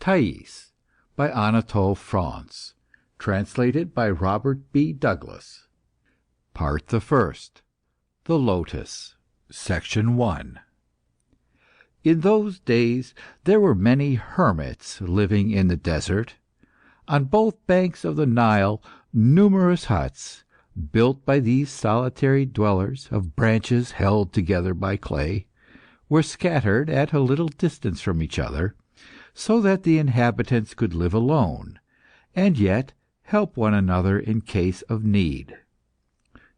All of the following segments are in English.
Thais, by Anatole France. Translated by Robert B. Douglas. Part the First. The Lotus. Section 1. In those days there were many hermits living in the desert. On both banks of the Nile numerous huts, built by these solitary dwellers, of branches held together by clay, were scattered at a little distance from each other, so that the inhabitants could live alone, and yet help one another in case of need.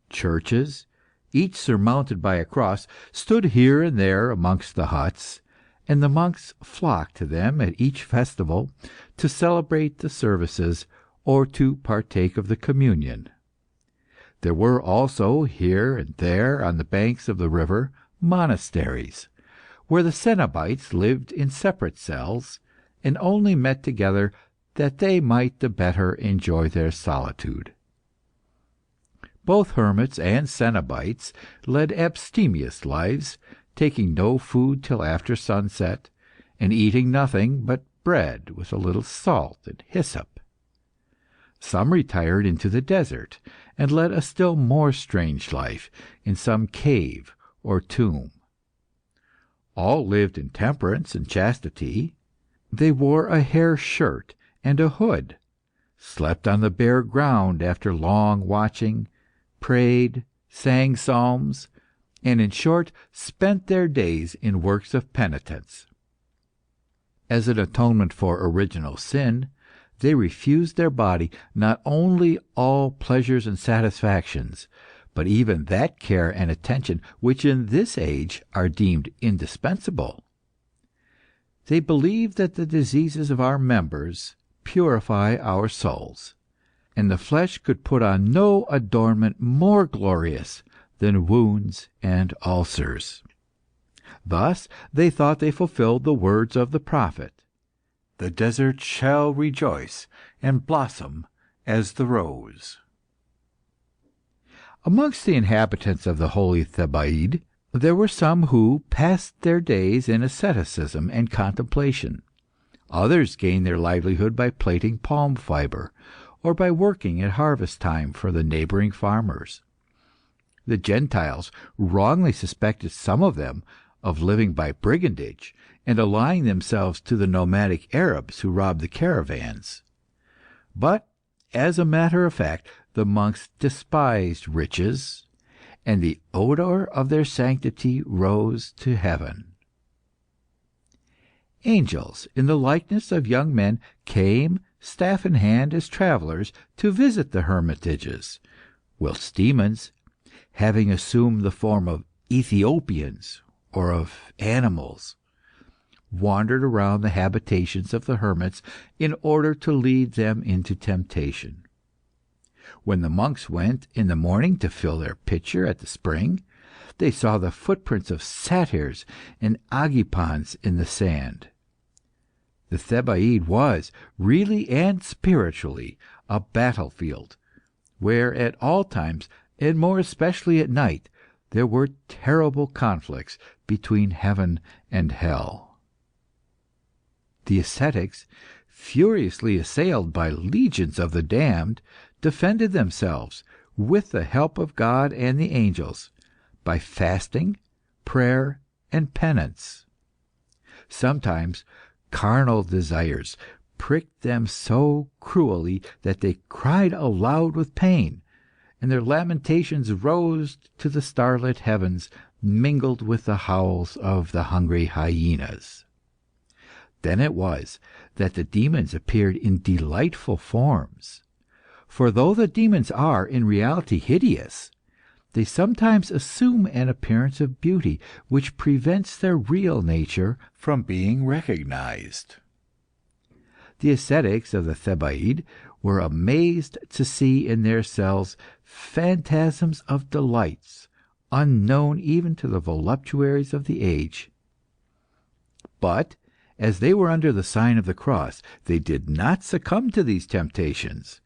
Churches, each surmounted by a cross, stood here and there amongst the huts, and the monks flocked to them at each festival to celebrate the services or to partake of the communion. There were also, here and there on the banks of the river, monasteries, where the cenobites lived in separate cells, and only met together that they might the better enjoy their solitude. Both hermits and cenobites led abstemious lives, taking no food till after sunset, and eating nothing but bread with a little salt and hyssop. Some retired into the desert, and led a still more strange life in some cave or tomb. All lived in temperance and chastity. They wore a hair shirt and a hood, slept on the bare ground after long watching, prayed, sang psalms, and in short spent their days in works of penitence. As an atonement for original sin, they refused their body not only all pleasures and satisfactions, but even that care and attention which in this age are deemed indispensable. They believed that the diseases of our members purify our souls, and the flesh could put on no adornment more glorious than wounds and ulcers. Thus they thought they fulfilled the words of the prophet, "The desert shall rejoice and blossom as the rose." Amongst the inhabitants of the holy Thebaid, there were some who passed their days in asceticism and contemplation. Others gained their livelihood by plaiting palm fibre, or by working at harvest time for the neighbouring farmers. The Gentiles wrongly suspected some of them of living by brigandage, and allying themselves to the nomadic Arabs who robbed the caravans. But, as a matter of fact, the monks despised riches, and the odour of their sanctity rose to heaven. Angels, in the likeness of young men, came, staff in hand, as travellers, to visit the hermitages, whilst demons, having assumed the form of Ethiopians or of animals, wandered around the habitations of the hermits in order to lead them into temptation. When the monks went in the morning to fill their pitcher at the spring, they saw the footprints of satyrs and agipans in the sand. The Thebaid was, really and spiritually, a battlefield, where at all times, and more especially at night, there were terrible conflicts between heaven and hell. The ascetics, furiously assailed by legions of the damned, defended themselves, with the help of God and the angels, by fasting, prayer, and penance. Sometimes carnal desires pricked them so cruelly that they cried aloud with pain, and their lamentations rose to the starlit heavens, mingled with the howls of the hungry hyenas. Then it was that the demons appeared in delightful forms. For though the demons are in reality hideous, they sometimes assume an appearance of beauty which prevents their real nature from being recognized. The ascetics of the Thebaid were amazed to see in their cells phantasms of delights unknown even to the voluptuaries of the age. But, as they were under the sign of the cross, they did not succumb to these temptations,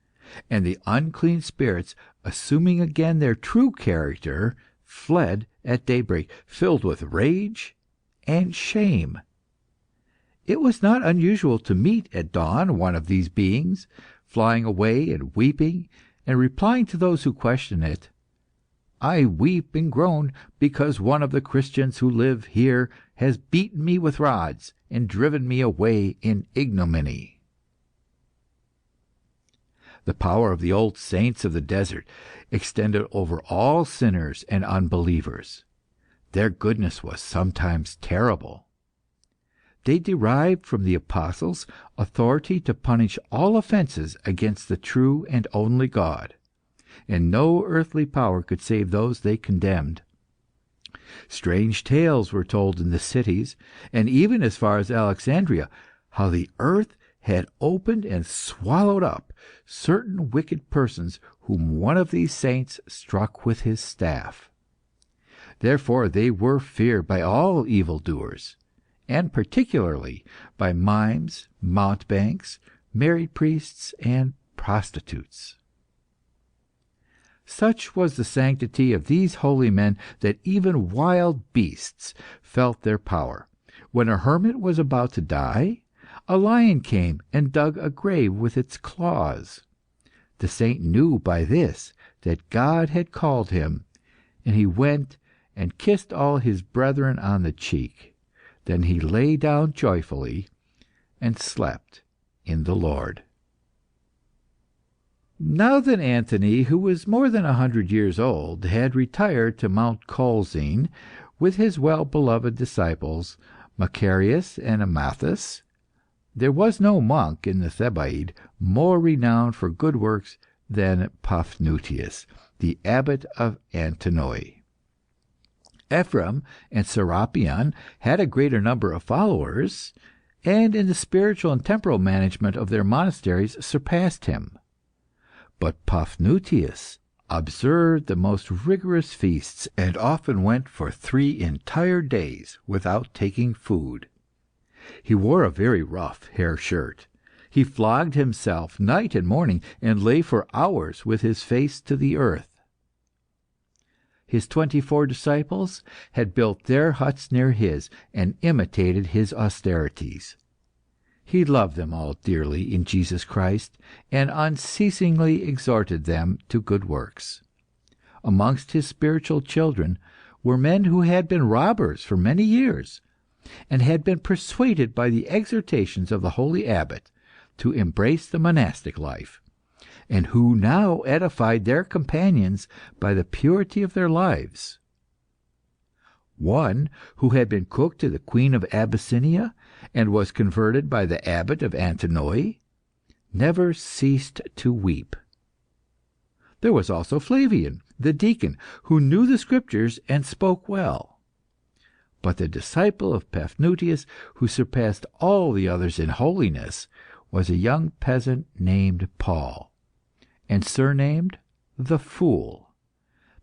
and the unclean spirits, assuming again their true character, fled at daybreak, filled with rage and shame. It was not unusual to meet at dawn one of these beings, flying away and weeping, and replying to those who questioned it, "I weep and groan because one of the Christians who live here has beaten me with rods and driven me away in ignominy." The power of the old saints of the desert extended over all sinners and unbelievers. Their goodness was sometimes terrible. They derived from the apostles authority to punish all offences against the true and only God, and no earthly power could save those they condemned. Strange tales were told in the cities, and even as far as Alexandria, how the earth had opened and swallowed up certain wicked persons whom one of these saints struck with his staff. Therefore they were feared by all evildoers, and particularly by mimes, mountebanks, married priests, and prostitutes. Such was the sanctity of these holy men that even wild beasts felt their power. When a hermit was about to die, a lion came and dug a grave with its claws. The saint knew by this that God had called him, and he went and kissed all his brethren on the cheek. Then he lay down joyfully and slept in the Lord. Now that Anthony, who was more than 100 years old, had retired to Mount Colzine with his well-beloved disciples, Macarius and Amathus, there was no monk in the Thebaid more renowned for good works than Paphnuce, the abbot of Antinoe. Ephraim and Serapion had a greater number of followers, and in the spiritual and temporal management of their monasteries surpassed him. But Paphnuce observed the most rigorous feasts, and often went for 3 entire days without taking food. He wore a very rough hair shirt. He flogged himself night and morning, and lay for hours with his face to the earth. His 24 disciples had built their huts near his, and imitated his austerities. He loved them all dearly in Jesus Christ, and unceasingly exhorted them to good works. Amongst his spiritual children were men who had been robbers for many years, and had been persuaded by the exhortations of the holy abbot to embrace the monastic life, and who now edified their companions by the purity of their lives. One, who had been cook to the Queen of Abyssinia, and was converted by the abbot of Antinoe, never ceased to weep. There was also Flavian, the deacon, who knew the Scriptures and spoke well. But the disciple of Paphnuce, who surpassed all the others in holiness, was a young peasant named Paul, and surnamed the Fool,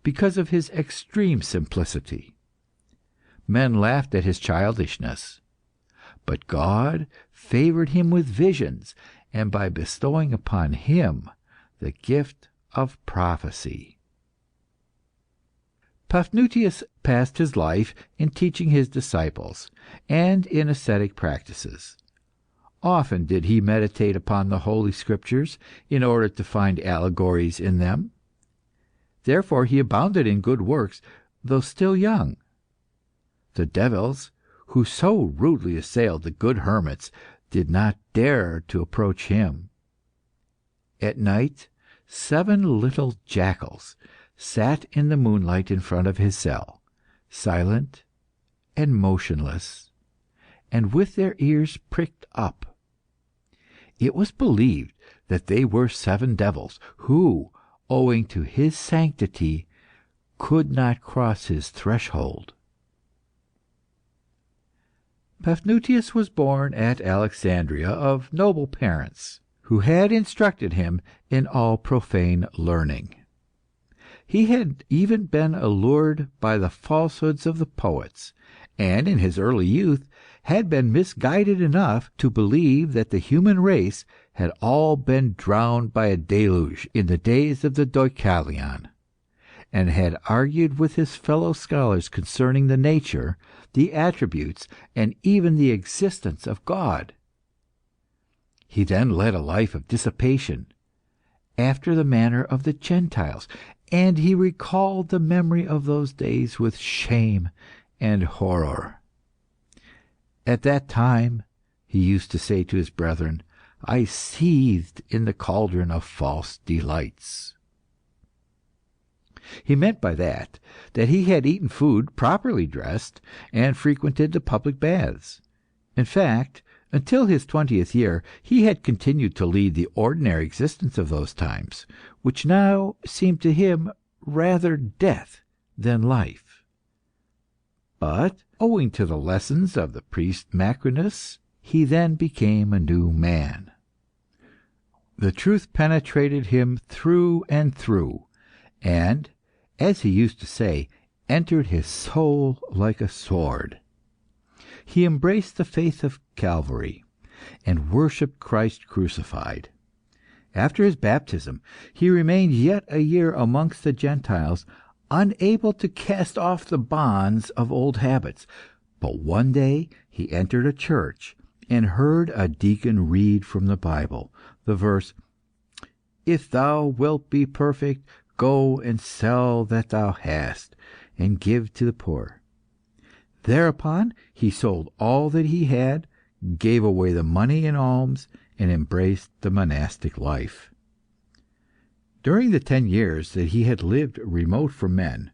because of his extreme simplicity. Men laughed at his childishness, but God favoured him with visions, and by bestowing upon him the gift of prophecy. Paphnuce passed his life in teaching his disciples, and in ascetic practices. Often did he meditate upon the Holy Scriptures in order to find allegories in them. Therefore he abounded in good works, though still young. The devils, who so rudely assailed the good hermits, did not dare to approach him. At night, 7 little jackals sat in the moonlight in front of his cell, silent and motionless, and with their ears pricked up. It was believed that they were 7 devils, who, owing to his sanctity, could not cross his threshold. Paphnuce was born at Alexandria of noble parents, who had instructed him in all profane learning. He had even been allured by the falsehoods of the poets, and in his early youth had been misguided enough to believe that the human race had all been drowned by a deluge in the days of the Deucalion, and had argued with his fellow scholars concerning the nature, the attributes, and even the existence of God. He then led a life of dissipation, after the manner of the Gentiles, and he recalled the memory of those days with shame and horror. At that time, he used to say to his brethren, I seethed in the cauldron of false delights. He meant by that he had eaten food, properly dressed, and frequented the public baths. In fact, until his 20th year, he had continued to lead the ordinary existence of those times, which now seemed to him rather death than life. But, owing to the lessons of the priest Macrinus, he then became a new man. The truth penetrated him through and through, and, as he used to say, entered his soul like a sword. He embraced the faith of Calvary, and worshipped Christ crucified. After his baptism, he remained yet a year amongst the Gentiles, unable to cast off the bonds of old habits. But one day he entered a church, and heard a deacon read from the Bible the verse, "If thou wilt be perfect, go and sell that thou hast, and give to the poor." Thereupon he sold all that he had, gave away the money in alms, and embraced the monastic life. During the 10 years that he had lived remote from men,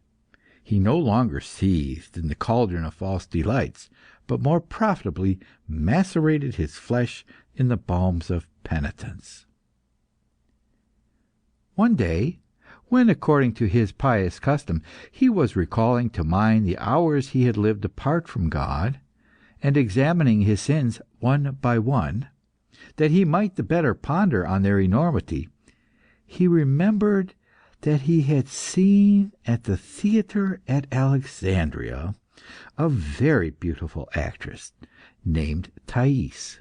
he no longer seethed in the cauldron of false delights, but more profitably macerated his flesh in the balms of penitence. One day, when, according to his pious custom, he was recalling to mind the hours he had lived apart from God, and examining his sins one by one, that he might the better ponder on their enormity, he remembered that he had seen at the theatre at Alexandria a very beautiful actress named Thais.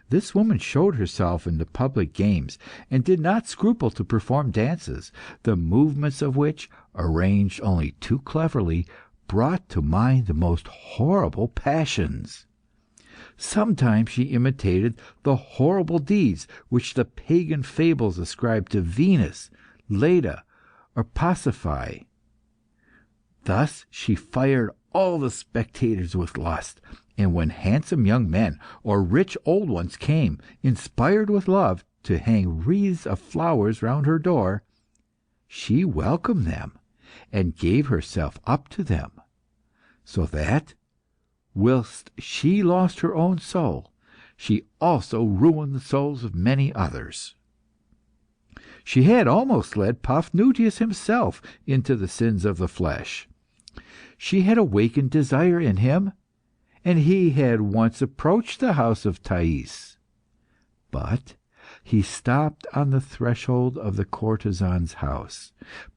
This woman showed herself in the public games, and did not scruple to perform dances, the movements of which, arranged only too cleverly, brought to mind the most horrible passions. Sometimes she imitated the horrible deeds which the pagan fables ascribed to Venus, Leda, or Pasiphae. Thus she fired all the spectators with lust, and when handsome young men or rich old ones came, inspired with love, to hang wreaths of flowers round her door, she welcomed them and gave herself up to them, so that, whilst she lost her own soul, she also ruined the souls of many others. She had almost led Paphnuce himself into the sins of the flesh. She had awakened desire in him, and he had once approached the house of Thais. But he stopped on the threshold of the courtesan's house,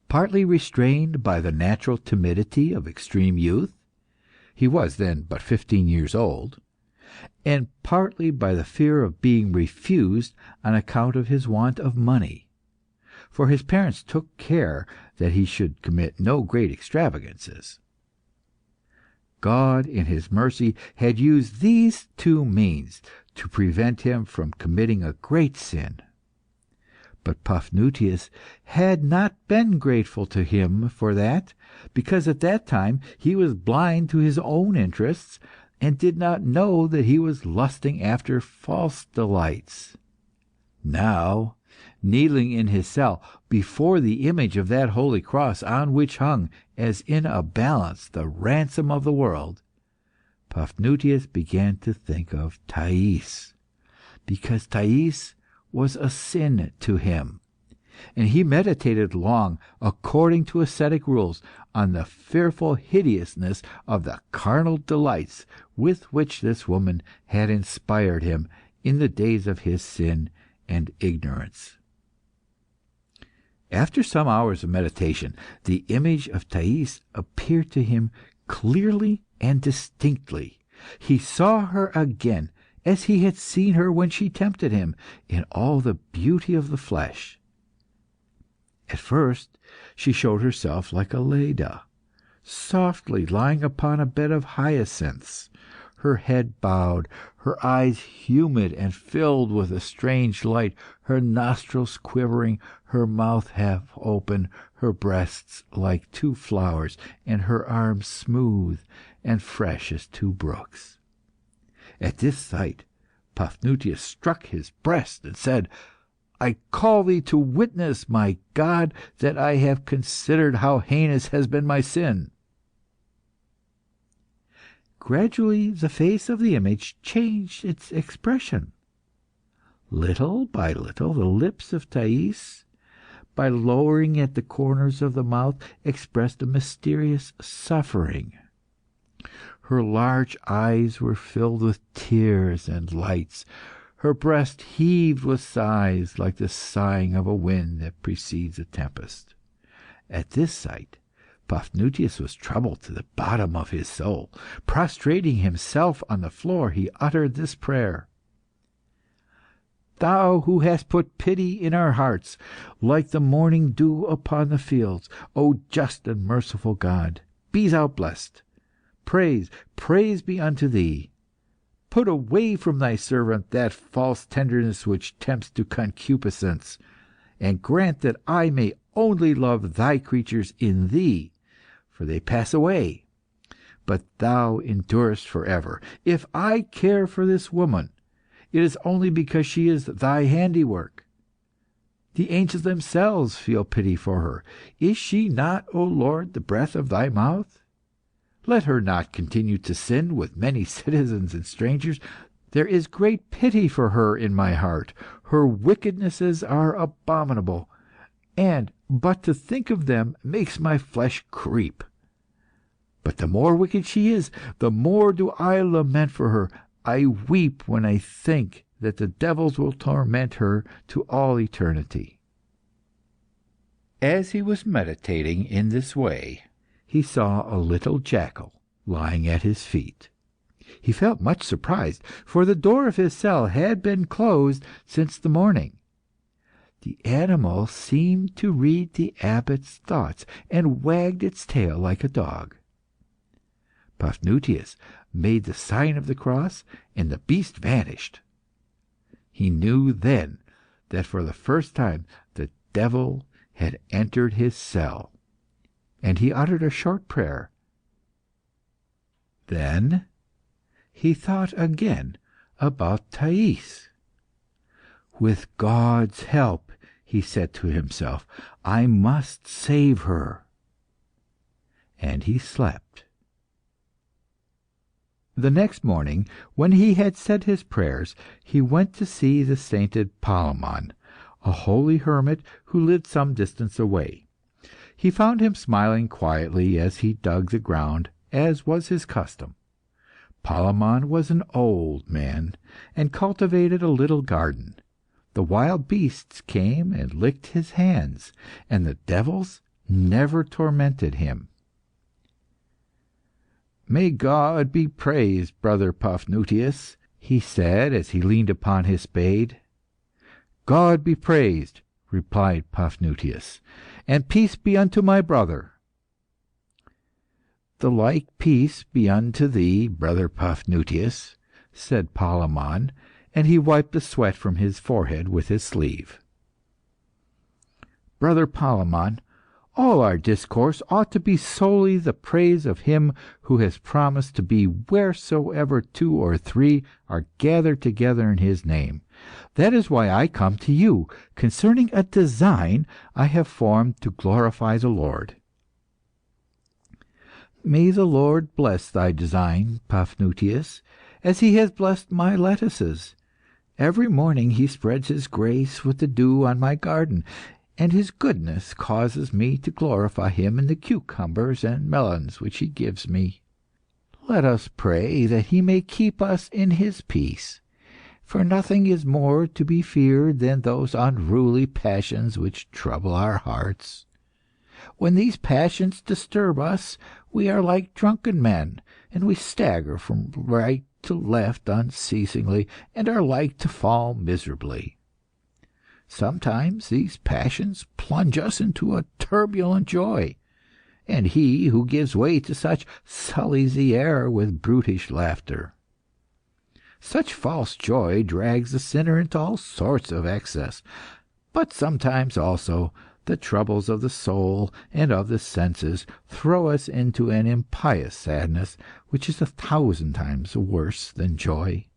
partly restrained by the natural timidity of extreme youth, he was then but 15 years old, and partly by the fear of being refused on account of his want of money, for his parents took care that he should commit no great extravagances. God, in his mercy, had used these 2 means to prevent him from committing a great sin. But Paphnuce had not been grateful to him for that, because at that time he was blind to his own interests, and did not know that he was lusting after false delights. Now, kneeling in his cell, before the image of that holy cross on which hung, as in a balance, the ransom of the world, Paphnuce began to think of Thais, because Thais was a sin to him, and he meditated long, according to ascetic rules, on the fearful hideousness of the carnal delights with which this woman had inspired him in the days of his sin and ignorance. After some hours of meditation, the image of Thais appeared to him clearly and distinctly. He saw her again, as he had seen her when she tempted him, in all the beauty of the flesh. At first she showed herself like a Leda, softly lying upon a bed of hyacinths, her head bowed, her eyes humid and filled with a strange light, her nostrils quivering, her mouth half open, her breasts like two flowers, and her arms smooth and fresh as two brooks. At this sight Paphnutius struck his breast and said, "I call thee to witness, my God, that I have considered how heinous has been my sin." Gradually the face of the image changed its expression. Little by little the lips of Thais, by lowering at the corners of the mouth, expressed a mysterious suffering. Her large eyes were filled with tears and lights. Her breast heaved with sighs, like the sighing of a wind that precedes a tempest. At this sight, Paphnutius was troubled to the bottom of his soul. Prostrating himself on the floor, he uttered this prayer: "Thou who hast put pity in our hearts, like the morning dew upon the fields, O just and merciful God, be thou blessed. Praise, praise be unto thee. Put away from thy servant that false tenderness which tempts to concupiscence, and grant that I may only love thy creatures in thee, for they pass away, but thou endurest for ever. If I care for this woman, it is only because she is thy handiwork. The angels themselves feel pity for her. Is she not, O Lord, the breath of thy mouth? Let her not continue to sin with many citizens and strangers. There is great pity for her in my heart. Her wickednesses are abominable, and but to think of them makes my flesh creep. But the more wicked she is, the more do I lament for her. I weep when I think that the devils will torment her to all eternity." As he was meditating in this way, he saw a little jackal lying at his feet. He felt much surprised, for the door of his cell had been closed since the morning. The animal seemed to read the abbot's thoughts, and wagged its tail like a dog. Paphnutius made the sign of the cross, and the beast vanished. He knew then that for the first time the devil had entered his cell, and he uttered a short prayer. Then he thought again about Thais. "With God's help," he said to himself, "I must save her." And he slept. The next morning, when he had said his prayers, he went to see the sainted Palemon, a holy hermit who lived some distance away. He found him smiling quietly as he dug the ground, as was his custom. Palemon was an old man, and cultivated a little garden. The wild beasts came and licked his hands, and the devils never tormented him. "May God be praised, brother Paphnutius," he said, as he leaned upon his spade. "God be praised," replied Paphnutius, "and peace be unto my brother." "The like peace be unto thee, brother Paphnutius," said Palemon, and he wiped the sweat from his forehead with his sleeve. "Brother Palemon, all our discourse ought to be solely the praise of Him who has promised to be wheresoever two or three are gathered together in His name. That is why I come to you, concerning a design I have formed to glorify the Lord." "May the Lord bless thy design, Paphnutius, as He has blessed my lettuces. Every morning He spreads His grace with the dew on my garden, and His goodness causes me to glorify Him in the cucumbers and melons which He gives me. Let us pray that He may keep us in His peace, for nothing is more to be feared than those unruly passions which trouble our hearts. When these passions disturb us, we are like drunken men, and we stagger from right to left unceasingly, and are like to fall miserably. Sometimes these passions plunge us into a turbulent joy, and he who gives way to such sullies the air with brutish laughter. Such false joy drags the sinner into all sorts of excess, but sometimes also the troubles of the soul and of the senses throw us into an impious sadness which is 1,000 times worse than joy.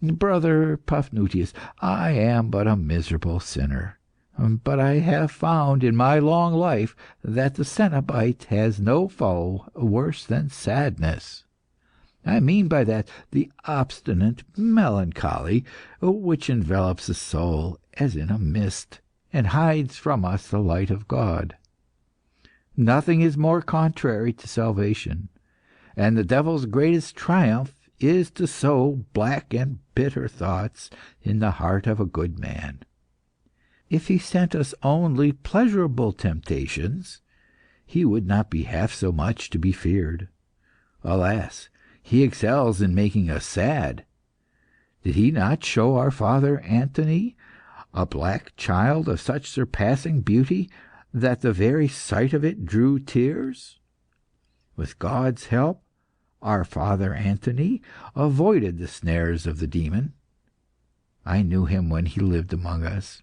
Brother Paphnuce, I am but a miserable sinner, but I have found in my long life that the Cenobite has no foe worse than sadness. I mean by that the obstinate melancholy which envelops the soul as in a mist, and hides from us the light of God. Nothing is more contrary to salvation, and the devil's greatest triumph is to sow black and bitter thoughts in the heart of a good man. If he sent us only pleasurable temptations, he would not be half so much to be feared. Alas, he excels in making us sad. Did he not show our father Antony a black child of such surpassing beauty that the very sight of it drew tears? With God's help, our father Antony avoided the snares of the demon. I knew him when he lived among us.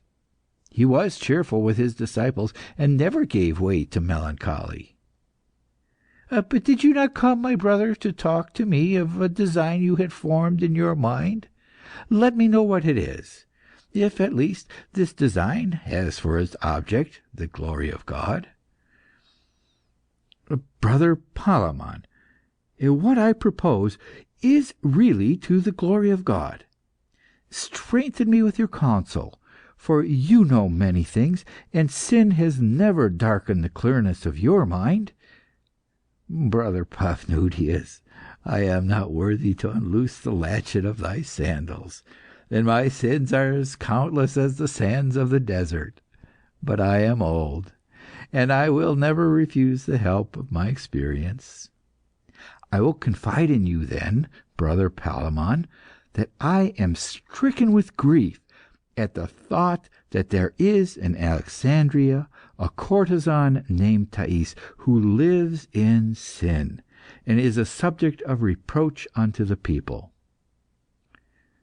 He was cheerful with his disciples, and never gave way to melancholy. But did you not come, my brother, to talk to me of a design you had formed in your mind? Let me know what it is, if at least this design has for its object the glory of God. Brother Palemon, what I propose is really to the glory of God. Strengthen me with your counsel, for you know many things, and sin has never darkened the clearness of your mind. Brother Paphnuce, I am not worthy to unloose the latchet of thy sandals, and my sins are as countless as the sands of the desert. But I am old, and I will never refuse the help of my experience. I will confide in you, then, brother Palemon, that I am stricken with grief at the thought that there is in Alexandria a courtesan named Thais who lives in sin, and is a subject of reproach unto the people.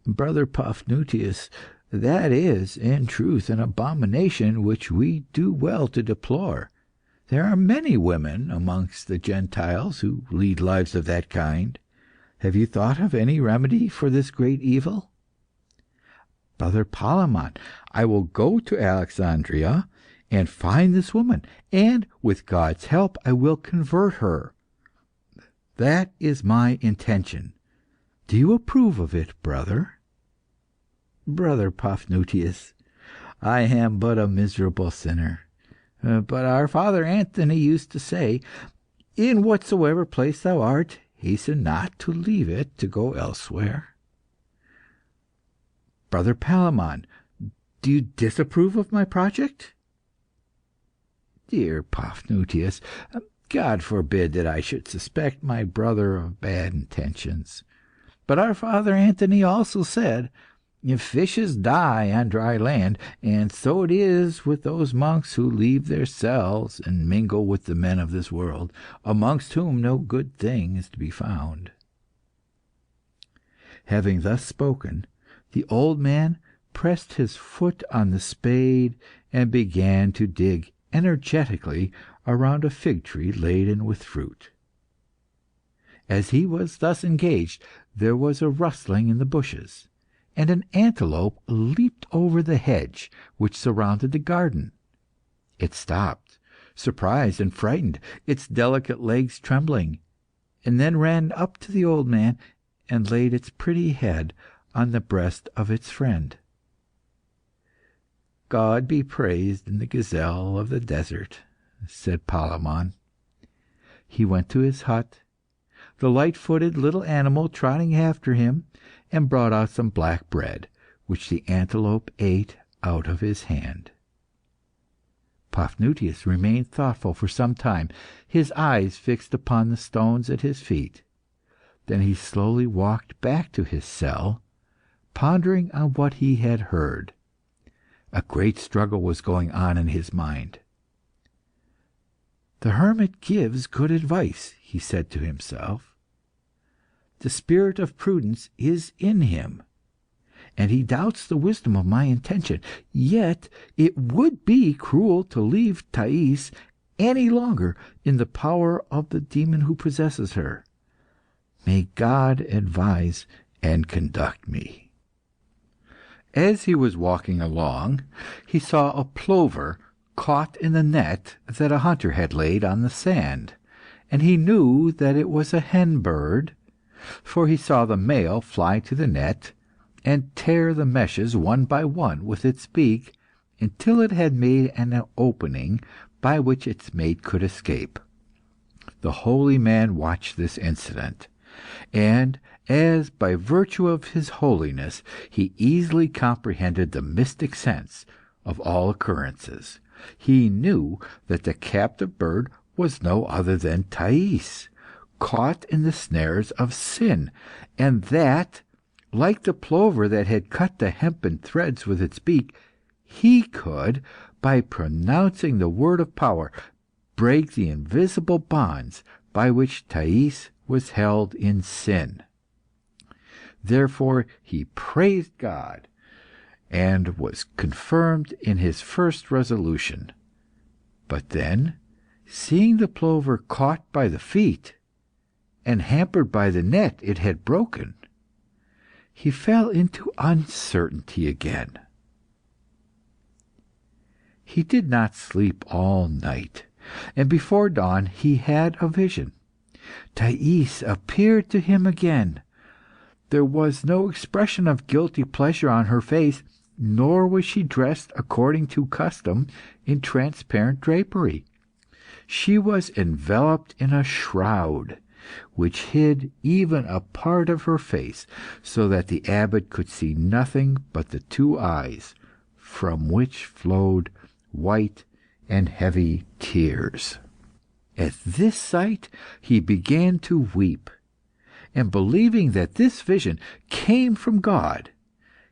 Brother Paphnuce, that is, in truth, an abomination which we do well to deplore. There are many women amongst the Gentiles who lead lives of that kind. Have you thought of any remedy for this great evil? Brother Palemon, I will go to Alexandria and find this woman, and with God's help I will convert her. That is my intention. Do you approve of it, brother? Brother Paphnuce, I am but a miserable sinner. But our father Antony used to say, "In whatsoever place thou art, hasten not to leave it to go elsewhere." Brother Palemon, do you disapprove of my project? Dear Paphnuce, God forbid that I should suspect my brother of bad intentions. But our father Antony also said, "If fishes die on dry land," and so it is with those monks who leave their cells and mingle with the men of this world, amongst whom no good thing is to be found. Having thus spoken, the old man pressed his foot on the spade and began to dig energetically around a fig tree laden with fruit. As he was thus engaged, there was a rustling in the bushes, and an antelope leaped over the hedge which surrounded the garden. It stopped, surprised and frightened, its delicate legs trembling, and then ran up to the old man and laid its pretty head on the breast of its friend. "God be praised in the gazelle of the desert," said Palemon. He went to his hut, the light-footed little animal trotting after him, and brought out some black bread, which the antelope ate out of his hand. Paphnuce remained thoughtful for some time, his eyes fixed upon the stones at his feet. Then he slowly walked back to his cell, pondering on what he had heard. A great struggle was going on in his mind. "The hermit gives good advice," he said to himself. "The spirit of prudence is in him, and he doubts the wisdom of my intention. Yet it would be cruel to leave Thais any longer in the power of the demon who possesses her. May God advise and conduct me." As he was walking along, he saw a plover caught in the net that a hunter had laid on the sand, and he knew that it was a hen bird, for he saw the male fly to the net, and tear the meshes one by one with its beak, until it had made an opening by which its mate could escape. The holy man watched this incident, and as by virtue of his holiness he easily comprehended the mystic sense of all occurrences, he knew that the captive bird was no other than Thais, caught in the snares of sin, and that, like the plover that had cut the hempen threads with its beak, he could, by pronouncing the word of power, break the invisible bonds by which Thais was held in sin. Therefore he praised God, and was confirmed in his first resolution. But then, seeing the plover caught by the feet, and hampered by the net it had broken, he fell into uncertainty again. He did not sleep all night, and before dawn he had a vision. Thais appeared to him again. There was no expression of guilty pleasure on her face, nor was she dressed according to custom in transparent drapery. She was enveloped in a shroud, which hid even a part of her face, so that the abbot could see nothing but the two eyes, from which flowed white and heavy tears. At this sight he began to weep, and believing that this vision came from God,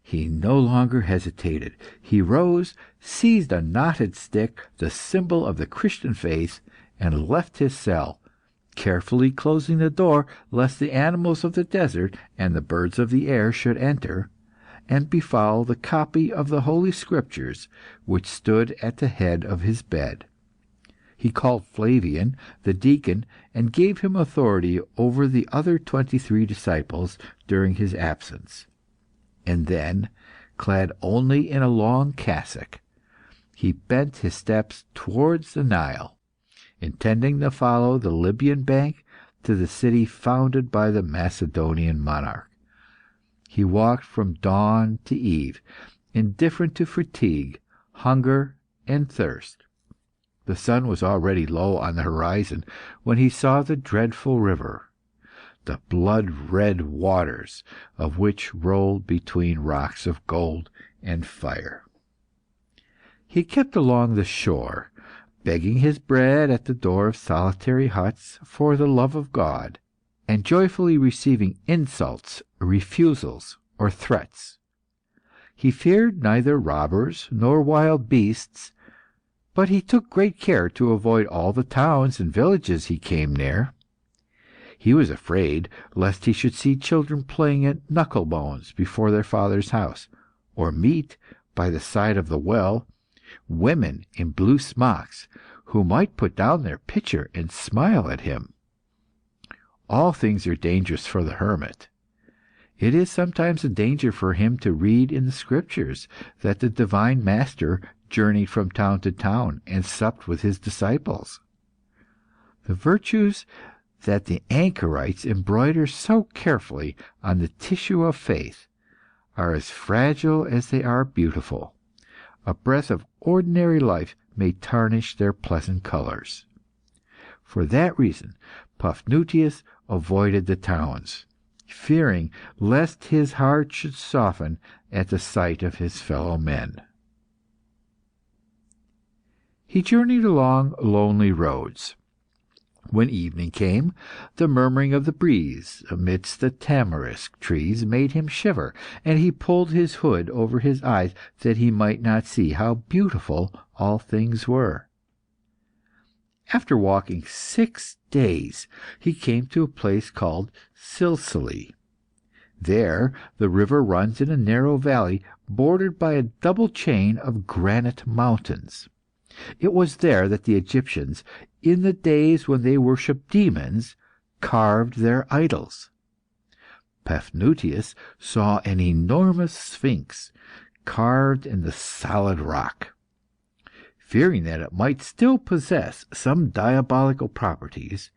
he no longer hesitated. He rose, seized a knotted stick, the symbol of the Christian faith, and left his cell, carefully closing the door, lest the animals of the desert and the birds of the air should enter, and befoul the copy of the Holy Scriptures which stood at the head of his bed. He called Flavian, the deacon, and gave him authority over the other 23 disciples during his absence. And then, clad only in a long cassock, he bent his steps towards the Nile, intending to follow the Libyan bank to the city founded by the Macedonian monarch. He walked from dawn to eve, indifferent to fatigue, hunger, and thirst. The sun was already low on the horizon when he saw the dreadful river, the blood-red waters of which rolled between rocks of gold and fire. He kept along the shore, begging his bread at the door of solitary huts for the love of God, and joyfully receiving insults, refusals, or threats. He feared neither robbers nor wild beasts, but he took great care to avoid all the towns and villages he came near. He was afraid lest he should see children playing at knuckle-bones before their father's house, or meet, by the side of the well, women in blue smocks, who might put down their pitcher and smile at him. All things are dangerous for the hermit. It is sometimes a danger for him to read in the Scriptures that the divine Master journeyed from town to town and supped with his disciples. The virtues that the anchorites embroider so carefully on the tissue of faith are as fragile as they are beautiful. A breath of ordinary life may tarnish their pleasant colours. For that reason Paphnuce avoided the towns, fearing lest his heart should soften at the sight of his fellow men. He journeyed along lonely roads. When evening came, the murmuring of the breeze amidst the tamarisk trees made him shiver, and he pulled his hood over his eyes that he might not see how beautiful all things were. After walking 6 days, he came to a place called Silsile. There the river runs in a narrow valley, bordered by a double chain of granite mountains. It was there that the Egyptians, in the days when they worshipped demons, carved their idols. Paphnuce saw an enormous sphinx carved in the solid rock. Fearing that it might still possess some diabolical properties,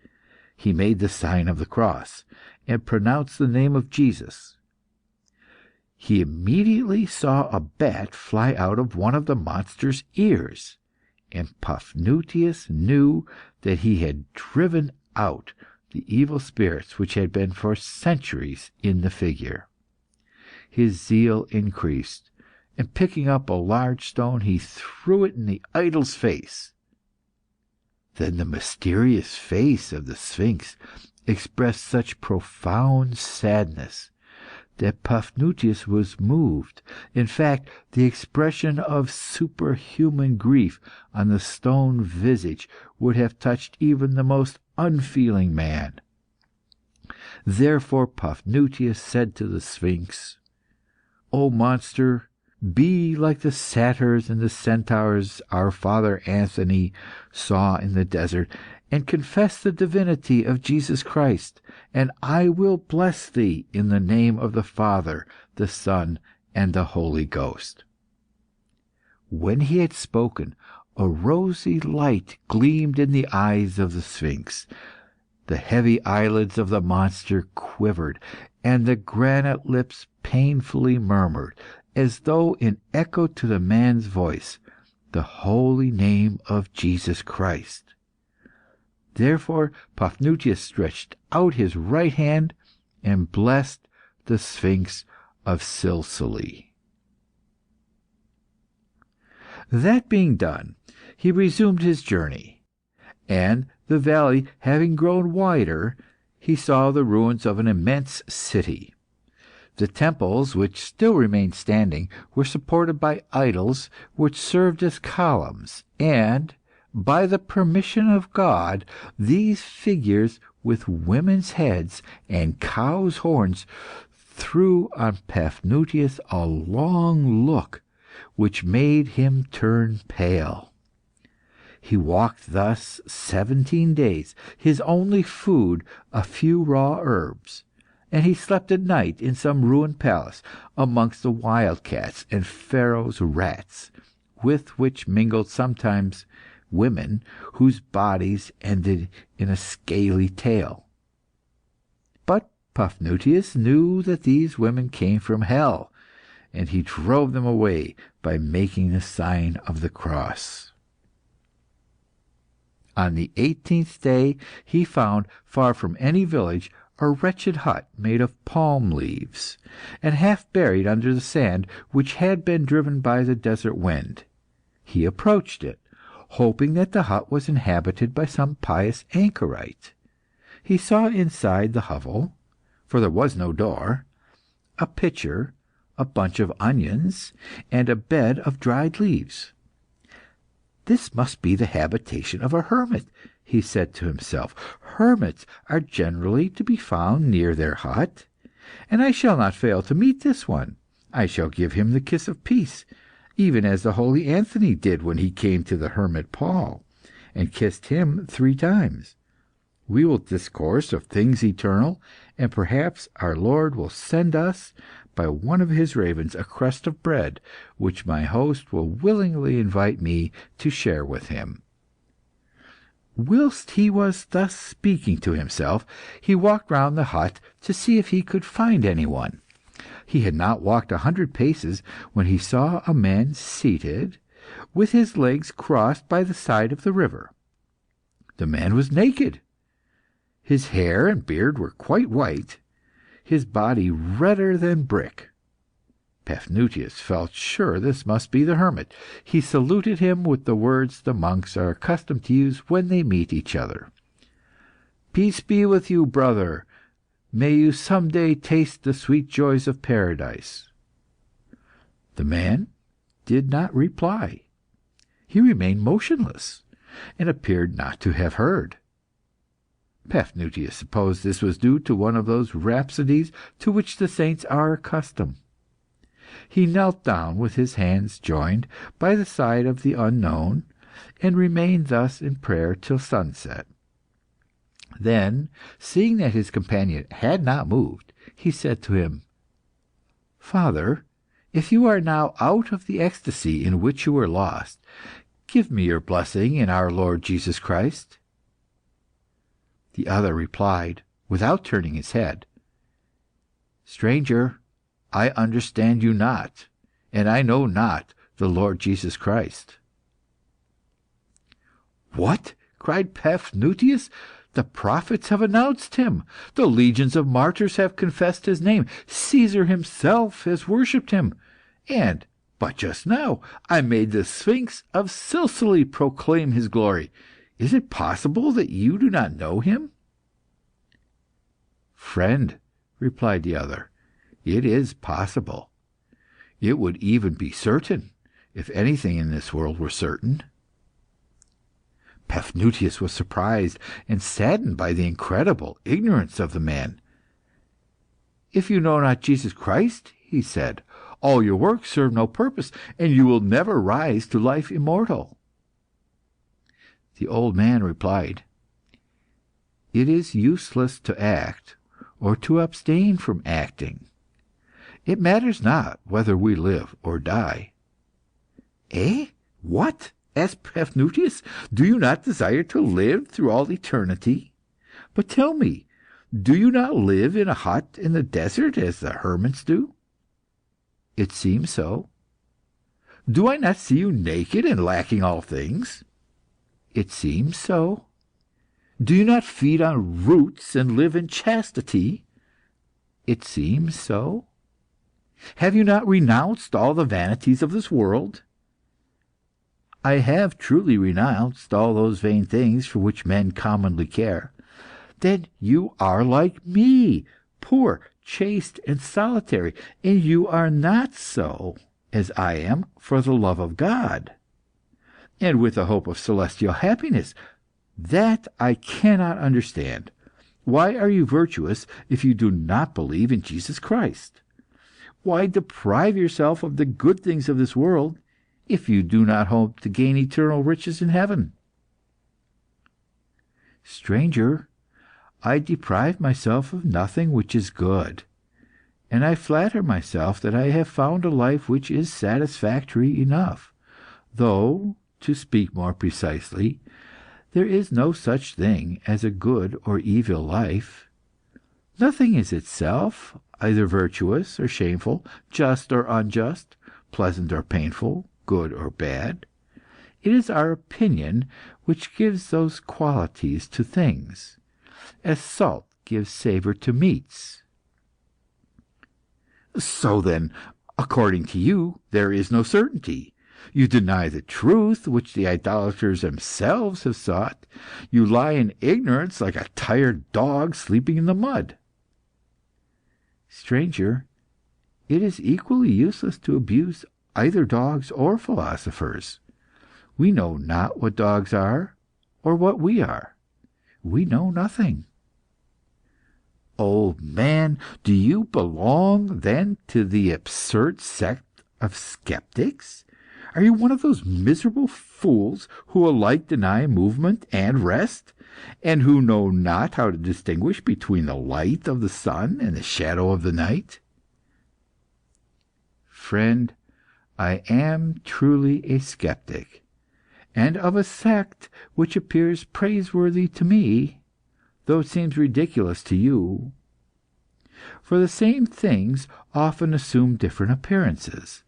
he made the sign of the cross, and pronounced the name of Jesus. He immediately saw a bat fly out of one of the monster's ears, and Paphnuce knew that he had driven out the evil spirits which had been for centuries in the figure. His zeal increased, and picking up a large stone, he threw it in the idol's face. Then the mysterious face of the Sphinx expressed such profound sadness that Paphnuce was moved. In fact, the expression of superhuman grief on the stone visage would have touched even the most unfeeling man. Therefore Paphnuce said to the Sphinx, "O monster, be like the satyrs and the centaurs our father Anthony saw in the desert, and confess the divinity of Jesus Christ, and I will bless thee in the name of the Father, the Son, and the Holy Ghost." When he had spoken, a rosy light gleamed in the eyes of the Sphinx. The heavy eyelids of the monster quivered, and the granite lips painfully murmured, as though in echo to the man's voice, the holy name of Jesus Christ. Therefore Paphnuce stretched out his right hand and blessed the Sphinx of Silsile. That being done, he resumed his journey, and the valley having grown wider, he saw the ruins of an immense city. The temples, which still remained standing, were supported by idols which served as columns, and, by the permission of God, these figures with women's heads and cows' horns threw on Paphnuce a long look which made him turn pale. He walked thus 17 days, his only food a few raw herbs, and he slept at night in some ruined palace, amongst the wild cats and Pharaoh's rats, with which mingled sometimes women whose bodies ended in a scaly tail. But Paphnuce knew that these women came from hell, and he drove them away by making the sign of the cross. On the 18th day he found, far from any village, a wretched hut made of palm leaves, and half buried under the sand, which had been driven by the desert wind. He approached it, hoping that the hut was inhabited by some pious anchorite. He saw inside the hovel, for there was no door, a pitcher, a bunch of onions, and a bed of dried leaves. "This must be the habitation of a hermit," he said to himself. "Hermits are generally to be found near their hut, and I shall not fail to meet this one. I shall give him the kiss of peace, even as the holy Anthony did when he came to the hermit Paul, and kissed him 3 times. We will discourse of things eternal, and perhaps our Lord will send us, by one of his ravens, a crust of bread, which my host will willingly invite me to share with him." Whilst he was thus speaking to himself, he walked round the hut to see if he could find anyone. He had not walked 100 paces when he saw a man seated, with his legs crossed by the side of the river. The man was naked. His hair and beard were quite white, his body redder than brick. Paphnuce felt sure this must be the hermit. He saluted him with the words the monks are accustomed to use when they meet each other. Peace be with you, brother. May you some day taste the sweet joys of paradise." The man did not reply. He remained motionless, and appeared not to have heard. Paphnutius supposed this was due to one of those rhapsodies to which the saints are accustomed. He knelt down with his hands joined by the side of the unknown, and remained thus in prayer till sunset. Then, seeing that his companion had not moved, he said to him, "Father, if you are now out of the ecstasy in which you were lost, give me your blessing in our Lord Jesus Christ." The other replied, without turning his head, "Stranger, I understand you not, and I know not the Lord Jesus Christ." "What?" cried Paphnutius. "The prophets have announced him. The legions of martyrs have confessed his name. Caesar himself has worshipped him. And, but just now, I made the Sphinx of Sicily proclaim his glory. Is it possible that you do not know him?" "Friend," replied the other, "it is possible. It would even be certain, if anything in this world were certain." Paphnutius was surprised and saddened by the incredible ignorance of the man. "If you know not Jesus Christ," he said, "all your works serve no purpose, and you will never rise to life immortal." The old man replied, "It is useless to act, or to abstain from acting. It matters not whether we live or die." "Eh? What?" asked Paphnutius. "Do you not desire to live through all eternity? But tell me, do you not live in a hut in the desert, as the hermits do?" "It seems so." "Do I not see you naked and lacking all things?" "It seems so." "Do you not feed on roots and live in chastity?" "It seems so." "Have you not renounced all the vanities of this world?" "I have truly renounced all those vain things for which men commonly care." "Then you are like me, poor, chaste, and solitary, and you are not so, as I am, for the love of God, and with the hope of celestial happiness. That I cannot understand. Why are you virtuous if you do not believe in Jesus Christ? Why deprive yourself of the good things of this world, if you do not hope to gain eternal riches in heaven?" "Stranger, I deprive myself of nothing which is good, and I flatter myself that I have found a life which is satisfactory enough, though, to speak more precisely, there is no such thing as a good or evil life. Nothing is itself either virtuous or shameful, just or unjust, pleasant or painful, good or bad. It is our opinion which gives those qualities to things, as salt gives savour to meats." "So then, according to you, there is no certainty. You deny the truth which the idolaters themselves have sought. You lie in ignorance like a tired dog sleeping in the mud." "Stranger, it is equally useless to abuse either dogs or philosophers. We know not what dogs are, or what we are. We know nothing." "Old man, do you belong, then, to the absurd sect of sceptics? Are you one of those miserable fools who alike deny movement and rest, and who know not how to distinguish between the light of the sun and the shadow of the night?" "Friend, I am truly a sceptic, and of a sect which appears praiseworthy to me, though it seems ridiculous to you. For the same things often assume different appearances.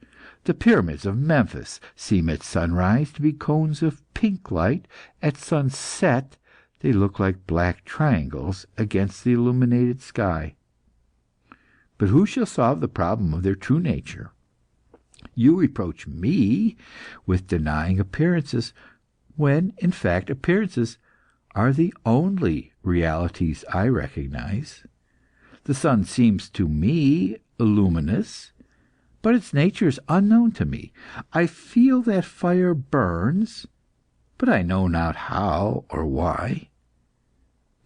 The pyramids of Memphis seem at sunrise to be cones of pink light; at sunset they look like black triangles against the illuminated sky. But who shall solve the problem of their true nature? You reproach me with denying appearances, when, in fact, appearances are the only realities I recognize. The sun seems to me luminous, but its nature is unknown to me. I feel that fire burns, but I know not how or why.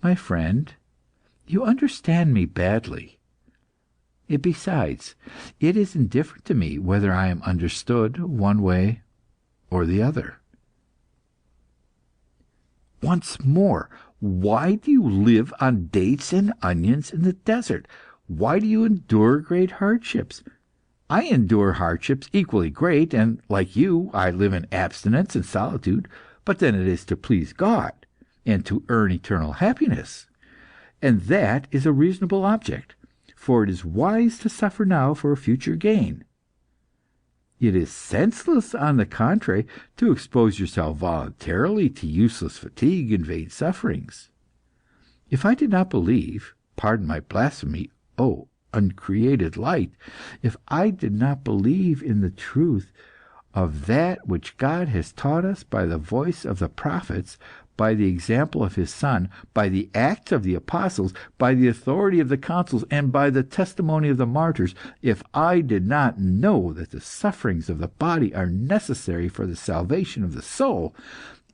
My friend, you understand me badly. Besides, it is indifferent to me whether I am understood one way or the other. Once more, why do you live on dates and onions in the desert? Why do you endure great hardships? I endure hardships equally great, and like you, I live in abstinence and solitude. But then it is to please God, and to earn eternal happiness. And that is a reasonable object, for it is wise to suffer now for a future gain. It is senseless, on the contrary, to expose yourself voluntarily to useless fatigue and vain sufferings. If I did not believe, pardon my blasphemy, O uncreated light, if I did not believe in the truth of that which God has taught us by the voice of the prophets, by the example of his Son, by the acts of the apostles, by the authority of the councils, and by the testimony of the martyrs, if I did not know that the sufferings of the body are necessary for the salvation of the soul,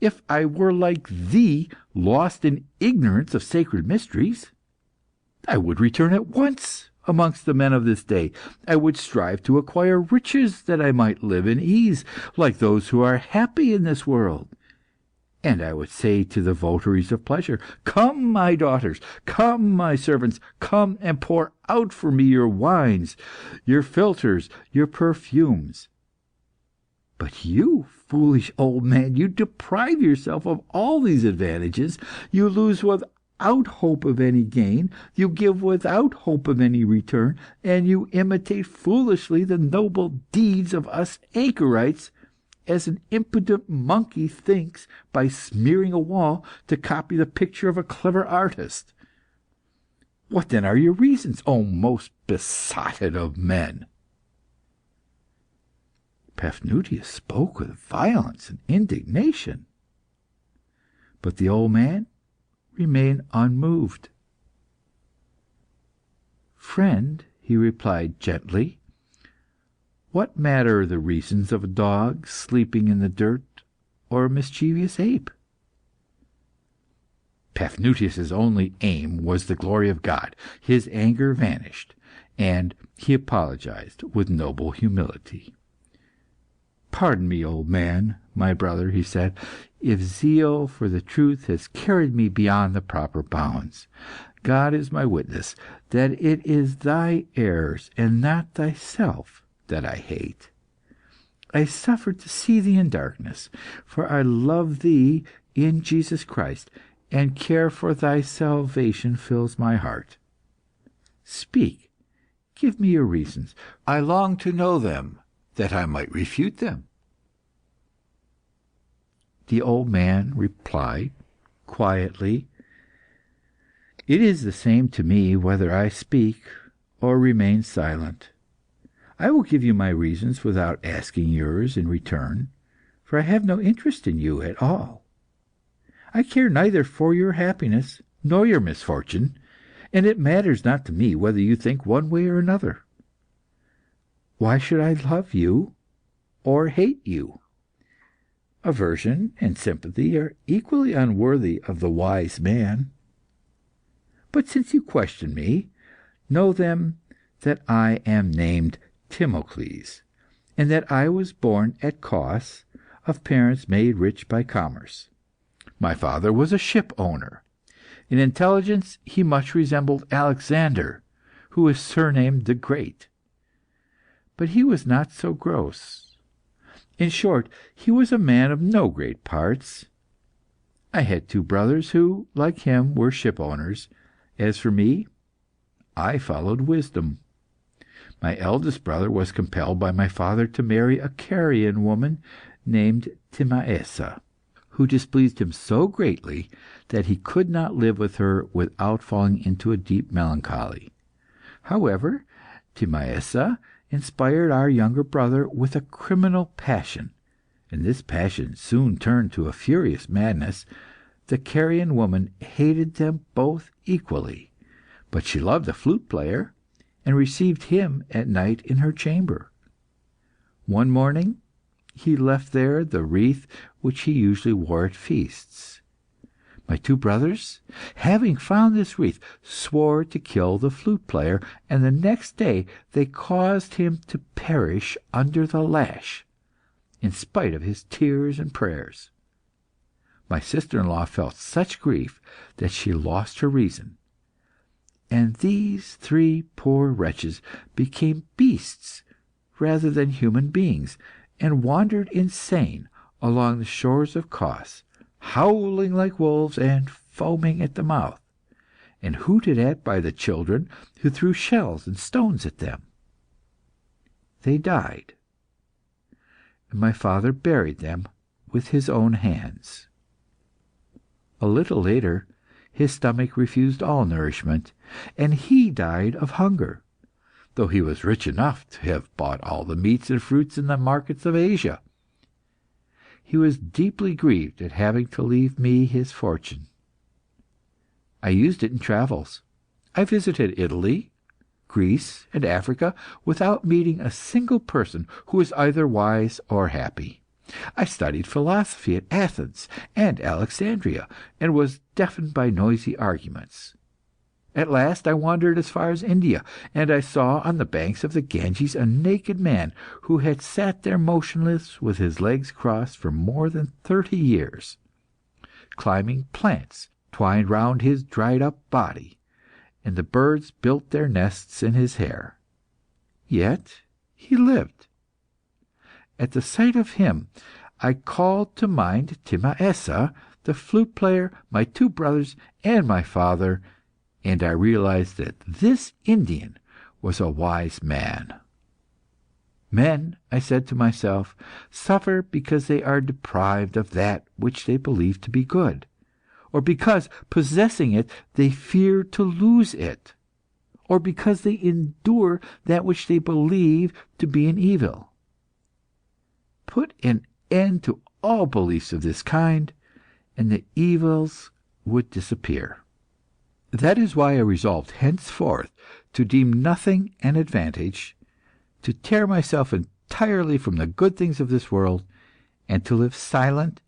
if I were like thee, lost in ignorance of sacred mysteries, I would return at once amongst the men of this day. I would strive to acquire riches that I might live in ease, like those who are happy in this world. And I would say to the votaries of pleasure, come, my daughters, come, my servants, come and pour out for me your wines, your philters, your perfumes. But you, foolish old man, you deprive yourself of all these advantages. You lose without hope of any gain, you give without hope of any return, and you imitate foolishly the noble deeds of us anchorites, as an impudent monkey thinks, by smearing a wall, to copy the picture of a clever artist. What then are your reasons, O most besotted of men? Paphnutius spoke with violence and indignation, but the old man remained unmoved. Friend, he replied gently, what matter the reasons of a dog sleeping in the dirt, or a mischievous ape? Paphnutius' only aim was the glory of God. His anger vanished, and he apologized with noble humility. Pardon me, old man, my brother, he said, if zeal for the truth has carried me beyond the proper bounds. God is my witness that it is thy errors and not thyself that I hate. I suffer to see thee in darkness, for I love thee in Jesus Christ, and care for thy salvation fills my heart. Speak, give me your reasons. I long to know them, that I might refute them. The old man replied quietly, it is the same to me whether I speak or remain silent. I will give you my reasons without asking yours in return, for I have no interest in you at all. I care neither for your happiness nor your misfortune, and it matters not to me whether you think one way or another. Why should I love you or hate you? Aversion and sympathy are equally unworthy of the wise man. But since you question me, know then that I am named Timocles, and that I was born at Cos, of parents made rich by commerce. My father was a ship owner. In intelligence he much resembled Alexander, who is surnamed the Great. But he was not so gross. In short, he was a man of no great parts. I had two brothers who, like him, were ship owners. As for me, I followed wisdom. My eldest brother was compelled by my father to marry a Carian woman named Timaessa, who displeased him so greatly that he could not live with her without falling into a deep melancholy. However, Timaessa inspired our younger brother with a criminal passion, and this passion soon turned to a furious madness, The Carian woman hated them both equally, but she loved the flute player, and received him at night in her chamber. One morning he left there the wreath which he usually wore at feasts. My two brothers, having found this wreath, swore to kill the flute player, and the next day they caused him to perish under the lash, in spite of his tears and prayers. My sister-in-law felt such grief that she lost her reason, and these three poor wretches became beasts rather than human beings, and wandered insane along the shores of Kos, howling like wolves and foaming at the mouth, and hooted at by the children who threw shells and stones at them. They died, and my father buried them with his own hands. A little later, his stomach refused all nourishment, and he died of hunger, though he was rich enough to have bought all the meats and fruits in the markets of Asia. He was deeply grieved at having to leave me his fortune. I used it in travels. I visited Italy, Greece, and Africa without meeting a single person who was either wise or happy. I studied philosophy at Athens and Alexandria, and was deafened by noisy arguments. At last I wandered as far as India, and I saw on the banks of the Ganges a naked man who had sat there motionless with his legs crossed for more than 30 years. Climbing plants twined round his dried-up body, and the birds built their nests in his hair. Yet he lived. At the sight of him, I called to mind Timaessa, the flute player, my two brothers, and my father, and I realized that this Indian was a wise man. Men, I said to myself, suffer because they are deprived of that which they believe to be good, or because, possessing it, they fear to lose it, or because they endure that which they believe to be an evil. Put an end to all beliefs of this kind, and the evils would disappear. That is why I resolved henceforth to deem nothing an advantage, to tear myself entirely from the good things of this world, and to live silent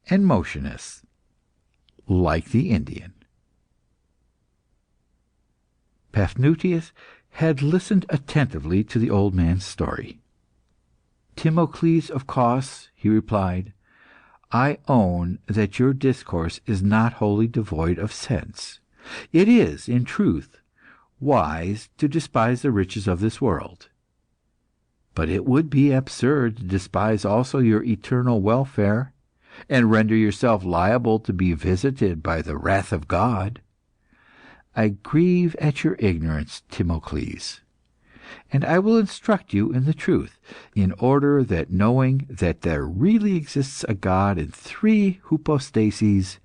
and motionless, like the Indian. Paphnuce had listened attentively to the old man's story. "Timocles of Kos," he replied, "I own that your discourse is not wholly devoid of sense. It is, in truth, wise to despise the riches of this world. But it would be absurd to despise also your eternal welfare, and render yourself liable to be visited by the wrath of God. I grieve at your ignorance, Timocles, and I will instruct you in the truth, in order that, knowing that there really exists a God in three hypostases,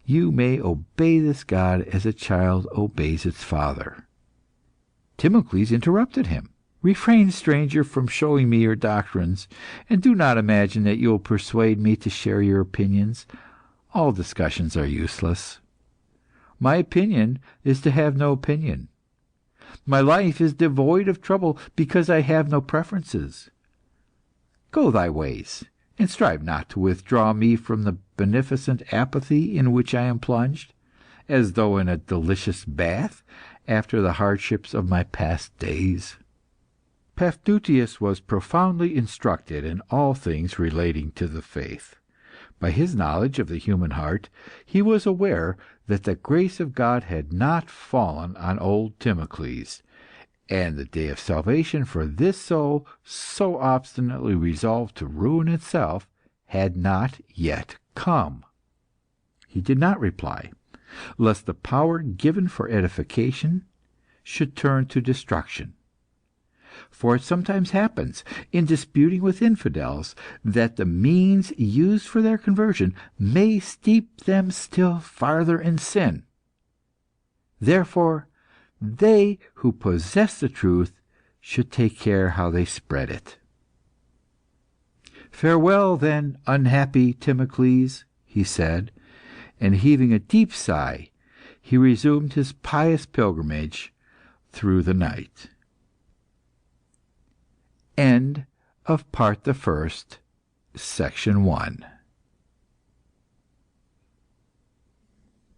you may obey this God as a child obeys its father." Timocles interrupted him. "Refrain, stranger, from showing me your doctrines, and do not imagine that you will persuade me to share your opinions. All discussions are useless. My opinion is to have no opinion. My life is devoid of trouble because I have no preferences. Go thy ways, and strive not to withdraw me from the beneficent apathy in which I am plunged, as though in a delicious bath after the hardships of my past days." Paphnuce was profoundly instructed in all things relating to the faith. By his knowledge of the human heart, he was aware that the grace of God had not fallen on old Timocles, and the day of salvation for this soul, so obstinately resolved to ruin itself, had not yet come. He did not reply, lest the power given for edification should turn to destruction. For it sometimes happens, in disputing with infidels, that the means used for their conversion may steep them still farther in sin. Therefore, they who possess the truth should take care how they spread it. "Farewell, then, unhappy Timocles," he said, and heaving a deep sigh, he resumed his pious pilgrimage through the night. End of Part the First, Section 1.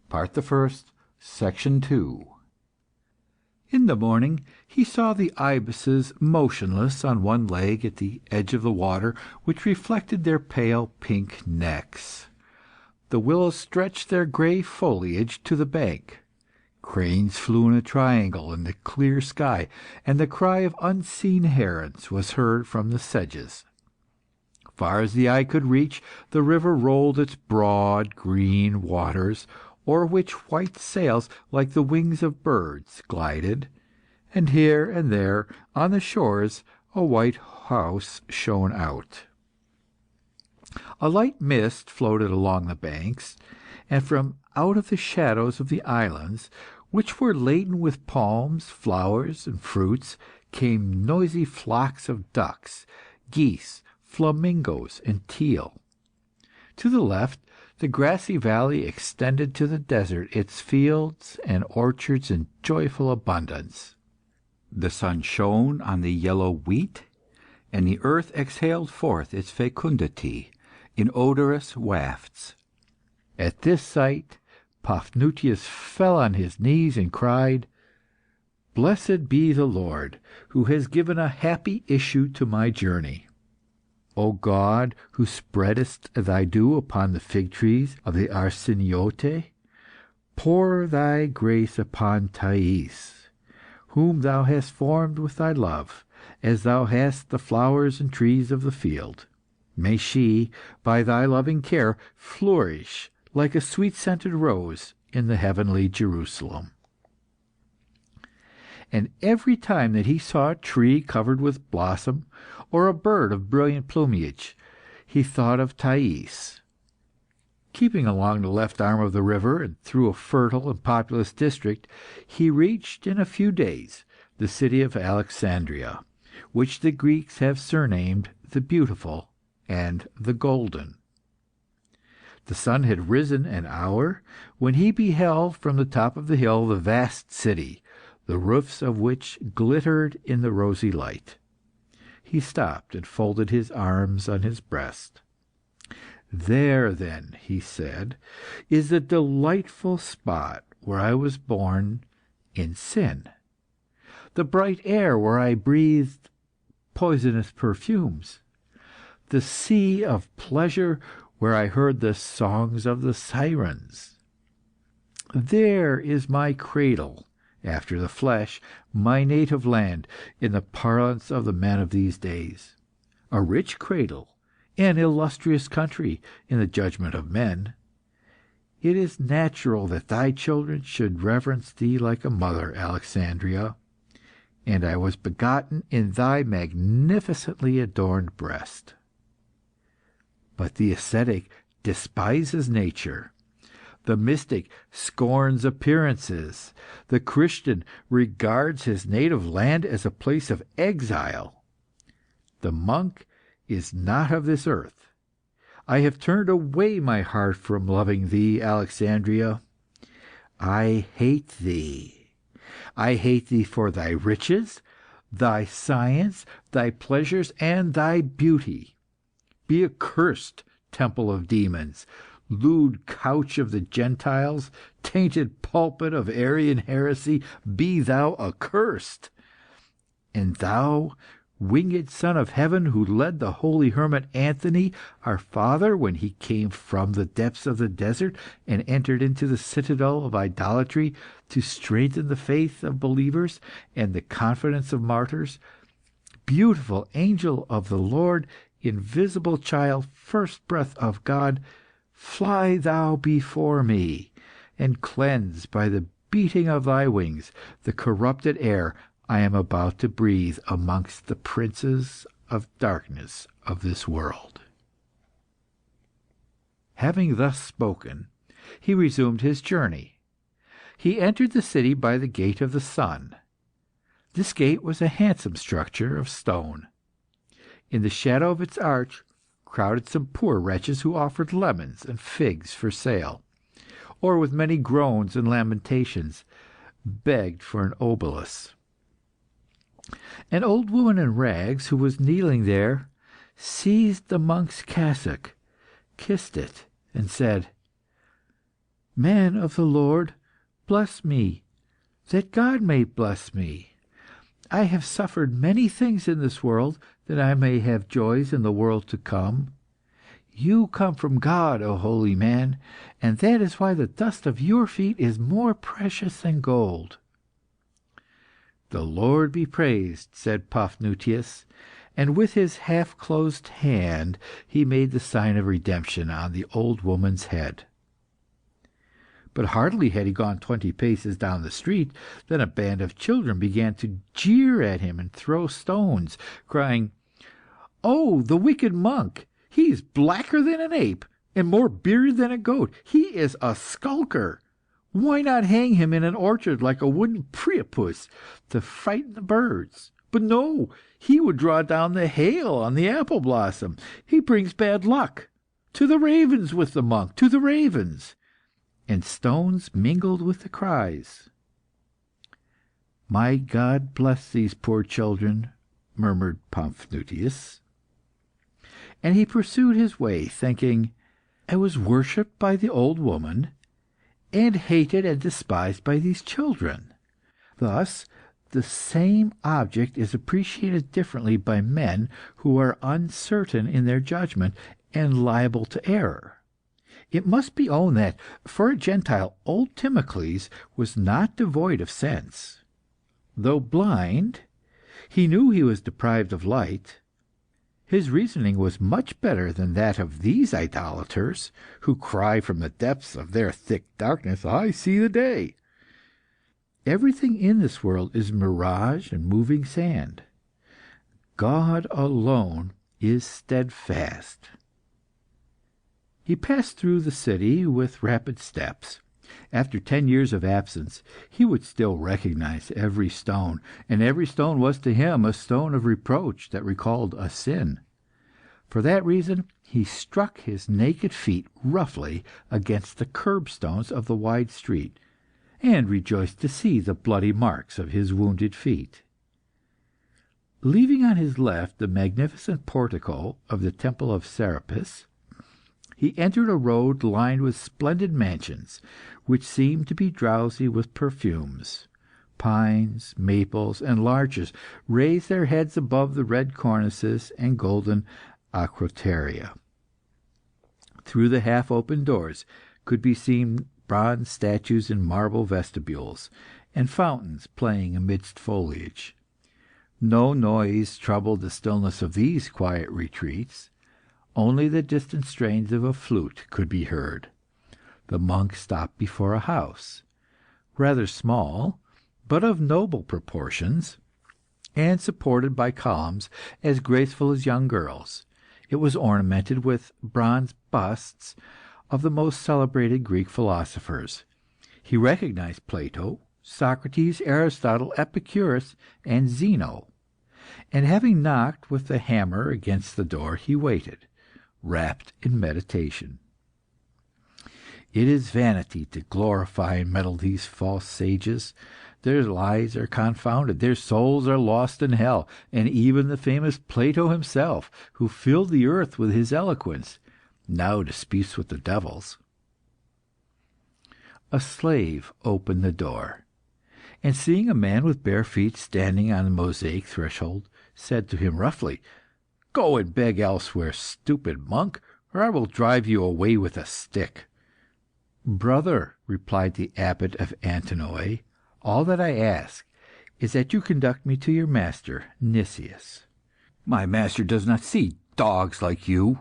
Part the First, Section 2. In the morning he saw the ibises motionless on one leg at the edge of the water, which reflected their pale pink necks. The willows stretched their grey foliage to the bank. Cranes flew in a triangle in the clear sky, and the cry of unseen herons was heard from the sedges. Far as the eye could reach, the river rolled its broad green waters, o'er which white sails, like the wings of birds, glided, and here and there on the shores a white house shone out. A light mist floated along the banks, and from out of the shadows of the islands, which were laden with palms, flowers, and fruits, came noisy flocks of ducks, geese, flamingoes, and teal. To the left, the grassy valley extended to the desert its fields and orchards in joyful abundance. The sun shone on the yellow wheat, and the earth exhaled forth its fecundity in odorous wafts. At this sight, Paphnuce fell on his knees and cried, "Blessed be the Lord, who has given a happy issue to my journey. O God, who spreadest thy dew upon the fig trees of the Arsiniote, pour thy grace upon Thais, whom thou hast formed with thy love, as thou hast the flowers and trees of the field. May she, by thy loving care, flourish like a sweet-scented rose in the heavenly Jerusalem." And every time that he saw a tree covered with blossom, or a bird of brilliant plumage, he thought of Thais. Keeping along the left arm of the river, and through a fertile and populous district, he reached in a few days the city of Alexandria, which the Greeks have surnamed the Beautiful and the Golden. The sun had risen an hour when he beheld from the top of the hill the vast city, the roofs of which glittered in the rosy light. He stopped and folded his arms on his breast. "There, then," he said, "is the delightful spot where I was born in sin, the bright air where I breathed poisonous perfumes, the sea of pleasure where I heard the songs of the sirens. There is my cradle after the flesh, my native land, in the parlance of the men of these days. A rich cradle, an illustrious country, in the judgment of men. It is natural that thy children should reverence thee like a mother, Alexandria, and I was begotten in thy magnificently adorned breast. But the ascetic despises nature. The mystic scorns appearances. The Christian regards his native land as a place of exile. The monk is not of this earth. I have turned away my heart from loving thee, Alexandria. I hate thee. I hate thee for thy riches, thy science, thy pleasures, and thy beauty. Be accursed, temple of demons, lewd couch of the Gentiles, tainted pulpit of Arian heresy, be thou accursed! And thou, winged Son of Heaven, who led the holy hermit Anthony, our father, when he came from the depths of the desert and entered into the citadel of idolatry to strengthen the faith of believers and the confidence of martyrs, beautiful angel of the Lord, invisible child, first breath of God, fly thou before me, and cleanse by the beating of thy wings the corrupted air I am about to breathe amongst the princes of darkness of this world." Having thus spoken, he resumed his journey. He entered the city by the gate of the Sun. This gate was a handsome structure of stone. In the shadow of its arch crowded some poor wretches who offered lemons and figs for sale. or with many groans and lamentations, begged for an obolus. An old woman in rags, who was kneeling there, seized the monk's cassock, kissed it, and said, "Man of the Lord, bless me, that God may bless me. I have suffered many things in this world, that I may have joys in the world to come. You come from God, O holy man, and that is why the dust of your feet is more precious than gold." "The Lord be praised," said Paphnuce, and with his half-closed hand he made the sign of redemption on the old woman's head. But hardly had he gone 20 paces down the street than a band of children began to jeer at him and throw stones, crying, "Oh, the wicked monk! He is blacker than an ape, and more bearded than a goat. He is a skulker. Why not hang him in an orchard like a wooden Priapus, to frighten the birds? But no, he would draw down the hail on the apple blossom. He brings bad luck. To the ravens with the monk, to the ravens!" And stones mingled with the cries. "My God bless these poor children," murmured Paphnuce. And he pursued his way, thinking, "I was worshipped by the old woman, and hated and despised by these children. Thus, the same object is appreciated differently by men who are uncertain in their judgment, and liable to error. It must be owned that, for a Gentile, old Timocles was not devoid of sense. Though blind, he knew he was deprived of light. His reasoning was much better than that of these idolaters, who cry from the depths of their thick darkness, 'I see the day.' Everything in this world is mirage and moving sand. God alone is steadfast." He passed through the city with rapid steps. After 10 years of absence, he would still recognize every stone, and every stone was to him a stone of reproach that recalled a sin. For that reason, he struck his naked feet roughly against the curbstones of the wide street, and rejoiced to see the bloody marks of his wounded feet. Leaving on his left the magnificent portico of the temple of Serapis, he entered a road lined with splendid mansions, which seemed to be drowsy with perfumes. Pines, maples, and larches raised their heads above the red cornices and golden acroteria. Through the half-open doors could be seen bronze statues in marble vestibules, and fountains playing amidst foliage. No noise troubled the stillness of these quiet retreats. Only the distant strains of a flute could be heard. The monk stopped before a house, rather small, but of noble proportions, and supported by columns as graceful as young girls. It was ornamented with bronze busts of the most celebrated Greek philosophers. He recognized Plato, Socrates, Aristotle, Epicurus, and Zeno, and having knocked with the hammer against the door, he waited, wrapped in meditation. It is vanity to glorify and meddle these false sages. Their lies are confounded, their souls are lost in hell, and even the famous Plato himself, who filled the earth with his eloquence, now disputes with the devils. A slave opened the door, and seeing a man with bare feet standing on the mosaic threshold, said to him roughly, "Go and beg elsewhere, stupid monk, or I will drive you away with a stick." "Brother," replied the abbot of Antinoe, "all that I ask is that you conduct me to your master, Nicias." "My master does not see dogs like you."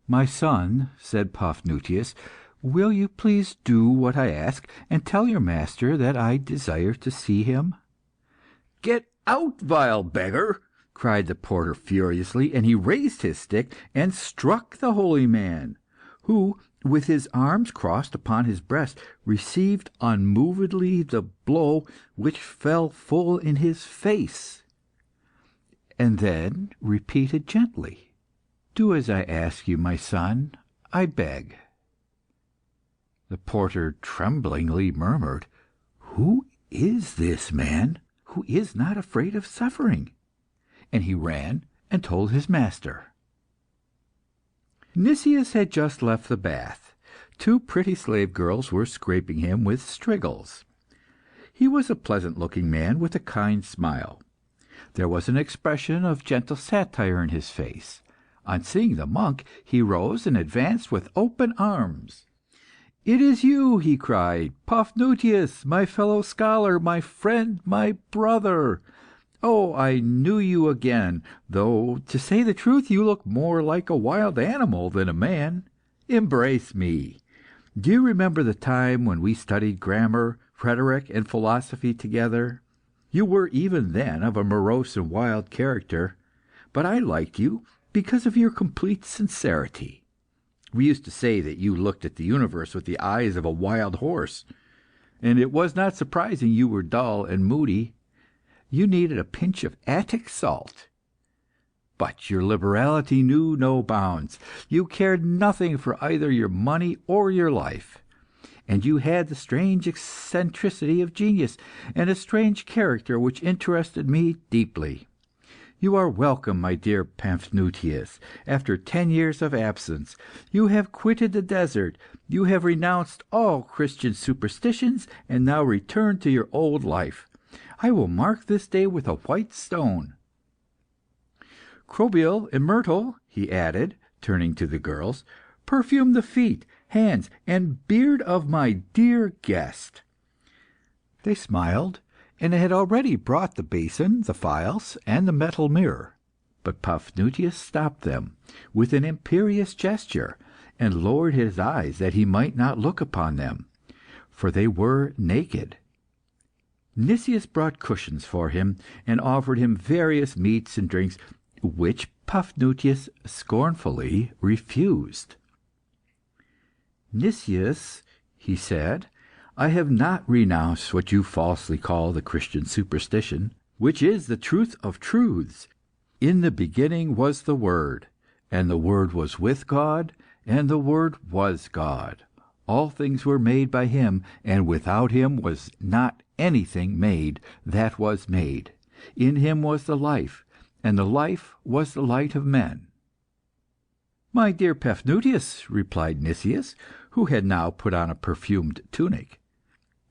"My son," said Paphnuce, "will you please do what I ask, and tell your master that I desire to see him?" "Get out, vile beggar!" cried the porter furiously, and he raised his stick and struck the holy man, who, with his arms crossed upon his breast, received unmovedly the blow, which fell full in his face, and then repeated gently, "Do as I ask you, my son, I beg." The porter tremblingly murmured, "Who is this man who is not afraid of suffering?" And he ran and told his master. Nicias had just left the bath. Two pretty slave girls were scraping him with strigils. He was a pleasant-looking man with a kind smile. There was an expression of gentle satire in his face. On seeing the monk, he rose and advanced with open arms. "It is you," he cried, "Paphnuce, my fellow scholar, my friend, my brother! Oh, I knew you again, though, to say the truth, you look more like a wild animal than a man. Embrace me. Do you remember the time when we studied grammar, rhetoric, and philosophy together? You were even then of a morose and wild character, but I liked you because of your complete sincerity. We used to say that you looked at the universe with the eyes of a wild horse, and it was not surprising you were dull and moody. You needed a pinch of Attic salt. But your liberality knew no bounds. You cared nothing for either your money or your life. And you had the strange eccentricity of genius, and a strange character which interested me deeply. You are welcome, my dear Paphnuce. After 10 years of absence, you have quitted the desert. You have renounced all Christian superstitions, and now returned to your old life. I will mark this day with a white stone. Crobyle and myrtle," he added, turning to the girls, "perfume the feet, hands, and beard of my dear guest." They smiled, and had already brought the basin, the phials, and the metal mirror. But Paphnuce stopped them with an imperious gesture, and lowered his eyes that he might not look upon them, for they were naked. Nicias brought cushions for him, and offered him various meats and drinks, which Paphnuce scornfully refused. "Nicias," he said, "I have not renounced what you falsely call the Christian superstition, which is the truth of truths. In the beginning was the Word, and the Word was with God, and the Word was God. All things were made by him, and without him was not anything made that was made. In him was the life, and the life was the light of men." "My dear Paphnuce," replied Nicias, who had now put on a perfumed tunic,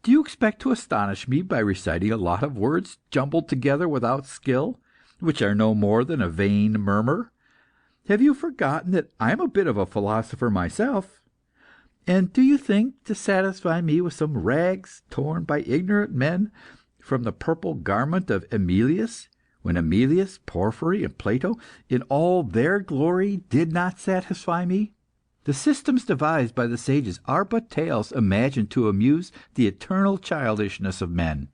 "do you expect to astonish me by reciting a lot of words jumbled together without skill, which are no more than a vain murmur? Have you forgotten that I am a bit of a philosopher myself? And do you think to satisfy me with some rags torn by ignorant men from the purple garment of Emilius, when Emilius, Porphyry, and Plato, in all their glory, did not satisfy me? The systems devised by the sages are but tales imagined to amuse the eternal childishness of men.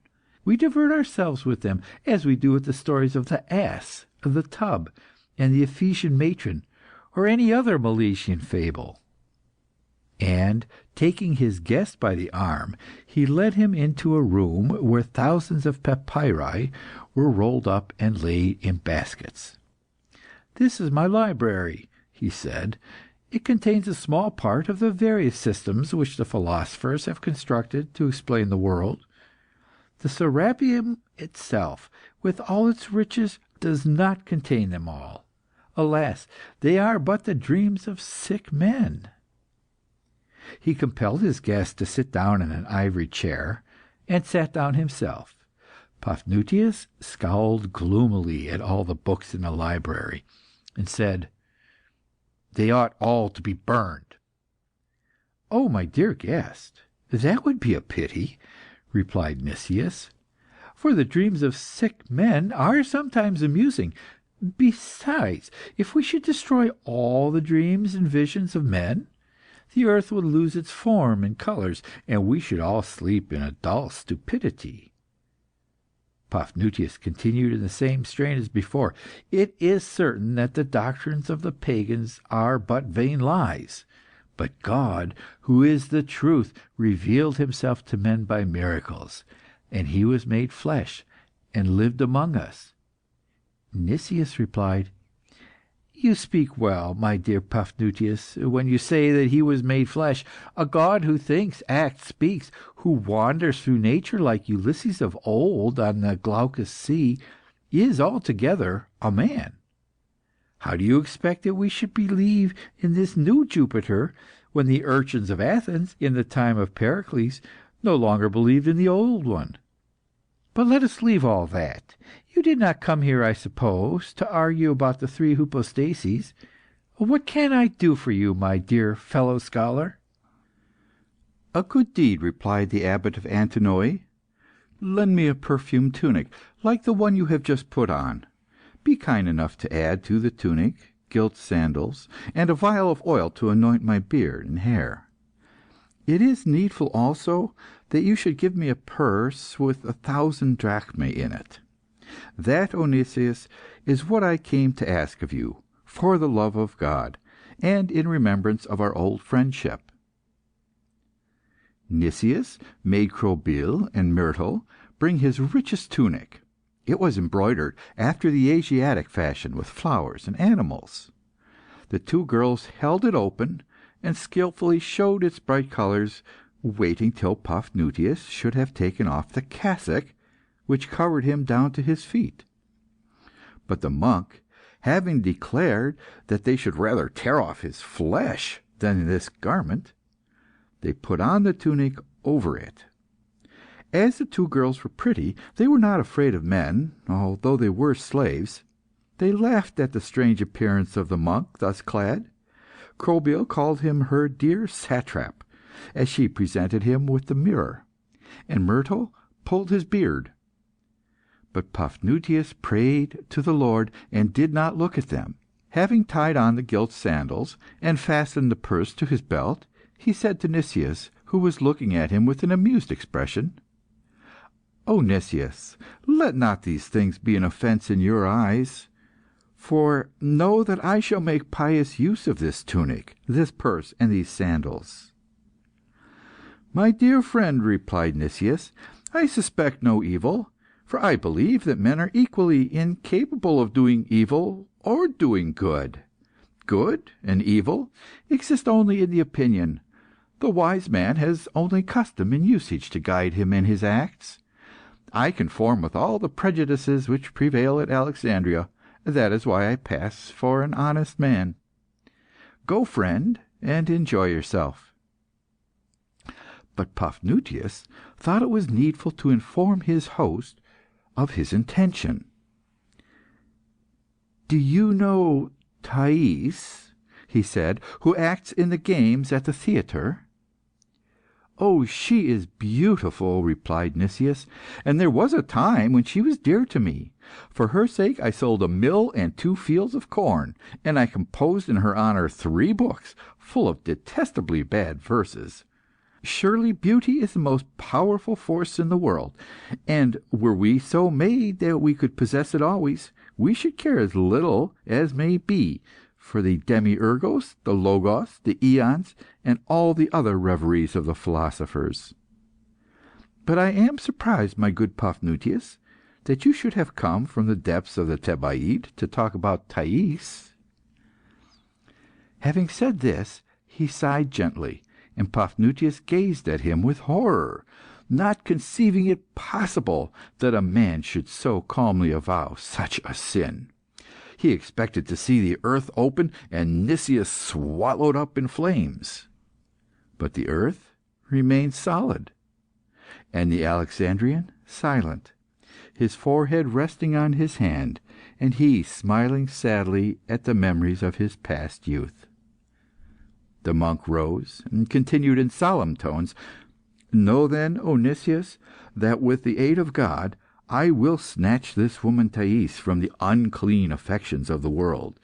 We divert ourselves with them, as we do with the stories of the ass, the tub, and the Ephesian matron, or any other Milesian fable." And taking his guest by the arm, he led him into a room where thousands of papyri were rolled up and laid in baskets. "This is my library," he said. "It contains a small part of the various systems which the philosophers have constructed to explain the world. The Serapeum itself, with all its riches, does not contain them all. Alas, they are but the dreams of sick men." He compelled his guest to sit down in an ivory chair, and sat down himself. Paphnuce scowled gloomily at all the books in the library, and said, "They ought all to be burned." "Oh, my dear guest, that would be a pity," replied Nicias, "for the dreams of sick men are sometimes amusing. Besides, if we should destroy all the dreams and visions of men, the earth would lose its form and colours, and we should all sleep in a dull stupidity." Paphnuce continued in the same strain as before. "It is certain that the doctrines of the pagans are but vain lies. But God, who is the truth, revealed himself to men by miracles, and he was made flesh, and lived among us." Nicias replied, You speak well, my dear Paphnuce, when you say that he was made flesh. A god who thinks, acts, speaks, who wanders through nature like Ulysses of old on the glaucous sea, is altogether a man. How do you expect that we should believe in this new Jupiter, when the urchins of Athens, in the time of Pericles, no longer believed in the old one? But let us leave all that. You did not come here, I suppose, to argue about the three hypostases. What can I do for you, my dear fellow scholar?" "A good deed," replied the abbot of Antinoe. "Lend me a perfumed tunic, like the one you have just put on. Be kind enough to add to the tunic gilt sandals, and a vial of oil to anoint my beard and hair. It is needful also that you should give me a purse with 1,000 drachmae in it. That, O Nicias, is what I came to ask of you, for the love of God, and in remembrance of our old friendship." Nicias made Crobyle and Myrtle bring his richest tunic. It was embroidered after the Asiatic fashion, with flowers and animals. The two girls held it open, and skilfully showed its bright colours, waiting till Paphnuce should have taken off the cassock which covered him down to his feet. But the monk, having declared that they should rather tear off his flesh than this garment, they put on the tunic over it. As the two girls were pretty, they were not afraid of men, although they were slaves. They laughed at the strange appearance of the monk thus clad. Crobyle called him her dear satrap, as she presented him with the mirror, and Myrtle pulled his beard. But Paphnuce prayed to the Lord, and did not look at them. Having tied on the gilt sandals, and fastened the purse to his belt, he said to Nicias, who was looking at him with an amused expression, "O Nicias, let not these things be an offence in your eyes. For know that I shall make pious use of this tunic, this purse, and these sandals." "My dear friend," replied Nicias, "I suspect no evil, for I believe that men are equally incapable of doing evil or doing good. Good and evil exist only in the opinion. The wise man has only custom and usage to guide him in his acts. I conform with all the prejudices which prevail at Alexandria. That is why I pass for an honest man. Go, friend, and enjoy yourself." But Paphnuce thought it was needful to inform his host of his intention. "Do you know Thais," he said, "who acts in the games at the theatre?" "Oh, she is beautiful," replied Nicias, "and there was a time when she was dear to me. For her sake I sold a mill and 2 fields of corn, and I composed in her honour 3 books, full of detestably bad verses. Surely beauty is the most powerful force in the world, and were we so made that we could possess it always, we should care as little as may be for the demiurgos, the logos, the aeons, and all the other reveries of the philosophers. But I am surprised, my good Paphnuce, that you should have come from the depths of the Thebaid to talk about Thais." Having said this, he sighed gently, and Paphnuce gazed at him with horror, not conceiving it possible that a man should so calmly avow such a sin. He expected to see the earth open and Nicias swallowed up in flames. But the earth remained solid, and the Alexandrian silent, his forehead resting on his hand, and he smiling sadly at the memories of his past youth. The monk rose, and continued in solemn tones, "Know then, O Nicias, that with the aid of God I will snatch this woman Thais from the unclean affections of the world,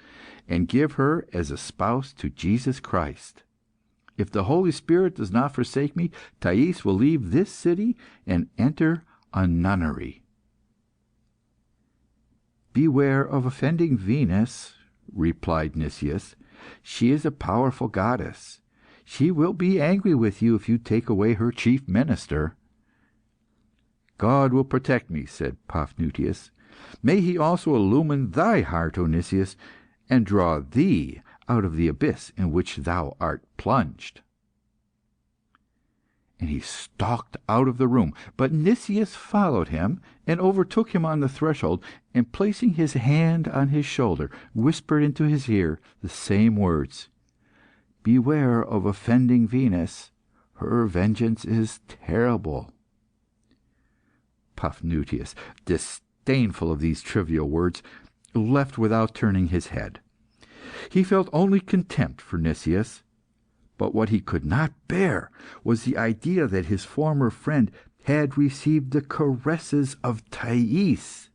and give her as a spouse to Jesus Christ. If the Holy Spirit does not forsake me, Thais will leave this city and enter a nunnery." "Beware of offending Venus," replied Nicias. "She is a powerful goddess. She will be angry with you if you take away her chief minister." "God will protect me," said Paphnuce. "May He also illumine thy heart, O Nicias, and draw thee out of the abyss in which thou art plunged." And he stalked out of the room. But Nicias followed him, and overtook him on the threshold, and placing his hand on his shoulder, whispered into his ear the same words: "Beware of offending Venus. Her vengeance is terrible." Paphnutius, disdainful of these trivial words, left without turning his head. He felt only contempt for Nicias, but what he could not bear was the idea that his former friend had received the caresses of Thais.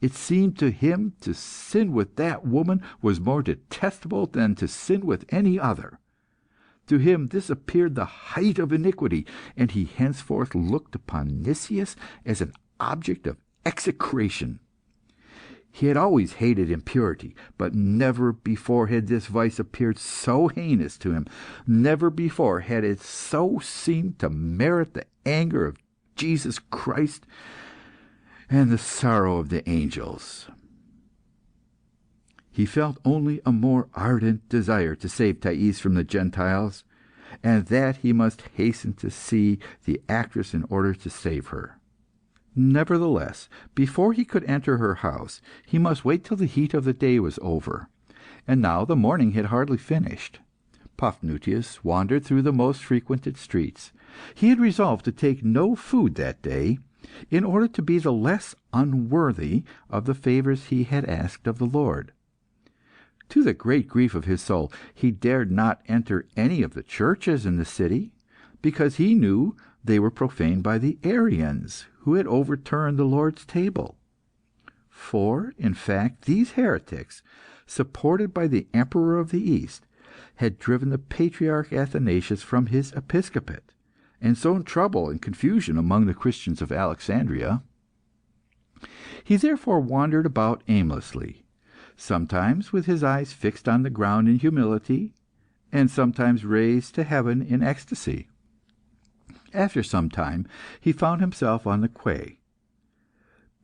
It seemed to him to sin with that woman was more detestable than to sin with any other. To him this appeared the height of iniquity, and he henceforth looked upon Nicias as an object of execration. He had always hated impurity, but never before had this vice appeared so heinous to him. Never before had it so seemed to merit the anger of Jesus Christ and the sorrow of the angels. He felt only a more ardent desire to save Thais from the Gentiles, and that he must hasten to see the actress in order to save her. Nevertheless, before he could enter her house, he must wait till the heat of the day was over. And now the morning had hardly finished. Paphnutius wandered through the most frequented streets. He had resolved to take no food that day, in order to be the less unworthy of the favours he had asked of the Lord. To the great grief of his soul, he dared not enter any of the churches in the city, because he knew they were profaned by the Arians, who had overturned the Lord's table. For, in fact, these heretics, supported by the Emperor of the East, had driven the Patriarch Athanasius from his episcopate, and sown trouble and confusion among the Christians of Alexandria. He therefore wandered about aimlessly, sometimes with his eyes fixed on the ground in humility, and sometimes raised to heaven in ecstasy. After some time he found himself on the quay.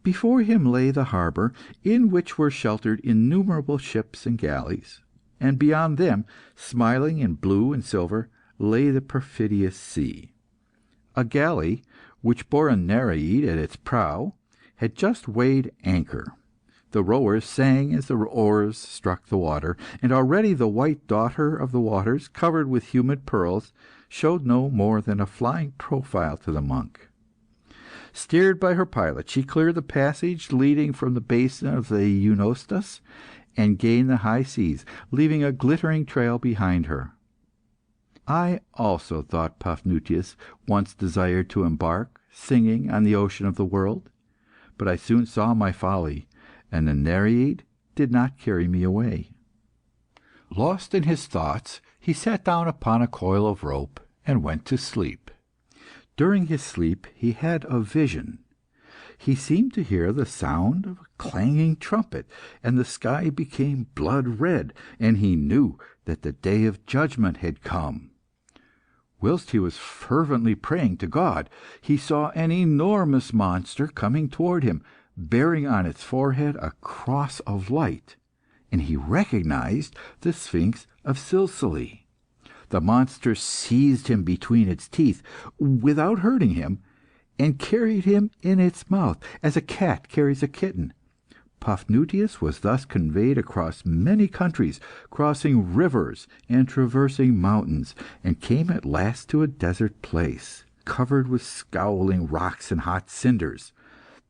Before him lay the harbour, in which were sheltered innumerable ships and galleys, and beyond them, smiling in blue and silver, lay the perfidious sea. A galley, which bore a Nereid at its prow, had just weighed anchor. The rowers sang as the oars struck the water, and already the white daughter of the waters, covered with humid pearls, showed no more than a flying profile to the monk. Steered by her pilot, she cleared the passage leading from the basin of the Eunostus, and gained the high seas, leaving a glittering trail behind her. I also, thought Paphnutius, once desired to embark, singing, on the ocean of the world, but I soon saw my folly, and the Nereid did not carry me away. Lost in his thoughts, he sat down upon a coil of rope and went to sleep. During his sleep he had a vision. He seemed to hear the sound of a clanging trumpet, and the sky became blood red, and he knew that the day of judgment had come. Whilst he was fervently praying to God, he saw an enormous monster coming toward him, bearing on its forehead a cross of light, and he recognised the Sphinx of Silsile. The monster seized him between its teeth, without hurting him, and carried him in its mouth, as a cat carries a kitten. Paphnutius was thus conveyed across many countries, crossing rivers and traversing mountains, and came at last to a desert place, covered with scowling rocks and hot cinders.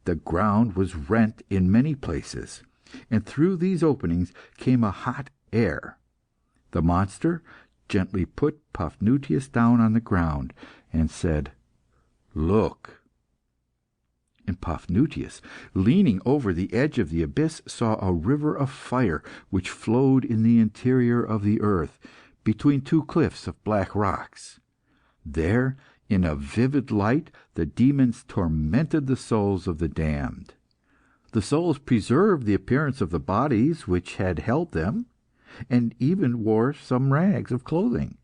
The ground was rent in many places, and through these openings came a hot air. The monster gently put Paphnutius down on the ground, and said, "Look." And Paphnutius, leaning over the edge of the abyss, saw a river of fire which flowed in the interior of the earth, between two cliffs of black rocks. There, in a vivid light, the demons tormented the souls of the damned. The souls preserved the appearance of the bodies which had held them, and even wore some rags of clothing.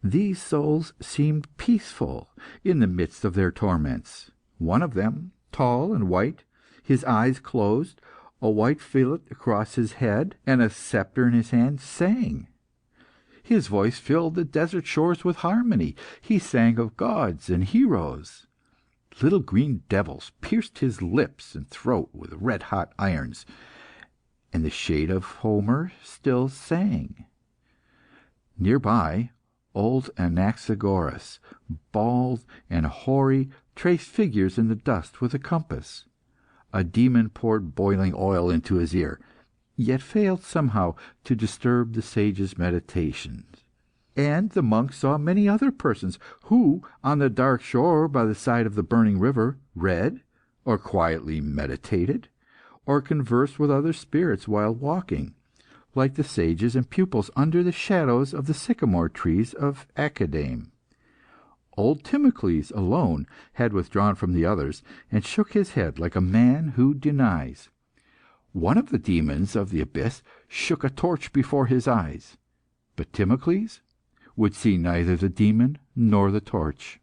These souls seemed peaceful in the midst of their torments. One of them, tall and white, his eyes closed, a white fillet across his head, and a scepter in his hand, sang. His voice filled the desert shores with harmony. He sang of gods and heroes. Little green devils pierced his lips and throat with red-hot irons, and the shade of Homer still sang. Near by, old Anaxagoras, bald and hoary, traced figures in the dust with a compass. A demon poured boiling oil into his ear, yet failed somehow to disturb the sage's meditations. And the monk saw many other persons, who, on the dark shore by the side of the burning river, read, or quietly meditated, or conversed with other spirits while walking, like the sages and pupils under the shadows of the sycamore trees of Academe. Old Timocles alone had withdrawn from the others, and shook his head like a man who denies. One of the demons of the abyss shook a torch before his eyes, but Timocles would see neither the demon nor the torch.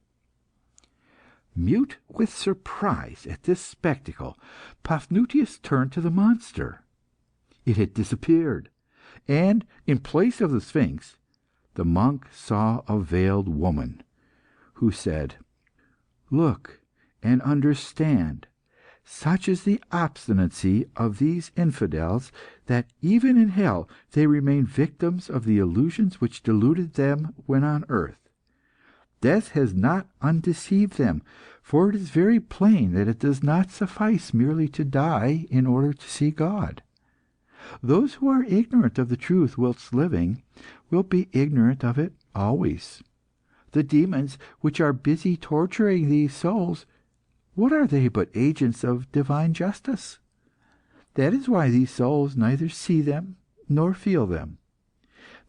Mute with surprise at this spectacle, Paphnuce turned to the monster. It had disappeared, and, in place of the sphinx, the monk saw a veiled woman, who said, "Look and understand. Such is the obstinacy of these infidels, that even in hell they remain victims of the illusions which deluded them when on earth. Death has not undeceived them, for it is very plain that it does not suffice merely to die in order to see God. Those who are ignorant of the truth whilst living, will be ignorant of it always. The demons which are busy torturing these souls, what are they but agents of divine justice? That is why these souls neither see them nor feel them.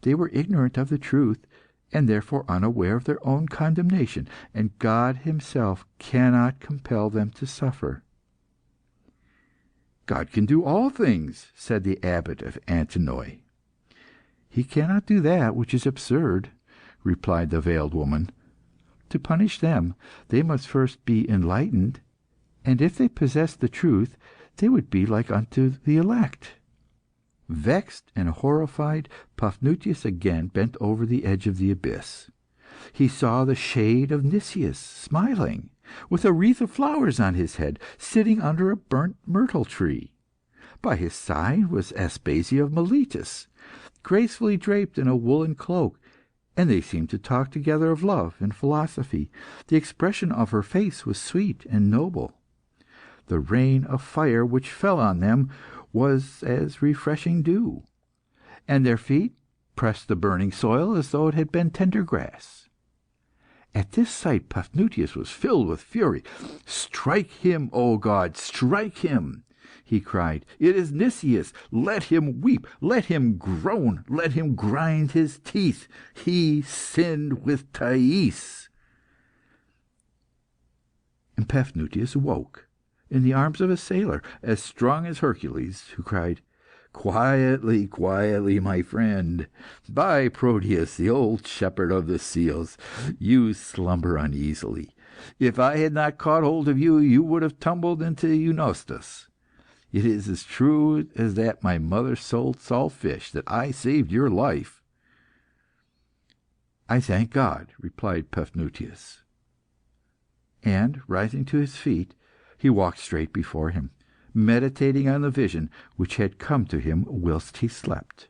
They were ignorant of the truth, and therefore unaware of their own condemnation, and God Himself cannot compel them to suffer." "God can do all things," said the abbot of Antinoe. "He cannot do that which is absurd," replied the veiled woman. "To punish them, they must first be enlightened, and if they possessed the truth, they would be like unto the elect." Vexed and horrified, Paphnuce again bent over the edge of the abyss. He saw the shade of Nicias smiling, with a wreath of flowers on his head, sitting under a burnt myrtle tree. By his side was Aspasia of Miletus, gracefully draped in a woollen cloak, and they seemed to talk together of love and philosophy. The expression of her face was sweet and noble. The rain of fire which fell on them was as refreshing dew, and their feet pressed the burning soil as though it had been tender grass. At this sight Paphnuce was filled with fury. "Strike him, O God, strike him!" he cried. "It is Nicias. Let him weep, let him groan, let him grind his teeth. He sinned with Thais." And Paphnuce woke in the arms of a sailor, as strong as Hercules, who cried, "Quietly, quietly, my friend. By Proteus, the old shepherd of the seals, you slumber uneasily. If I had not caught hold of you, you would have tumbled into Eunostus. It is as true as that my mother sold salt fish that I saved your life." "I thank God," replied Paphnuce. And, rising to his feet, he walked straight before him, meditating on the vision which had come to him whilst he slept.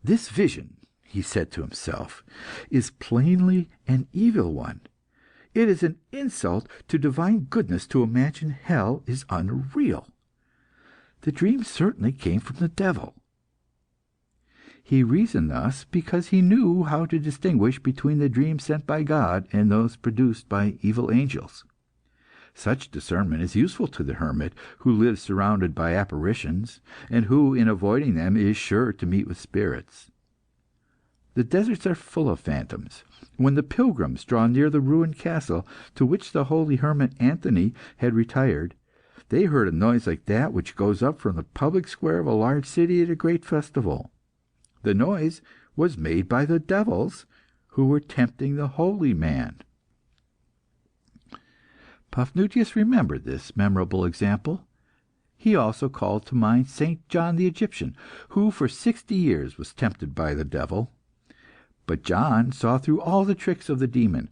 "This vision," he said to himself, "is plainly an evil one. It is an insult to divine goodness to imagine hell is unreal. The dream certainly came from the devil." He reasoned thus because he knew how to distinguish between the dreams sent by God and those produced by evil angels. Such discernment is useful to the hermit who lives surrounded by apparitions, and who, in avoiding them, is sure to meet with spirits. The deserts are full of phantoms. When the pilgrims draw near the ruined castle to which the holy hermit Anthony had retired, they heard a noise like that which goes up from the public square of a large city at a great festival. The noise was made by the devils who were tempting the holy man. Paphnuce remembered this memorable example. He also called to mind Saint John the Egyptian, who for 60 years was tempted by the devil. But John saw through all the tricks of the demon.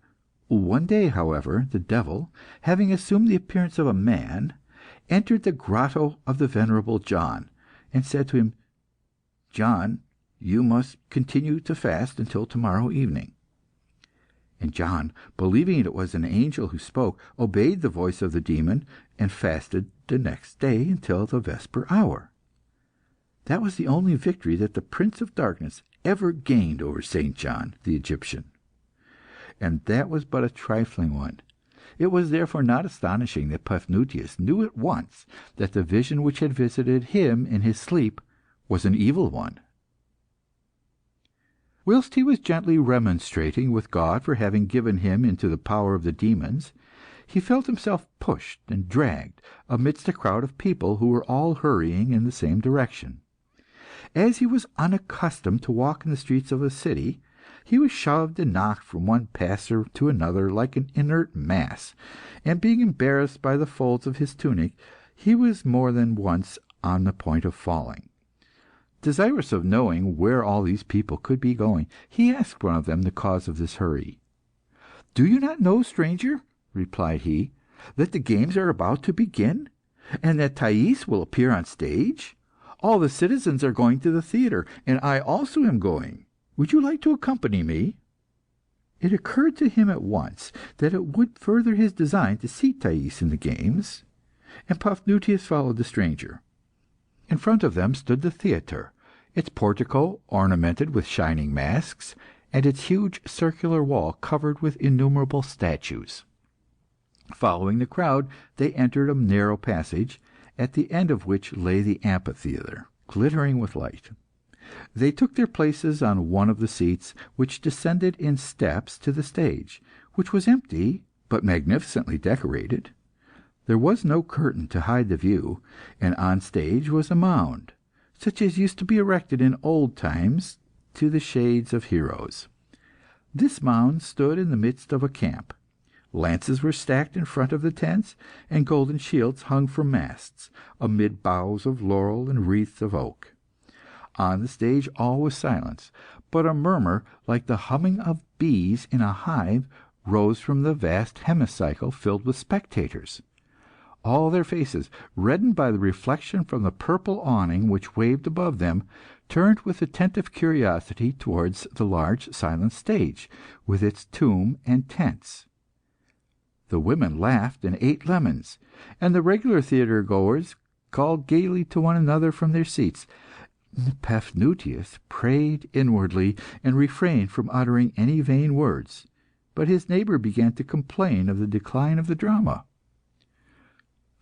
One day, however, the devil, having assumed the appearance of a man, entered the grotto of the venerable John, and said to him, "John, you must continue to fast until tomorrow evening." And John, believing it was an angel who spoke, obeyed the voice of the demon, and fasted the next day until the vesper hour. That was the only victory that the Prince of Darkness ever gained over Saint John the Egyptian. And that was but a trifling one. It was therefore not astonishing that Paphnuce knew at once that the vision which had visited him in his sleep was an evil one. Whilst he was gently remonstrating with God for having given him into the power of the demons, he felt himself pushed and dragged amidst a crowd of people who were all hurrying in the same direction. As he was unaccustomed to walk in the streets of a city, he was shoved and knocked from one passer to another like an inert mass, and being embarrassed by the folds of his tunic, he was more than once on the point of falling. Desirous of knowing where all these people could be going, he asked one of them the cause of this hurry. "Do you not know, stranger," replied he, "that the games are about to begin, and that Thais will appear on the stage? All the citizens are going to the theatre, and I also am going. Would you like to accompany me?" It occurred to him at once that it would further his design to see Thais in the games, and Paphnuce followed the stranger. In front of them stood the theatre, its portico ornamented with shining masks, and its huge circular wall covered with innumerable statues. Following the crowd, they entered a narrow passage, at the end of which lay the amphitheatre, glittering with light. They took their places on one of the seats, which descended in steps to the stage, which was empty, but magnificently decorated. There was no curtain to hide the view, and on the stage was a mound, such as used to be erected in old times to the shades of heroes. This mound stood in the midst of a camp. Lances were stacked in front of the tents, and golden shields hung from masts, amid boughs of laurel and wreaths of oak. On the stage all was silence, but a murmur like the humming of bees in a hive rose from the vast hemicycle filled with spectators. All their faces, reddened by the reflection from the purple awning which waved above them, turned with attentive curiosity towards the large silent stage, with its tomb and tents. The women laughed and ate lemons, and the regular theatre goers called gaily to one another from their seats. Paphnuce prayed inwardly, and refrained from uttering any vain words, but his neighbour began to complain of the decline of the drama.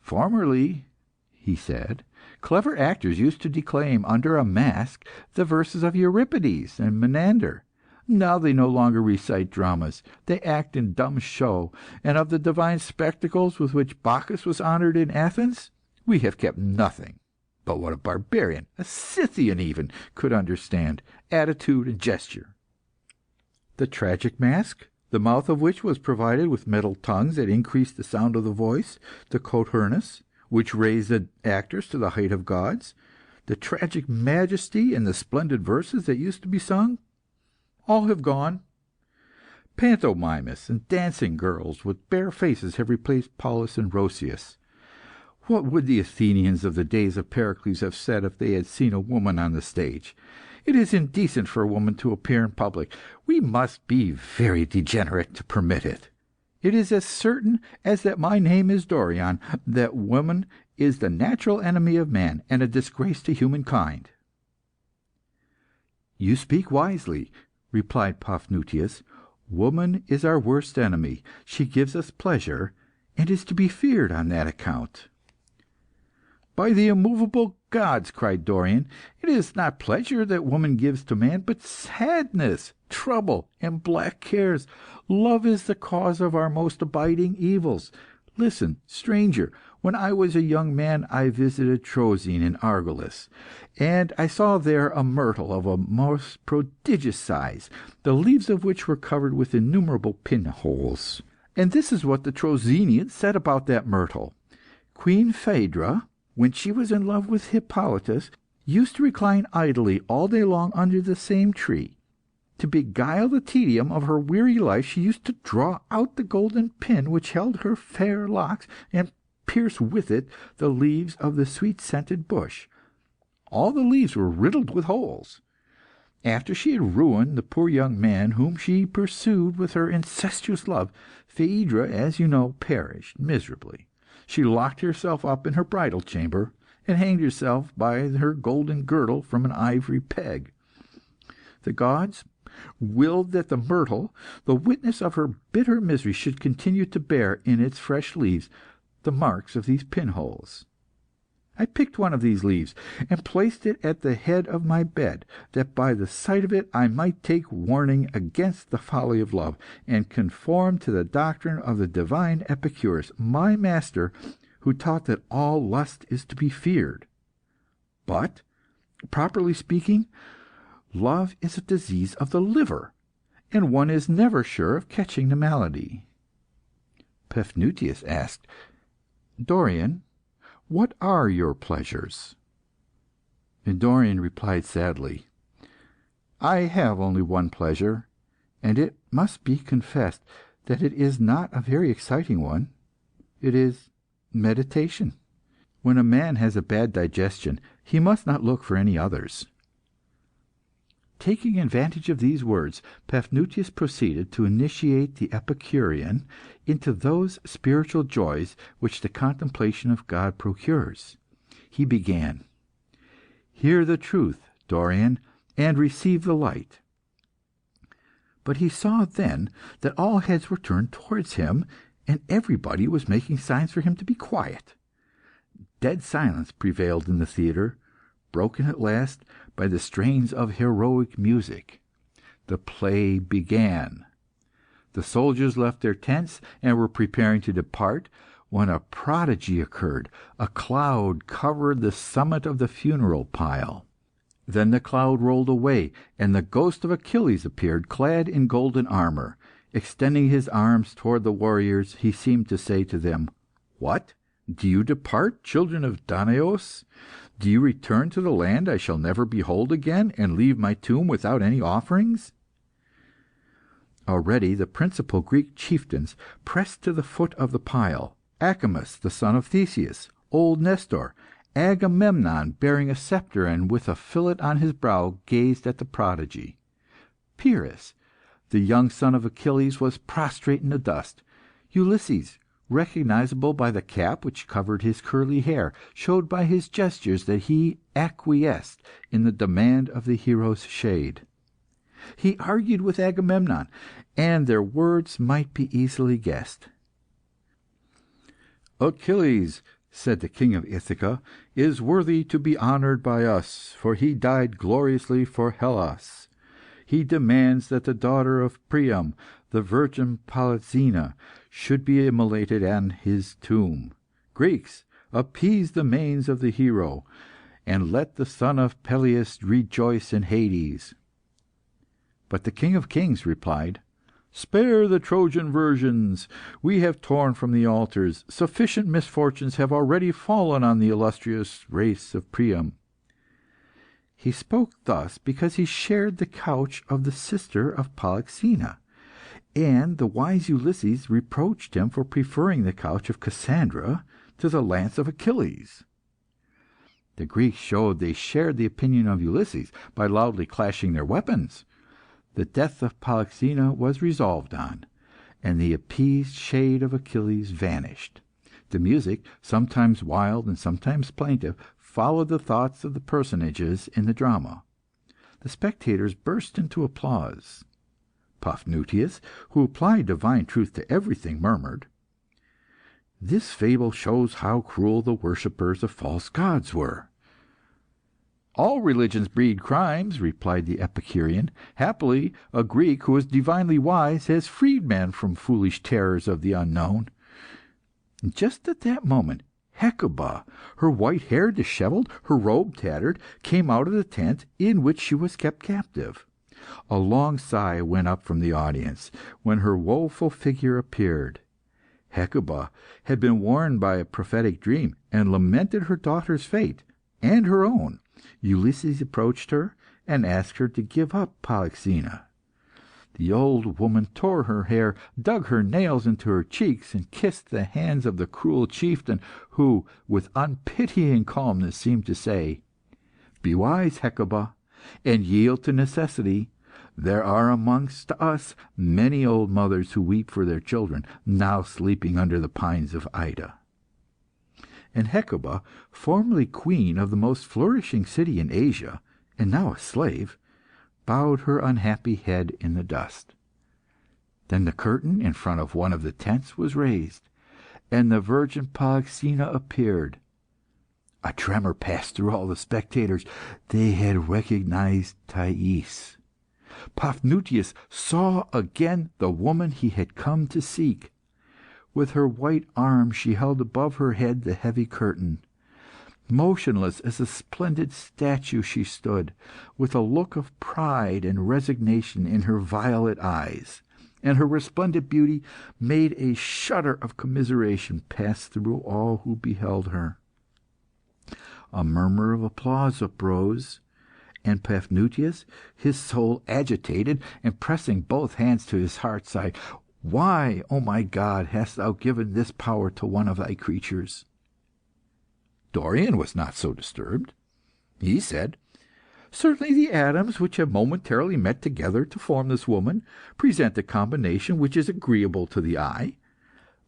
"Formerly," he said, "clever actors used to declaim under a mask the verses of Euripides and Menander. Now they no longer recite dramas; they act in dumb show. And of the divine spectacles with which Bacchus was honoured in Athens, we have kept nothing but what a barbarian, a Scythian even, could understand, attitude and gesture. The tragic mask, the mouth of which was provided with metal tongues that increased the sound of the voice, the cothurnus, which raised the actors to the height of gods, the tragic majesty and the splendid verses that used to be sung, all have gone. Pantomimes and dancing girls with bare faces have replaced Paulus and Roscius. What would the Athenians of the days of Pericles have said if they had seen a woman on the stage? It is indecent for a woman to appear in public. We must be very degenerate to permit it. It is as certain as that my name is Dorion that woman is the natural enemy of man, and a disgrace to humankind." "You speak wisely," replied Paphnuce. "Woman is our worst enemy. She gives us pleasure, and is to be feared on that account." "By the immovable gods," cried Dorion, "it is not pleasure that woman gives to man, but sadness, trouble, and black cares. Love is the cause of our most abiding evils. Listen, stranger. When I was a young man I visited Troezen in Argolis, and I saw there a myrtle of a most prodigious size, the leaves of which were covered with innumerable pinholes. And this is what the Troezenians said about that myrtle. Queen Phaedra, when she was in love with Hippolytus, used to recline idly all day long under the same tree. To beguile the tedium of her weary life, she used to draw out the golden pin which held her fair locks, and pierce with it the leaves of the sweet-scented bush. All the leaves were riddled with holes. After she had ruined the poor young man whom she pursued with her incestuous love, Phaedra, as you know, perished miserably. She locked herself up in her bridal chamber, and hanged herself by her golden girdle from an ivory peg. The gods willed that the myrtle, the witness of her bitter misery, should continue to bear, in its fresh leaves, the marks of these pinholes. I picked one of these leaves, and placed it at the head of my bed, that by the sight of it I might take warning against the folly of love, and conform to the doctrine of the divine Epicurus, my master, who taught that all lust is to be feared. But, properly speaking, love is a disease of the liver, and one is never sure of catching the malady. Paphnutius asked, "Dorian, what are your pleasures?" And Dorian replied sadly, "I have only one pleasure, and it must be confessed that it is not a very exciting one. It is meditation. When a man has a bad digestion, he must not look for any others." Taking advantage of these words, Paphnutius proceeded to initiate the Epicurean into those spiritual joys which the contemplation of God procures. He began, "Hear the truth, Dorian, and receive the light." But he saw then that all heads were turned towards him, and everybody was making signs for him to be quiet. Dead silence prevailed in the theatre, broken at last by the strains of heroic music. The play began. The soldiers left their tents and were preparing to depart, when a prodigy occurred. A cloud covered the summit of the funeral pile. Then the cloud rolled away, and the ghost of Achilles appeared, clad in golden armour. Extending his arms towards the warriors, he seemed to say to them, "What? Do you depart, children of Danaos? Do you return to the land I shall never behold again, and leave my tomb without any offerings?" Already the principal Greek chieftains pressed to the foot of the pile. Acamas, the son of Theseus, old Nestor, Agamemnon, bearing a sceptre and with a fillet on his brow, gazed at the prodigy. Pyrrhus, the young son of Achilles, was prostrate in the dust. Ulysses, recognizable by the cap which covered his curly hair, showed by his gestures that he acquiesced in the demand of the hero's shade. He argued with Agamemnon, and their words might be easily guessed. "Achilles," said the king of Ithaca, "is worthy to be honoured by us, for he died gloriously for Hellas. He demands that the daughter of Priam, the virgin Polyxena, should be immolated on his tomb. Greeks, appease the manes of the hero, and let the son of Peleus rejoice in Hades." But the King of Kings replied, "Spare the Trojan virgins. We have torn from the altars. Sufficient misfortunes have already fallen on the illustrious race of Priam." He spoke thus because he shared the couch of the sister of Polyxena, and the wise Ulysses reproached him for preferring the couch of Cassandra to the lance of Achilles. The Greeks showed they shared the opinion of Ulysses by loudly clashing their weapons. The death of Polyxena was resolved on, and the appeased shade of Achilles vanished. The music, sometimes wild and sometimes plaintive, followed the thoughts of the personages in the drama. The spectators burst into applause. Paphnutius, who applied divine truth to everything, murmured, "This fable shows how cruel the worshippers of false gods were." "All religions breed crimes," replied the Epicurean. "Happily, a Greek who is divinely wise has freed men from foolish terrors of the unknown." Just at that moment, Hecuba, her white hair dishevelled, her robe tattered, came out of the tent in which she was kept captive. A long sigh went up from the audience when her woeful figure appeared. Hecuba had been warned by a prophetic dream, and lamented her daughter's fate and her own. Ulysses approached her, and asked her to give up Polyxena. The old woman tore her hair, dug her nails into her cheeks, and kissed the hands of the cruel chieftain, who, with unpitying calmness, seemed to say "Be wise, Hecuba, and yield to necessity. There are amongst us many old mothers who weep for their children, now sleeping under the pines of Ida." And Hecuba, formerly queen of the most flourishing city in Asia, and now a slave, bowed her unhappy head in the dust. Then the curtain in front of one of the tents was raised, and the virgin Polyxena appeared. A tremor passed through all the spectators. They had recognized Thais. Paphnuce saw again the woman he had come to seek. With her white arm she held above her head the heavy curtain. Motionless as a splendid statue she stood, with a look of pride and resignation in her violet eyes, and her resplendent beauty made a shudder of commiseration pass through all who beheld her. A murmur of applause uprose, and Paphnuce, his soul agitated, and pressing both hands to his heart, sighed, "Why, O my God, hast thou given this power to one of thy creatures?" Dorian was not so disturbed. He said, "Certainly the atoms which have momentarily met together to form this woman present a combination which is agreeable to the eye.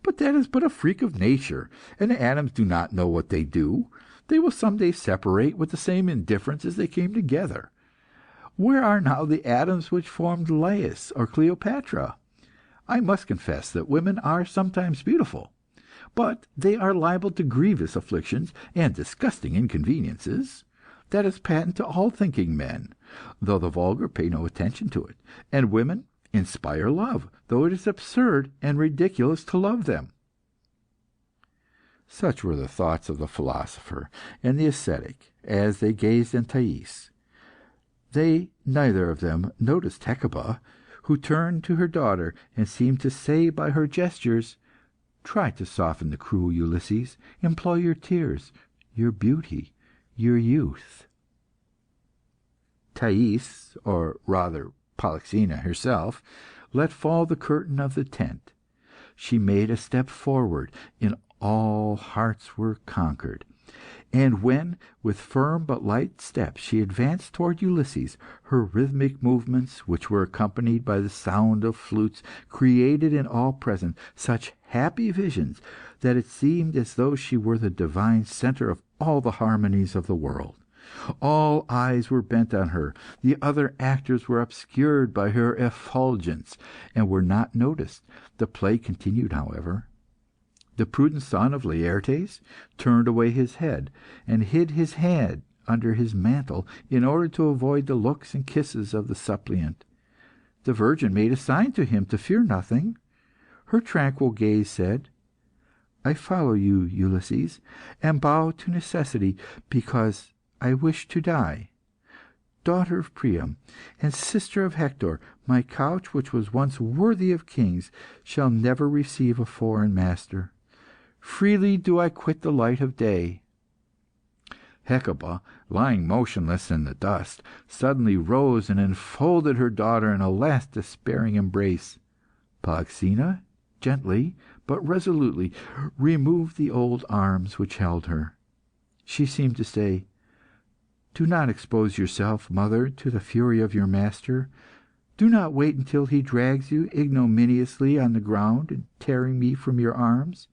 But that is but a freak of nature, and the atoms do not know what they do. They will some day separate with the same indifference as they came together. Where are now the atoms which formed Laius or Cleopatra? I must confess that women are sometimes beautiful, but they are liable to grievous afflictions and disgusting inconveniences. That is patent to all thinking men, though the vulgar pay no attention to it. And women inspire love, though it is absurd and ridiculous to love them." Such were the thoughts of the philosopher and the ascetic as they gazed on Thais. They neither of them noticed Hecuba, who turned to her daughter, and seemed to say by her gestures, "Try to soften the cruel Ulysses. Employ your tears, your beauty, your youth." Thais, or rather Polyxena herself, let fall the curtain of the tent. She made a step forward, and all hearts were conquered. And when, with firm but light steps, she advanced towards Ulysses, her rhythmic movements, which were accompanied by the sound of flutes, created in all present such happy visions that it seemed as though she were the divine centre of all the harmonies of the world. All eyes were bent on her. The other actors were obscured by her effulgence, and were not noticed. The play continued, however. The prudent son of Laertes turned away his head, and hid his head under his mantle, in order to avoid the looks and kisses of the suppliant. The virgin made a sign to him to fear nothing. Her tranquil gaze said, "I follow you, Ulysses, and bow to necessity, because I wish to die. Daughter of Priam, and sister of Hector, my couch, which was once worthy of kings, shall never receive a foreign master. Freely do I quit the light of day." Hecuba, lying motionless in the dust, suddenly rose and enfolded her daughter in a last despairing embrace. Polyxena gently, but resolutely, removed the old arms which held her. She seemed to say, "Do not expose yourself, mother, to the fury of your master. Do not wait until he drags you ignominiously on the ground, tearing me from your arms.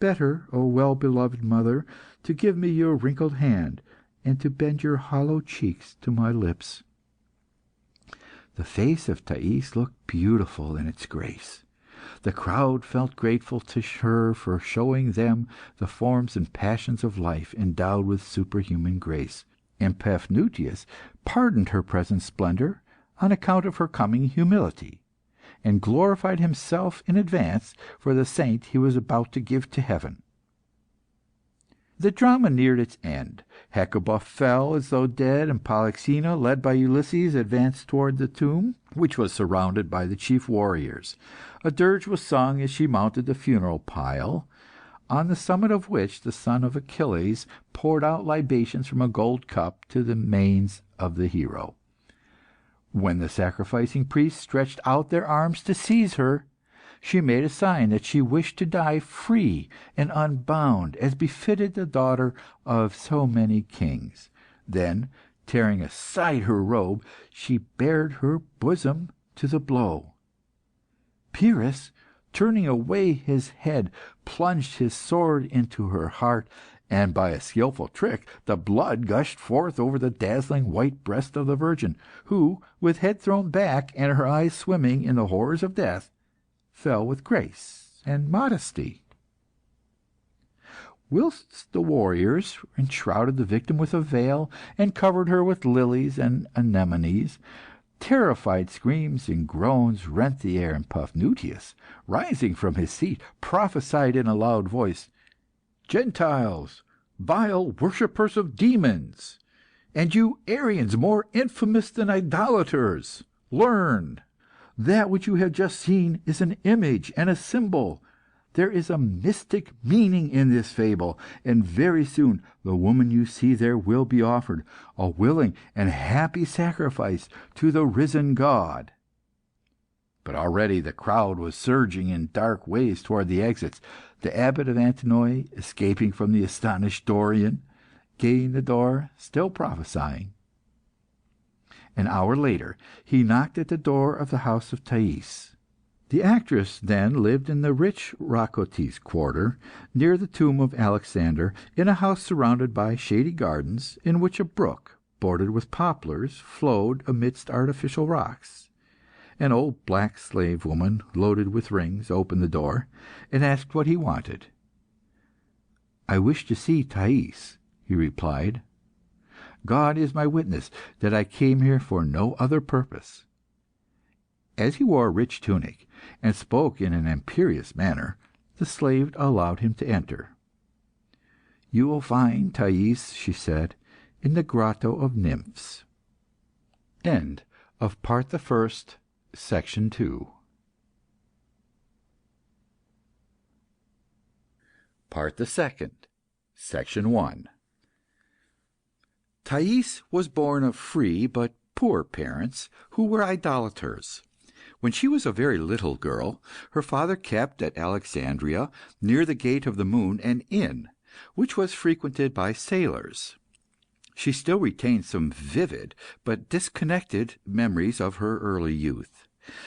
Better, O well-beloved mother, to give me your wrinkled hand, and to bend your hollow cheeks to my lips." The face of Thais looked beautiful in its grace. The crowd felt grateful to her for showing them the forms and passions of life endowed with superhuman grace, and Paphnuce pardoned her present splendour on account of her coming humility, and glorified himself in advance for the saint he was about to give to heaven. The drama neared its end. Hecuba fell as though dead, and Polyxena, led by Ulysses, advanced towards the tomb. which was surrounded by the chief warriors. A dirge was sung as she mounted the funeral pile, on the summit of which the son of Achilles poured out libations from a gold cup to the manes of the hero. When the sacrificing priests stretched out their arms to seize her, she made a sign that she wished to die free and unbound, as befitted the daughter of so many kings. Then, tearing aside her robe, she bared her bosom to the blow. Pyrrhus, turning away his head, plunged his sword into her heart, and by a skilful trick the blood gushed forth over the dazzling white breast of the Virgin, who, with head thrown back and her eyes swimming in the horrors of death, fell with grace and modesty. Whilst the warriors enshrouded the victim with a veil, and covered her with lilies and anemones, terrified screams and groans rent the air, and Paphnuce, rising from his seat, prophesied in a loud voice, "Gentiles, vile worshippers of demons, and you Arians more infamous than idolaters, learn! That which you have just seen is an image and a symbol. There is a mystic meaning in this fable, and very soon the woman you see there will be offered, a willing and happy sacrifice to the risen God." But already the crowd was surging in dark ways towards the exits. The abbot of Antinoe, escaping from the astonished Dorian, gained the door, still prophesying. An hour later, he knocked at the door of the house of Thais. The actress then lived in the rich Rhacotis quarter, near the tomb of Alexander, in a house surrounded by shady gardens, in which a brook, bordered with poplars, flowed amidst artificial rocks. An old black slave woman, loaded with rings, opened the door, and asked what he wanted. "I wish to see Thais," he replied. "God is my witness that I came here for no other purpose." As he wore a rich tunic, and spoke in an imperious manner, the slave allowed him to enter. "You will find Thais," she said, "in the grotto of nymphs." End of Part the First, Section 2. Part the Second, Section 1. Thais was born of free but poor parents, who were idolaters. When she was a very little girl, her father kept at Alexandria, near the Gate of the Moon, an inn, which was frequented by sailors. She still retained some vivid but disconnected memories of her early youth.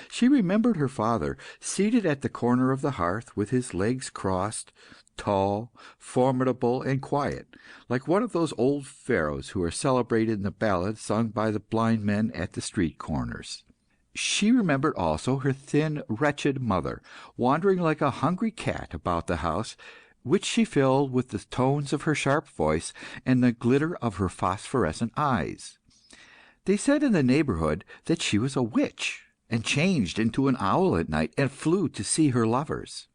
She remembered her father, seated at the corner of the hearth, with his legs crossed, tall, formidable, and quiet, like one of those old pharaohs who are celebrated in the ballads sung by the blind men at the street corners. She remembered also her thin, wretched mother, wandering like a hungry cat about the house, which she filled with the tones of her sharp voice and the glitter of her phosphorescent eyes. They said in the neighbourhood that she was a witch, and changed into an owl at night, and flew to see her lovers.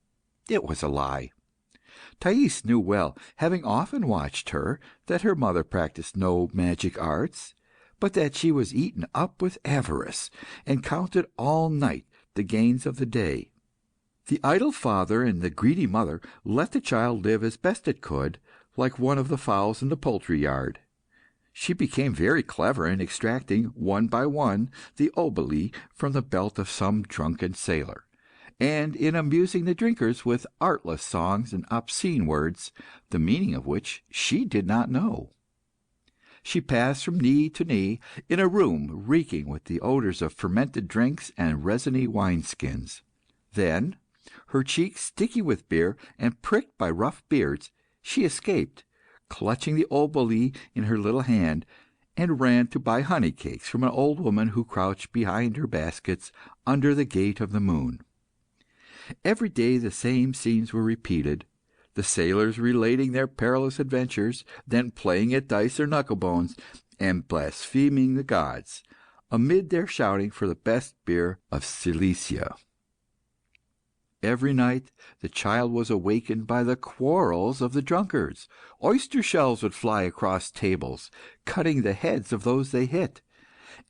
It was a lie. Thais knew well, having often watched her, that her mother practised no magic arts, but that she was eaten up with avarice, and counted all night the gains of the day. The idle father and the greedy mother let the child live as best it could, like one of the fowls in the poultry yard. She became very clever in extracting, one by one, the oboli from the belt of some drunken sailor, and in amusing the drinkers with artless songs and obscene words, the meaning of which she did not know. She passed from knee to knee in a room reeking with the odours of fermented drinks and resiny wineskins. Then, her cheeks sticky with beer and pricked by rough beards, she escaped, clutching the oboli in her little hand, and ran to buy honey cakes from an old woman who crouched behind her baskets under the Gate of the Moon. Every day the same scenes were repeated, the sailors relating their perilous adventures, then playing at dice or knucklebones, and blaspheming the gods, amid their shouting for the best beer of Cilicia. Every night the child was awakened by the quarrels of the drunkards. Oyster shells would fly across tables, cutting the heads of those they hit,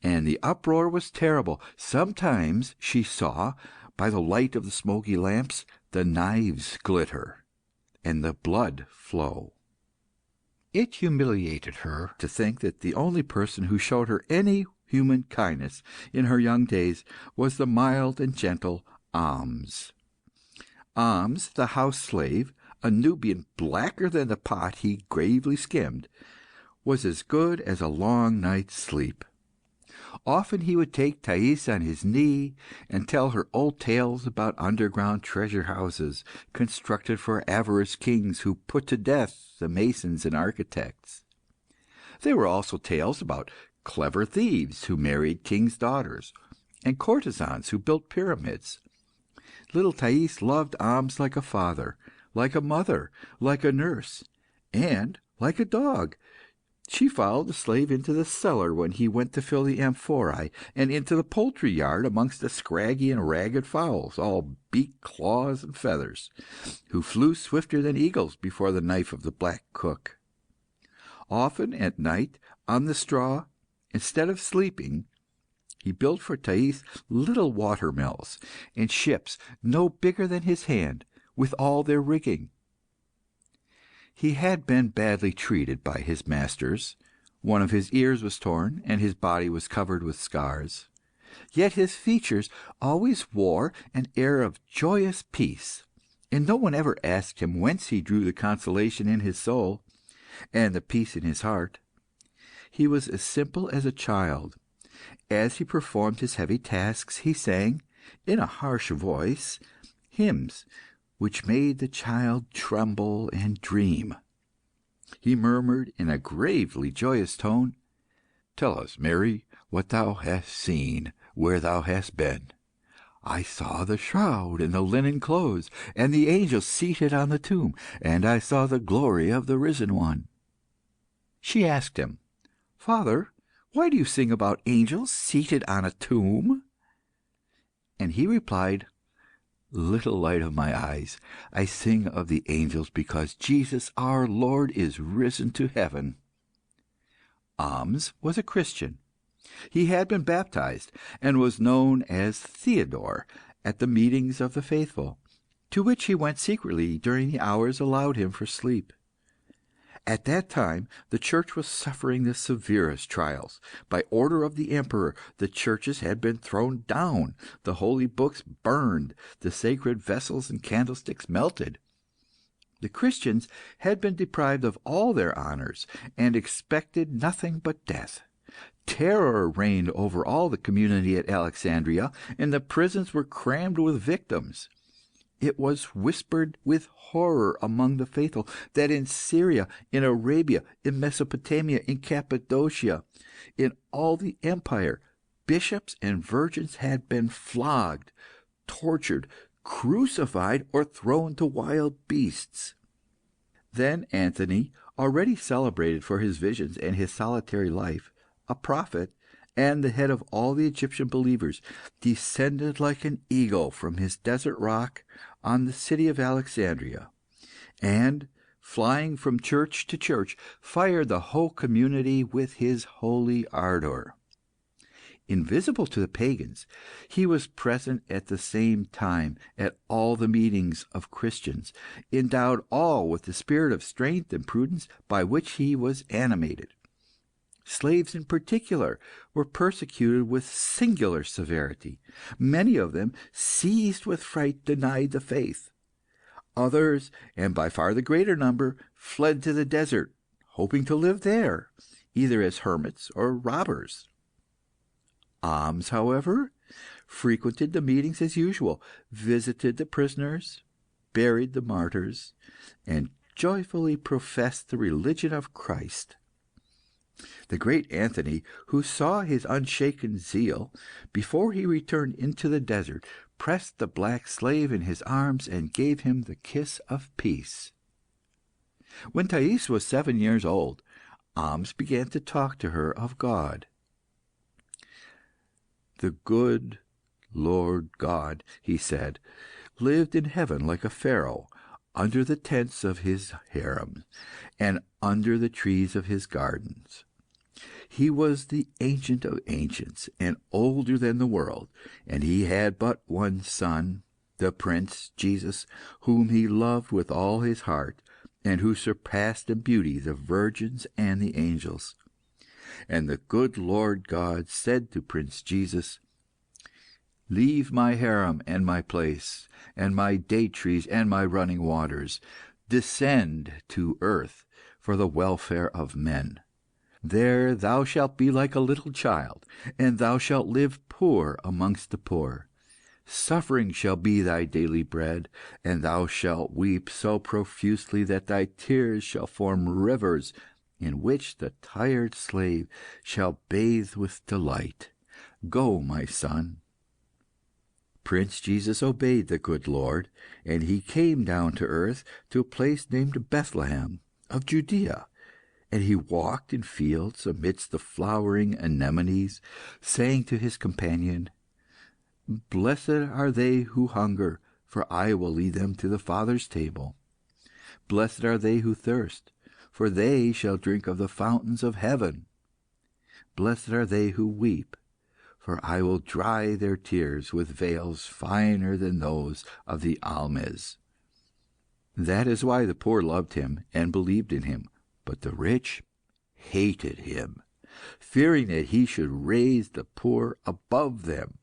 and the uproar was terrible. Sometimes she saw, by the light of the smoky lamps, the knives glitter and the blood flow. It humiliated her to think that the only person who showed her any human kindness in her young days was the mild and gentle Ahmes. Ahmes, the house slave, a Nubian blacker than the pot he gravely skimmed, was as good as a long night's sleep. Often he would take Thais on his knee and tell her old tales about underground treasure houses constructed for avaricious kings who put to death the masons and architects. There were also tales about clever thieves who married kings' daughters, and courtesans who built pyramids. Little Thais loved Ahmes like a father, like a mother, like a nurse, and like a dog. She followed the slave into the cellar when he went to fill the amphorae, and into the poultry yard amongst the scraggy and ragged fowls, all beak, claws, and feathers, who flew swifter than eagles before the knife of the black cook. Often at night, on the straw, instead of sleeping, he built for Thais little water mills and ships no bigger than his hand, with all their rigging. He had been badly treated by his masters. One of his ears was torn, and his body was covered with scars. Yet his features always wore an air of joyous peace, and no one ever asked him whence he drew the consolation in his soul, and the peace in his heart. He was as simple as a child. As he performed his heavy tasks, he sang, in a harsh voice, hymns which made the child tremble and dream. He murmured in a gravely joyous tone, "Tell us, Mary, what thou hast seen, where thou hast been. I saw the shroud and the linen clothes, and the angels seated on the tomb, and I saw the glory of the risen one." She asked him, "Father, why do you sing about angels seated on a tomb?" And he replied, "Little light of my eyes, I sing of the angels because Jesus our Lord is risen to heaven." Ahmes was a Christian. He had been baptized, and was known as Theodore at the meetings of the faithful, to which he went secretly during the hours allowed him for sleep. At that time the Church was suffering the severest trials. By order of the Emperor, the churches had been thrown down, the holy books burned, the sacred vessels and candlesticks melted. The Christians had been deprived of all their honours, and expected nothing but death. Terror reigned over all the community at Alexandria, and the prisons were crammed with victims. It was whispered with horror among the faithful that in Syria, in Arabia, in Mesopotamia, in Cappadocia, in all the empire, bishops and virgins had been flogged, tortured, crucified, or thrown to wild beasts. Then Anthony, already celebrated for his visions and his solitary life, a prophet, and the head of all the Egyptian believers, descended like an eagle from his desert rock on the city of Alexandria, and, flying from church to church, fired the whole community with his holy ardour. Invisible to the pagans, he was present at the same time at all the meetings of Christians, endowed all with the spirit of strength and prudence by which he was animated. Slaves in particular were persecuted with singular severity. Many of them, seized with fright, denied the faith. Others, and by far the greater number, fled to the desert, hoping to live there, either as hermits or robbers. Ahmes, however, frequented the meetings as usual, visited the prisoners, buried the martyrs, and joyfully professed the religion of Christ. The great Anthony, who saw his unshaken zeal, before he returned into the desert, pressed the black slave in his arms and gave him the kiss of peace. When Thais was 7 years old, Ahmes began to talk to her of God. "The good Lord God," he said, "lived in heaven like a Pharaoh, under the tents of his harem, and under the trees of his gardens. He was the ancient of ancients, and older than the world, and he had but one Son, the Prince Jesus, whom he loved with all his heart, and who surpassed in beauty the virgins and the angels. And the good Lord God said to Prince Jesus, "Leave my harem and my place, and my date trees and my running waters. Descend to earth for the welfare of men. There thou shalt be like a little child, and thou shalt live poor amongst the poor. Suffering shall be thy daily bread, and thou shalt weep so profusely that thy tears shall form rivers, in which the tired slave shall bathe with delight. Go, my son." Prince Jesus obeyed the good Lord, and he came down to earth to a place named Bethlehem of Judea. And he walked in fields amidst the flowering anemones, saying to his companion, "Blessed are they who hunger, for I will lead them to the Father's table. Blessed are they who thirst, for they shall drink of the fountains of heaven. Blessed are they who weep, for I will dry their tears with veils finer than those of the almehs." That is why the poor loved him and believed in him, but the rich hated him, fearing that he should raise the poor above them.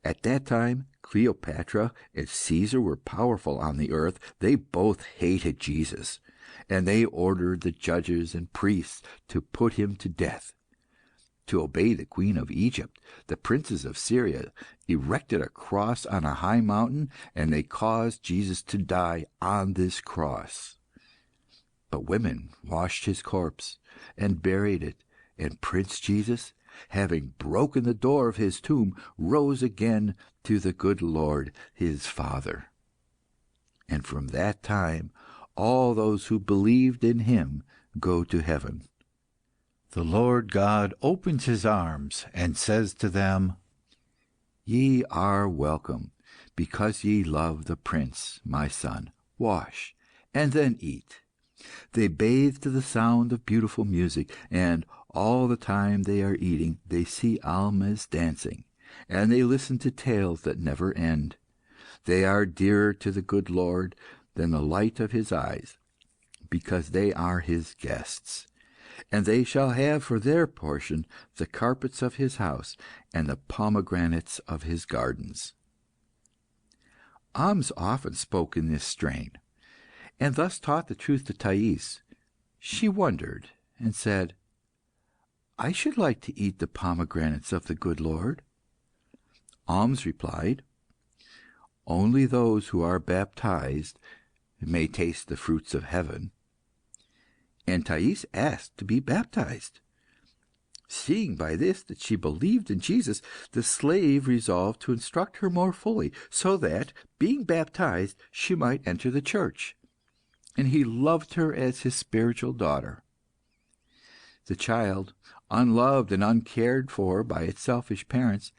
At that time, Cleopatra and Caesar were powerful on the earth. They both hated Jesus, and they ordered the judges and priests to put him to death. To obey the queen of Egypt, the princes of Syria erected a cross on a high mountain, and they caused Jesus to die on this cross. But women washed his corpse and buried it, and Prince Jesus, having broken the door of his tomb, rose again to the good Lord his Father. And from that time all those who believed in him go to heaven. The Lord God opens his arms and says to them, "Ye are welcome, because ye love the Prince, my Son. Wash, and then eat." They bathe to the sound of beautiful music, and all the time they are eating, they see almehs dancing, and they listen to tales that never end. They are dearer to the good Lord than the light of his eyes, because they are his guests. And they shall have for their portion the carpets of his house and the pomegranates of his gardens. Ahmes often spoke in this strain, and thus taught the truth to Thais. She wondered, and said, "I should like to eat the pomegranates of the good Lord." Ahmes replied, "Only those who are baptized may taste the fruits of heaven." And Thais asked to be baptized. Seeing by this that she believed in Jesus, the slave resolved to instruct her more fully, so that, being baptized, she might enter the church. And he loved her as his spiritual daughter. The child, unloved and uncared for by its selfish parents,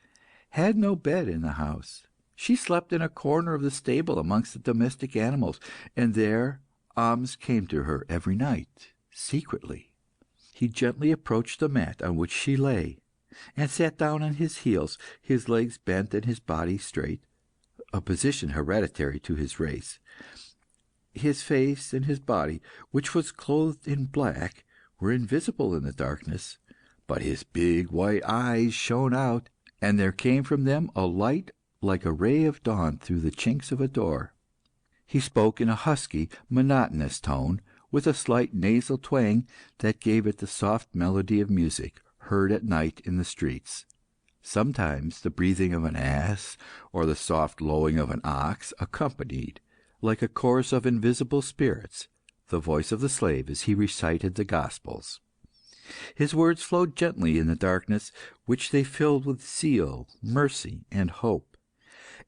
had no bed in the house. She slept in a corner of the stable amongst the domestic animals, and there Ahmes came to her every night, secretly. He gently approached the mat on which she lay, and sat down on his heels, his legs bent and his body straight, a position hereditary to his race. His face and his body, which was clothed in black, were invisible in the darkness, but his big white eyes shone out, and there came from them a light like a ray of dawn through the chinks of a door. He spoke in a husky, monotonous tone, with a slight nasal twang that gave it the soft melody of music heard at night in the streets. Sometimes the breathing of an ass or the soft lowing of an ox accompanied, like a chorus of invisible spirits, the voice of the slave as he recited the Gospels. His words flowed gently in the darkness, which they filled with zeal, mercy, and hope.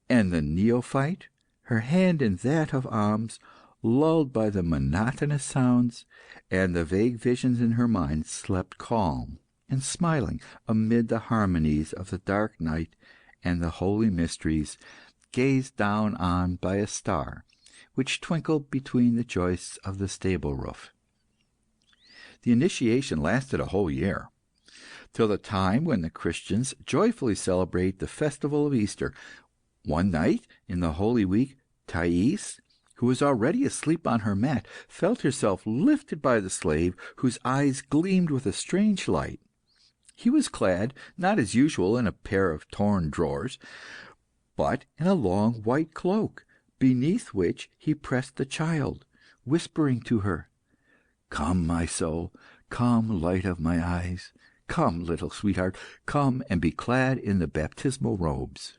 And the neophyte, her hand in that of Ahmes, lulled by the monotonous sounds and the vague visions in her mind, slept calm and smiling amid the harmonies of the dark night and the holy mysteries, gazed down on by a star which twinkled between the joists of the stable roof. The initiation lasted a whole year, till the time when the Christians joyfully celebrate the festival of Easter. One night in the Holy Week, Thais, who was already asleep on her mat, felt herself lifted by the slave, whose eyes gleamed with a strange light. He was clad, not as usual in a pair of torn drawers, but in a long white cloak, beneath which he pressed the child, whispering to her, "Come, my soul, come, light of my eyes, come, little sweetheart, come and be clad in the baptismal robes."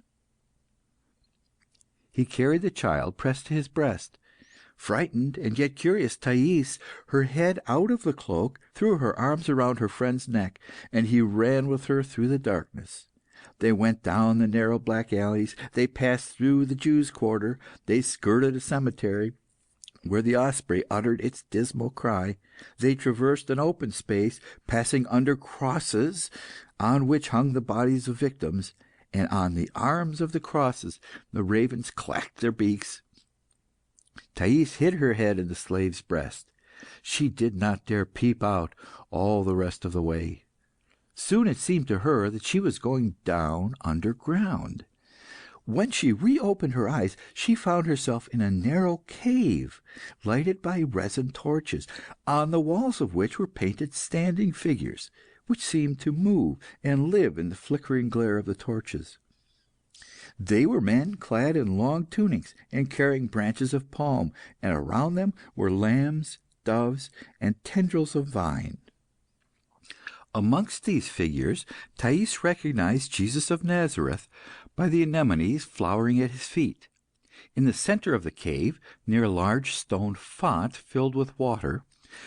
He carried the child pressed to his breast. Frightened and yet curious, Thais, her head out of the cloak, threw her arms around her friend's neck, and he ran with her through the darkness. They went down the narrow black alleys, they passed through the Jews' quarter, they skirted a cemetery, where the osprey uttered its dismal cry. They traversed an open space, passing under crosses on which hung the bodies of victims, and on the arms of the crosses the ravens clacked their beaks. Thais hid her head in the slave's breast. She did not dare peep out all the rest of the way. Soon it seemed to her that she was going down underground. When she reopened her eyes, she found herself in a narrow cave, lighted by resin torches, on the walls of which were painted standing figures, which seemed to move and live in the flickering glare of the torches. They were men clad in long tunics and carrying branches of palm, and around them were lambs, doves, and tendrils of vine. Amongst these figures, Thais recognized Jesus of Nazareth by the anemones flowering at his feet. In the centre of the cave, near a large stone font filled with water,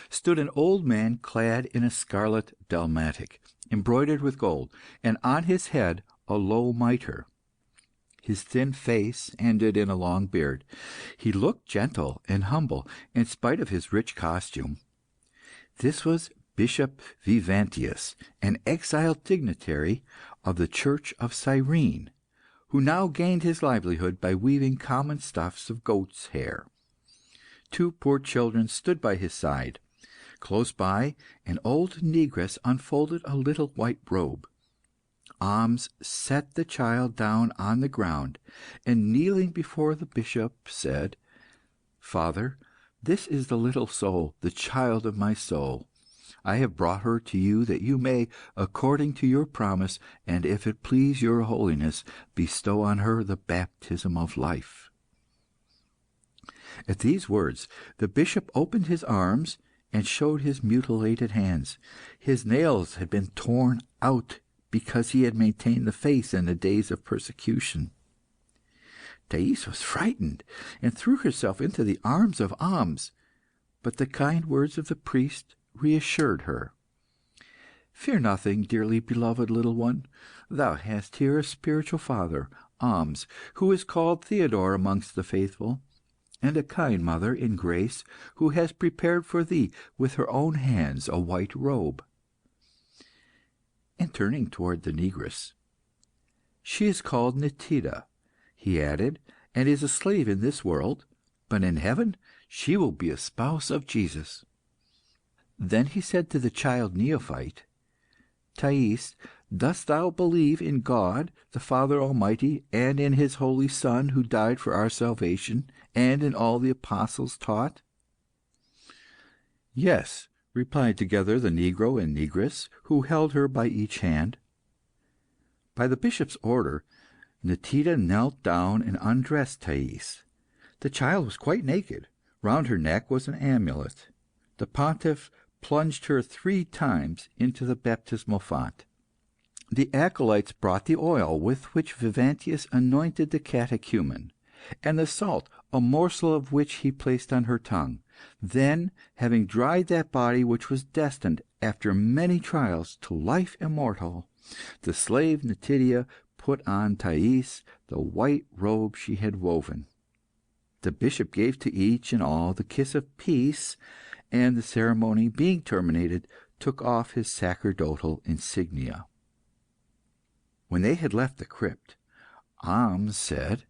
stood an old man clad in a scarlet dalmatic, embroidered with gold, and on his head a low mitre. His thin face ended in a long beard. He looked gentle and humble, in spite of his rich costume. This was Bishop Vivantius, an exiled dignitary of the Church of Cyrene, who now gained his livelihood by weaving common stuffs of goat's hair. Two poor children stood by his side. Close by, an old negress unfolded a little white robe. Ahmes set the child down on the ground, and kneeling before the bishop, said, "Father, this is the little soul, the child of my soul. I have brought her to you that you may, according to your promise, and if it please your holiness, bestow on her the baptism of life." At these words, the bishop opened his arms and showed his mutilated hands. His nails had been torn out because he had maintained the faith in the days of persecution. Thais was frightened, and threw herself into the arms of Ahmes, but the kind words of the priest reassured her. "Fear nothing, dearly beloved little one. Thou hast here a spiritual father, Ahmes, who is called Theodore amongst the faithful, and a kind mother in grace, who has prepared for thee with her own hands a white robe." And turning towards the negress, "She is called Nitida," he added, "and is a slave in this world, but in heaven she will be a spouse of Jesus." Then he said to the child neophyte, "Thais, dost thou believe in God, the Father Almighty, and in His Holy Son, who died for our salvation, and in all the apostles taught?" "Yes," replied together the negro and negress, who held her by each hand. By the bishop's order, Nitida knelt down and undressed Thais. The child was quite naked. Round her neck was an amulet. The pontiff plunged her 3 times into the baptismal font. The acolytes brought the oil with which Vivantius anointed the catechumen, and the salt, a morsel of which he placed on her tongue. Then, having dried that body which was destined, after many trials, to life immortal, the slave Nitida put on Thais the white robe she had woven. The bishop gave to each and all the kiss of peace, and the ceremony being terminated, took off his sacerdotal insignia. When they had left the crypt, Ahmes said,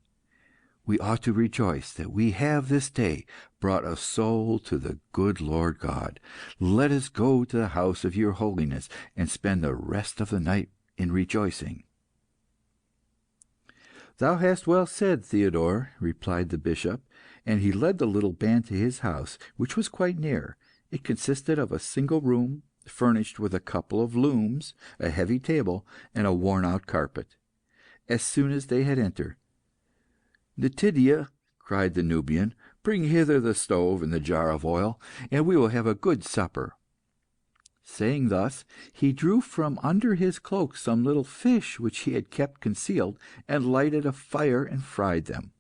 We ought to rejoice that we have this day brought a soul to the good Lord God. Let us go to the house of your holiness and spend the rest of the night in rejoicing." "Thou hast well said, Theodore," replied the bishop, and he led the little band to his house, which was quite near. It consisted of a single room, furnished with a couple of looms, a heavy table, and a worn-out carpet. As soon as they had entered, "Nitidia," cried the Nubian, "bring hither the stove and the jar of oil, and we will have a good supper." Saying thus, he drew from under his cloak some little fish which he had kept concealed, and lighted a fire and fried them.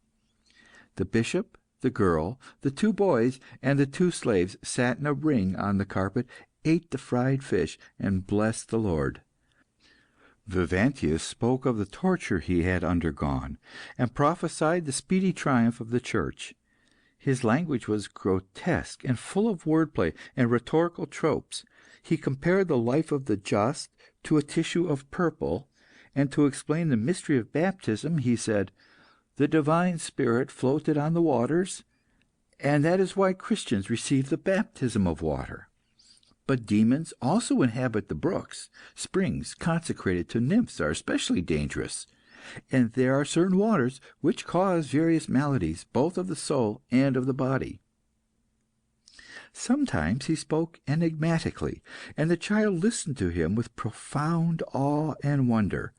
The bishop, the girl, the two boys, and the two slaves sat in a ring on the carpet, ate the fried fish, and blessed the Lord. Vivantius spoke of the torture he had undergone, and prophesied the speedy triumph of the Church. His language was grotesque and full of wordplay and rhetorical tropes. He compared the life of the just to a tissue of purple, and to explain the mystery of baptism, he said, "The divine Spirit floated on the waters, and that is why Christians receive the baptism of water. But demons also inhabit the brooks. Springs consecrated to nymphs are especially dangerous. And there are certain waters which cause various maladies, both of the soul and of the body." Sometimes he spoke enigmatically, and the child listened to him with profound awe and wonder.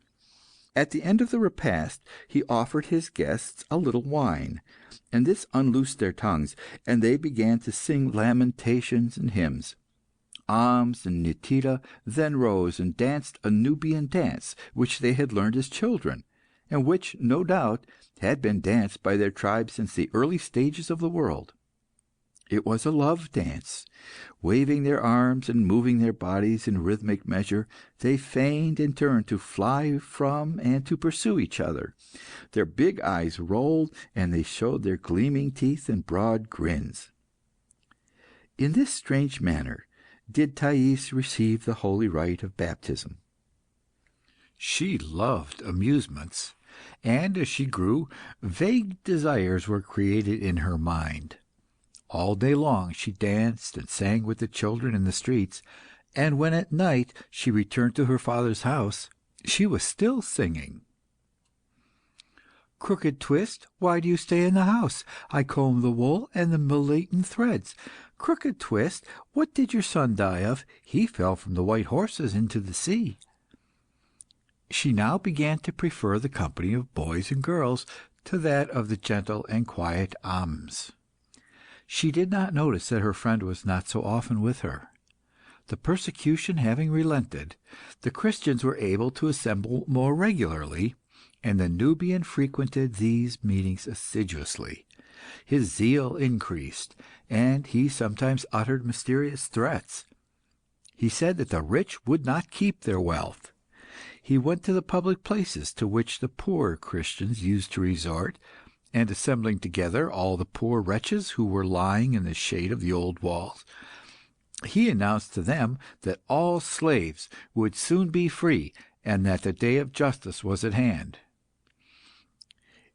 At the end of the repast, he offered his guests a little wine, and this unloosed their tongues, and they began to sing lamentations and hymns. Ahmes and Nitida then rose and danced a Nubian dance, which they had learned as children, and which, no doubt, had been danced by their tribe since the early stages of the world. It was a love dance. Waving their arms and moving their bodies in rhythmic measure, they feigned in turn to fly from and to pursue each other. Their big eyes rolled, and they showed their gleaming teeth in broad grins. In this strange manner did Thais receive the holy rite of baptism. She loved amusements, and as she grew, vague desires were created in her mind. All day long she danced and sang with the children in the streets, and when at night she returned to her father's house, she was still singing. "Crooked Twist, why do you stay in the house? I comb the wool and the Miletan threads. Crooked Twist, what did your son die of? He fell from the white horses into the sea." She now began to prefer the company of boys and girls to that of the gentle and quiet Ahmes. She did not notice that her friend was not so often with her. The persecution having relented, the Christians were able to assemble more regularly, and the Nubian frequented these meetings assiduously. His zeal increased, and he sometimes uttered mysterious threats. He said that the rich would not keep their wealth. He went to the public places to which the poor Christians used to resort, and assembling together all the poor wretches who were lying in the shade of the old walls, he announced to them that all slaves would soon be free, and that the day of justice was at hand.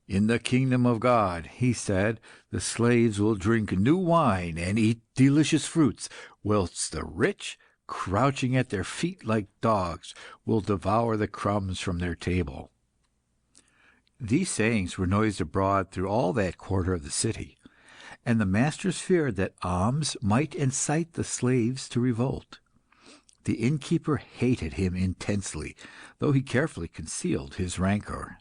"In the kingdom of God," he said, "the slaves will drink new wine and eat delicious fruits, whilst the rich, crouching at their feet like dogs, will devour the crumbs from their table." These sayings were noised abroad through all that quarter of the city, and the masters feared that Ahmes might incite the slaves to revolt. The innkeeper hated him intensely, though he carefully concealed his rancour.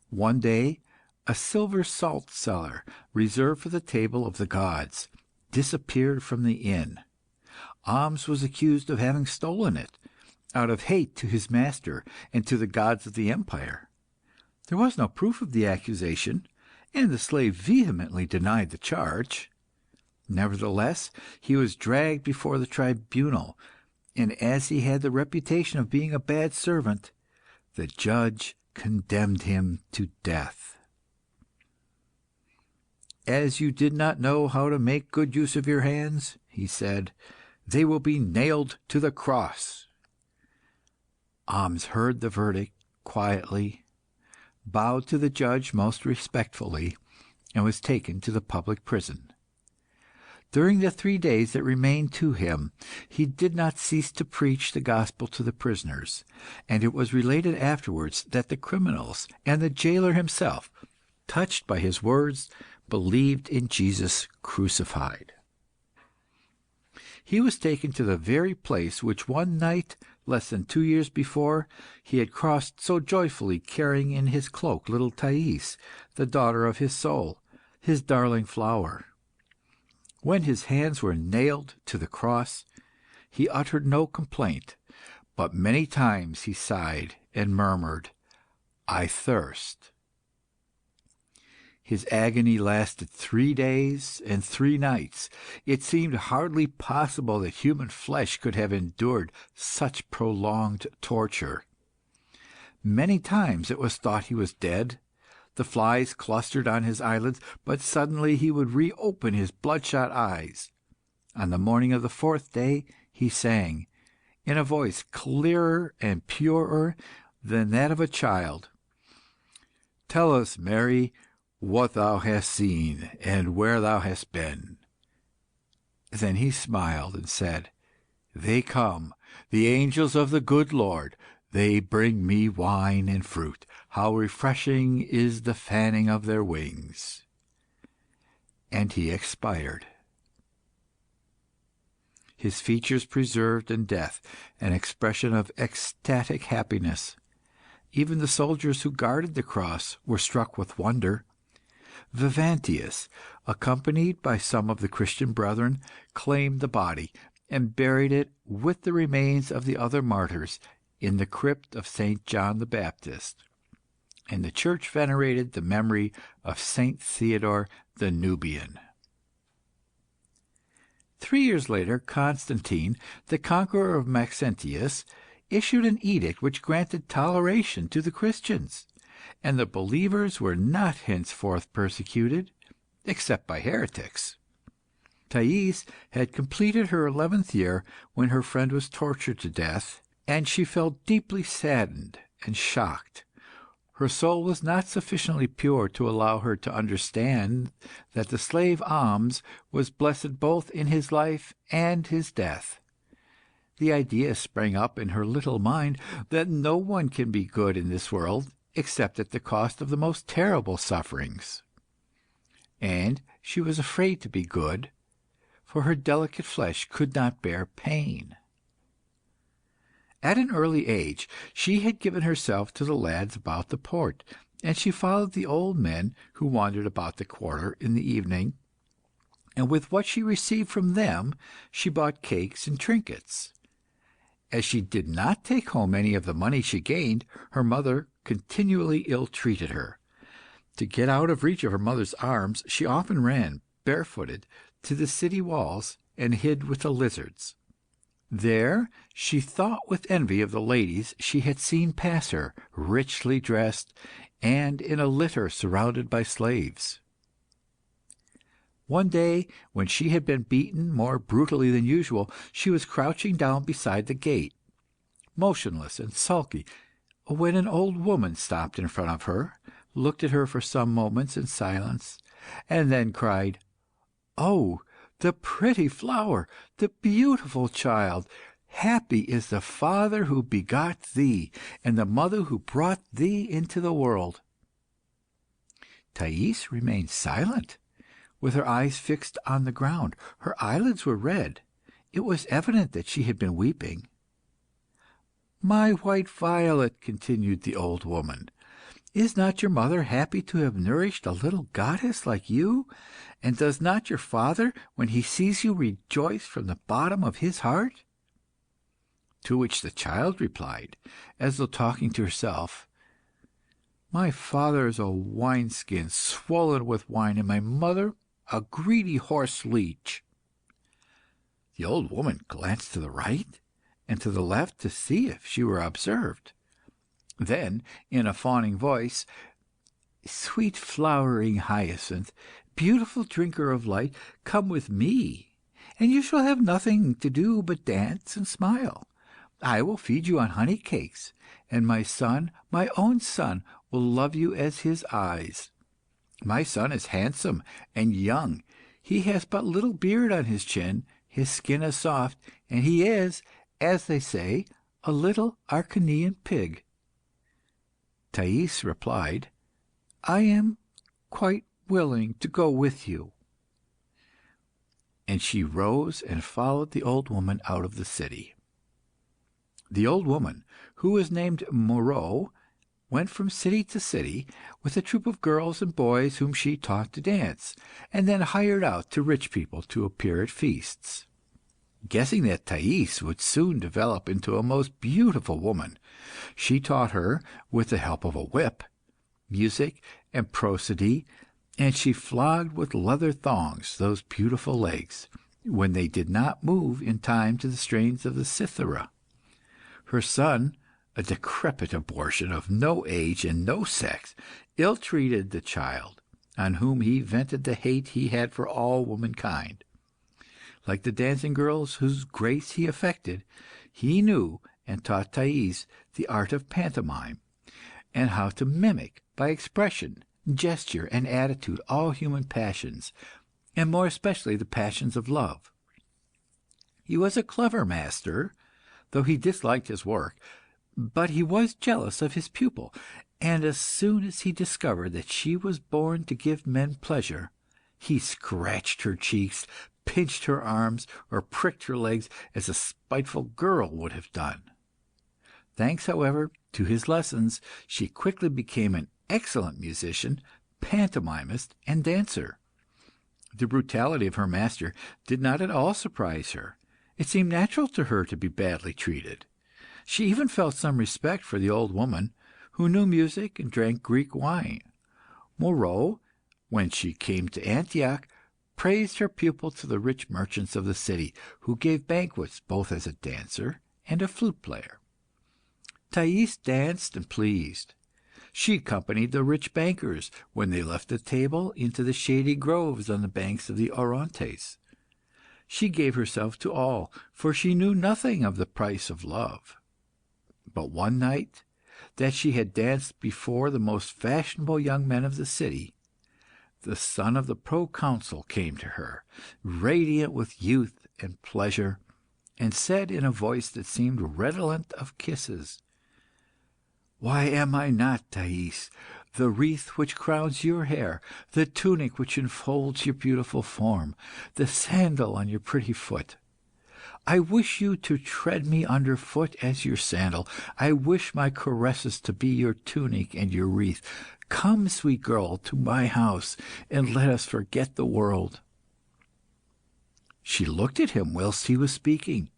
One day, a silver salt cellar, reserved for the table of the gods, disappeared from the inn. Ahmes was accused of having stolen it, out of hate to his master and to the gods of the empire. There was no proof of the accusation, and the slave vehemently denied the charge. Nevertheless, he was dragged before the tribunal, and as he had the reputation of being a bad servant, the judge condemned him to death. "As you did not know how to make good use of your hands," he said, "they will be nailed to the cross." Ahmes heard the verdict quietly, bowed to the judge most respectfully, and was taken to the public prison. During the 3 days that remained to him, he did not cease to preach the gospel to the prisoners, and it was related afterwards that the criminals and the jailer himself, touched by his words, believed in Jesus crucified. He was taken to the very place which one night, less than 2 years before, he had crossed so joyfully, carrying in his cloak little Thais, the daughter of his soul, his darling flower. When his hands were nailed to the cross, he uttered no complaint, but many times he sighed and murmured, "I thirst." His agony lasted 3 days and 3 nights. It seemed hardly possible that human flesh could have endured such prolonged torture. Many times it was thought he was dead. The flies clustered on his eyelids, but suddenly he would reopen his bloodshot eyes. On the morning of the 4th day he sang, in a voice clearer and purer than that of a child, "Tell us, Mary, what thou hast seen, and where thou hast been." Then he smiled and said, "They come, the angels of the good Lord. They bring me wine and fruit. How refreshing is the fanning of their wings." And he expired. His features preserved in death an expression of ecstatic happiness. Even the soldiers who guarded the cross were struck with wonder. Vivantius, accompanied by some of the Christian brethren, claimed the body, and buried it with the remains of the other martyrs in the crypt of St. John the Baptist, and the Church venerated the memory of St. Theodore the Nubian. 3 years later, Constantine, the conqueror of Maxentius, issued an edict which granted toleration to the Christians, and the believers were not henceforth persecuted, except by heretics. Thais had completed her 11th year when her friend was tortured to death, and she felt deeply saddened and shocked. Her soul was not sufficiently pure to allow her to understand that the slave Ahmes was blessed both in his life and his death. The idea sprang up in her little mind that no one can be good in this world except at the cost of the most terrible sufferings. And she was afraid to be good, for her delicate flesh could not bear pain. At an early age, she had given herself to the lads about the port, and she followed the old men who wandered about the quarter in the evening, and with what she received from them she bought cakes and trinkets. As she did not take home any of the money she gained, her mother continually ill-treated her. To get out of reach of her mother's arms, she often ran, barefooted, to the city walls and hid with the lizards. There she thought with envy of the ladies she had seen pass her, richly dressed, and in a litter surrounded by slaves. One day, when she had been beaten more brutally than usual, she was crouching down beside the gate, motionless and sulky, when an old woman stopped in front of her, looked at her for some moments in silence, and then cried, "Oh, the pretty flower, the beautiful child! Happy is the father who begot thee, and the mother who brought thee into the world." Thais remained silent, with her eyes fixed on the ground. Her eyelids were red. It was evident that she had been weeping. "My white violet," continued the old woman, "is not your mother happy to have nourished a little goddess like you? And does not your father, when he sees you, rejoice from the bottom of his heart?" To which the child replied, as though talking to herself, "My father is a wineskin swollen with wine, and my mother a greedy horse leech." The old woman glanced to the right and to the left to see if she were observed. Then, in a fawning voice, "Sweet flowering hyacinth, beautiful drinker of light, come with me, and you shall have nothing to do but dance and smile. I will feed you on honey cakes, and my son, my own son, will love you as his eyes. My son is handsome and young. He has but little beard on his chin, his skin is soft, and he is, as they say, a little Arcadian pig." Thais replied, "I am quite willing to go with you." And she rose and followed the old woman out of the city. The old woman, who was named Moreau, went from city to city with a troop of girls and boys whom she taught to dance, and then hired out to rich people to appear at feasts. Guessing that Thais would soon develop into a most beautiful woman, she taught her, with the help of a whip, music and prosody, and she flogged with leather thongs those beautiful legs, when they did not move in time to the strains of the cithara. Her son, a decrepit abortion of no age and no sex, ill-treated the child, on whom he vented the hate he had for all womankind. Like the dancing girls whose grace he affected, he knew and taught Thais the art of pantomime, and how to mimic by expression, gesture, and attitude all human passions, and more especially the passions of love. He was a clever master, though he disliked his work, but he was jealous of his pupil, and as soon as he discovered that she was born to give men pleasure, he scratched her cheeks, pinched her arms, or pricked her legs as a spiteful girl would have done. Thanks, however, to his lessons, she quickly became an excellent musician, pantomimist, and dancer. The brutality of her master did not at all surprise her. It seemed natural to her to be badly treated. She even felt some respect for the old woman, who knew music and drank Greek wine. Moreau, when she came to Antioch, praised her pupil to the rich merchants of the city, who gave banquets both as a dancer and a flute player. Thais danced and pleased. She accompanied the rich bankers, when they left the table, into the shady groves on the banks of the Orontes. She gave herself to all, for she knew nothing of the price of love. But one night, that she had danced before the most fashionable young men of the city, the son of the proconsul came to her, radiant with youth and pleasure, and said in a voice that seemed redolent of kisses, "Why am I not, Thais, the wreath which crowns your hair, the tunic which enfolds your beautiful form, the sandal on your pretty foot? I wish you to tread me under foot as your sandal. I wish my caresses to be your tunic and your wreath. Come, sweet girl, to my house, and let us forget the world." She looked at him whilst he was speaking,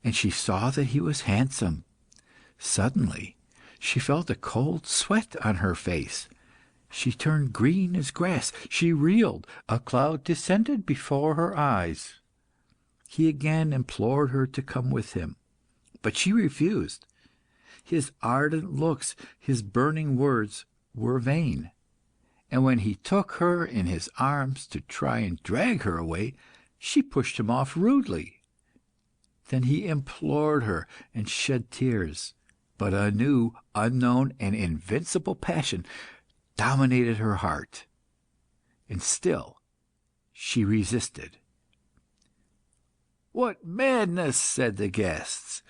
and she saw that he was handsome. Suddenly, she felt a cold sweat on her face. She turned green as grass. She reeled. A cloud descended before her eyes. He again implored her to come with him, but she refused. His ardent looks, his burning words, were vain, and when he took her in his arms to try and drag her away, she pushed him off rudely. Then he implored her and shed tears, but a new, unknown, and invincible passion dominated her heart, and still she resisted. "What madness!" said the guests.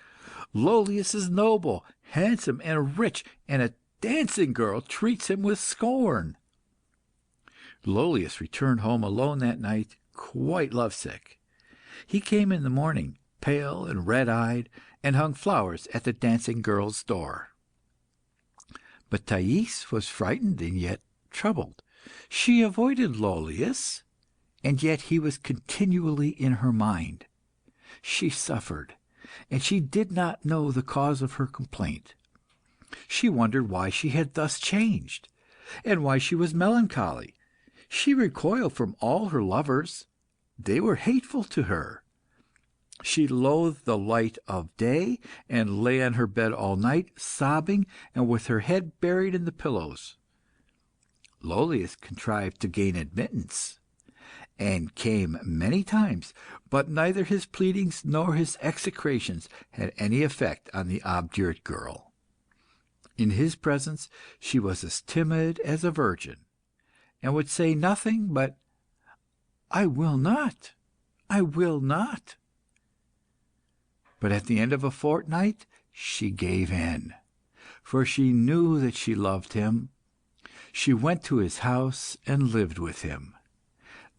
"Lollius is noble, handsome, and rich, and a dancing girl treats him with scorn." Lollius returned home alone that night, quite lovesick. He came in the morning, pale and red-eyed, and hung flowers at the dancing girl's door. But Thais was frightened and yet troubled. She avoided Lollius, and yet he was continually in her mind. She suffered, and she did not know the cause of her complaint. She wondered why she had thus changed, and why she was melancholy. She recoiled from all her lovers. They were hateful to her. She loathed the light of day, and lay on her bed all night, sobbing, and with her head buried in the pillows. Lollius contrived to gain admittance, and came many times, but neither his pleadings nor his execrations had any effect on the obdurate girl. In his presence she was as timid as a virgin, and would say nothing but, "I will not, I will not." But at the end of a fortnight she gave in, for she knew that she loved him. She went to his house and lived with him.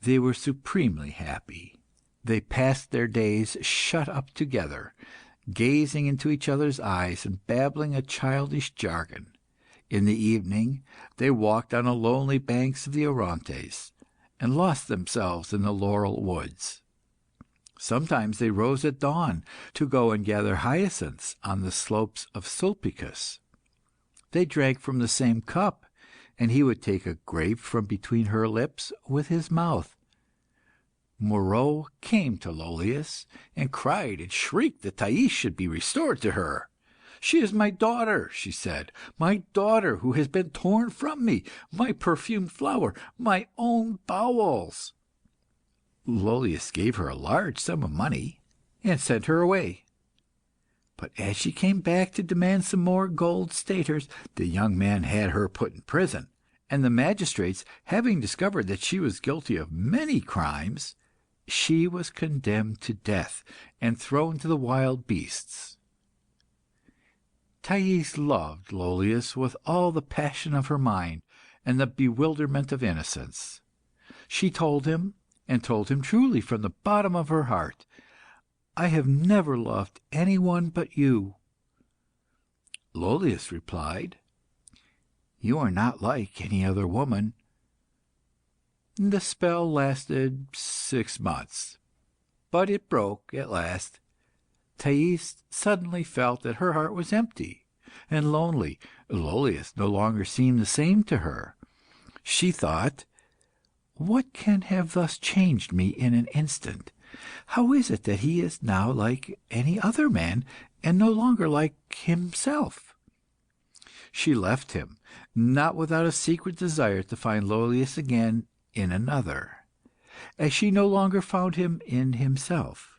They were supremely happy. They passed their days shut up together, gazing into each other's eyes and babbling a childish jargon. In the evening they walked on the lonely banks of the Orontes, and lost themselves in the laurel woods. Sometimes they rose at dawn to go and gather hyacinths on the slopes of Sulpicus. They drank from the same cup, and he would take a grape from between her lips with his mouth. Moreau came to Lollius, and cried and shrieked that Thais should be restored to her. "She is my daughter," she said, "my daughter who has been torn from me, my perfumed flower, my own bowels." Lollius gave her a large sum of money, and sent her away. But as she came back to demand some more gold staters, the young man had her put in prison, and the magistrates, having discovered that she was guilty of many crimes, she was condemned to death, and thrown to the wild beasts. Thais loved Lollius with all the passion of her mind and the bewilderment of innocence. She told him, and told him truly from the bottom of her heart, "I have never loved any one but you." Lollius replied, "You are not like any other woman." The spell lasted 6 months, but it broke at last. Thais suddenly felt that her heart was empty and lonely. Lollius no longer seemed the same to her. She thought, "What can have thus changed me in an instant? How is it that he is now like any other man, and no longer like himself?" She left him, not without a secret desire to find Lollius again in another, as she no longer found him in himself.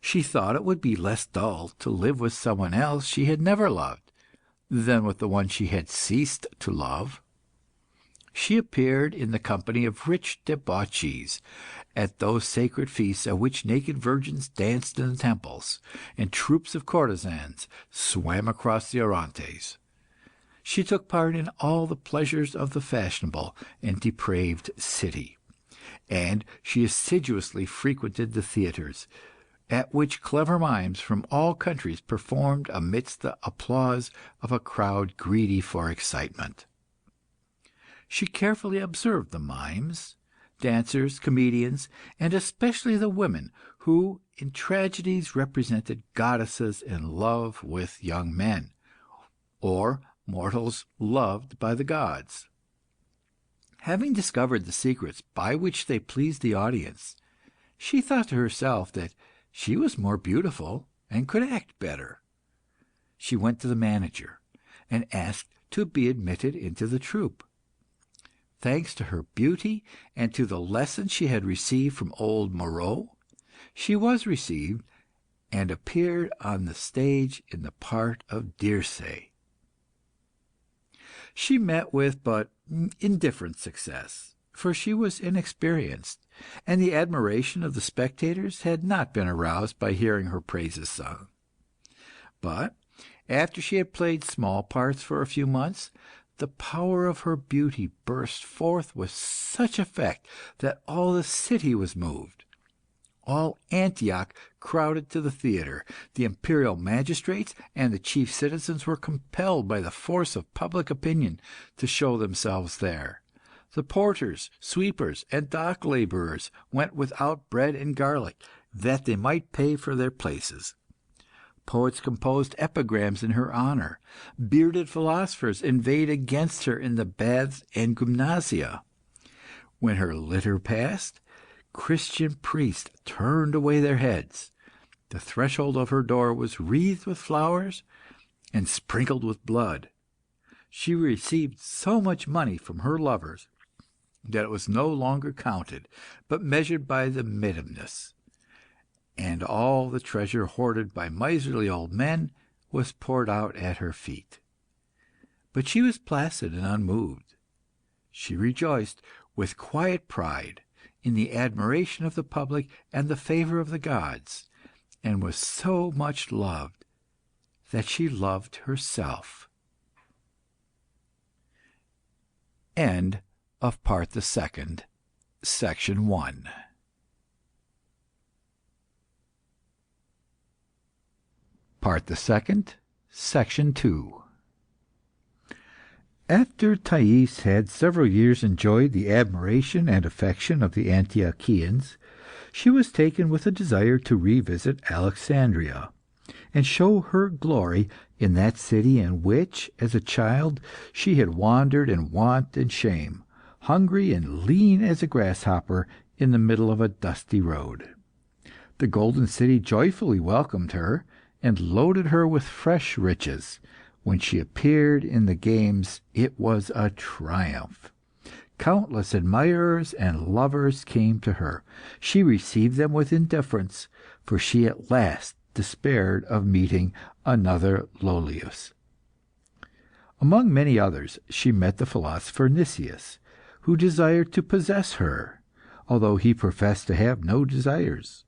She thought it would be less dull to live with someone else she had never loved, than with the one she had ceased to love. She appeared in the company of rich debauchees at those sacred feasts at which naked virgins danced in the temples, and troops of courtesans swam across the Orontes. She took part in all the pleasures of the fashionable and depraved city, and she assiduously frequented the theatres, at which clever mimes from all countries performed amidst the applause of a crowd greedy for excitement. She carefully observed the mimes, dancers, comedians, and especially the women who in tragedies represented goddesses in love with young men, or mortals loved by the gods. Having discovered the secrets by which they pleased the audience, she thought to herself that she was more beautiful and could act better. She went to the manager, and asked to be admitted into the troupe. Thanks to her beauty, and to the lessons she had received from old Moreau, she was received, and appeared on the stage in the part of Dirce. She met with but indifferent success, for she was inexperienced, and the admiration of the spectators had not been aroused by hearing her praises sung. But after she had played small parts for a few months, the power of her beauty burst forth with such effect that all the city was moved. All Antioch crowded to the theatre. The imperial magistrates and the chief citizens were compelled by the force of public opinion to show themselves there. The porters, sweepers, and dock labourers went without bread and garlic, that they might pay for their places. Poets composed epigrams in her honour. Bearded philosophers inveighed against her in the baths and gymnasia. When her litter passed, Christian priests turned away their heads. The threshold of her door was wreathed with flowers and sprinkled with blood. She received so much money from her lovers that it was no longer counted, but measured by the mittimus, and all the treasure hoarded by miserly old men was poured out at her feet. but she was placid and unmoved. She rejoiced with quiet pride in the admiration of the public and the favour of the gods, and was so much loved that she loved herself. End of Part the Second, Section 1. Part the Second, Section 2. After Thais had several years enjoyed the admiration and affection of the Antiochians, she was taken with a desire to revisit Alexandria, and show her glory in that city in which, as a child, she had wandered in want and shame, hungry and lean as a grasshopper in the middle of a dusty road. The golden city joyfully welcomed her, and loaded her with fresh riches. When she appeared in the games, it was a triumph. Countless admirers and lovers came to her. She received them with indifference, for she at last despaired of meeting another Lollius. Among many others, she met the philosopher Nicias, who desired to possess her, although he professed to have no desires.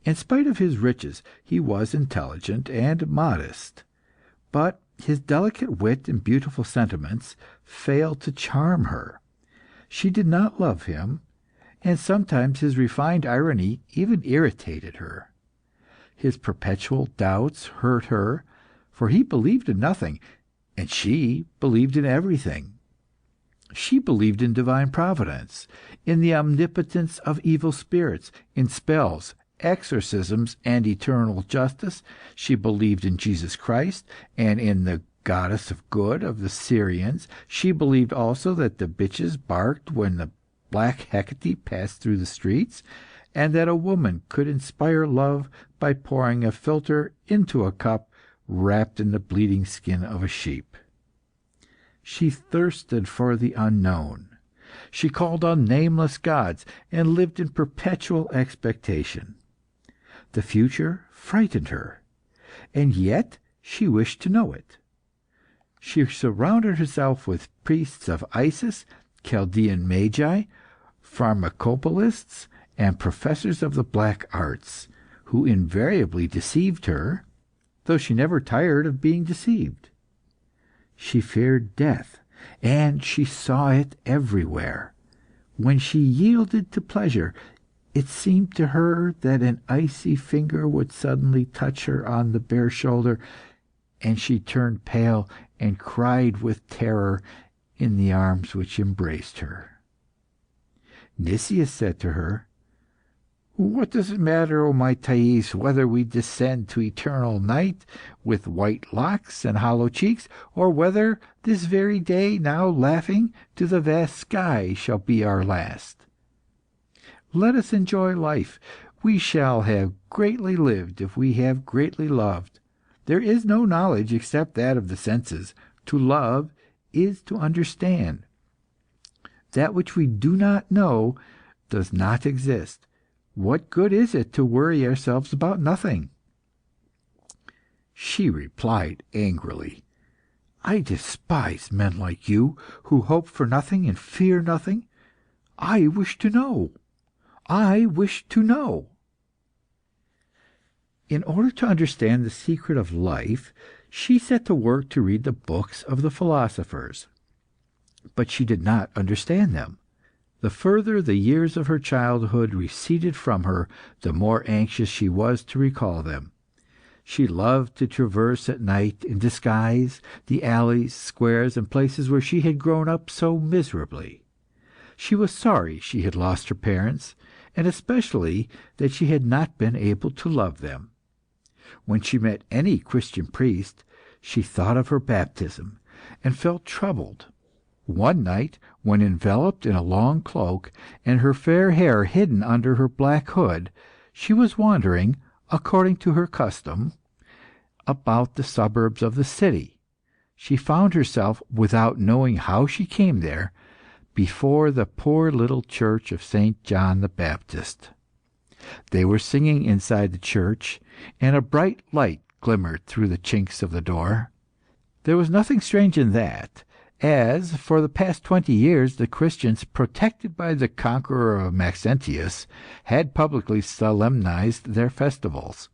In spite of his riches, he was intelligent and modest, but his delicate wit and beautiful sentiments failed to charm her. She did not love him, and sometimes his refined irony even irritated her. His perpetual doubts hurt her, for he believed in nothing, and she believed in everything. She believed in divine providence, in the omnipotence of evil spirits, in spells, exorcisms, and eternal justice. She believed in Jesus Christ, and in the goddess of good of the Syrians. She believed also that the bitches barked when the black Hecate passed through the streets, and that a woman could inspire love by pouring a philtre into a cup wrapped in the bleeding skin of a sheep. She thirsted for the unknown. She called on nameless gods, and lived in perpetual expectation. The future frightened her, and yet she wished to know it. She surrounded herself with priests of Isis, Chaldean magi, pharmacopolists, and professors of the black arts, who invariably deceived her, though she never tired of being deceived. She feared death, and she saw it everywhere. When she yielded to pleasure, it seemed to her that an icy finger would suddenly touch her on the bare shoulder, and she turned pale and cried with terror in the arms which embraced her. Nicias said to her, "What does it matter, O my Thais, whether we descend to eternal night with white locks and hollow cheeks, or whether this very day, now laughing, to the vast sky shall be our last? Let us enjoy life. We shall have greatly lived if we have greatly loved. There is no knowledge except that of the senses. To love is to understand. That which we do not know does not exist. What good is it to worry ourselves about nothing?" She replied angrily, "I despise men like you, who hope for nothing and fear nothing. I wish to know. I wish to know." In order to understand the secret of life, she set to work to read the books of the philosophers. But she did not understand them. The further the years of her childhood receded from her, the more anxious she was to recall them. She loved to traverse at night, in disguise, the alleys, squares, and places where she had grown up so miserably. She was sorry she had lost her parents, and especially that she had not been able to love them. When she met any Christian priest, she thought of her baptism, and felt troubled. One night, when enveloped in a long cloak, and her fair hair hidden under her black hood, she was wandering, according to her custom, about the suburbs of the city. She found herself, without knowing how she came there, before the poor little church of Saint John the Baptist. They were singing inside the church, and a bright light glimmered through the chinks of the door. There was nothing strange in that, as for the past 20 years the Christians, protected by the conqueror of Maxentius, had publicly solemnized their festivals.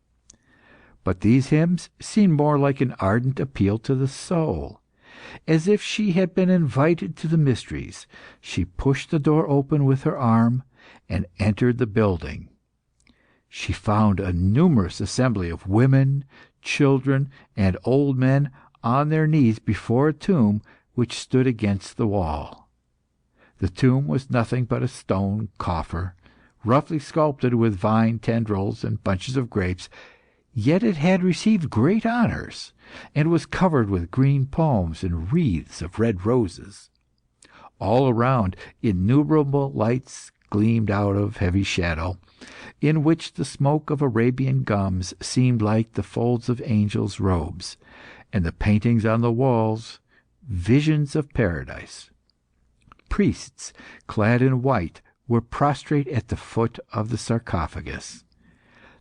But these hymns seemed more like an ardent appeal to the soul. As if she had been invited to the mysteries, she pushed the door open with her arm, and entered the building. She found a numerous assembly of women, children, and old men on their knees before a tomb which stood against the wall. The tomb was nothing but a stone coffer, roughly sculptured with vine tendrils and bunches of grapes, yet it had received great honours, and was covered with green palms and wreaths of red roses. All around, innumerable lights gleamed out of heavy shadow, in which the smoke of Arabian gums seemed like the folds of angels' robes, and the paintings on the walls visions of paradise. Priests, clad in white, were prostrate at the foot of the sarcophagus.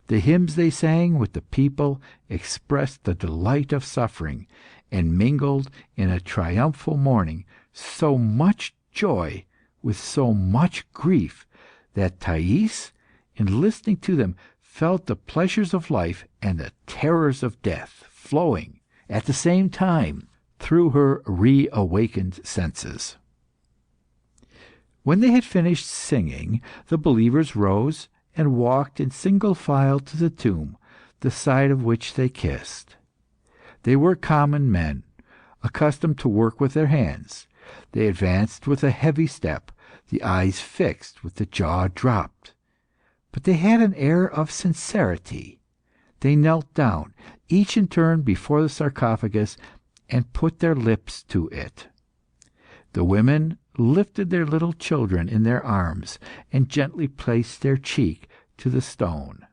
The hymns they sang with the people expressed the delight of suffering, and mingled in a triumphal mourning so much joy with so much grief, that Thais, in listening to them, felt the pleasures of life and the terrors of death flowing, at the same time, through her reawakened senses. When they had finished singing, the believers rose and walked in single file to the tomb, the side of which they kissed. They were common men, accustomed to work with their hands. They advanced with a heavy step, the eyes fixed, with the jaw dropped. But they had an air of sincerity. They knelt down, each in turn, before the sarcophagus, and put their lips to it. The women lifted their little children in their arms, and gently placed their cheek to the stone.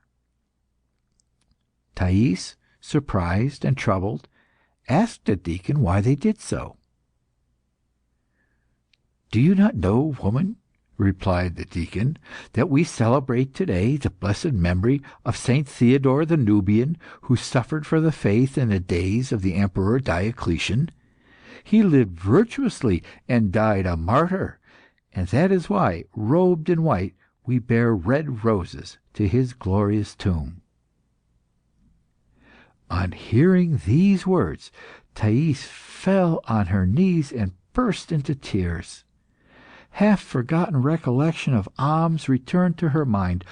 Thais, surprised and troubled, asked the deacon why they did so. "Do you not know, woman," replied the deacon, "that we celebrate today the blessed memory of Saint Theodore the Nubian, who suffered for the faith in the days of the Emperor Diocletian? He lived virtuously and died a martyr, and that is why, robed in white, we bear red roses to his glorious tomb." On hearing these words, Thais fell on her knees and burst into tears. Half-forgotten recollection of alms returned to her mind.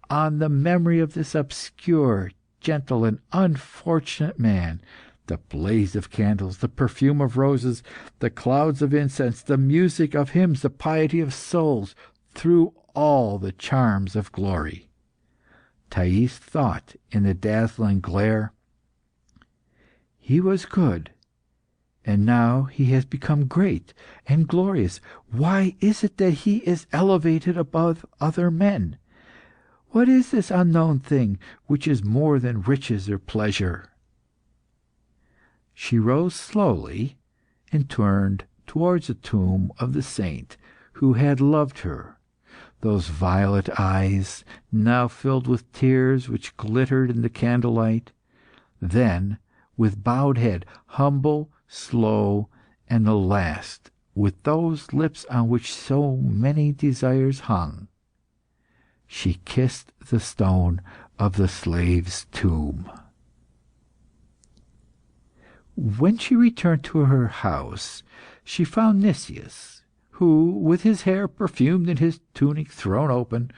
On the memory of this obscure, gentle, and unfortunate man, the blaze of candles, the perfume of roses, the clouds of incense, the music of hymns, the piety of souls, threw all the charms of glory. Thais thought in the dazzling glare, "He was good, and now he has become great and glorious. Why is it that he is elevated above other men? What is this unknown thing which is more than riches or pleasure?" She rose slowly, and turned towards the tomb of the saint who had loved her. Those violet eyes, now filled with tears which glittered in the candlelight. Then, with bowed head, humble, slow, and the last, with those lips on which so many desires hung, she kissed the stone of the slave's tomb. When she returned to her house, she found Nicias, who, with his hair perfumed and his tunic thrown open,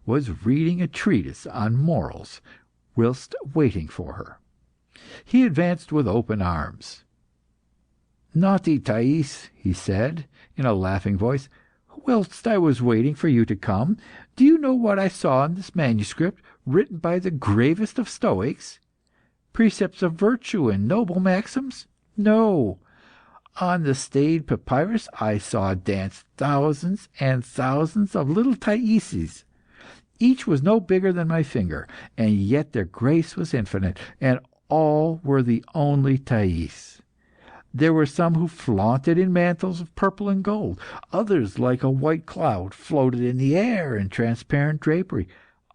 was reading a treatise on morals, whilst waiting for her. He advanced with open arms. "Naughty Thais," he said, in a laughing voice, "whilst I was waiting for you to come, do you know what I saw in this manuscript, written by the gravest of Stoics? Precepts of virtue and noble maxims? No. On the stained papyrus I saw dance thousands and thousands of little Thaises. Each was no bigger than my finger, and yet their grace was infinite, and all were the only Thais. There were some who flaunted in mantles of purple and gold. Others, like a white cloud, floated in the air in transparent drapery.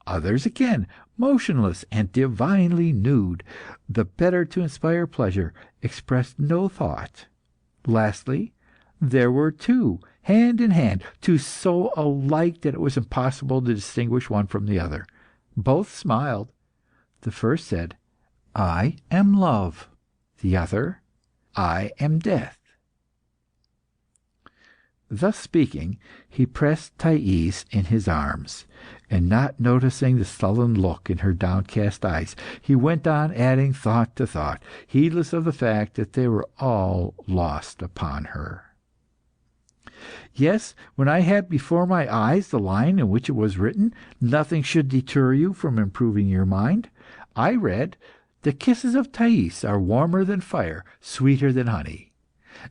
Others again, motionless and divinely nude, the better to inspire pleasure, expressed no thought. Lastly, there were two, hand in hand, two so alike that it was impossible to distinguish one from the other. Both smiled. The first said, "I am love." The other, "I am death." Thus speaking, he pressed Thais in his arms, and not noticing the sullen look in her downcast eyes, he went on adding thought to thought, heedless of the fact that they were all lost upon her. "Yes, when I had before my eyes the line in which it was written, 'Nothing should deter you from improving your mind,' I read, 'The kisses of Thais are warmer than fire, sweeter than honey.'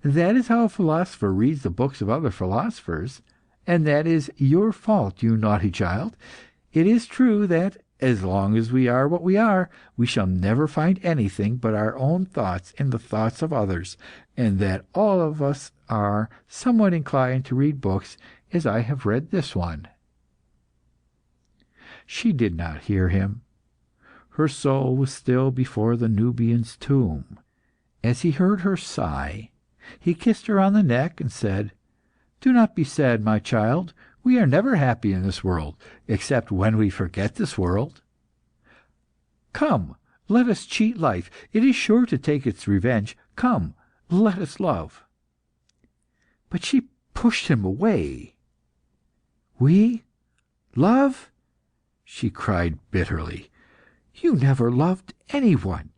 That is how a philosopher reads the books of other philosophers, and that is your fault, you naughty child. It is true that, as long as we are what we are, we shall never find anything but our own thoughts in the thoughts of others, and that all of us are somewhat inclined to read books as I have read this one." She did not hear him. Her soul was still before the Nubian's tomb. As he heard her sigh, he kissed her on the neck, and said, "Do not be sad, my child. We are never happy in this world, except when we forget this world. Come, let us cheat life. It is sure to take its revenge. Come, let us love." But she pushed him away. "We love?" she cried bitterly. "You never loved anyone,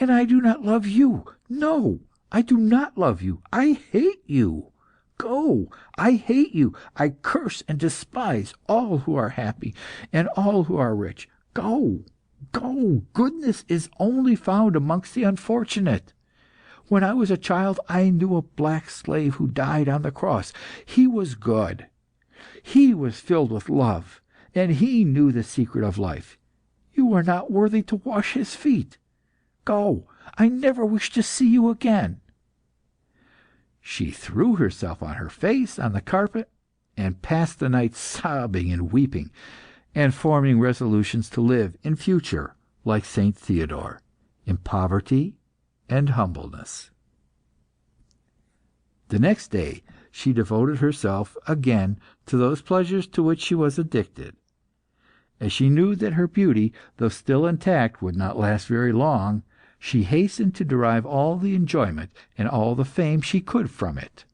and I do not love you. No, I do not love you. I hate you. Go! I hate you. I curse and despise all who are happy and all who are rich. Go! Go! Goodness is only found amongst the unfortunate. When I was a child, I knew a black slave who died on the cross. He was good. He was filled with love, and he knew the secret of life. You are not worthy to wash his feet. Go! I never wish to see you again." She threw herself on her face on the carpet, and passed the night sobbing and weeping, and forming resolutions to live in future like Saint Theodore, in poverty and humbleness. The next day she devoted herself again to those pleasures to which she was addicted. As she knew that her beauty, though still intact, would not last very long, she hastened to derive all the enjoyment and all the fame she could from it.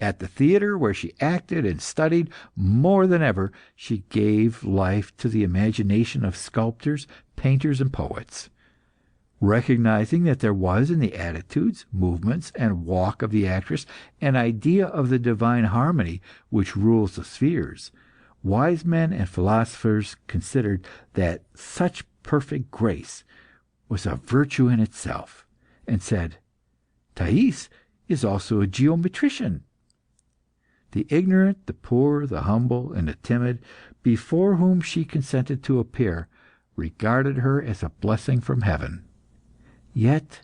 At the theatre, where she acted and studied more than ever, she gave life to the imagination of sculptors, painters, and poets. Recognizing that there was in the attitudes, movements, and walk of the actress an idea of the divine harmony which rules the spheres, wise men and philosophers considered that such perfect grace was a virtue in itself, and said, "Thais is also a geometrician." The ignorant, the poor, the humble, and the timid, before whom she consented to appear, regarded her as a blessing from heaven. Yet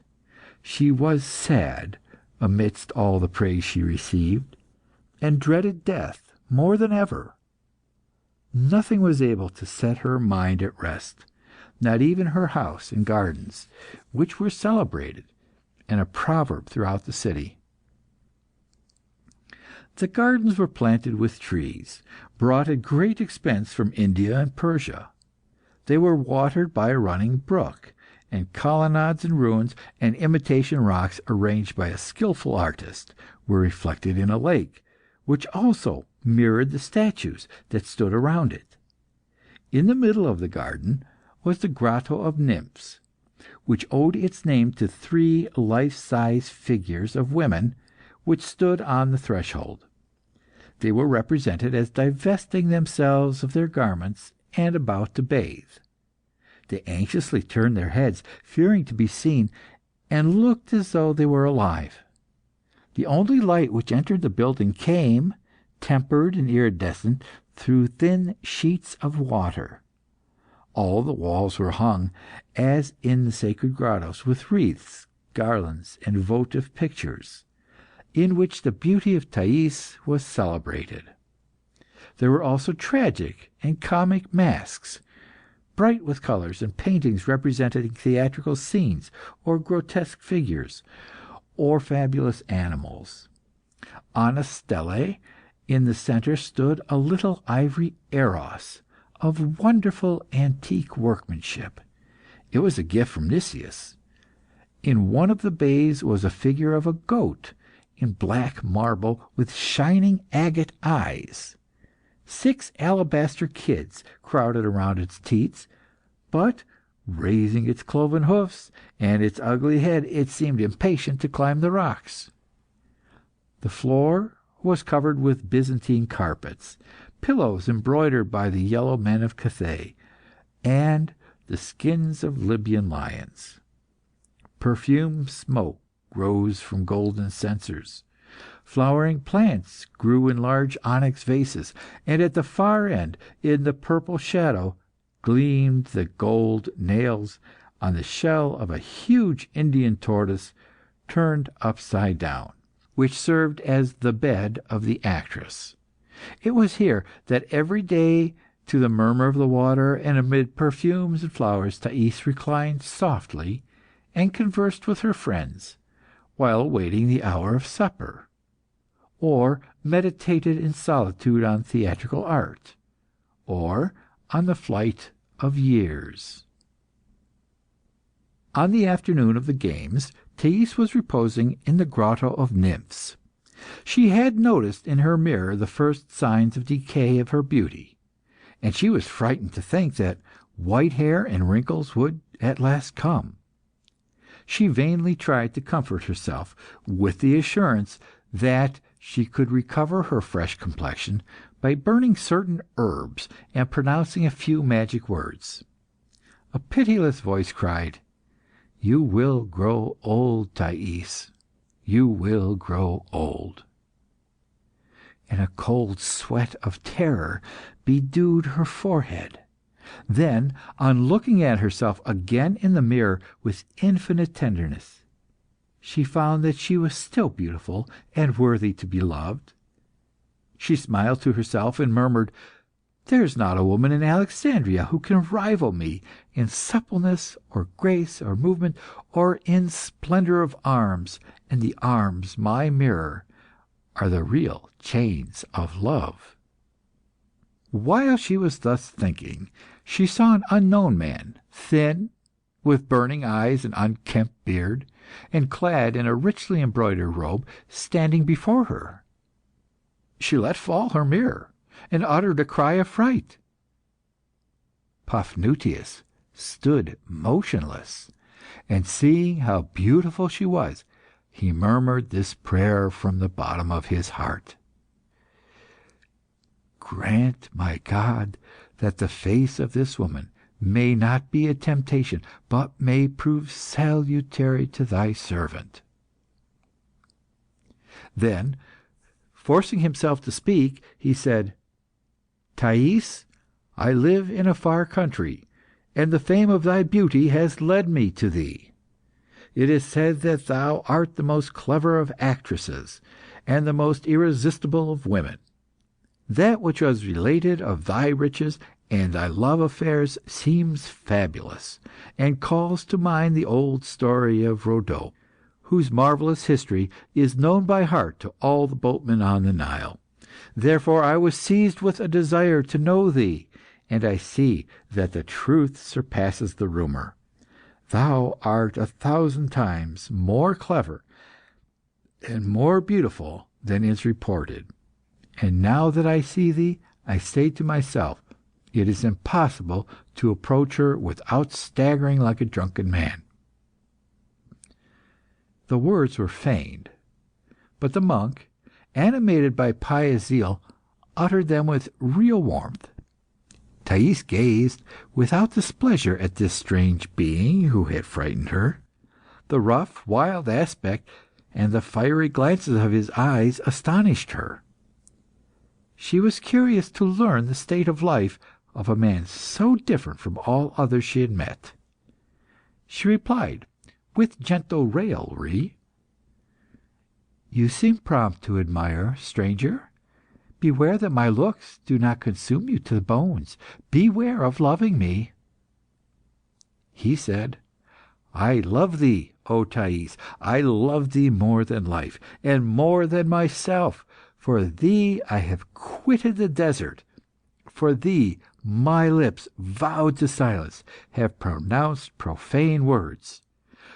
she was sad amidst all the praise she received, and dreaded death more than ever. Nothing was able to set her mind at rest, not even her house and gardens, which were celebrated and a proverb throughout the city. The gardens were planted with trees, brought at great expense from India and Persia. They were watered by a running brook, and colonnades and ruins and imitation rocks arranged by a skilful artist were reflected in a lake, which also mirrored the statues that stood around it. In the middle of the garden was the grotto of nymphs, which owed its name to 3 life-size figures of women, which stood on the threshold. They were represented as divesting themselves of their garments and about to bathe. They anxiously turned their heads, fearing to be seen, and looked as though they were alive. The only light which entered the building came, tempered and iridescent, through thin sheets of water. All the walls were hung, as in the sacred grottos, with wreaths, garlands, and votive pictures, in which the beauty of Thais was celebrated. There were also tragic and comic masks, bright with colours, and paintings representing theatrical scenes, or grotesque figures, or fabulous animals. On a stele in the centre stood a little ivory Eros of wonderful antique workmanship. It was a gift from Nicias. In one of the bays was a figure of a goat in black marble with shining agate eyes. 6 alabaster kids crowded around its teats, but, raising its cloven hoofs and its ugly head, it seemed impatient to climb the rocks. The floor was covered with Byzantine carpets, pillows embroidered by the yellow men of Cathay, and the skins of Libyan lions. Perfumed smoke rose from golden censers. Flowering plants grew in large onyx vases, and at the far end, in the purple shadow, gleamed the gold nails on the shell of a huge Indian tortoise turned upside down, which served as the bed of the actress. It was here that every day, to the murmur of the water and amid perfumes and flowers, Thais reclined softly and conversed with her friends, while awaiting the hour of supper, or meditated in solitude on theatrical art, or on the flight of years. On the afternoon of the games, Thais was reposing in the grotto of nymphs. She had noticed in her mirror the first signs of decay of her beauty, and she was frightened to think that white hair and wrinkles would at last come. She vainly tried to comfort herself with the assurance that she could recover her fresh complexion by burning certain herbs and pronouncing a few magic words. A pitiless voice cried, "You will grow old, Thais. You will grow old." And a cold sweat of terror bedewed her forehead. Then, on looking at herself again in the mirror with infinite tenderness, she found that she was still beautiful and worthy to be loved. She smiled to herself and murmured, "There is not a woman in Alexandria who can rival me in suppleness or grace or movement, or in splendour of arms, and the arms, my mirror, are the real chains of love." While she was thus thinking, she saw an unknown man, thin, with burning eyes and unkempt beard, and clad in a richly embroidered robe, standing before her. She let fall her mirror, and uttered a cry of fright. Paphnuce stood motionless, and seeing how beautiful she was, he murmured this prayer from the bottom of his heart: "Grant, my God, that the face of this woman may not be a temptation, but may prove salutary to thy servant." Then, forcing himself to speak, he said, "Thais, I live in a far country, and the fame of thy beauty has led me to thee. It is said that thou art the most clever of actresses, and the most irresistible of women. That which was related of thy riches and thy love affairs seems fabulous, and calls to mind the old story of Rhodope, whose marvellous history is known by heart to all the boatmen on the Nile. Therefore I was seized with a desire to know thee, and I see that the truth surpasses the rumour. Thou art 1,000 times more clever and more beautiful than is reported. And now that I see thee, I say to myself, it is impossible to approach her without staggering like a drunken man." The words were feigned, but the monk, animated by pious zeal, uttered them with real warmth. Thais gazed without displeasure at this strange being who had frightened her. The rough, wild aspect and the fiery glances of his eyes astonished her. She was curious to learn the state of life of a man so different from all others she had met. She replied, with gentle raillery, "You seem prompt to admire, stranger. Beware that my looks do not consume you to the bones. Beware of loving me." He said, "I love thee, O Thais. I love thee more than life, and more than myself. For thee I have quitted the desert. For thee my lips, vowed to silence, have pronounced profane words.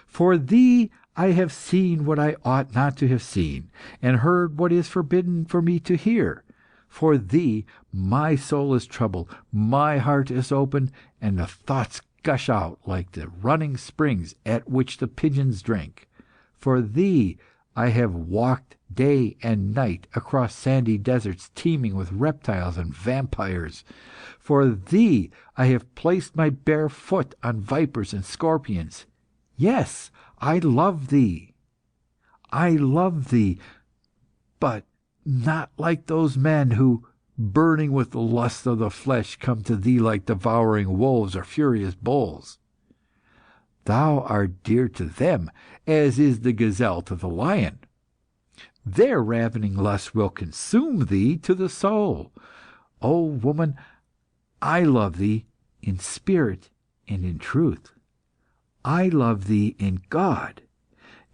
For thee I have seen what I ought not to have seen, and heard what is forbidden for me to hear. For thee my soul is troubled, my heart is open, and the thoughts gush out like the running springs at which the pigeons drink. For thee I have walked day and night across sandy deserts teeming with reptiles and vampires. For thee I have placed my bare foot on vipers and scorpions. Yes, I love thee. I love thee, but not like those men who, burning with the lust of the flesh, come to thee like devouring wolves or furious bulls. Thou art dear to them, as is the gazelle to the lion. Their ravening lust will consume thee to the soul. O woman, I love thee in spirit and in truth. I love thee in God,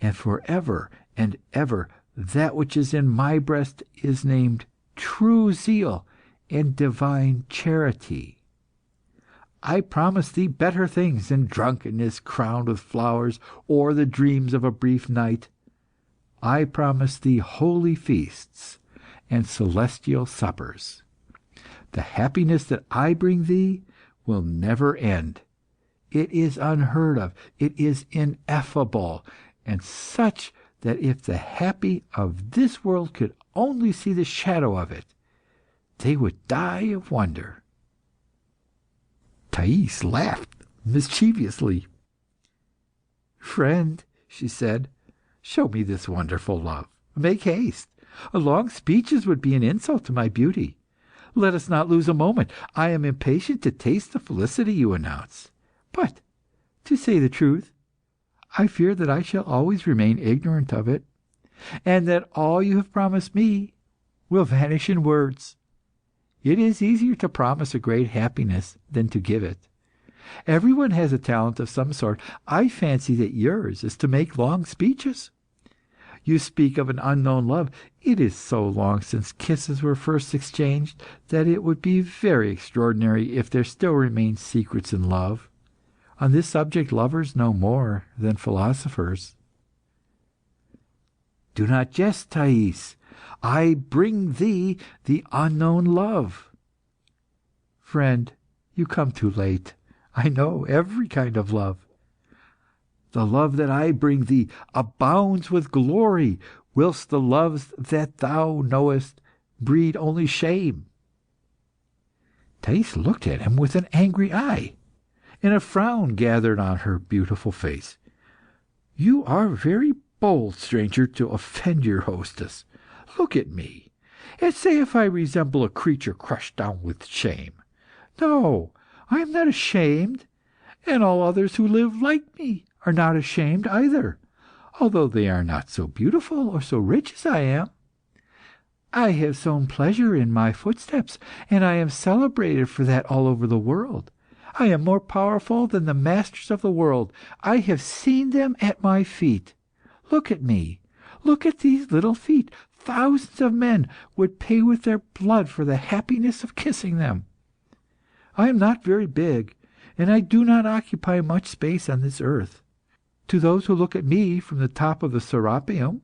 and for ever and ever that which is in my breast is named true zeal and divine charity. I promise thee better things than drunkenness crowned with flowers, or the dreams of a brief night. I promise thee holy feasts and celestial suppers. The happiness that I bring thee will never end. It is unheard of, it is ineffable, and such that if the happy of this world could only see the shadow of it, they would die of wonder." Thais laughed mischievously. "Friend," she said, "show me this wonderful love. Make haste. Long speeches would be an insult to my beauty. Let us not lose a moment. I am impatient to taste the felicity you announce. But, to say the truth, I fear that I shall always remain ignorant of it, and that all you have promised me will vanish in words. It is easier to promise a great happiness than to give it. Everyone has a talent of some sort. I fancy that yours is to make long speeches. You speak of an unknown love. It is so long since kisses were first exchanged that it would be very extraordinary if there still remained secrets in love. On this subject lovers know more than philosophers." "Do not jest, Thais. I bring thee the unknown love." "Friend, you come too late. I know every kind of love." "The love that I bring thee abounds with glory, whilst the loves that thou knowest breed only shame." Thais looked at him with an angry eye, and a frown gathered on her beautiful face. "You are very bold, stranger, to offend your hostess. Look at me, and say if I resemble a creature crushed down with shame. No, I am not ashamed, and all others who live like me are not ashamed either, although they are not so beautiful or so rich as I am. I have sown pleasure in my footsteps, and I am celebrated for that all over the world. I am more powerful than the masters of the world. I have seen them at my feet. Look at me. Look at these little feet. Thousands of men would pay with their blood for the happiness of kissing them. I am not very big, and I do not occupy much space on this earth. To those who look at me from the top of the Serapeum,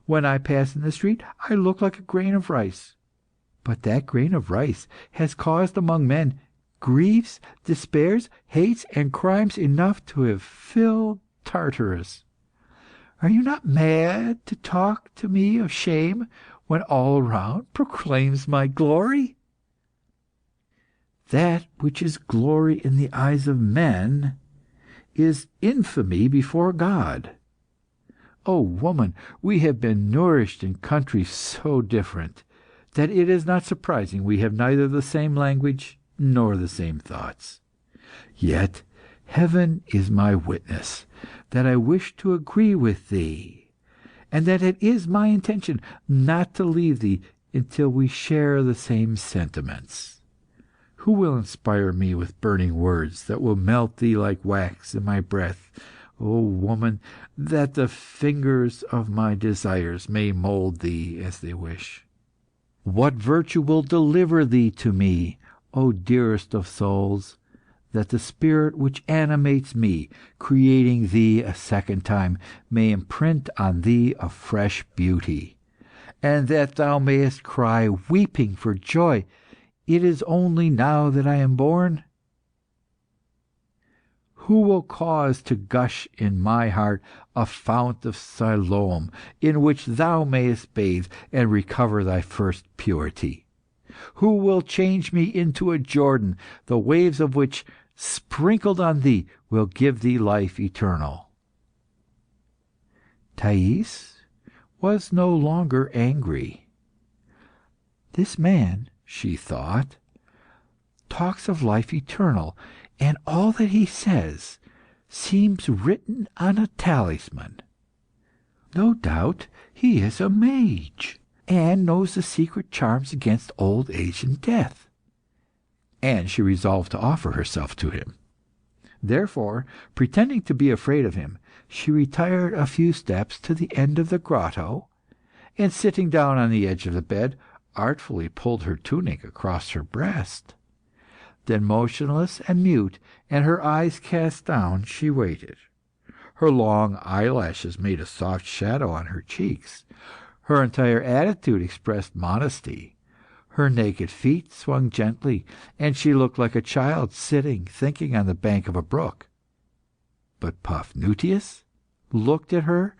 when I pass in the street, I look like a grain of rice. But that grain of rice has caused among men griefs, despairs, hates, and crimes enough to have filled Tartarus. Are you not mad to talk to me of shame, when all around proclaims my glory? That which is glory in the eyes of men is infamy before God. O woman, we have been nourished in countries so different, that it is not surprising we have neither the same language nor the same thoughts. Yet heaven is my witness that I wish to agree with thee, and that it is my intention not to leave thee until we share the same sentiments. Who will inspire me with burning words that will melt thee like wax in my breath, O woman, that the fingers of my desires may mould thee as they wish? What virtue will deliver thee to me, O dearest of souls, that the spirit which animates me, creating thee a second time, may imprint on thee a fresh beauty, and that thou mayest cry, weeping for joy, it is only now that I am born? Who will cause to gush in my heart a fount of Siloam, in which thou mayest bathe and recover thy first purity? Who will change me into a Jordan, the waves of which, sprinkled on thee, will give thee life eternal? Thais was no longer angry. This man, she thought, talks of life eternal, and all that he says seems written on a talisman. No doubt he is a mage, and knows the secret charms against old age and death. And she resolved to offer herself to him. Therefore, pretending to be afraid of him, she retired a few steps to the end of the grotto, and sitting down on the edge of the bed, artfully pulled her tunic across her breast. Then, motionless and mute, and her eyes cast down, she waited. Her long eyelashes made a soft shadow on her cheeks. Her entire attitude expressed modesty. Her naked feet swung gently, and she looked like a child sitting thinking on the bank of a brook. But Paphnuce looked at her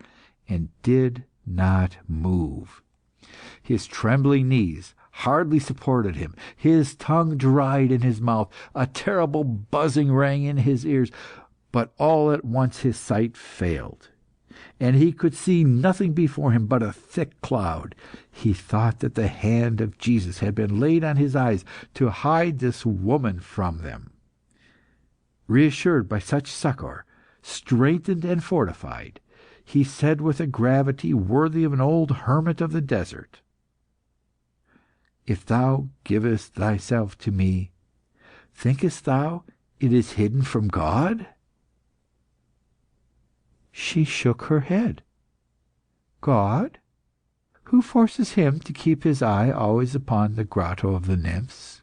and did not move. His trembling knees hardly supported him. His tongue dried in his mouth. A terrible buzzing rang in his ears. But all at once his sight failed, and he could see nothing before him but a thick cloud. He thought that the hand of Jesus had been laid on his eyes to hide this woman from them. Reassured by such succour, strengthened and fortified, he said with a gravity worthy of an old hermit of the desert, "If thou givest thyself to me, thinkest thou it is hidden from God?" She shook her head. "God? Who forces him to keep his eye always upon the grotto of the nymphs?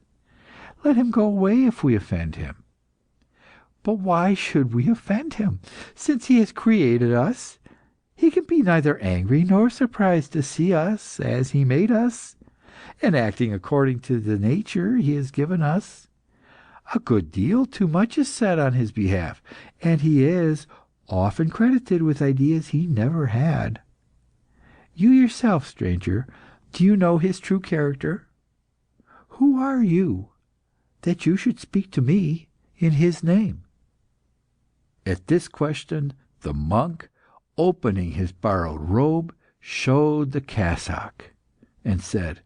Let him go away if we offend him. But why should we offend him? Since he has created us, he can be neither angry nor surprised to see us as he made us, and acting according to the nature he has given us. A good deal too much is said on his behalf, and he is often credited with ideas he never had. You yourself, stranger, do you know his true character? Who are you, that you should speak to me in his name?" At this question, the monk, opening his borrowed robe, showed the cassock, and said,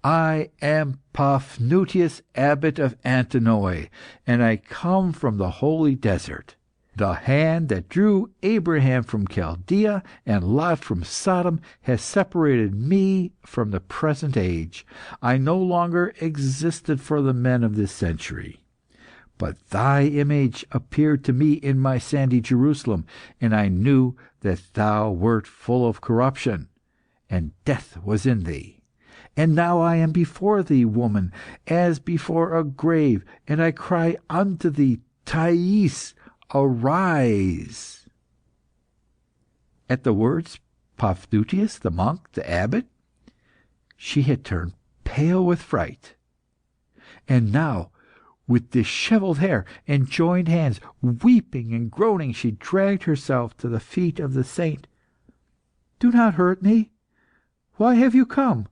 "I am Paphnuce, abbot of Antinoe, and I come from the holy desert. The hand that drew Abraham from Chaldea and Lot from Sodom has separated me from the present age. I no longer existed for the men of this century. But thy image appeared to me in my sandy Jerusalem, and I knew that thou wert full of corruption, and death was in thee. And now I am before thee, woman, as before a grave, and I cry unto thee, Thais, arise." At the words, Paphnuce, the monk, the abbot, she had turned pale with fright, and now, with dishevelled hair and joined hands, weeping and groaning, she dragged herself to the feet of the saint. "Do not hurt me. Why have you come?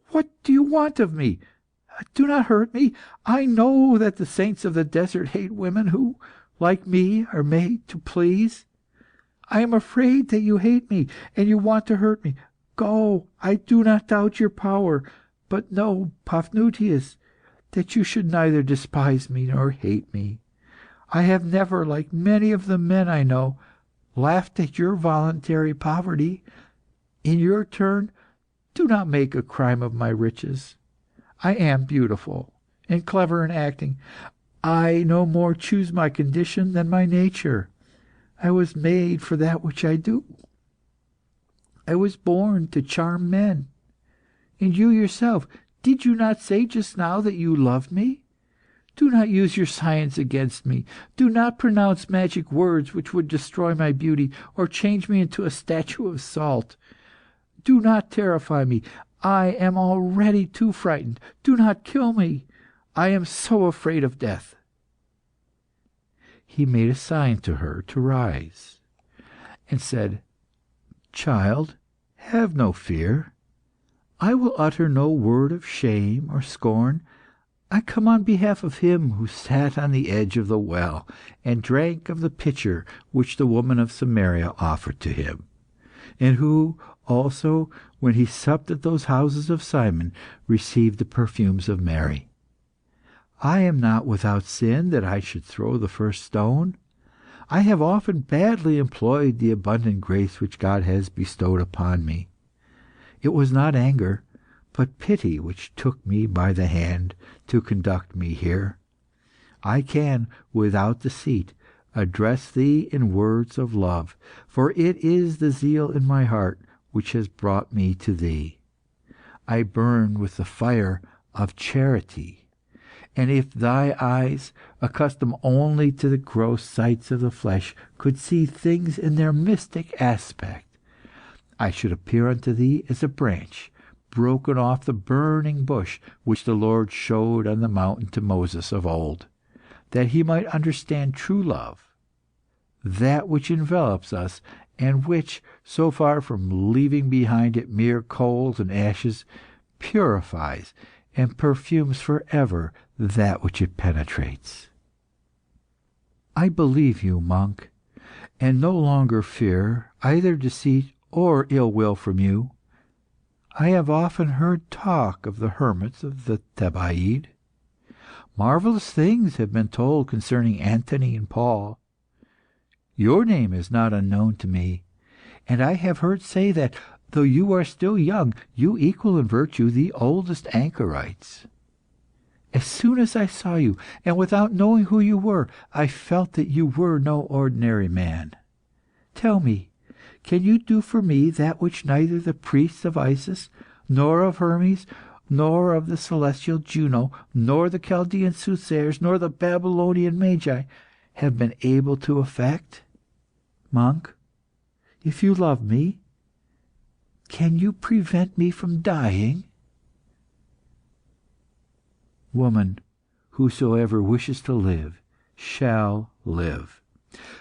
What do you want of me? Do not hurt me. I know that the saints of the desert hate women who, like me, are made to please. I am afraid that you hate me, and you want to hurt me. Go, I do not doubt your power. But know, Paphnuce, that you should neither despise me nor hate me. I have never, like many of the men I know, laughed at your voluntary poverty. In your turn, do not make a crime of my riches. I am beautiful, and clever in acting. I no more choose my condition than my nature. I was made for that which I do. I was born to charm men. And you yourself, did you not say just now that you loved me? Do not use your science against me. Do not pronounce magic words which would destroy my beauty, or change me into a statue of salt. Do not terrify me. I am already too frightened. Do not kill me. I am so afraid of death." He made a sign to her to rise, and said, "Child, have no fear. I will utter no word of shame or scorn. I come on behalf of him who sat on the edge of the well, and drank of the pitcher which the woman of Samaria offered to him, and who also, when he supped at those houses of Simon, received the perfumes of Mary. I am not without sin that I should throw the first stone. I have often badly employed the abundant grace which God has bestowed upon me. It was not anger, but pity which took me by the hand to conduct me here. I can, without deceit, address thee in words of love, for it is the zeal in my heart which has brought me to thee. I burn with the fire of charity. And if thy eyes, accustomed only to the gross sights of the flesh, could see things in their mystic aspect, I should appear unto thee as a branch broken off the burning bush which the Lord showed on the mountain to Moses of old, that he might understand true love, that which envelops us, and which, so far from leaving behind it mere coals and ashes, purifies and perfumes for ever that which it penetrates. I believe you, monk, and no longer fear either deceit or ill will from you. I have often heard talk of the hermits of the Thebaid. Marvellous things have been told concerning Anthony and Paul. Your name is not unknown to me, and I have heard say that, though you are still young, you equal in virtue the oldest anchorites. As soon as I saw you, and without knowing who you were, I felt that you were no ordinary man. Tell me, can you do for me that which neither the priests of Isis, nor of Hermes, nor of the celestial Juno, nor the Chaldean soothsayers, nor the Babylonian magi have been able to effect? Monk, if you love me, can you prevent me from dying? Woman, whosoever wishes to live shall live.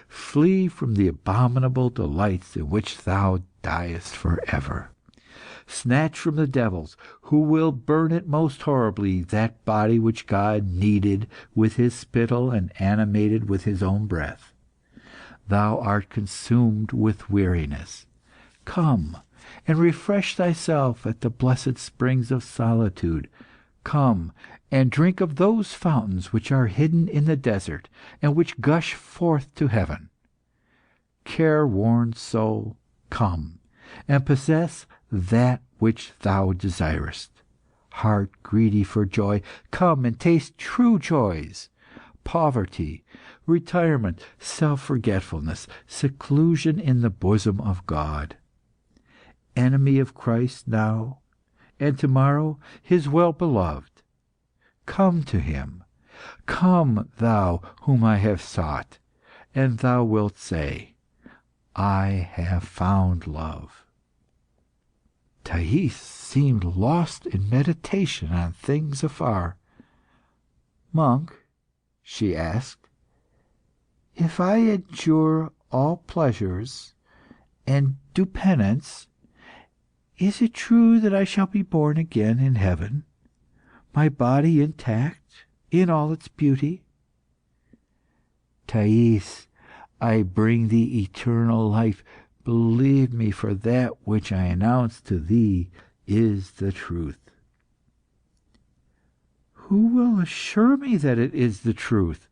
Flee from the abominable delights in which thou diest for ever. Snatch from the devils, who will burn it most horribly, that body which God kneaded with his spittle and animated with his own breath. Thou art consumed with weariness. Come and refresh thyself at the blessed springs of solitude. Come and drink of those fountains which are hidden in the desert, and which gush forth to heaven. Careworn soul, come and possess that which thou desirest. Heart greedy for joy, come and taste true joys. Poverty, retirement, self-forgetfulness, seclusion in the bosom of God. Enemy of Christ now, and tomorrow his well-beloved. Come to him. Come, thou whom I have sought, and thou wilt say, I have found love. Thais seemed lost in meditation on things afar. Monk, she asked, if I endure all pleasures and do penance, is it true that I shall be born again in heaven, my body intact in all its beauty? Thais, I bring thee eternal life. Believe me, for that which I announce to thee is the truth. Who will assure me that it is the truth?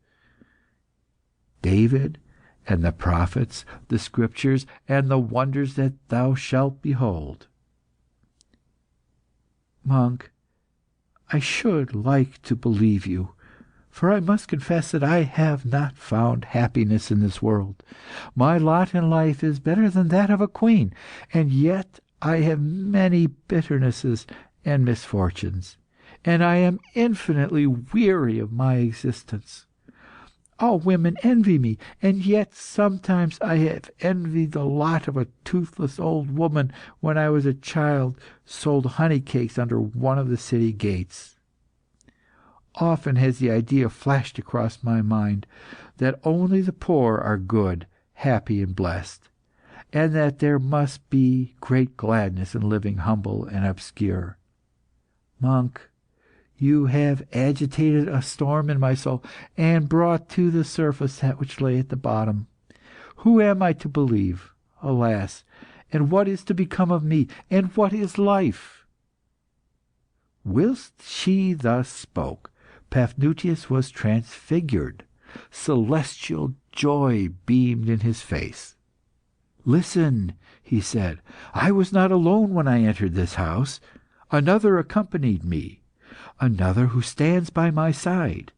David and the prophets, the scriptures, and the wonders that thou shalt behold. Monk, I should like to believe you, for I must confess that I have not found happiness in this world. My lot in life is better than that of a queen, and yet I have many bitternesses and misfortunes, and I am infinitely weary of my existence. All women envy me, and yet sometimes I have envied the lot of a toothless old woman when I was a child sold honey cakes under one of the city gates. Often has the idea flashed across my mind that only the poor are good, happy, and blessed, and that there must be great gladness in living humble and obscure. Monk, you have agitated a storm in my soul, and brought to the surface that which lay at the bottom. Who am I to believe? Alas! And what is to become of me? And what is life? Whilst she thus spoke, Paphnuce was transfigured. Celestial joy beamed in his face. "Listen," he said. "I was not alone when I entered this house. Another accompanied me. Another who stands by my side.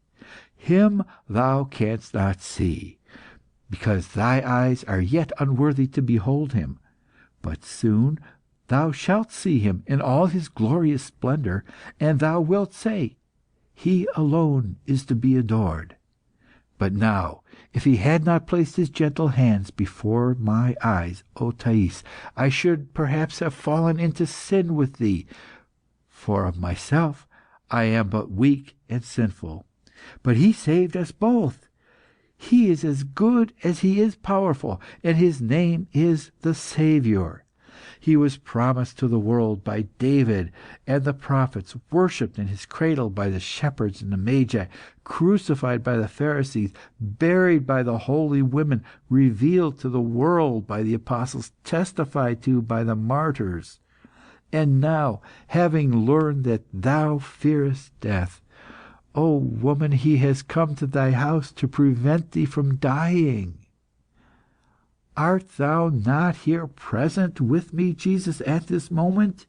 Him thou canst not see, because thy eyes are yet unworthy to behold him. But soon thou shalt see him in all his glorious splendour, and thou wilt say, 'He alone is to be adored.' But now, if he had not placed his gentle hands before my eyes, O Thais, I should perhaps have fallen into sin with thee, for of myself I am but weak and sinful. But he saved us both. He is as good as he is powerful, and his name is the Saviour. He was promised to the world by David and the prophets, worshipped in his cradle by the shepherds and the magi, crucified by the Pharisees, buried by the holy women, revealed to the world by the apostles, testified to by the martyrs. And now, having learned that thou fearest death, O woman, he has come to thy house to prevent thee from dying. Art thou not here present with me, Jesus, at this moment,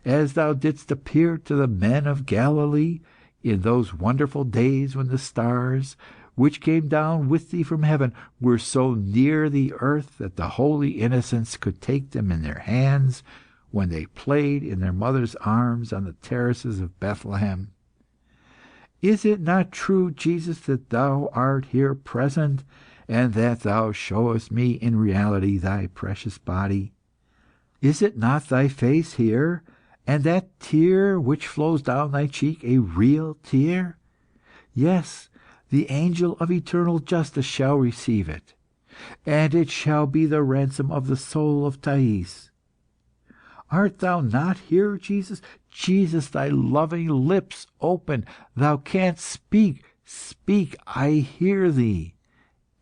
as thou didst appear to the men of Galilee in those wonderful days when the stars, which came down with thee from heaven, were so near the earth that the holy innocents could take them in their hands when they played in their mother's arms on the terraces of Bethlehem? Is it not true, Jesus, that thou art here present, and that thou showest me in reality thy precious body? Is it not thy face here, and that tear which flows down thy cheek a real tear? Yes, the angel of eternal justice shall receive it, and it shall be the ransom of the soul of Thais. Art thou not here, Jesus? Jesus, thy loving lips open. Thou canst speak. Speak, I hear thee.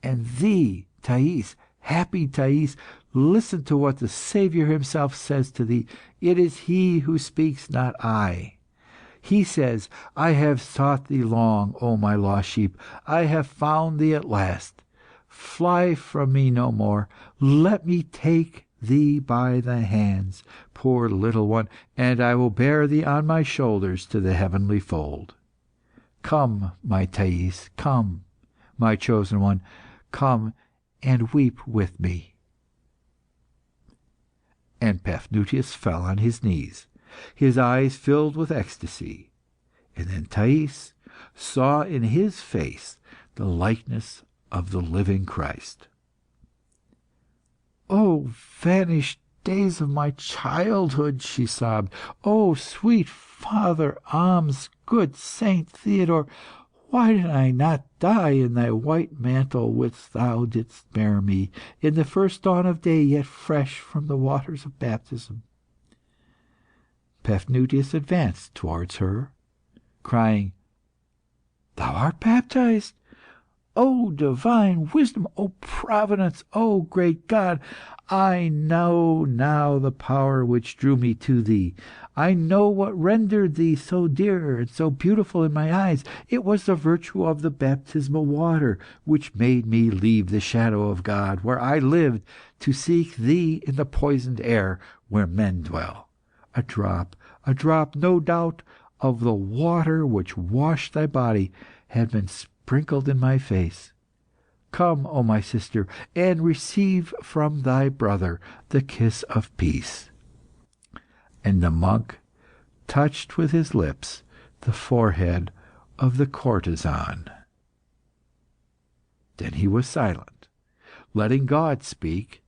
And thee, Thais, happy Thais, listen to what the Saviour himself says to thee. It is he who speaks, not I. He says, 'I have sought thee long, O my lost sheep. I have found thee at last. Fly from me no more. Let me take thee by the hands, poor little one, and I will bear thee on my shoulders to the heavenly fold. Come, my Thais, come, my chosen one, come and weep with me.' And Paphnuce fell on his knees, his eyes filled with ecstasy. And then Thais saw in his face the likeness of the living Christ. "O vanished days of my childhood!" she sobbed. "O sweet Father Ahmes, good Saint Theodore, why did I not die in thy white mantle which thou didst bear me, in the first dawn of day, yet fresh from the waters of baptism?" Paphnuce advanced towards her, crying, "Thou art baptized! O divine wisdom! O providence! O great God! I know now the power which drew me to thee. I know what rendered thee so dear and so beautiful in my eyes. It was the virtue of the baptismal water which made me leave the shadow of God, where I lived, to seek thee in the poisoned air where men dwell. A drop, no doubt, of the water which washed thy body had been sprinkled in my face. Come, O my sister, and receive from thy brother the kiss of peace." And the monk touched with his lips the forehead of the courtesan. Then he was silent, letting God speak,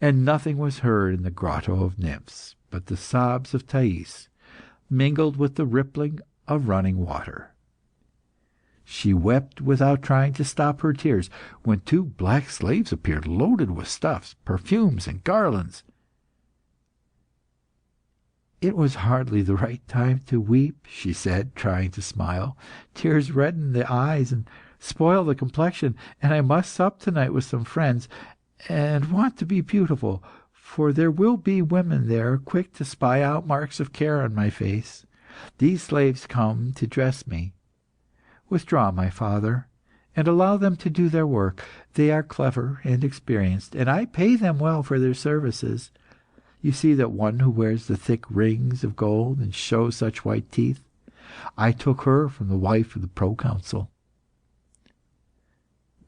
and nothing was heard in the grotto of nymphs but the sobs of Thais, mingled with the rippling of running water. She wept without trying to stop her tears, when two black slaves appeared, loaded with stuffs, perfumes, and garlands. "It was hardly the right time to weep," she said, trying to smile. "Tears redden the eyes and spoil the complexion, and I must sup tonight with some friends, and want to be beautiful, for there will be women there quick to spy out marks of care on my face. These slaves come to dress me. Withdraw, my father, and allow them to do their work. They are clever and experienced, and I pay them well for their services. You see that one who wears the thick rings of gold and shows such white teeth? I took her from the wife of the proconsul."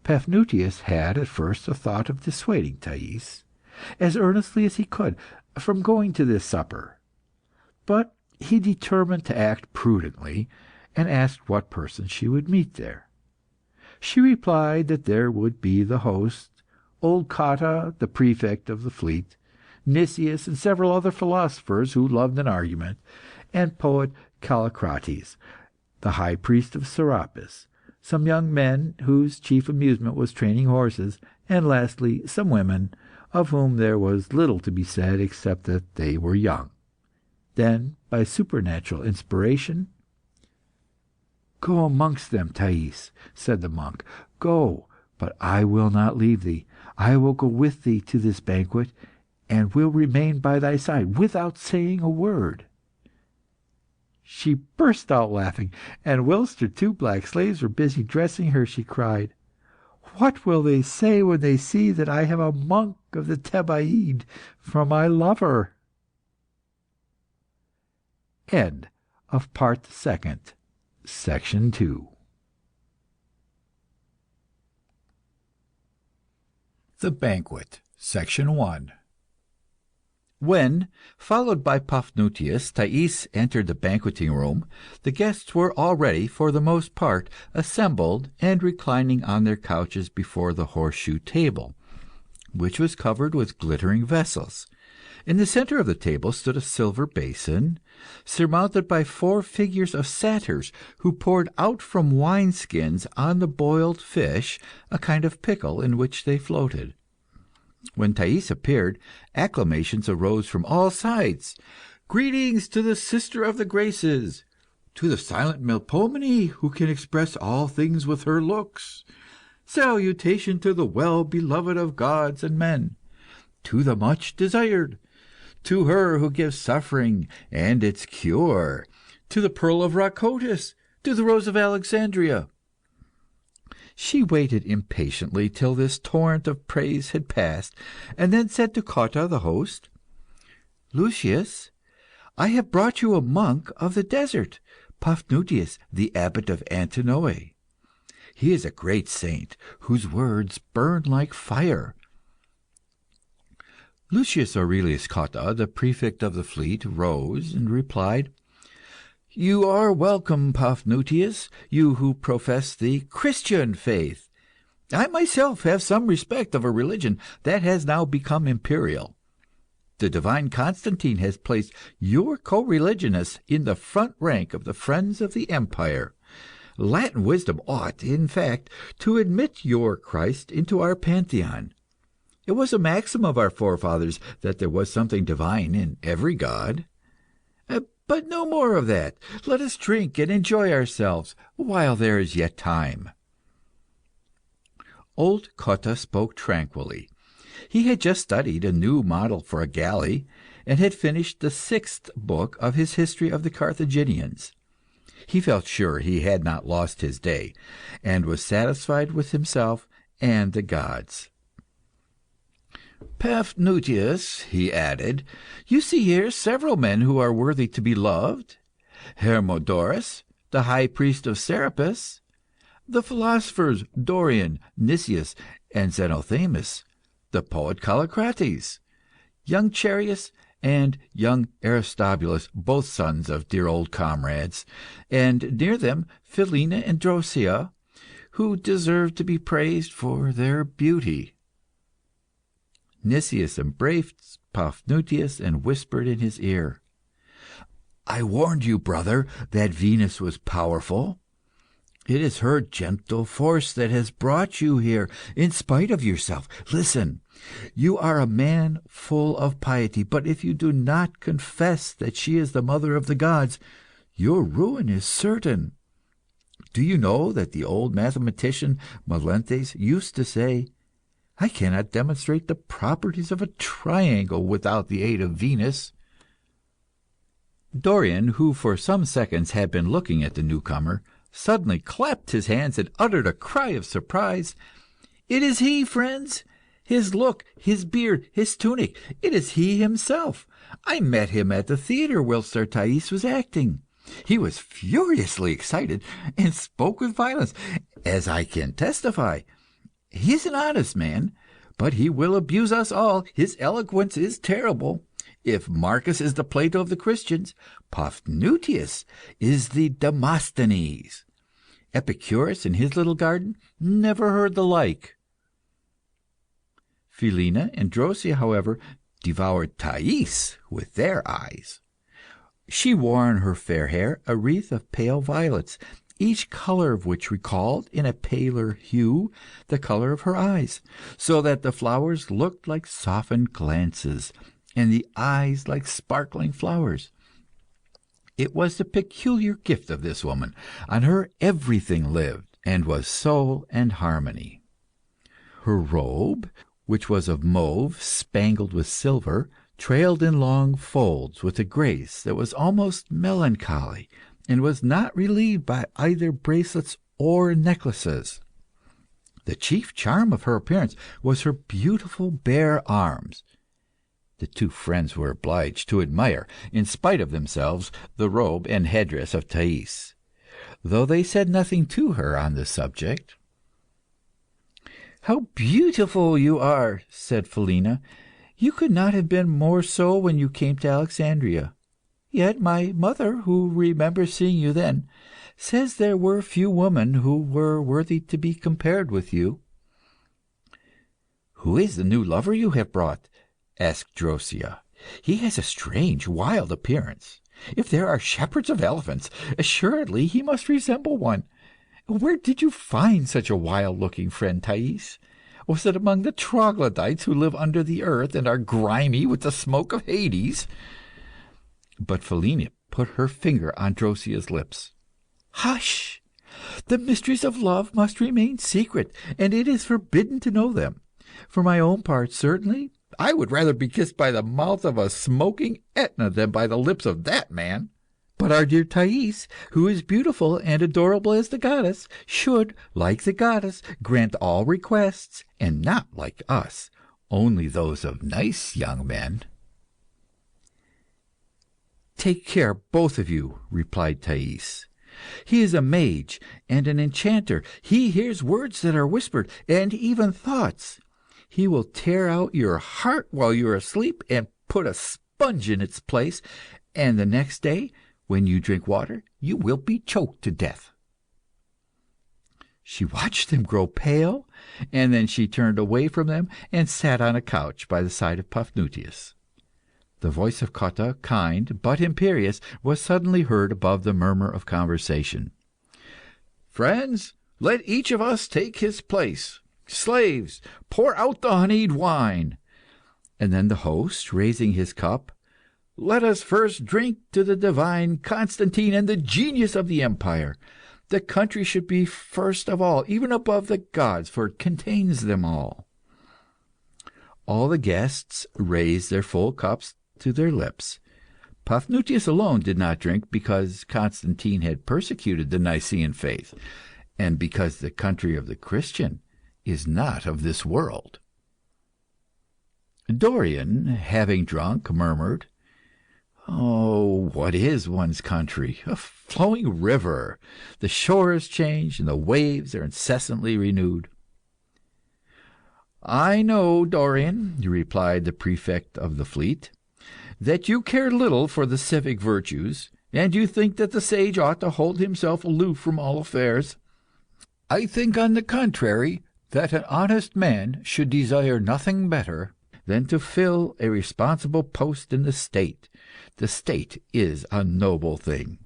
Paphnuce had at first a thought of dissuading Thais, as earnestly as he could, from going to this supper. But he determined to act prudently, and asked what persons she would meet there. She replied that there would be the host, old Cotta, the prefect of the fleet, Nicias, and several other philosophers who loved an argument, and poet Callicrates, the high priest of Serapis, some young men whose chief amusement was training horses, and lastly some women, of whom there was little to be said except that they were young. Then, by supernatural inspiration, "Go amongst them, Thais," said the monk. "Go, but I will not leave thee. I will go with thee to this banquet, and will remain by thy side, without saying a word." She burst out laughing, and whilst her two black slaves were busy dressing her, she cried, "What will they say when they see that I have a monk of the Thebaid for my lover?" End of Part the Second, Section 2. The Banquet, Section 1. When, followed by Paphnuce, Thais entered the banqueting room, the guests were already, for the most part, assembled and reclining on their couches before the horseshoe table, which was covered with glittering vessels. In the centre of the table stood a silver basin, surmounted by 4 figures of satyrs, who poured out from wineskins on the boiled fish a kind of pickle in which they floated. When Thais appeared, acclamations arose from all sides. "Greetings to the sister of the Graces! To the silent Melpomene, who can express all things with her looks! Salutation to the well-beloved of gods and men! To the much desired! To her who gives suffering and its cure! To the pearl of Rhacotis! To the rose of Alexandria!" She waited impatiently till this torrent of praise had passed, and then said to Cotta, the host, "Lucius, I have brought you a monk of the desert, Paphnuce, the abbot of Antinoe. He is a great saint, whose words burn like fire." Lucius Aurelius Cotta, the prefect of the fleet, rose and replied, "You are welcome, Paphnuce, you who profess the Christian faith. I myself have some respect of a religion that has now become imperial. The divine Constantine has placed your co-religionists in the front rank of the friends of the empire. Latin wisdom ought, in fact, to admit your Christ into our pantheon. It was a maxim of our forefathers that there was something divine in every god. But no more of that. Let us drink and enjoy ourselves while there is yet time." Old Cotta spoke tranquilly. He had just studied a new model for a galley, and had finished the 6th book of his history of the Carthaginians. He felt sure he had not lost his day, and was satisfied with himself and the gods. "Paphnuce," he added, "you see here several men who are worthy to be loved. Hermodorus, the high priest of Serapis, the philosophers Dorian, Nicias, and Xenothamus, the poet Callicrates, young Chereas, and young Aristobulus, both sons of dear old comrades, and near them Philina and Drosea, who deserve to be praised for their beauty. Nicias embraced Paphnuce and whispered in his ear, "I warned you, brother, that Venus was powerful. It is her gentle force that has brought you here, in spite of yourself. Listen, you are a man full of piety, but if you do not confess that she is the mother of the gods, your ruin is certain. Do you know that the old mathematician Melanthes used to say, 'I cannot demonstrate the properties of a triangle without the aid of Venus'?" Dorian, who for some seconds had been looking at the newcomer, suddenly clapped his hands and uttered a cry of surprise. "It is he, friends! His look, his beard, his tunic! It is he himself! I met him at the theatre whilst our Thais was acting. He was furiously excited, and spoke with violence, as I can testify. He is an honest man, but he will abuse us all. His eloquence is terrible. If Marcus is the Plato of the Christians, Paphnuce is the Demosthenes. Epicurus, in his little garden, never heard the like." Philina and Drosea, however, devoured Thais with their eyes. She wore on her fair hair a wreath of pale violets, each colour of which recalled, in a paler hue, the colour of her eyes, so that the flowers looked like softened glances, and the eyes like sparkling flowers. It was the peculiar gift of this woman. On her everything lived, and was soul and harmony. Her robe, which was of mauve spangled with silver, trailed in long folds with a grace that was almost melancholy, and was not relieved by either bracelets or necklaces. The chief charm of her appearance was her beautiful bare arms. The two friends were obliged to admire, in spite of themselves, the robe and headdress of Thais, though they said nothing to her on the subject. "How beautiful you are!" said Philina. "You could not have been more so when you came to Alexandria. Yet my mother, who remembers seeing you then, says there were few women who were worthy to be compared with you." "Who is the new lover you have brought?" asked Drosea. "He has a strange, wild appearance. If there are shepherds of elephants, assuredly he must resemble one. Where did you find such a wild-looking friend, Thais? Was it among the troglodytes who live under the earth and are grimy with the smoke of Hades?" But Philina put her finger on Drosea's lips. "Hush! The mysteries of love must remain secret, and it is forbidden to know them. For my own part, certainly, I would rather be kissed by the mouth of a smoking Etna than by the lips of that man. But our dear Thais, who is beautiful and adorable as the goddess, should, like the goddess, grant all requests, and not like us, only those of nice young men." "Take care, both of you," replied Thais. "He is a mage and an enchanter. He hears words that are whispered, and even thoughts. He will tear out your heart while you are asleep, and put a sponge in its place, and the next day, when you drink water, you will be choked to death." She watched them grow pale, and then she turned away from them and sat on a couch by the side of Paphnuce. The voice of Cotta, kind but imperious, was suddenly heard above the murmur of conversation. "Friends, let each of us take his place. Slaves, pour out the honeyed wine." And then the host, raising his cup, "Let us first drink to the divine Constantine and the genius of the empire. The country should be first of all, even above the gods, for it contains them all." All the guests raised their full cups to their lips. Paphnuce alone did not drink, because Constantine had persecuted the Nicene faith, and because the country of the Christian is not of this world. Dorian, having drunk, murmured, Oh, what is one's country? A flowing river. The shore is changed, and the waves are incessantly renewed. "I know, Dorian," replied the prefect of the fleet, "that you care little for the civic virtues, and you think that the sage ought to hold himself aloof from all affairs. I think, on the contrary, that an honest man should desire nothing better than to fill a responsible post in the state. The state is a noble thing."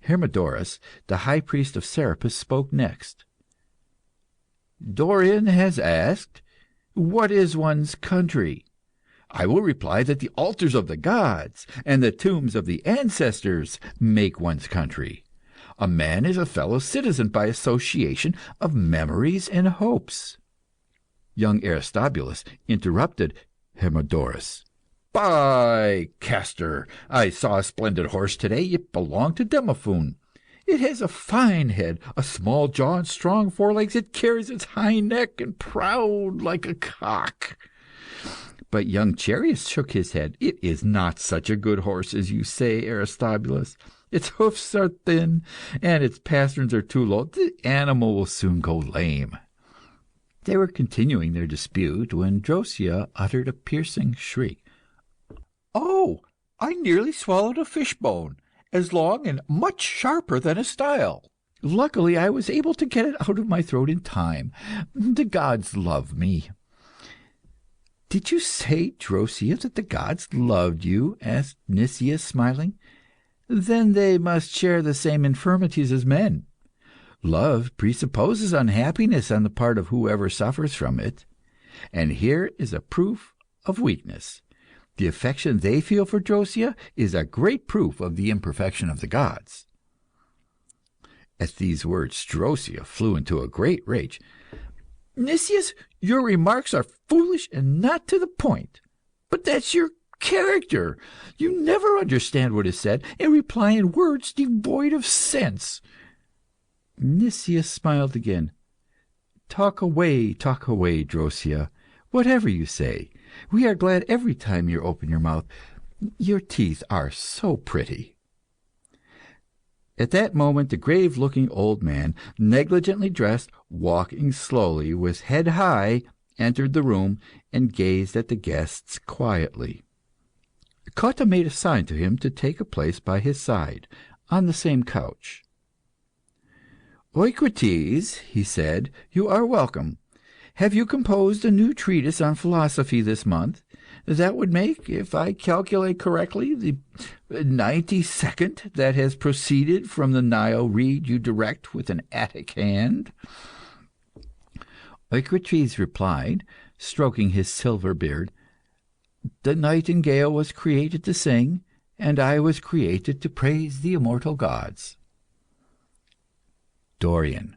Hermodorus, the high priest of Serapis, spoke next. "Dorian has asked, what is one's country? I will reply that the altars of the gods and the tombs of the ancestors make one's country. A man is a fellow citizen by association of memories and hopes." Young Aristobulus interrupted Hermodorus. "By Castor, I saw a splendid horse today. It belonged to Demophoon. It has a fine head, a small jaw, and strong forelegs. It carries its hind neck and proud like a cock." But young Chereas shook his head. "It is not such a good horse as you say, Aristobulus. Its hoofs are thin, and its pasterns are too low. The animal will soon go lame." They were continuing their dispute when Drosea uttered a piercing shriek. "Oh, I nearly swallowed a fishbone, as long and much sharper than a style. Luckily, I was able to get it out of my throat in time. The gods love me." "Did you say, Drosea, that the gods loved you?" asked Nicias, smiling. "Then they must share the same infirmities as men. Love presupposes unhappiness on the part of whoever suffers from it. And here is a proof of weakness. The affection they feel for Drosea is a great proof of the imperfection of the gods." At these words Drosea flew into a great rage. "Nicias, your remarks are foolish and not to the point. But that's your character. You never understand what is said, and reply in words devoid of sense." Nicias smiled again. Talk away, Drosea. Whatever you say, we are glad every time you open your mouth. Your teeth are so pretty." At that moment the grave-looking old man, negligently dressed, walking slowly, with head high, entered the room, and gazed at the guests quietly. Cotta made a sign to him to take a place by his side, on the same couch. "Eucrites," he said, "you are welcome. Have you composed a new treatise on philosophy this month? That would make, if I calculate correctly, the 92nd that has proceeded from the Nile reed you direct with an Attic hand." Eucrites replied, stroking his silver beard, "The nightingale was created to sing, and I was created to praise the immortal gods." Dorian.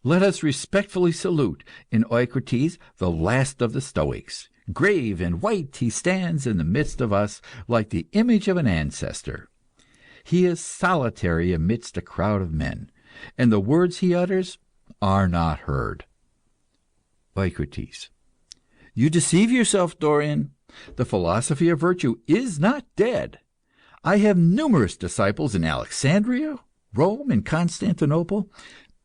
Let us respectfully salute in Eucrites, the last of the Stoics. Grave and white he stands in the midst of us, like the image of an ancestor. He is solitary amidst a crowd of men, and the words he utters are not heard. Eucrites. You deceive yourself, Dorian. The philosophy of virtue is not dead. I have numerous disciples in Alexandria, Rome, and Constantinople.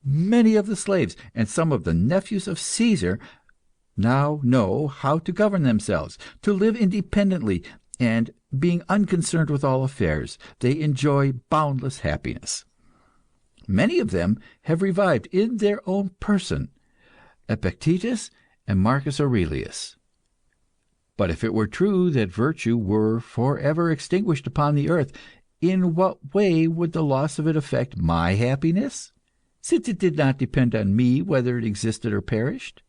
Many of the slaves and some of the nephews of Caesar now know how to govern themselves, to live independently, and, being unconcerned with all affairs, they enjoy boundless happiness. Many of them have revived in their own person Epictetus and Marcus Aurelius. But if it were true that virtue were for ever extinguished upon the earth, in what way would the loss of it affect my happiness, since it did not depend on me whether it existed or perished?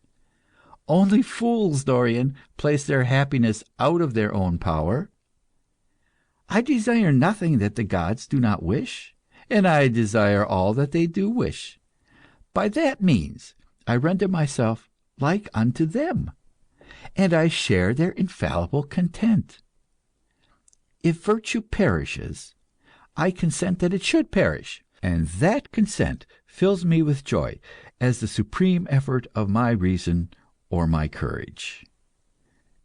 Only fools, Dorian, place their happiness out of their own power. I desire nothing that the gods do not wish, and I desire all that they do wish. By that means I render myself like unto them, and I share their infallible content. If virtue perishes, I consent that it should perish, and that consent fills me with joy, as the supreme effort of my reason or my courage.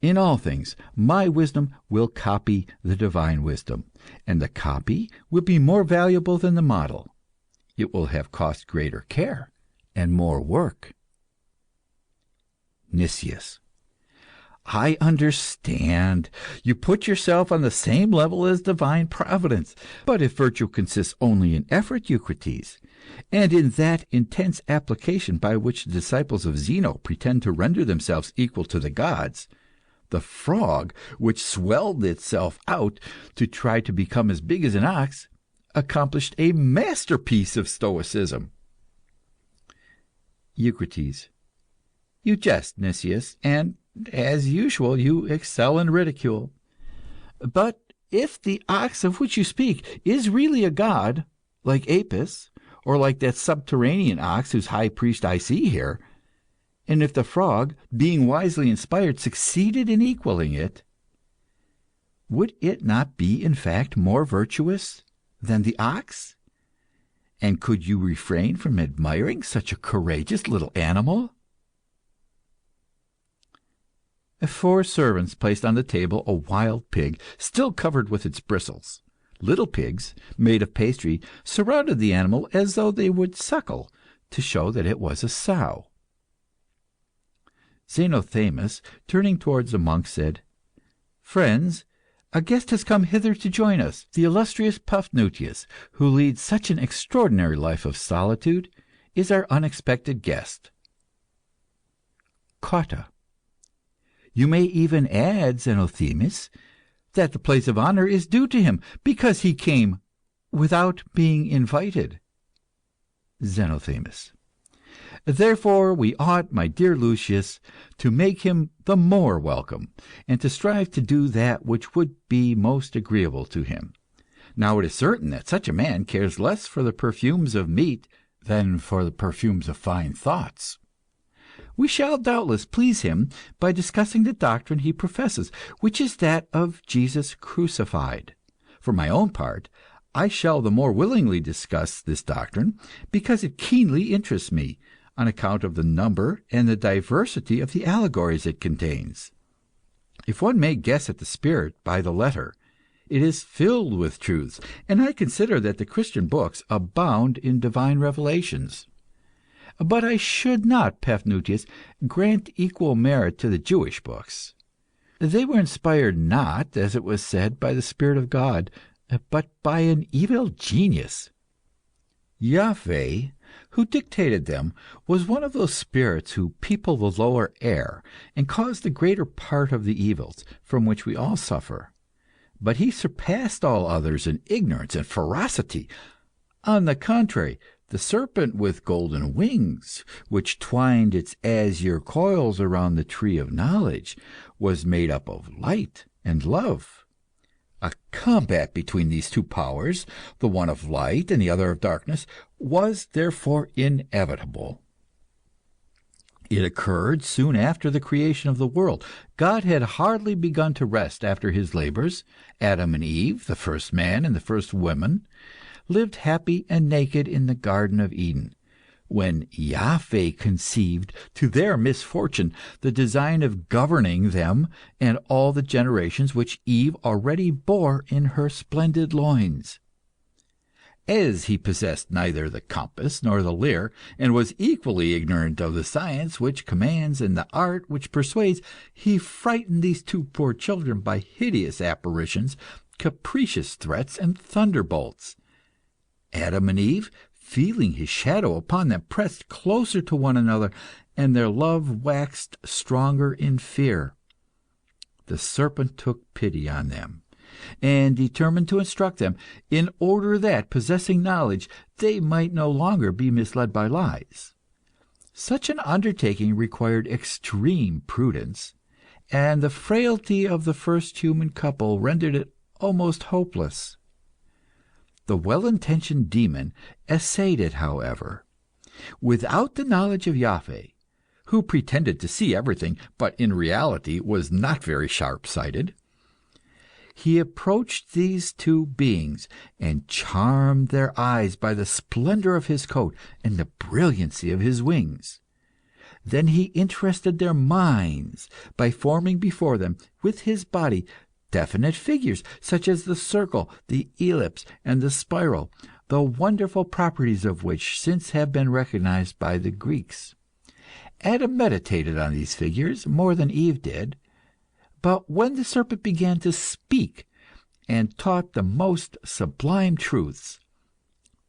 In all things, my wisdom will copy the divine wisdom, and the copy will be more valuable than the model. It will have cost greater care and more work. Nicias. I understand. You put yourself on the same level as divine providence. But if virtue consists only in effort, Eucrites, and in that intense application by which the disciples of Zeno pretend to render themselves equal to the gods, the frog, which swelled itself out to try to become as big as an ox, accomplished a masterpiece of stoicism. Eucrites. You jest, Nicias, and, as usual, you excel in ridicule. But if the ox of which you speak is really a god, like Apis, or like that subterranean ox whose high priest I see here, and if the frog, being wisely inspired, succeeded in equalling it, would it not be in fact more virtuous than the ox? And could you refrain from admiring such a courageous little animal? 4 servants placed on the table a wild pig, still covered with its bristles. Little pigs, made of pastry, surrounded the animal as though they would suckle, to show that it was a sow. Zenothemis, turning towards the monks, said, "Friends, a guest has come hither to join us, the illustrious Paphnuce, who leads such an extraordinary life of solitude, is our unexpected guest." Cotta. You may even add, Zenothemis, that the place of honor is due to him, because he came without being invited. Zenothemis. Therefore we ought, my dear Lucius, to make him the more welcome, and to strive to do that which would be most agreeable to him. Now it is certain that such a man cares less for the perfumes of meat than for the perfumes of fine thoughts. We shall doubtless please him by discussing the doctrine he professes, which is that of Jesus crucified. For my own part, I shall the more willingly discuss this doctrine, because it keenly interests me, on account of the number and the diversity of the allegories it contains. If one may guess at the spirit by the letter, it is filled with truths, and I consider that the Christian books abound in divine revelations. But I should not, Paphnuce, grant equal merit to the Jewish books. They were inspired not, as it was said, by the Spirit of God, but by an evil genius. Yahweh, who dictated them, was one of those spirits who people the lower air, and cause the greater part of the evils from which we all suffer. But he surpassed all others in ignorance and ferocity. On the contrary, the serpent with golden wings, which twined its azure coils around the tree of knowledge, was made up of light and love. A combat between these two powers, the one of light and the other of darkness, was therefore inevitable. It occurred soon after the creation of the world. God had hardly begun to rest after his labors. Adam and Eve, the first man and the first woman, lived happy and naked in the Garden of Eden, when Yahweh conceived, to their misfortune, the design of governing them and all the generations which Eve already bore in her splendid loins. As he possessed neither the compass nor the lyre, and was equally ignorant of the science which commands and the art which persuades, he frightened these 2 poor children by hideous apparitions, capricious threats, and thunderbolts. Adam and Eve, feeling his shadow upon them, pressed closer to one another, and their love waxed stronger in fear. The serpent took pity on them, and determined to instruct them, in order that, possessing knowledge, they might no longer be misled by lies. Such an undertaking required extreme prudence, and the frailty of the first human couple rendered it almost hopeless. The well-intentioned demon essayed it, however. Without the knowledge of Yahweh, who pretended to see everything, but in reality was not very sharp-sighted, he approached these 2 beings, and charmed their eyes by the splendour of his coat and the brilliancy of his wings. Then he interested their minds by forming before them, with his body, definite figures, such as the circle, the ellipse, and the spiral, the wonderful properties of which since have been recognized by the Greeks. Adam meditated on these figures more than Eve did, but when the serpent began to speak, and taught the most sublime truths,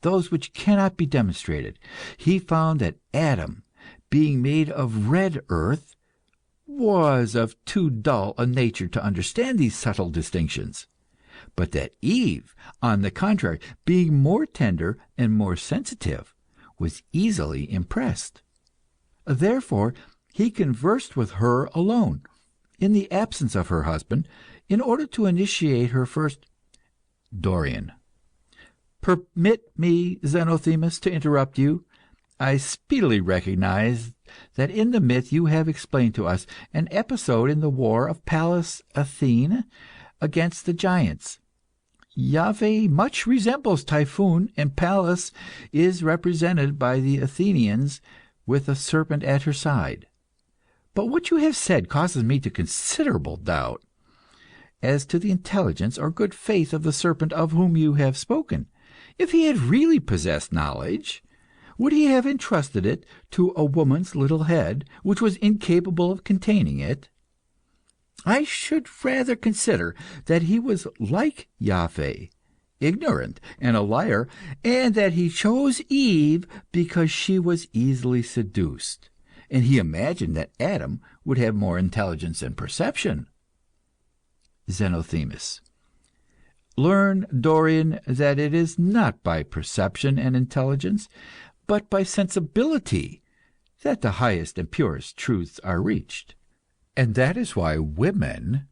those which cannot be demonstrated, he found that Adam, being made of red earth, was of too dull a nature to understand these subtle distinctions, but that Eve, on the contrary, being more tender and more sensitive, was easily impressed. Therefore, he conversed with her alone, in the absence of her husband, in order to initiate her first. Dorian. Permit me, Zenothemis, to interrupt you. I speedily recognize that in the myth you have explained to us an episode in the war of Pallas Athene against the giants. Yahweh much resembles Typhoon, and Pallas is represented by the Athenians with a serpent at her side. But what you have said causes me to considerable doubt as to the intelligence or good faith of the serpent of whom you have spoken. If he had really possessed knowledge, would he have entrusted it to a woman's little head, which was incapable of containing it? I should rather consider that he was like Yahweh, ignorant and a liar, and that he chose Eve because she was easily seduced, and he imagined that Adam would have more intelligence and perception. Zenothemis. Learn, Dorian, that it is not by perception and intelligence, but by sensibility, that the highest and purest truths are reached. And that is why women,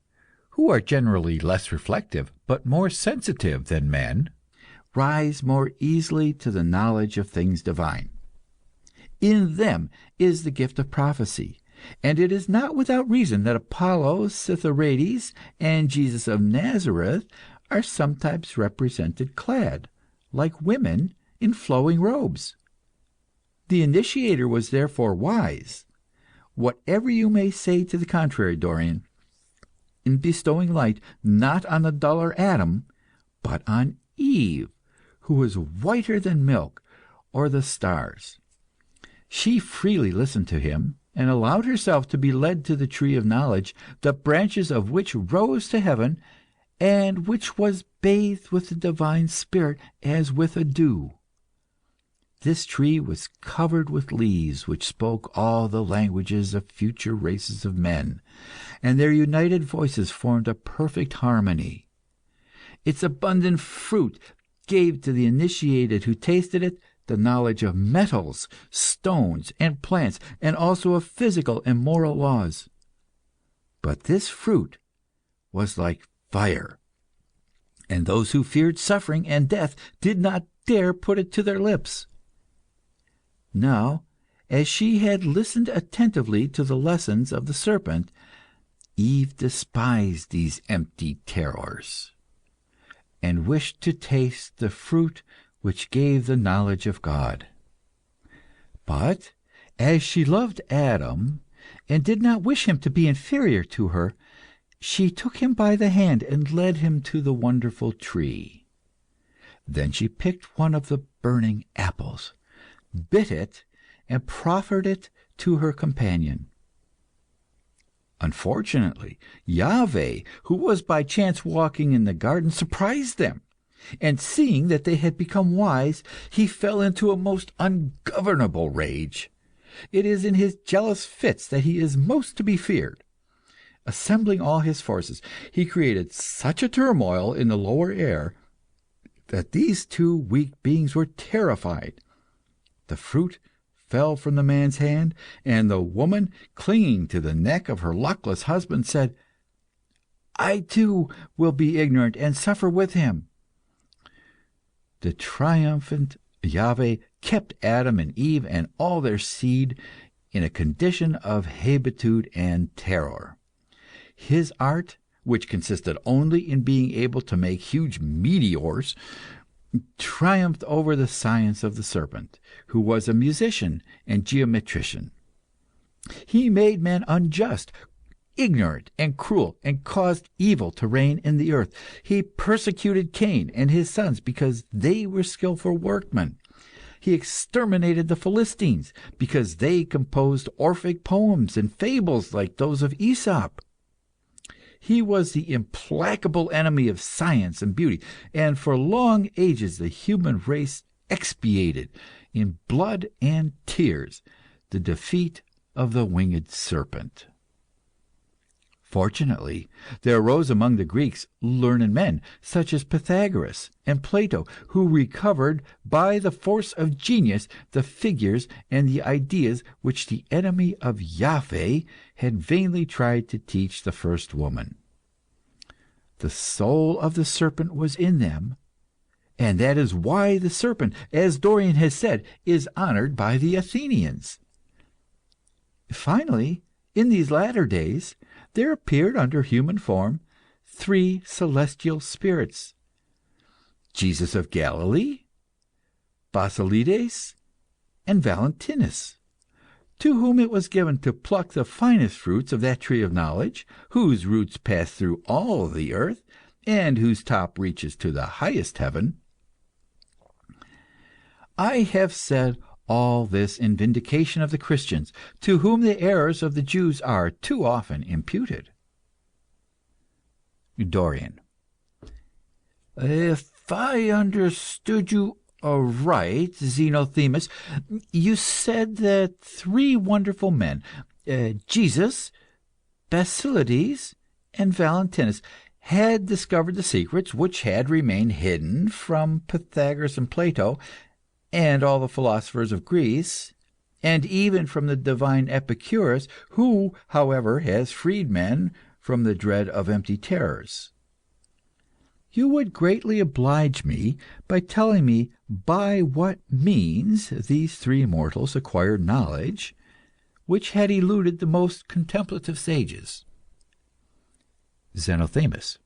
who are generally less reflective but more sensitive than men, rise more easily to the knowledge of things divine. In them is the gift of prophecy, and it is not without reason that Apollo, Citharedes, and Jesus of Nazareth are sometimes represented clad, like women, in flowing robes. The initiator was therefore wise, whatever you may say to the contrary, Dorian, in bestowing light not on the duller Adam, but on Eve, who was whiter than milk or the stars. She freely listened to him, and allowed herself to be led to the tree of knowledge, the branches of which rose to heaven, and which was bathed with the divine spirit as with a dew. This tree was covered with leaves which spoke all the languages of future races of men, and their united voices formed a perfect harmony. Its abundant fruit gave to the initiated who tasted it the knowledge of metals, stones, and plants, and also of physical and moral laws. But this fruit was like fire, and those who feared suffering and death did not dare put it to their lips. Now, as she had listened attentively to the lessons of the serpent, Eve despised these empty terrors, and wished to taste the fruit which gave the knowledge of God. But as she loved Adam, and did not wish him to be inferior to her, she took him by the hand and led him to the wonderful tree. Then she picked one of the burning apples, bit it, and proffered it to her companion. Unfortunately, Yahweh, who was by chance walking in the garden, surprised them, and seeing that they had become wise, he fell into a most ungovernable rage. It is in his jealous fits that he is most to be feared. Assembling all his forces, he created such a turmoil in the lower air that these two weak beings were terrified. The fruit fell from the man's hand, and the woman, clinging to the neck of her luckless husband, said, "I too will be ignorant and suffer with him." The triumphant Yahweh kept Adam and Eve and all their seed in a condition of hebetude and terror. His art, which consisted only in being able to make huge meteors, triumphed over the science of the serpent, who was a musician and geometrician. He made men unjust, ignorant, and cruel, and caused evil to reign in the earth. He persecuted Cain and his sons because they were skillful workmen. He exterminated the Philistines because they composed Orphic poems and fables like those of Aesop. He was the implacable enemy of science and beauty, and for long ages the human race expiated, in blood and tears, the defeat of the winged serpent. Fortunately, there arose among the Greeks learned men, such as Pythagoras and Plato, who recovered by the force of genius the figures and the ideas which the enemy of Yahweh had vainly tried to teach the first woman. The soul of the serpent was in them, and that is why the serpent, as Dorian has said, is honored by the Athenians. Finally, in these latter days, there appeared under human form 3 celestial spirits: Jesus of Galilee, Basilides, and Valentinus, to whom it was given to pluck the finest fruits of that tree of knowledge, whose roots pass through all the earth, and whose top reaches to the highest heaven. I have said all this in vindication of the Christians, to whom the errors of the Jews are too often imputed. Dorian: If I understood you aright, Zenothemis, you said that 3 wonderful men, Jesus, Basilides, and Valentinus, had discovered the secrets which had remained hidden from Pythagoras and Plato, and all the philosophers of Greece, and even from the divine Epicurus, who, however, has freed men from the dread of empty terrors. You would greatly oblige me by telling me by what means these 3 immortals acquired knowledge which had eluded the most contemplative sages. Zenothemis: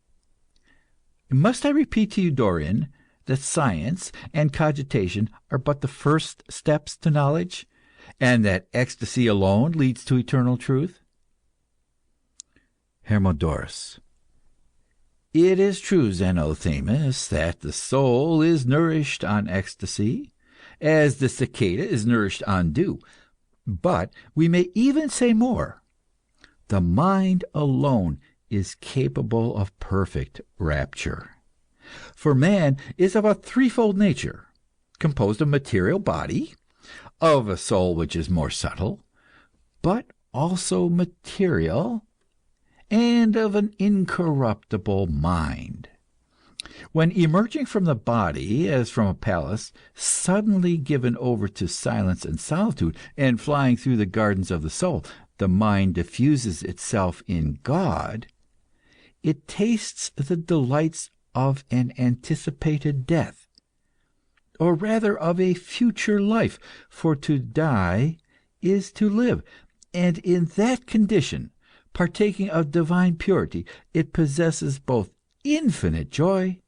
Must I repeat to you, Dorian, that science and cogitation are but the first steps to knowledge, and that ecstasy alone leads to eternal truth? Hermodorus: It is true, Zenothemis, that the soul is nourished on ecstasy, as the cicada is nourished on dew. But we may even say more. The mind alone is capable of perfect rapture. For man is of a threefold nature, composed of material body, of a soul which is more subtle, but also material, and of an incorruptible mind. When emerging from the body, as from a palace, suddenly given over to silence and solitude, and flying through the gardens of the soul, the mind diffuses itself in God, it tastes the delights of an anticipated death, or rather of a future life, for to die is to live, and in that condition, partaking of divine purity, it possesses both infinite joy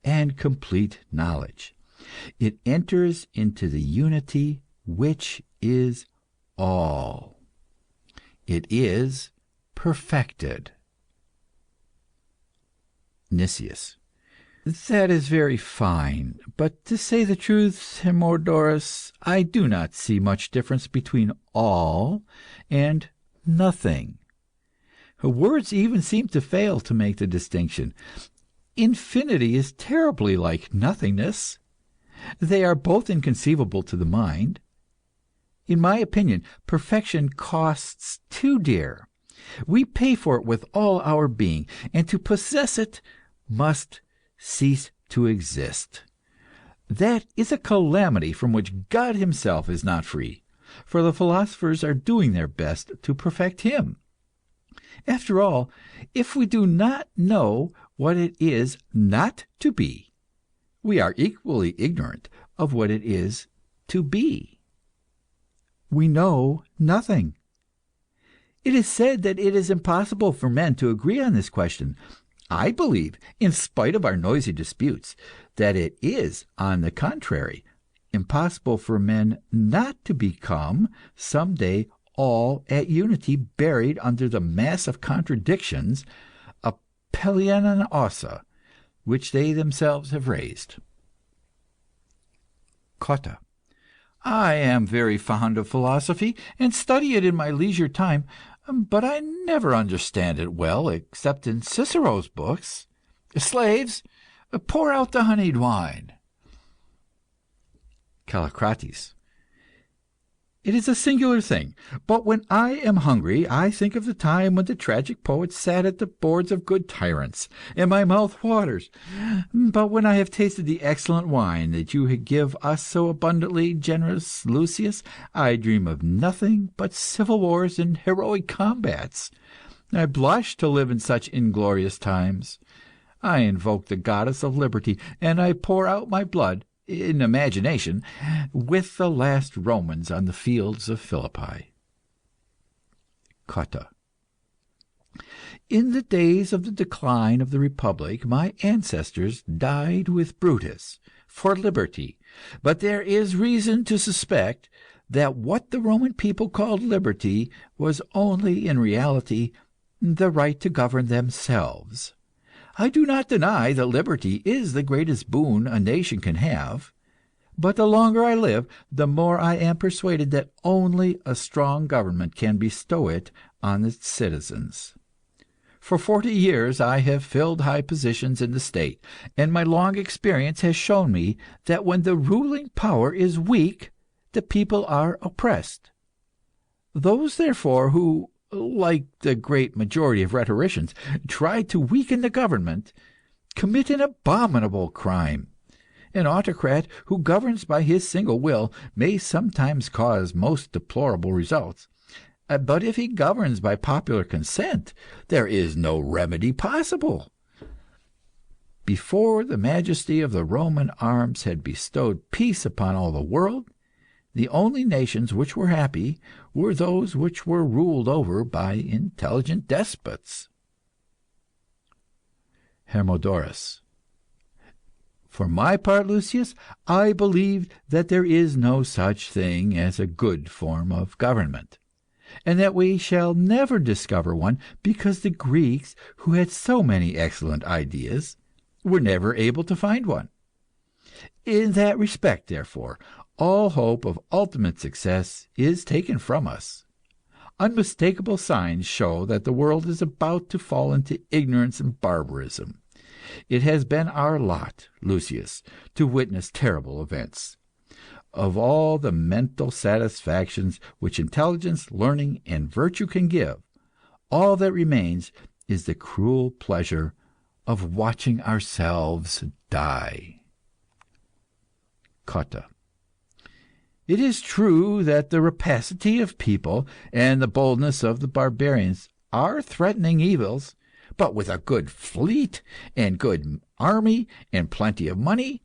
and complete knowledge. It enters into the unity which is all. It is perfected. Nicias: That is very fine, but to say the truth, Hermodorus, I do not see much difference between all and nothing. Words even seem to fail to make the distinction. Infinity is terribly like nothingness. They are both inconceivable to the mind. In my opinion, perfection costs too dear. We pay for it with all our being, and to possess it must cease to exist. That is a calamity from which God himself is not free, for the philosophers are doing their best to perfect him. After all, if we do not know what it is not to be, we are equally ignorant of what it is to be. We know nothing. It is said that it is impossible for men to agree on this question. I believe, in spite of our noisy disputes, that it is, on the contrary, impossible for men not to become some day all at unity, buried under the mass of contradictions, a pelion ossa, which they themselves have raised. Cotta. I am very fond of philosophy, and study it in my leisure time, but I never understand it well, except in Cicero's books. Slaves, pour out the honeyed wine. Callicrates. It is a singular thing, but when I am hungry, I think of the time when the tragic poets sat at the boards of good tyrants, and my mouth waters. But when I have tasted the excellent wine that you give us so abundantly, generous Lucius, I dream of nothing but civil wars and heroic combats. I blush to live in such inglorious times. I invoke the goddess of liberty, and I pour out my blood, in imagination, with the last Romans on the fields of Philippi. Cotta. In the days of the decline of the republic, my ancestors died with Brutus for liberty, but there is reason to suspect that what the Roman people called liberty was only in reality the right to govern themselves. I do not deny that liberty is the greatest boon a nation can have, but the longer I live, the more I am persuaded that only a strong government can bestow it on its citizens. For 40 years I have filled high positions in the state, and my long experience has shown me that when the ruling power is weak, the people are oppressed. Those, therefore, who, like the great majority of rhetoricians, try to weaken the government, commit an abominable crime. An autocrat who governs by his single will may sometimes cause most deplorable results, but if he governs by popular consent, there is no remedy possible. Before the majesty of the Roman arms had bestowed peace upon all the world, the only nations which were happy were those which were ruled over by intelligent despots. Hermodorus. For my part, Lucius, I believe that there is no such thing as a good form of government, and that we shall never discover one, because the Greeks, who had so many excellent ideas, were never able to find one. In that respect, therefore, all hope of ultimate success is taken from us. Unmistakable signs show that the world is about to fall into ignorance and barbarism. It has been our lot, Lucius, to witness terrible events. Of all the mental satisfactions which intelligence, learning, and virtue can give, all that remains is the cruel pleasure of watching ourselves die. Cotta. It is true that the rapacity of people and the boldness of the barbarians are threatening evils, but with a good fleet and good army and plenty of money.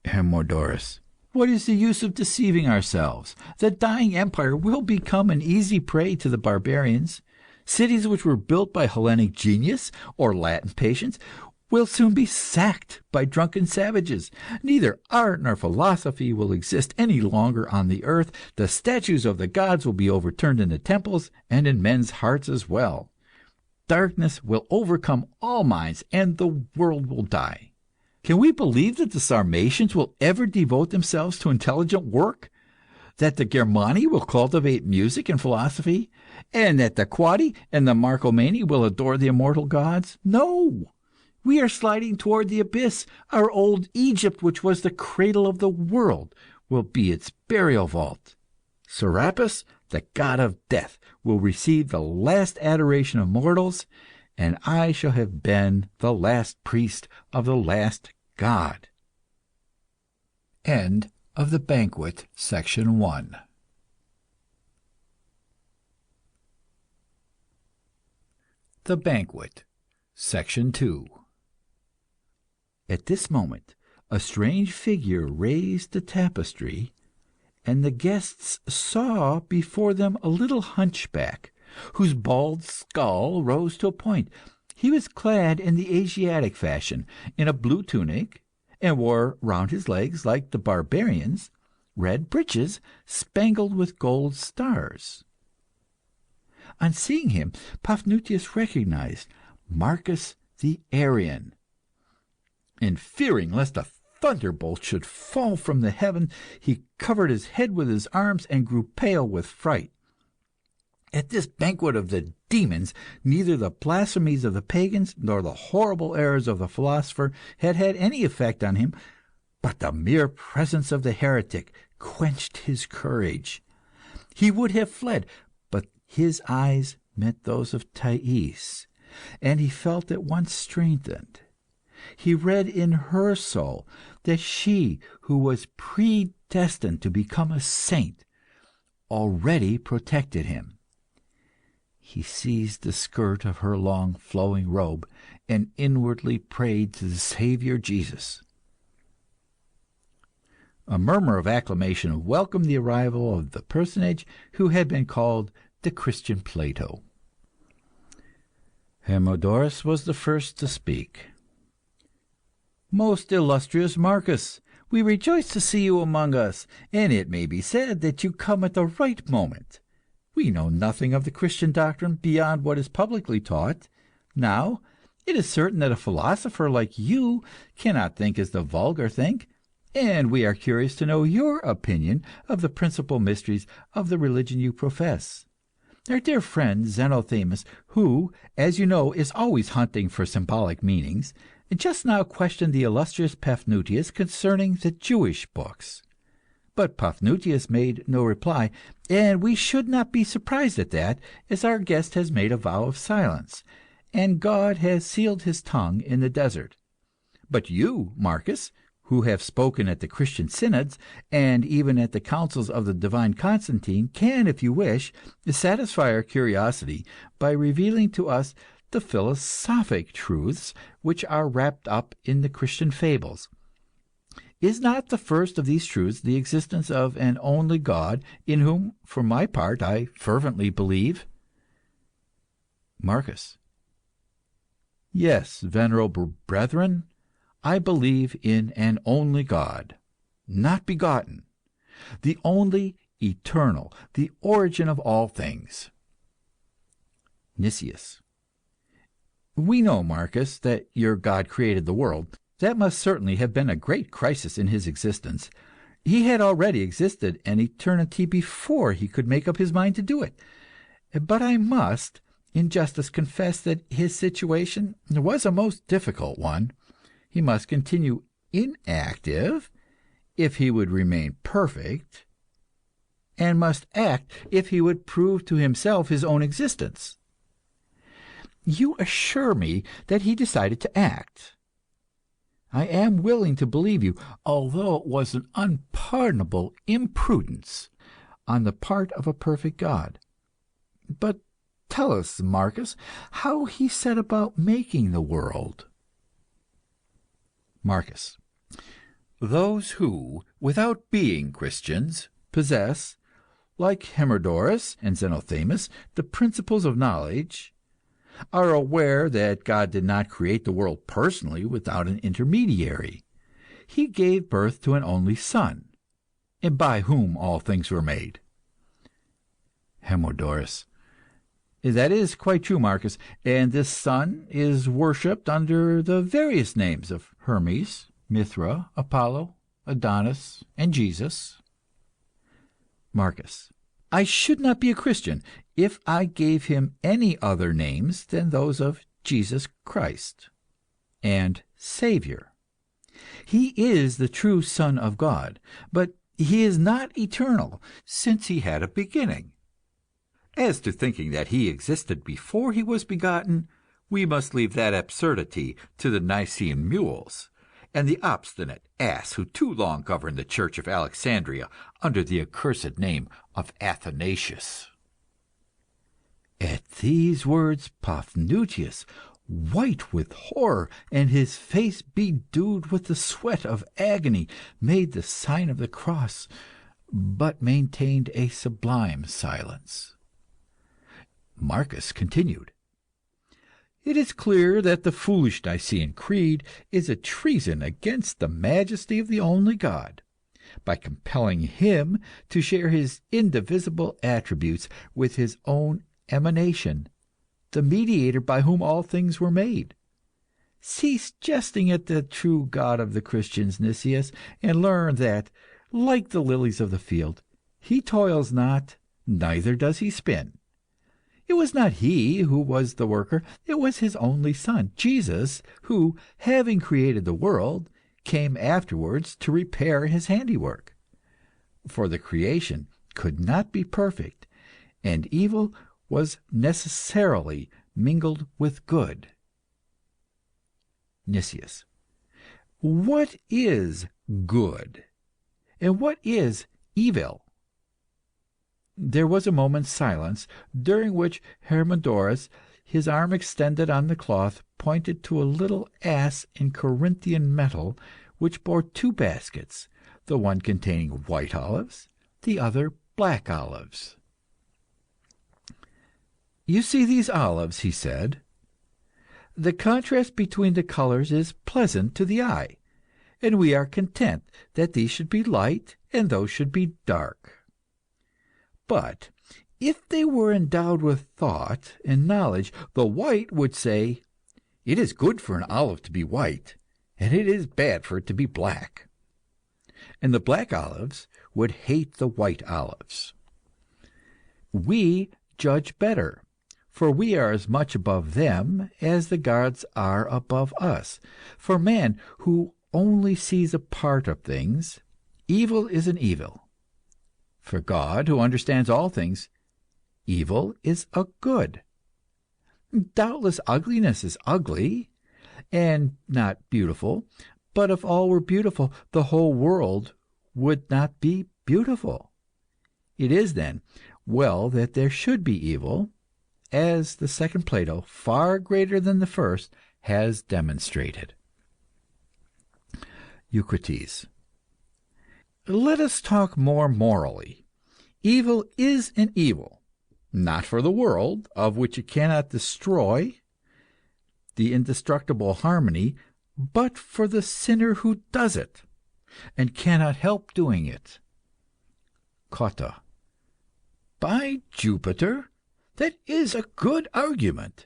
Hermodorus. What is the use of deceiving ourselves? The dying empire will become an easy prey to the barbarians. Cities which were built by Hellenic genius or Latin patience will soon be sacked by drunken savages. Neither art nor philosophy will exist any longer on the earth. The statues of the gods will be overturned in the temples and in men's hearts as well. Darkness will overcome all minds, and the world will die. Can we believe that the Sarmatians will ever devote themselves to intelligent work? That the Germani will cultivate music and philosophy? And that the Quadi and the Marcomanni will adore the immortal gods? No! We are sliding toward the abyss. Our old Egypt, which was the cradle of the world, will be its burial vault. Serapis, the god of death, will receive the last adoration of mortals, and I shall have been the last priest of the last god. End of the banquet, section 1. The banquet, section 2. At this moment, a strange figure raised the tapestry, and the guests saw before them a little hunchback, whose bald skull rose to a point. He was clad in the Asiatic fashion, in a blue tunic, and wore round his legs, like the barbarians, red breeches spangled with gold stars. On seeing him, Paphnuce recognized Marcus the Arian, and fearing lest a thunderbolt should fall from the heaven, he covered his head with his arms and grew pale with fright. At this banquet of the demons, neither the blasphemies of the pagans nor the horrible errors of the philosopher had had any effect on him, but the mere presence of the heretic quenched his courage. He would have fled, but his eyes met those of Thais, and he felt at once strengthened. He read in her soul that she who was predestined to become a saint already protected him. He seized the skirt of her long flowing robe and inwardly prayed to the Saviour Jesus. A murmur of acclamation welcomed the arrival of the personage who had been called the Christian Plato. Hermodorus was the first to speak. "Most illustrious Marcus, we rejoice to see you among us, and it may be said that you come at the right moment. We know nothing of the Christian doctrine beyond what is publicly taught. Now, it is certain that a philosopher like you cannot think as the vulgar think, and we are curious to know your opinion of the principal mysteries of the religion you profess. Our dear friend Zenothemis, who, as you know, is always hunting for symbolic meanings, just now questioned the illustrious Paphnuce concerning the Jewish books. But Paphnuce made no reply, and we should not be surprised at that, as our guest has made a vow of silence, and God has sealed his tongue in the desert. But you, Marcus, who have spoken at the Christian synods, and even at the councils of the divine Constantine, can, if you wish, satisfy our curiosity by revealing to us the philosophic truths which are wrapped up in the Christian fables. Is not the first of these truths the existence of an only God, in whom, for my part, I fervently believe?" Marcus: "Yes, venerable brethren, I believe in an only God, not begotten, the only eternal, the origin of all things." Nicias: "We know, Marcus, that your God created the world. That must certainly have been a great crisis in his existence. He had already existed an eternity before he could make up his mind to do it. But I must, in justice, confess that his situation was a most difficult one. He must continue inactive if he would remain perfect, and must act if he would prove to himself his own existence. You assure me that he decided to act. I am willing to believe you, although it was an unpardonable imprudence on the part of a perfect God. But tell us, Marcus, how he set about making the world." Marcus: "Those who, without being Christians, possess, like Hermodorus and Zenothemis, the principles of knowledge, are aware that God did not create the world personally without an intermediary. He gave birth to an only Son, and by whom all things were made." Hermodorus: "That is quite true, Marcus, and this Son is worshipped under the various names of Hermes, Mithra, Apollo, Adonis, and Jesus." Marcus: "I should not be a Christian if I gave him any other names than those of Jesus Christ and Saviour. He is the true Son of God, but he is not eternal, since he had a beginning. As to thinking that he existed before he was begotten, we must leave that absurdity to the Nicene mules, and the obstinate ass who too long governed the Church of Alexandria under the accursed name of Athanasius." At these words Paphnuce, white with horror, and his face bedewed with the sweat of agony, made the sign of the cross, but maintained a sublime silence. Marcus continued: "It is clear that the foolish Nicene creed is a treason against the majesty of the only God. by compelling him to share his indivisible attributes with his own emanation, the mediator by whom all things were made. Cease jesting at the true God of the Christians, Nicias, and learn that, like the lilies of the field, he toils not, neither does he spin. It was not he who was the worker, it was his only Son, Jesus, who, having created the world, came afterwards to repair his handiwork. For the creation could not be perfect, and evil was necessarily mingled with good. Nicias. What is good, and what is evil? There was a moment's silence, during which Hermodorus, his arm extended on the cloth, pointed to a little ass in Corinthian metal, which bore two baskets, the one containing white olives, the other black olives. "You see these olives," he said. "The contrast between the colors is pleasant to the eye, and we are content that these should be light and those should be dark. But if they were endowed with thought and knowledge, the white would say, 'It is good for an olive to be white, and it is bad for it to be black.' And the black olives would hate the white olives. We judge better, for we are as much above them as the gods are above us. For man, who only sees a part of things, evil is an evil. For God, who understands all things, evil is a good. Doubtless ugliness is ugly, and not beautiful, but if all were beautiful, the whole world would not be beautiful. It is, then, well that there should be evil, as the second Plato, far greater than the first, has demonstrated." Eucrites. Let us talk more morally. Evil is an evil, not for the world, of which it cannot destroy the indestructible harmony, but for the sinner who does it, and cannot help doing it. Cotta. By Jupiter, that is a good argument.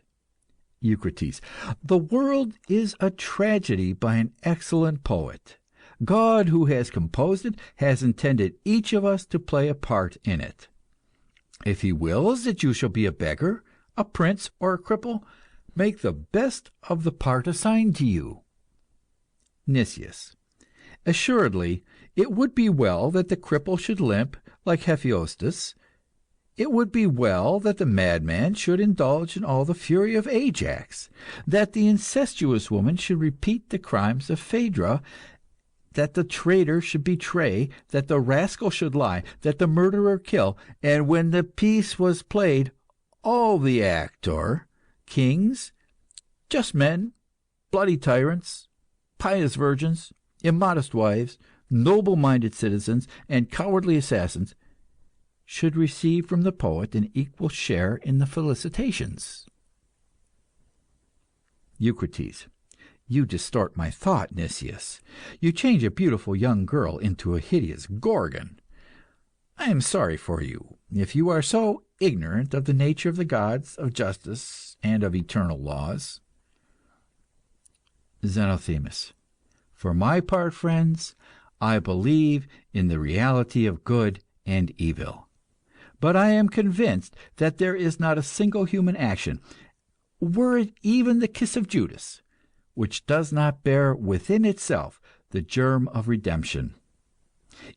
Eucrites. The world is a tragedy by an excellent poet. God, who has composed it, has intended each of us to play a part in it. If he wills that you shall be a beggar, a prince, or a cripple, make the best of the part assigned to you. Nicias. Assuredly, it would be well that the cripple should limp like Hephaestus. It would be well that the madman should indulge in all the fury of Ajax, that the incestuous woman should repeat the crimes of Phaedra, that the traitor should betray, that the rascal should lie, that the murderer kill, and when the piece was played, all the actor, kings, just men, bloody tyrants, pious virgins, immodest wives, noble-minded citizens, and cowardly assassins, should receive from the poet an equal share in the felicitations. Eucrites. You distort my thought, Nicias. You change a beautiful young girl into a hideous Gorgon. I am sorry for you, if you are so ignorant of the nature of the gods, of justice, and of eternal laws. Zenothemis. For my part, friends, I believe in the reality of good and evil. But I am convinced that there is not a single human action, were it even the kiss of Judas, which does not bear within itself the germ of redemption.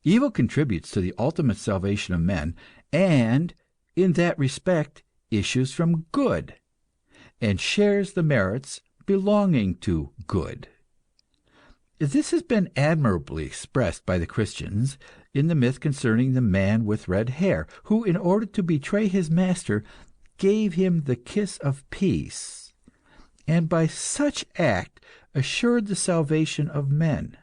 Evil contributes to the ultimate salvation of men, and in that respect issues from good, and shares the merits belonging to good. This has been admirably expressed by the Christians in the myth concerning the man with red hair, who, in order to betray his master, gave him the kiss of peace, and by such act assured the salvation of men.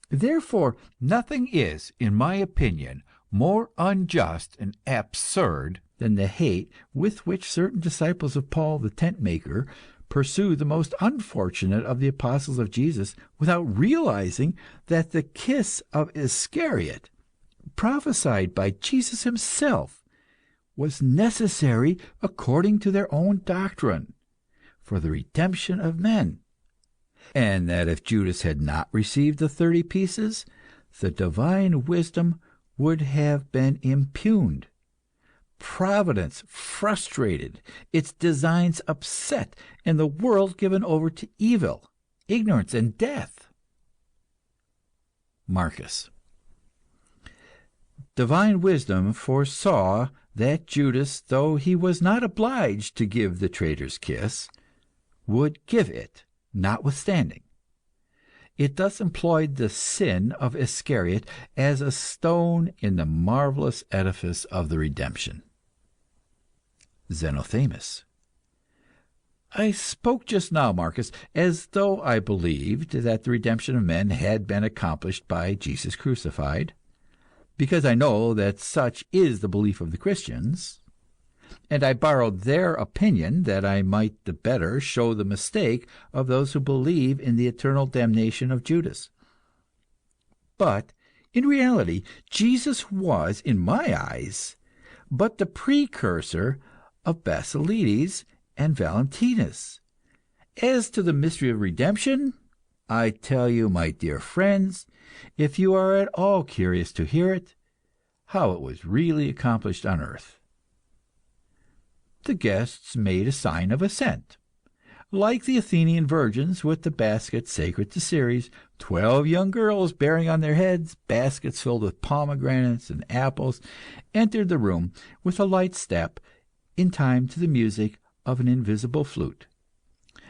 Therefore, nothing is, in my opinion, more unjust and absurd than the hate with which certain disciples of Paul the tent maker pursue the most unfortunate of the apostles of Jesus without realizing that the kiss of Iscariot, prophesied by Jesus himself, was necessary according to their own doctrine for the redemption of men, and that if Judas had not received the 30 pieces, the divine wisdom would have been impugned, providence frustrated, its designs upset, and the world given over to evil, ignorance, and death. Marcus. Divine wisdom foresaw that Judas, though he was not obliged to give the traitor's kiss, would give it notwithstanding. It thus employed the sin of Iscariot as a stone in the marvelous edifice of the redemption. Zenothemis. I spoke just now, Marcus, as though I believed that the redemption of men had been accomplished by Jesus crucified, because I know that such is the belief of the Christians, and I borrowed their opinion that I might the better show the mistake of those who believe in the eternal damnation of Judas. But, in reality, Jesus was, in my eyes, but the precursor of Basilides and Valentinus. As to the mystery of redemption, I tell you, my dear friends, if you are at all curious to hear it, how it was really accomplished on earth. The guests made a sign of assent. Like the Athenian virgins with the baskets sacred to Ceres, 12 young girls bearing on their heads baskets filled with pomegranates and apples entered the room with a light step, in time to the music of an invisible flute.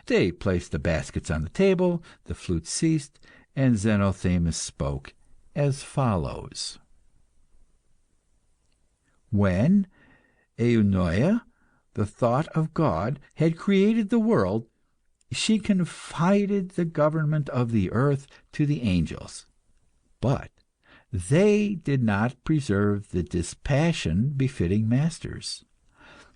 They placed the baskets on the table, the flute ceased, and Zenothemis spoke as follows. When Eunoia, the thought of God, had created the world, she confided the government of the earth to the angels. But they did not preserve the dispassion befitting masters.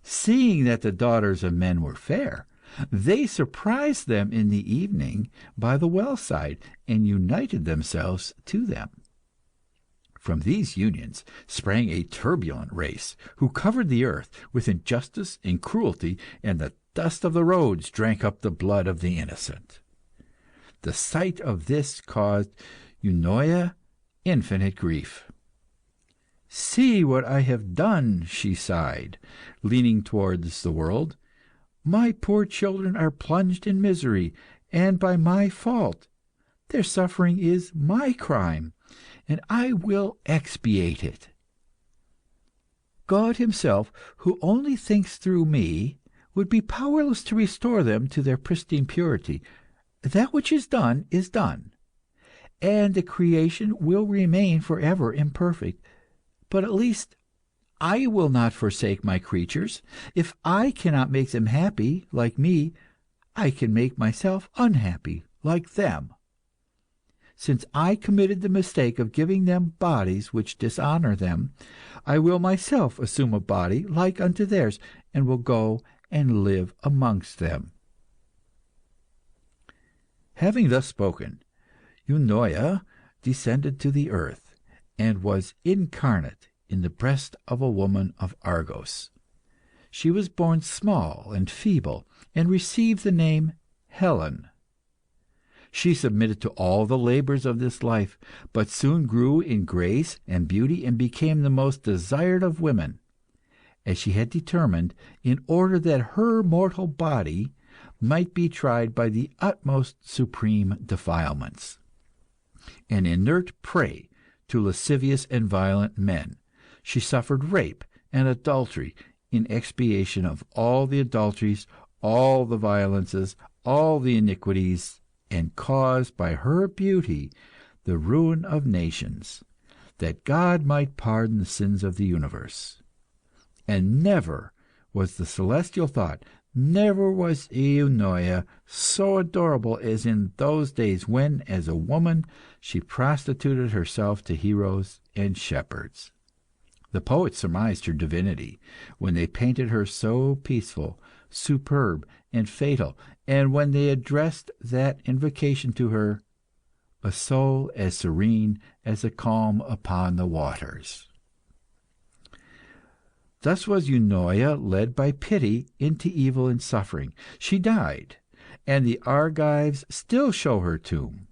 Seeing that the daughters of men were fair, they surprised them in the evening by the well side, and united themselves to them. From these unions sprang a turbulent race, who covered the earth with injustice and cruelty, and the dust of the roads drank up the blood of the innocent. The sight of this caused Eunoia infinite grief. "See what I have done," she sighed, leaning towards the world. "My poor children are plunged in misery, and by my fault. Their suffering is my crime, and I will expiate it. God himself, who only thinks through me, would be powerless to restore them to their pristine purity. That which is done, and the creation will remain forever imperfect. But at least I will not forsake my creatures. If I cannot make them happy like me, I can make myself unhappy like them. Since I committed the mistake of giving them bodies which dishonor them, I will myself assume a body like unto theirs, and will go and live amongst them." Having thus spoken, Eunoia descended to the earth, and was incarnate in the breast of a woman of Argos. She was born small and feeble, and received the name Helen. She submitted to all the labours of this life, but soon grew in grace and beauty, and became the most desired of women, as she had determined, in order that her mortal body might be tried by the utmost supreme defilements. An inert prey to lascivious and violent men, she suffered rape and adultery in expiation of all the adulteries, all the violences, all the iniquities, and caused by her beauty the ruin of nations, that God might pardon the sins of the universe. And never was the celestial thought, never was Eunoia so adorable as in those days when, as a woman, she prostituted herself to heroes and shepherds. The poets surmised her divinity when they painted her so peaceful, superb and fatal, and when they addressed that invocation to her, a soul as serene as the calm upon the waters. Thus was Eunoia led by pity into evil and suffering. She died, and the Argives still show her tomb,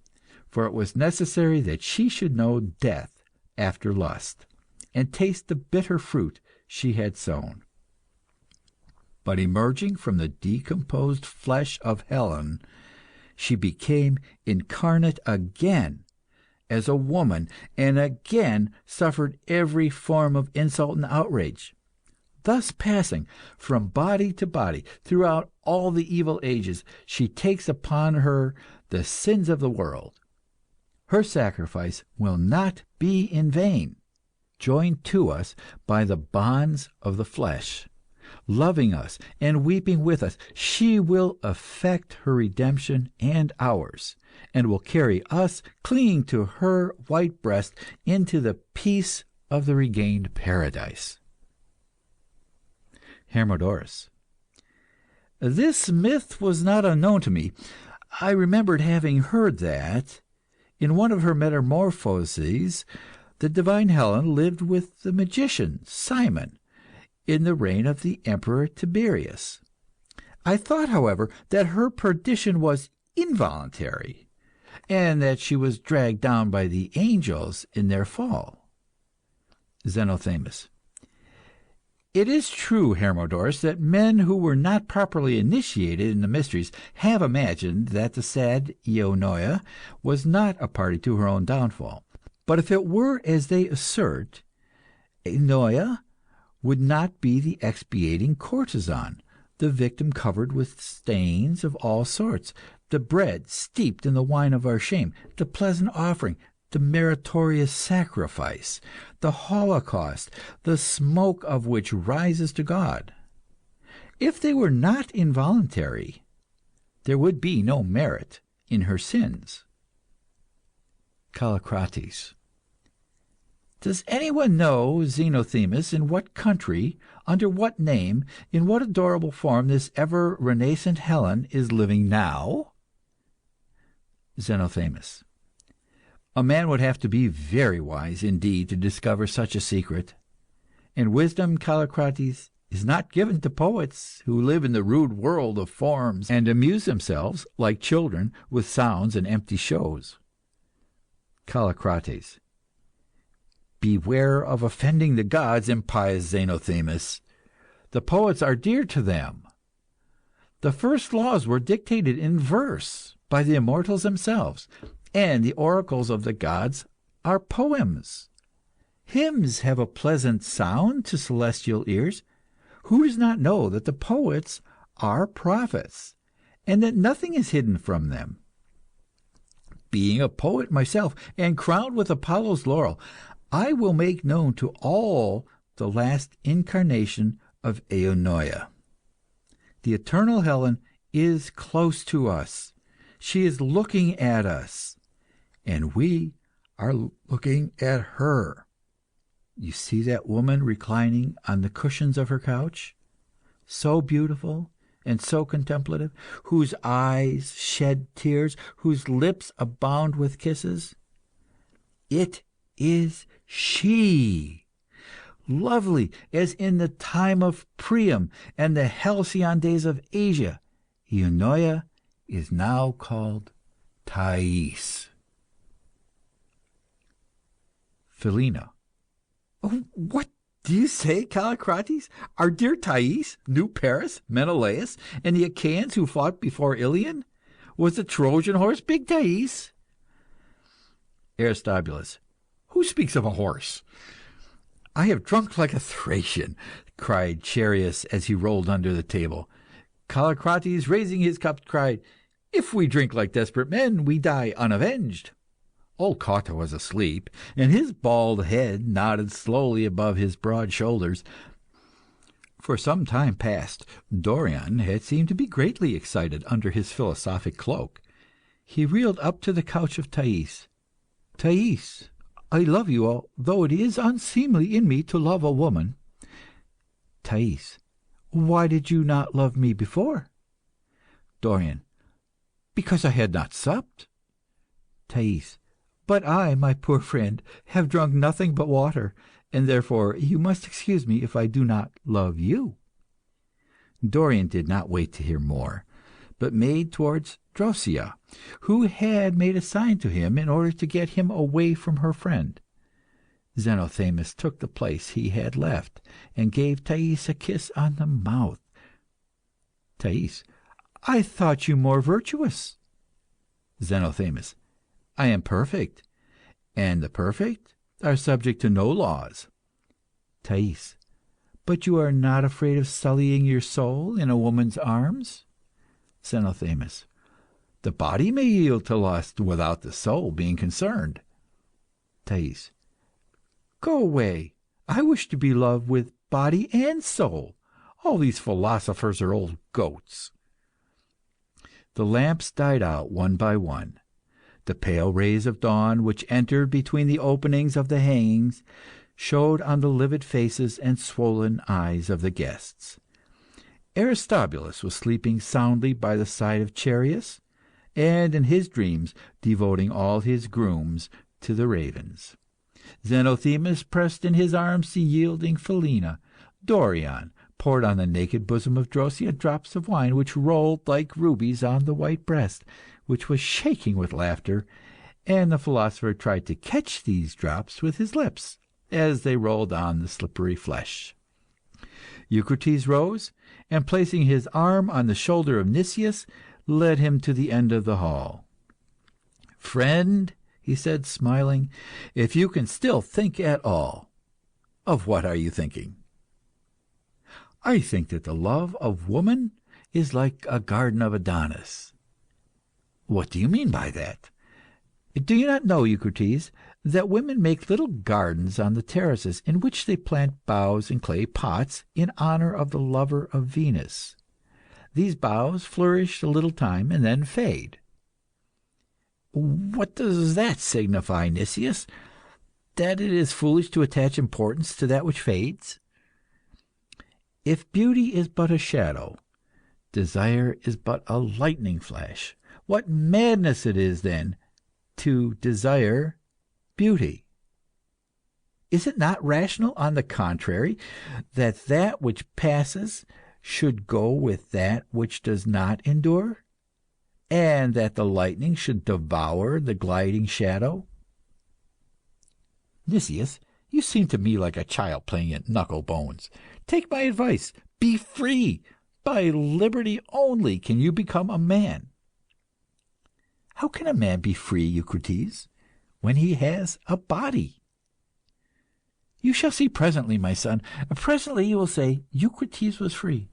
for it was necessary that she should know death after lust, and taste the bitter fruit she had sown. But emerging from the decomposed flesh of Helen, she became incarnate again as a woman, and again suffered every form of insult and outrage, thus passing from body to body throughout all the evil ages. She takes upon her the sins of the world. Her sacrifice will not be in vain. Joined to us by the bonds of the flesh, loving us and weeping with us, she will effect her redemption and ours, and will carry us, clinging to her white breast, into the peace of the regained paradise. Hermodorus. This myth was not unknown to me. I remembered having heard that, in one of her metamorphoses, the divine Helen lived with the magician Simon in the reign of the Emperor Tiberius. I thought, however, that her perdition was involuntary, and that she was dragged down by the angels in their fall. Zenothemis. It is true, Hermodorus, that men who were not properly initiated in the mysteries have imagined that the sad Eunoia was not a party to her own downfall. But if it were as they assert, Eunoia would not be the expiating courtesan, the victim covered with stains of all sorts, the bread steeped in the wine of our shame, the pleasant offering, the meritorious sacrifice, the holocaust, the smoke of which rises to God. If they were not involuntary, there would be no merit in her sins. Callicrates. Does anyone know, Zenothemis, in what country, under what name, in what adorable form this ever renascent Helen is living now? Zenothemis. A man would have to be very wise indeed to discover such a secret. And wisdom, Callicrates, is not given to poets who live in the rude world of forms and amuse themselves, like children, with sounds and empty shows. Callicrates. Beware of offending the gods, impious Zenothemis. The poets are dear to them. The first laws were dictated in verse by the immortals themselves, and the oracles of the gods are poems. Hymns have a pleasant sound to celestial ears. Who does not know that the poets are prophets, and that nothing is hidden from them? Being a poet myself, and crowned with Apollo's laurel, I will make known to all the last incarnation of Eunoia. The eternal Helen is close to us. She is looking at us, and we are looking at her. You see that woman reclining on the cushions of her couch, so beautiful and so contemplative, whose eyes shed tears, whose lips abound with kisses? It is she, lovely as in the time of Priam and the halcyon days of Asia. Eunoia is now called Thais. Philina. Oh, what do you say, Callicrates? Our dear Thais knew Paris, Menelaus, and the Achaeans who fought before Ilion? Was the Trojan horse big, Thais? Aristobulus. Who speaks of a horse? I have drunk like a Thracian, cried Chereas as he rolled under the table. Callicrates, raising his cup, cried, If we drink like desperate men, we die unavenged. Old Cotta was asleep, and his bald head nodded slowly above his broad shoulders. For some time past, Dorian had seemed to be greatly excited under his philosophic cloak. He reeled up to the couch of Thais. Thais, I love you, though it is unseemly in me to love a woman. Thais. Why did you not love me before? Dorian. Because I had not supped. Thais. But I, my poor friend, have drunk nothing but water, and therefore you must excuse me if I do not love you. Dorian did not wait to hear more, but made towards Drosea, who had made a sign to him in order to get him away from her friend. Zenothemis took the place he had left, and gave Thais a kiss on the mouth. Thais. I thought you more virtuous. Zenothemis. I am perfect, and the perfect are subject to no laws. Thais. But you are not afraid of sullying your soul in a woman's arms? Zenothemis. The body may yield to lust without the soul being concerned. Thais. Go away. I wish to be loved with body and soul. All these philosophers are old goats. The lamps died out one by one. The pale rays of dawn, which entered between the openings of the hangings, showed on the livid faces and swollen eyes of the guests. Aristobulus was sleeping soundly by the side of Chereas, and in his dreams devoting all his grooms to the ravens. Zenothemis pressed in his arms the yielding Philina. Dorion poured on the naked bosom of Drosea drops of wine which rolled like rubies on the white breast, which was shaking with laughter, and the philosopher tried to catch these drops with his lips as they rolled on the slippery flesh. Eucrites rose, and placing his arm on the shoulder of Nicias, led him to the end of the hall. "Friend," he said, smiling, "if you can still think at all, of what are you thinking?" "I think that the love of woman is like a garden of Adonis." "What do you mean by that?" "Do you not know, Eucrites, that women make little gardens on the terraces, in which they plant boughs in clay pots in honour of the lover of Venus? These boughs flourish a little time and then fade." "What does that signify, Nicias? That it is foolish to attach importance to that which fades?" "If beauty is but a shadow, desire is but a lightning flash. What madness it is, then, to desire beauty! Is it not rational, on the contrary, that that which passes should go with that which does not endure, and that the lightning should devour the gliding shadow?" "Nicias, you seem to me like a child playing at knuckle bones. Take my advice. Be free. By liberty only can you become a man." "How can a man be free, Eucrites, when he has a body?" "You shall see presently, my son. Presently you will say, Eucrites was free."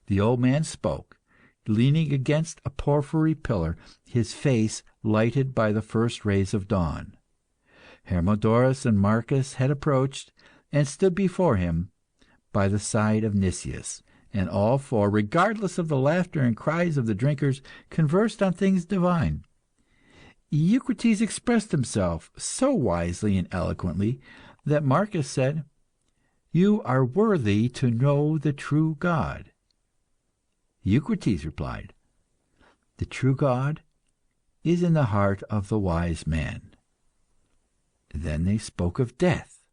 The old man spoke, leaning against a porphyry pillar, his face lighted by the first rays of dawn. Hermodorus and Marcus had approached, and stood before him by the side of Nicias, and all four, regardless of the laughter and cries of the drinkers, conversed on things divine. Eucrites expressed himself so wisely and eloquently that Marcus said, "You are worthy to know the true God." Eucrites replied, "The true God is in the heart of the wise man." Then they spoke of death.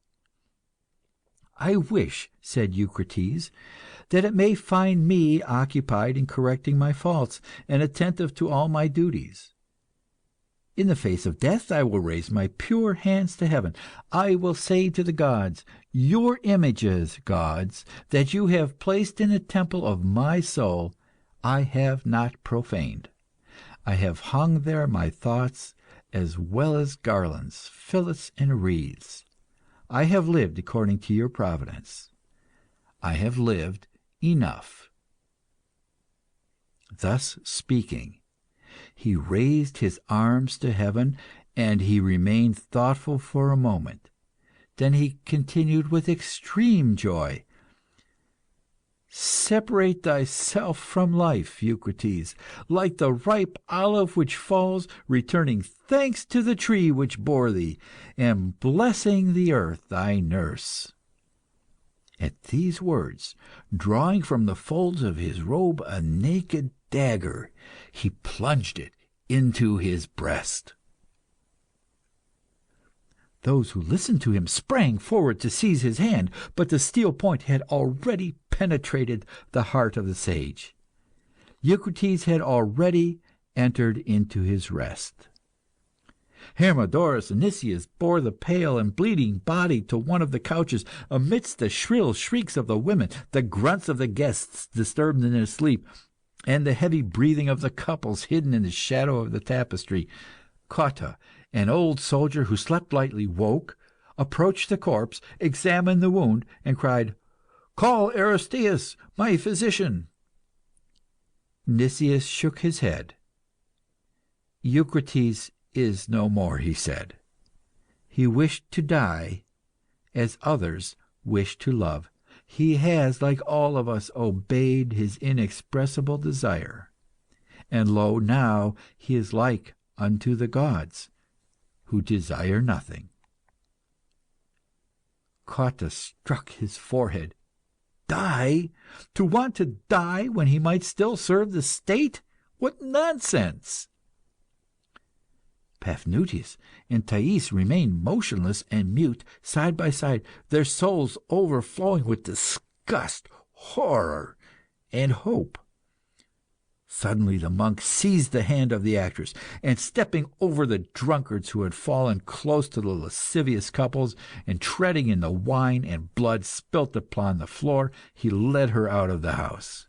"I wish," said Eucrites, "that it may find me occupied in correcting my faults, and attentive to all my duties. In the face of death I will raise my pure hands to heaven. I will say to the gods, 'Your images, gods, that you have placed in the temple of my soul, I have not profaned. I have hung there my thoughts, as well as garlands, fillets, and wreaths. I have lived according to your providence. I have lived enough.'" Thus speaking, he raised his arms to heaven, and he remained thoughtful for a moment. Then he continued with extreme joy, "Separate thyself from life, Eucrites, like the ripe olive which falls, returning thanks to the tree which bore thee, and blessing the earth thy nurse." At these words, drawing from the folds of his robe a naked dagger, he plunged it into his breast. Those who listened to him sprang forward to seize his hand, but the steel point had already penetrated the heart of the sage. Eucrites had already entered into his rest. Hermodorus and Nicias bore the pale and bleeding body to one of the couches, amidst the shrill shrieks of the women, the grunts of the guests disturbed in their sleep, and the heavy breathing of the couples hidden in the shadow of the tapestry. Cotta, an old soldier who slept lightly, woke, approached the corpse, examined the wound, and cried, "Call Aristeus, my physician." Nicias shook his head. "Eucrites is no more," he said. "He wished to die as others wish to love. He has, like all of us, obeyed his inexpressible desire. And lo, now he is like unto the gods, who desire nothing." Cotta struck his forehead. Die? To want to die when he might still serve the state? What nonsense! Paphnuce and Thais remained motionless and mute, side by side, their souls overflowing with disgust, horror, and hope. Suddenly the monk seized the hand of the actress, and stepping over the drunkards who had fallen close to the lascivious couples, and treading in the wine and blood spilt upon the floor, he led her out of the house.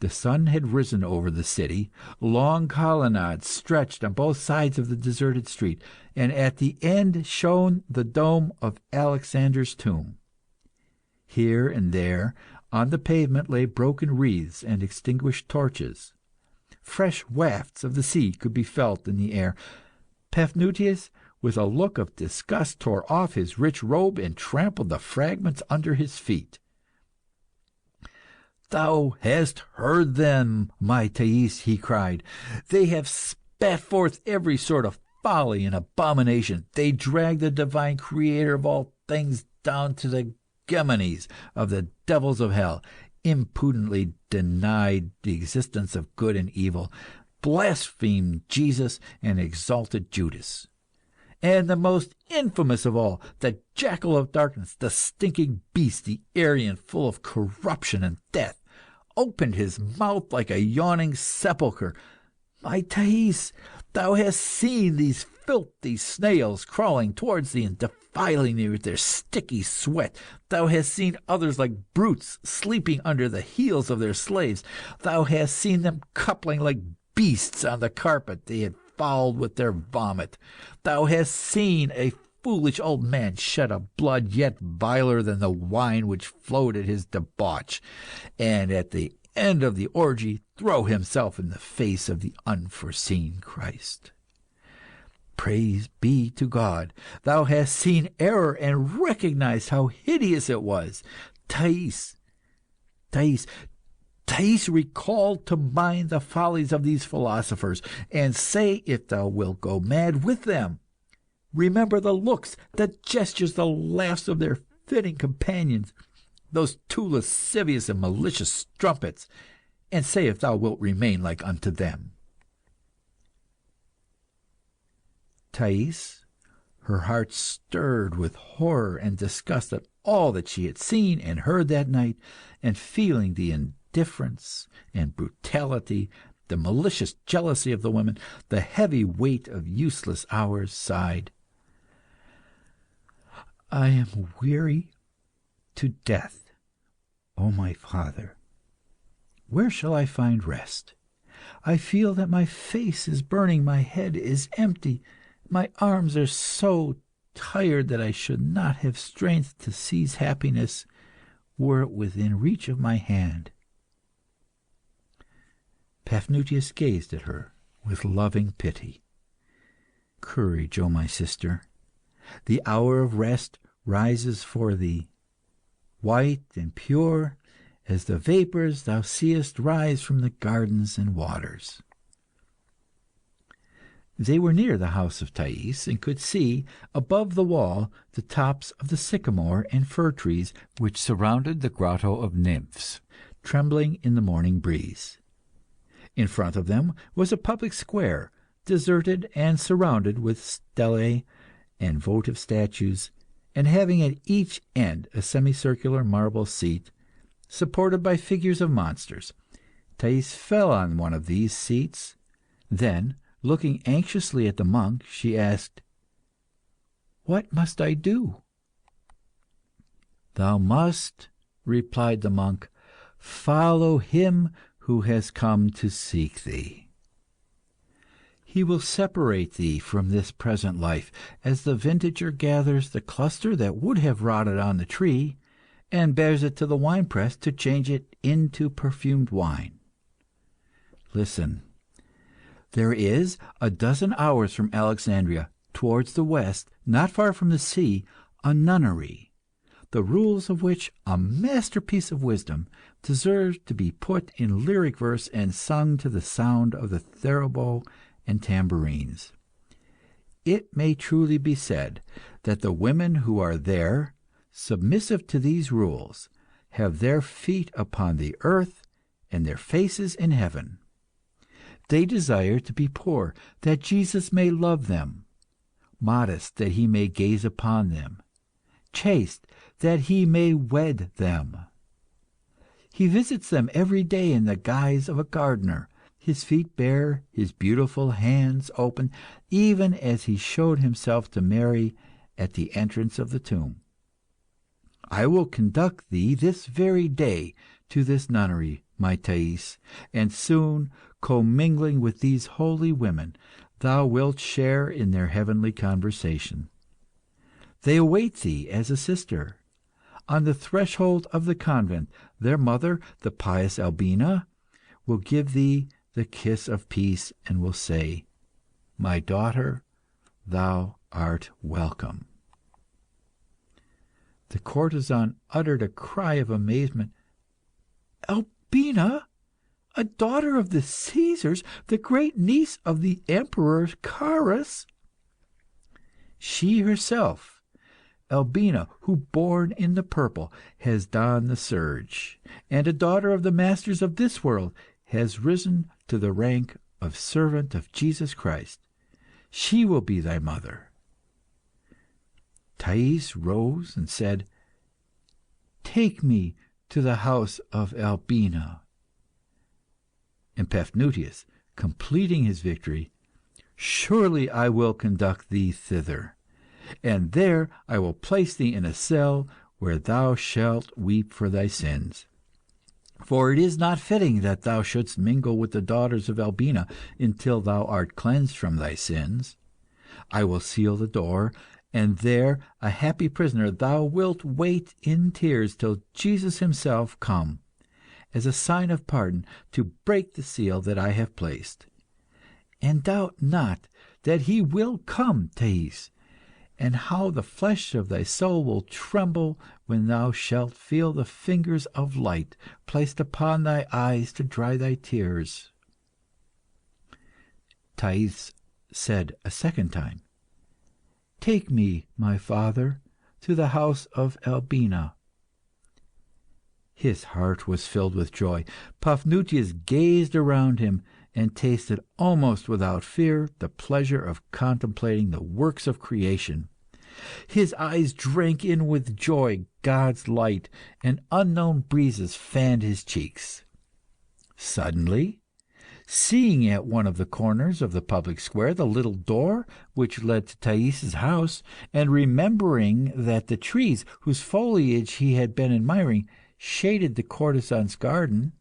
The sun had risen over the city. Long colonnades stretched on both sides of the deserted street, and at the end shone the dome of Alexander's tomb. Here and there on the pavement lay broken wreaths and extinguished torches. Fresh wafts of the sea could be felt in the air. Paphnuce, with a look of disgust, tore off his rich robe and trampled the fragments under his feet. "Thou hast heard them, my Thais," he cried. "They have spat forth every sort of folly and abomination. They drag the divine Creator of all things down to the gemenes of the devils of hell, impudently denied the existence of good and evil, blasphemed Jesus, and exalted Judas. And the most infamous of all, the jackal of darkness, the stinking beast, the Aryan, full of corruption and death, opened his mouth like a yawning sepulchre. My Thais, thou hast seen these filthy snails crawling towards thee and defiling thee with their sticky sweat. Thou hast seen others like brutes sleeping under the heels of their slaves. Thou hast seen them coupling like beasts on the carpet they had fouled with their vomit. Thou hast seen a foolish old man shed a blood yet viler than the wine which flowed at his debauch, and at the end of the orgy throw himself in the face of the unforeseen Christ. Praise be to God, thou hast seen error and recognized how hideous it was. Thais, recall to mind the follies of these philosophers, and say if thou wilt go mad with them. Remember the looks, the gestures, the laughs of their fitting companions, those two lascivious and malicious strumpets, and say if thou wilt remain like unto them." Thais, her heart stirred with horror and disgust at all that she had seen and heard that night, and feeling the indifference and brutality, the malicious jealousy of the women, the heavy weight of useless hours, sighed, "I am weary to death, O my father. Where shall I find rest? I feel that my face is burning, my head is empty, my arms are so tired that I should not have strength to seize happiness were it within reach of my hand." Paphnuce gazed at her with loving pity. "Courage, O my sister! The hour of rest rises for thee, white and pure as the vapours thou seest rise from the gardens and waters." They were near the house of Thais, and could see, above the wall, the tops of the sycamore and fir trees which surrounded the grotto of nymphs, trembling in the morning breeze. In front of them was a public square, deserted and surrounded with stelae and votive statues, and having at each end a semicircular marble seat, supported by figures of monsters. Thais fell on one of these seats. Then, looking anxiously at the monk, she asked, "What must I do?" "Thou must," replied the monk, "follow him who has come to seek thee. He will separate thee from this present life, as the vintager gathers the cluster that would have rotted on the tree, and bears it to the winepress to change it into perfumed wine. Listen. There is, a dozen hours from Alexandria, towards the west, not far from the sea, a nunnery, the rules of which, a masterpiece of wisdom, deserve to be put in lyric verse and sung to the sound of the theorbo and tambourines. It may truly be said that the women who are there, submissive to these rules, have their feet upon the earth and their faces in heaven. They desire to be poor, that Jesus may love them; modest, that he may gaze upon them; chaste, that he may wed them. He visits them every day in the guise of a gardener, his feet bare, his beautiful hands open, even as he showed himself to Mary at the entrance of the tomb. I will conduct thee this very day to this nunnery, my Thais, and soon, commingling with these holy women, thou wilt share in their heavenly conversation. They await thee as a sister. On the threshold of the convent, their mother, the pious Albina, will give thee the kiss of peace, and will say, 'My daughter, thou art welcome.'" The courtesan uttered a cry of amazement. "Albina, a daughter of the Caesars, the great niece of the Emperor Carus?" "She herself, Albina, who, born in the purple, has donned the serge, and a daughter of the masters of this world, has risen to the rank of servant of Jesus Christ. She will be thy mother." Thais rose and said, "Take me to the house of Albina." And Paphnuce, completing his victory, "Surely I will conduct thee thither, and there I will place thee in a cell where thou shalt weep for thy sins. For it is not fitting that thou shouldst mingle with the daughters of Albina until thou art cleansed from thy sins. I will seal the door, and there, a happy prisoner, thou wilt wait in tears till Jesus himself come, as a sign of pardon, to break the seal that I have placed. And doubt not that he will come, Thais, and how the flesh of thy soul will tremble when thou shalt feel the fingers of light placed upon thy eyes to dry thy tears." Thais said a second time, "Take me, my father, to the house of Albina." His heart was filled with joy. Paphnuce gazed around him, and tasted, almost without fear, the pleasure of contemplating the works of creation. His eyes drank in with joy God's light, and unknown breezes fanned his cheeks. Suddenly, seeing at one of the corners of the public square the little door which led to Thais's house, and remembering that the trees whose foliage he had been admiring shaded the courtesan's garden,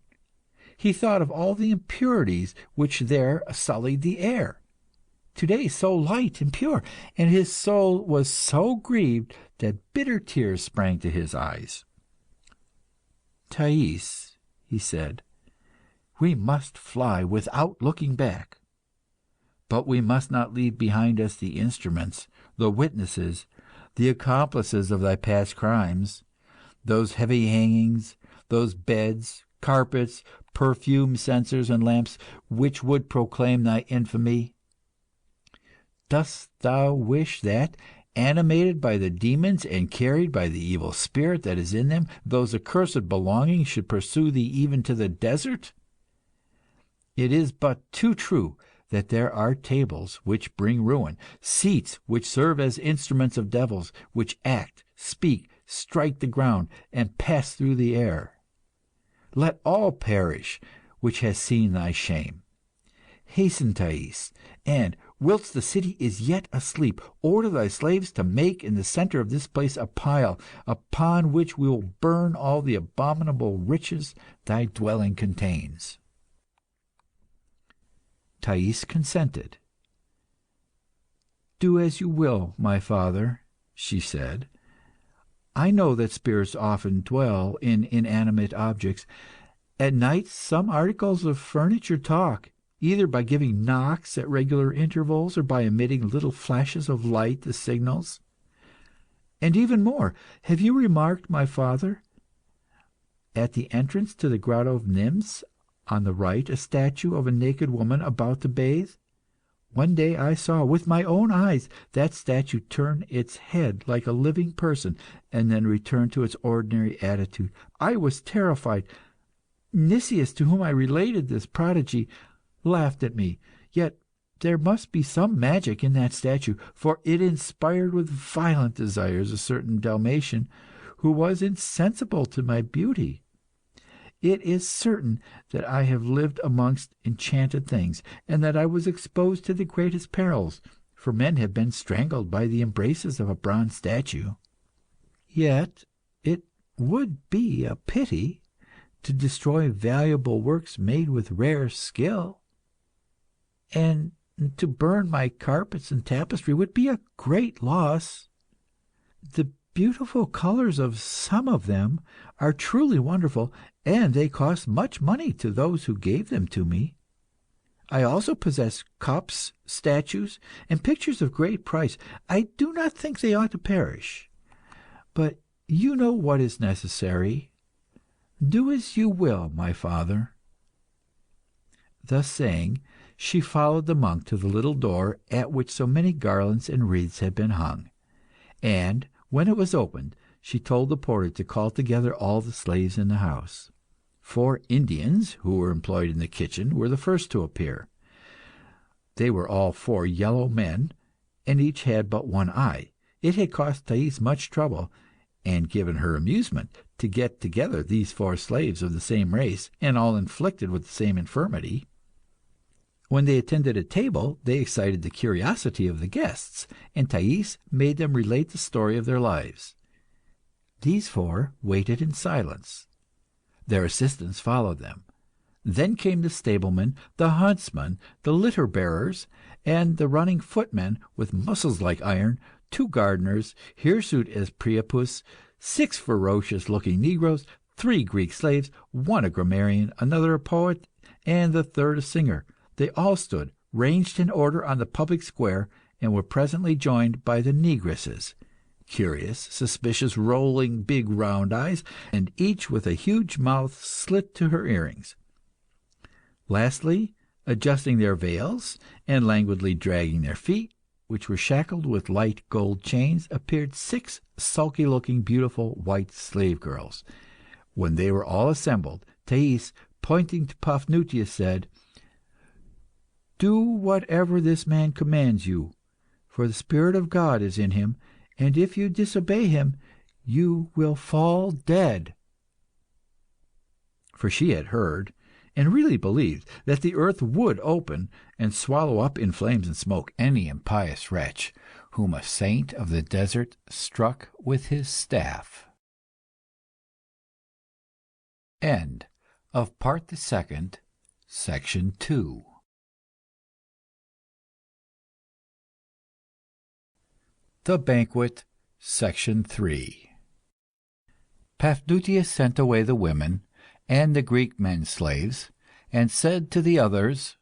he thought of all the impurities which there sullied the air, today so light and pure, and his soul was so grieved that bitter tears sprang to his eyes. "Thais," he said, "we must fly without looking back. But we must not leave behind us the instruments, the witnesses, the accomplices of thy past crimes, those heavy hangings, those beds, carpets, perfume censers, and lamps, which would proclaim thy infamy. Dost thou wish that, animated by the demons and carried by the evil spirit that is in them, those accursed belongings should pursue thee even to the desert? It is but too true that there are tables which bring ruin, seats which serve as instruments of devils, which act, speak, strike the ground, and pass through the air. Let all perish which has seen thy shame. Hasten, Thais, and, whilst the city is yet asleep, order thy slaves to make in the centre of this place a pile, upon which we will burn all the abominable riches thy dwelling contains." Thais consented. "Do as you will, my father," she said. "I know that spirits often dwell in inanimate objects. At night some articles of furniture talk, either by giving knocks at regular intervals, or by emitting little flashes of light as signals. And even more, have you remarked, my father, at the entrance to the grotto of nymphs, on the right, a statue of a naked woman about to bathe? One day I saw, with my own eyes, that statue turn its head like a living person, and then return to its ordinary attitude. I was terrified. Nicias, to whom I related this prodigy, laughed at me. Yet there must be some magic in that statue, for it inspired with violent desires a certain Dalmatian, who was insensible to my beauty. It is certain that I have lived amongst enchanted things, and that I was exposed to the greatest perils, for men have been strangled by the embraces of a bronze statue. Yet it would be a pity to destroy valuable works made with rare skill, and to burn my carpets and tapestry would be a great loss. The beautiful colours of some of them are truly wonderful, and they cost much money to those who gave them to me. I also possess cups, statues, and pictures of great price. I do not think they ought to perish. But you know what is necessary. Do as you will, my father." Thus saying, she followed the monk to the little door at which so many garlands and wreaths had been hung, and when it was opened, she told the porter to call together all the slaves in the house. 4 Indians, who were employed in the kitchen, were the first to appear. They were all 4 yellow men, and each had but one eye. It had cost Thais much trouble, and given her amusement, to get together these 4 slaves of the same race, and all afflicted with the same infirmity. When they attended at table, they excited the curiosity of the guests, and Thais made them relate the story of their lives. These 4 waited in silence. Their assistants followed them. Then came the stablemen, the huntsmen, the litter bearers, and the running footmen with muscles like iron, 2 gardeners, hirsute as Priapus, 6 ferocious-looking negroes, 3 Greek slaves, 1 a grammarian, another a poet, and the 3rd a singer. They all stood, ranged in order on the public square, and were presently joined by the negresses, curious, suspicious, rolling big round eyes, and each with a huge mouth slit to her earrings. Lastly, adjusting their veils, and languidly dragging their feet, which were shackled with light gold chains, appeared 6 sulky-looking, beautiful white slave girls. When they were all assembled, Thais, pointing to Paphnuce, said, "Do whatever this man commands you, for the Spirit of God is in him, and if you disobey him, you will fall dead." For she had heard, and really believed, that the earth would open and swallow up in flames and smoke any impious wretch whom a saint of the desert struck with his staff. End of Part the Second, Section 2. The Banquet, Section 3. Paphnuce sent away the women and the Greek men slaves, and said to the others,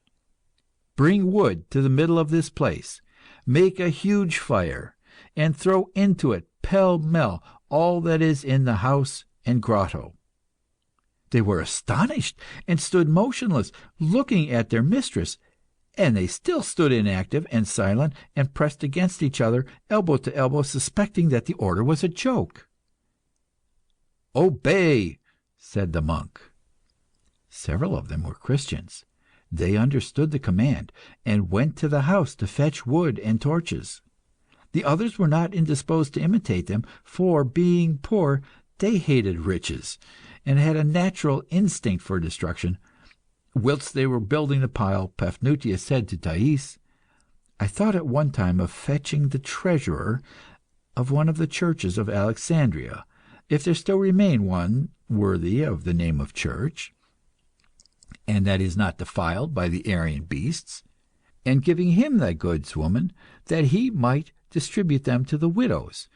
"Bring wood to the middle of this place, make a huge fire, and throw into it pell-mell all that is in the house and grotto." They were astonished, and stood motionless, looking at their mistress. and they still stood inactive and silent, and pressed against each other, elbow to elbow, suspecting that the order was a joke. "Obey," said the monk. Several of them were Christians. They understood the command, and went to the house to fetch wood and torches. The others were not indisposed to imitate them, for, being poor, they hated riches, and had a natural instinct for destruction. Whilst they were building the pile, Paphnuce said to Thais, "I thought at one time of fetching the treasurer of one of the churches of Alexandria, if there still remain one worthy of the name of church, and that is not defiled by the Aryan beasts, and giving him thy goods, woman, that he might distribute them to the widows,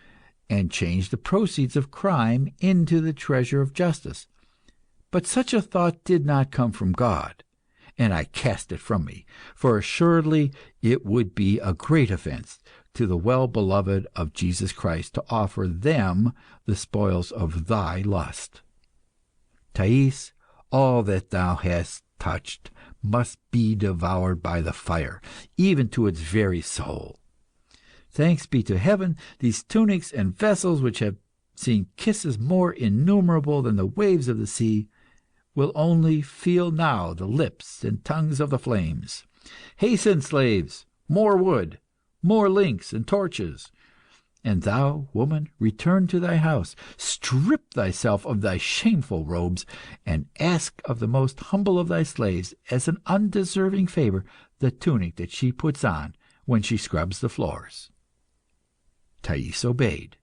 and change the proceeds of crime into the treasure of justice. But such a thought did not come from God, and I cast it from me, for assuredly it would be a great offence to the well-beloved of Jesus Christ to offer them the spoils of thy lust. Thais, all that thou hast touched must be devoured by the fire, even to its very soul. Thanks be to heaven, these tunics and vessels, which have seen kisses more innumerable than the waves of the sea, will only feel now the lips and tongues of the flames. Hasten, slaves! More wood, more links and torches. And thou, woman, return to thy house, strip thyself of thy shameful robes, and ask of the most humble of thy slaves, as an undeserving favour, the tunic that she puts on when she scrubs the floors." Thais obeyed.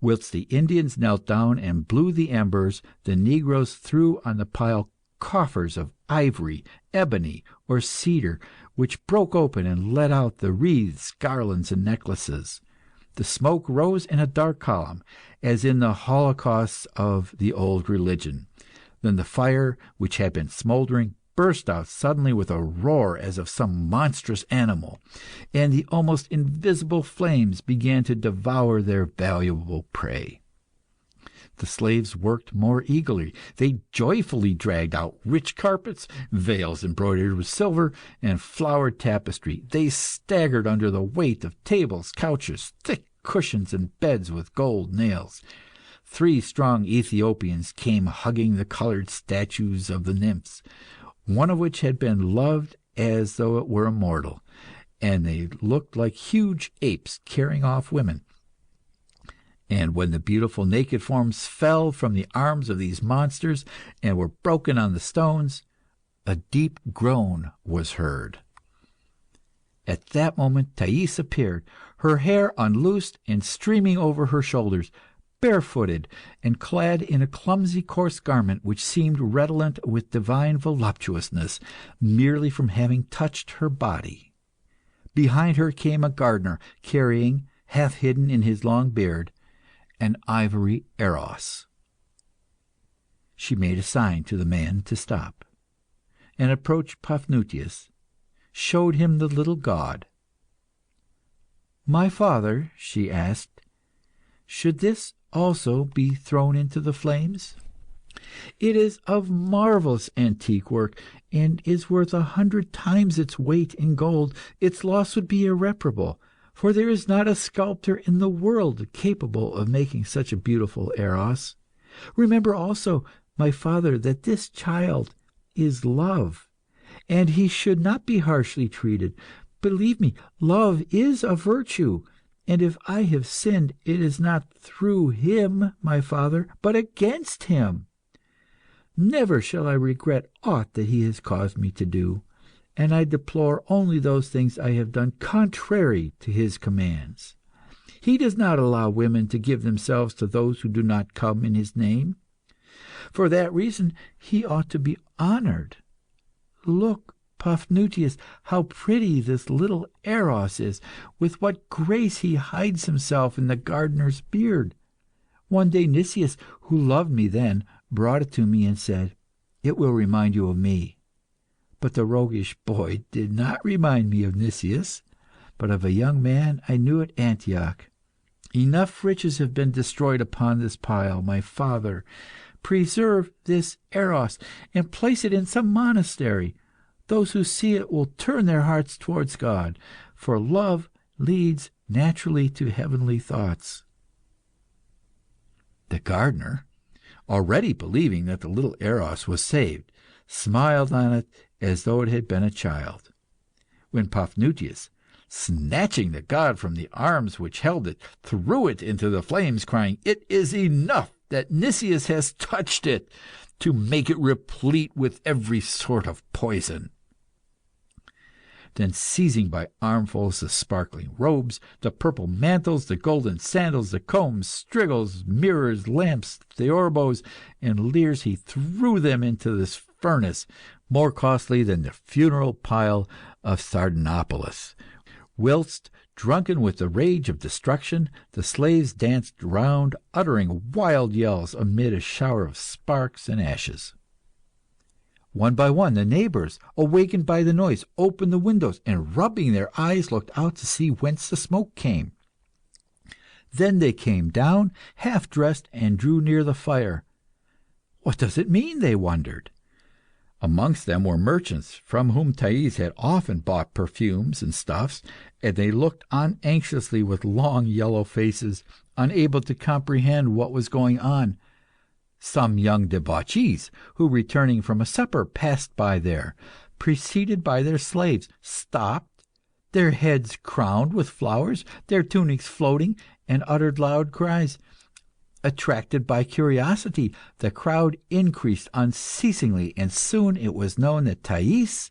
Whilst the Indians knelt down and blew the embers, the negroes threw on the pile coffers of ivory, ebony, or cedar, which broke open and let out the wreaths, garlands, and necklaces. The smoke rose in a dark column, as in the holocausts of the old religion. Then the fire, which had been smouldering, burst out suddenly with a roar as of some monstrous animal, and the almost invisible flames began to devour their valuable prey. The slaves worked more eagerly. They joyfully dragged out rich carpets, veils embroidered with silver, and flowered tapestry. They staggered under the weight of tables, couches, thick cushions, and beds with gold nails. 3 strong Ethiopians came hugging the coloured statues of the nymphs, one of which had been loved as though it were immortal, and they looked like huge apes carrying off women. And when the beautiful naked forms fell from the arms of these monsters and were broken on the stones, a deep groan was heard. At that moment Thais appeared, her hair unloosed and streaming over her shoulders, barefooted, and clad in a clumsy coarse garment which seemed redolent with divine voluptuousness, merely from having touched her body. Behind her came a gardener, carrying, half hidden in his long beard, an ivory eros. She made a sign to the man to stop, and approached Paphnuce, showed him the little god. "My father," she asked, "should this also be thrown into the flames? It is of marvellous antique work, and is worth 100 times its weight in gold. Its loss would be irreparable, for there is not a sculptor in the world capable of making such a beautiful eros. Remember also, my father, that this child is love, and he should not be harshly treated. Believe me, love is a virtue, and if I have sinned, it is not through him, my father, but against him. Never shall I regret aught that he has caused me to do, and I deplore only those things I have done contrary to his commands. He does not allow women to give themselves to those who do not come in his name. For that reason he ought to be honoured. Look, Paphnuce, how pretty this little eros is! With what grace he hides himself in the gardener's beard! One day Nicias, who loved me then, brought it to me and said, 'It will remind you of me.' But the roguish boy did not remind me of Nicias, but of a young man I knew at Antioch. Enough riches have been destroyed upon this pile, my father. Preserve this eros, and place it in some monastery. Those who see it will turn their hearts towards God, for love leads naturally to heavenly thoughts." The gardener, already believing that the little Eros was saved, smiled on it as though it had been a child. When Paphnuce, snatching the god from the arms which held it, threw it into the flames, crying, "It is enough that Nicias has touched it, to make it replete with every sort of poison." Then, seizing by armfuls the sparkling robes, the purple mantles, the golden sandals, the combs, strigils, mirrors, lamps, theorbos, and lyres, he threw them into this furnace, more costly than the funeral pile of Sardanapalus, whilst, drunken with the rage of destruction, the slaves danced round, uttering wild yells amid a shower of sparks and ashes. One by one, the neighbours, awakened by the noise, opened the windows, and rubbing their eyes, looked out to see whence the smoke came. Then they came down, half dressed, and drew near the fire. "What does it mean?" they wondered. Amongst them were merchants, from whom Thais had often bought perfumes and stuffs, and they looked on anxiously with long yellow faces, unable to comprehend what was going on. Some young debauchees, who, returning from a supper, passed by there, preceded by their slaves, stopped, their heads crowned with flowers, their tunics floating, and uttered loud cries. Attracted by curiosity, the crowd increased unceasingly, and soon it was known that Thais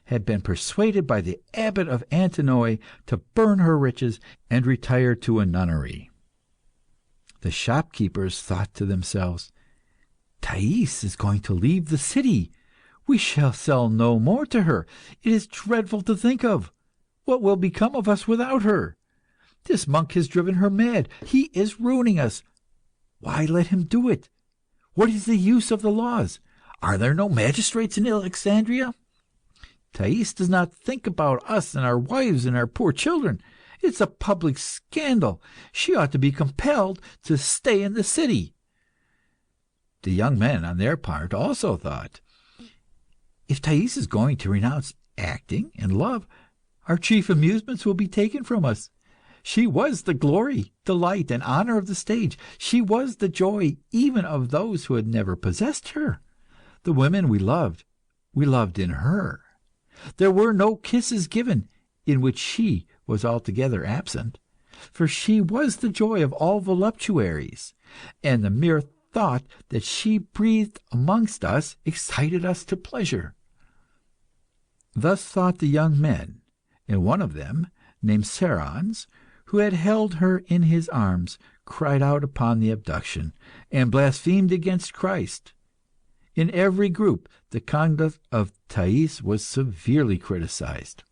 had been persuaded by the abbot of Antinoe to burn her riches and retire to a nunnery. The shopkeepers thought to themselves, "Thais is going to leave the city. We shall sell no more to her. It is dreadful to think of. What will become of us without her? This monk has driven her mad. He is ruining us. Why let him do it? What is the use of the laws? Are there no magistrates in Alexandria? Thais does not think about us and our wives and our poor children. It's a public scandal. She ought to be compelled to stay in the city." The young men, on their part, also thought, "If Thais is going to renounce acting and love, our chief amusements will be taken from us. She was the glory, delight, and honour of the stage. She was the joy even of those who had never possessed her. The women we loved in her. There were no kisses given in which she was altogether absent, for she was the joy of all voluptuaries, and the mere thought that she breathed amongst us excited us to pleasure." Thus thought the young men, and one of them, named Cerons, who had held her in his arms, cried out upon the abduction, and blasphemed against Christ. In every group the conduct of Thais was severely criticised.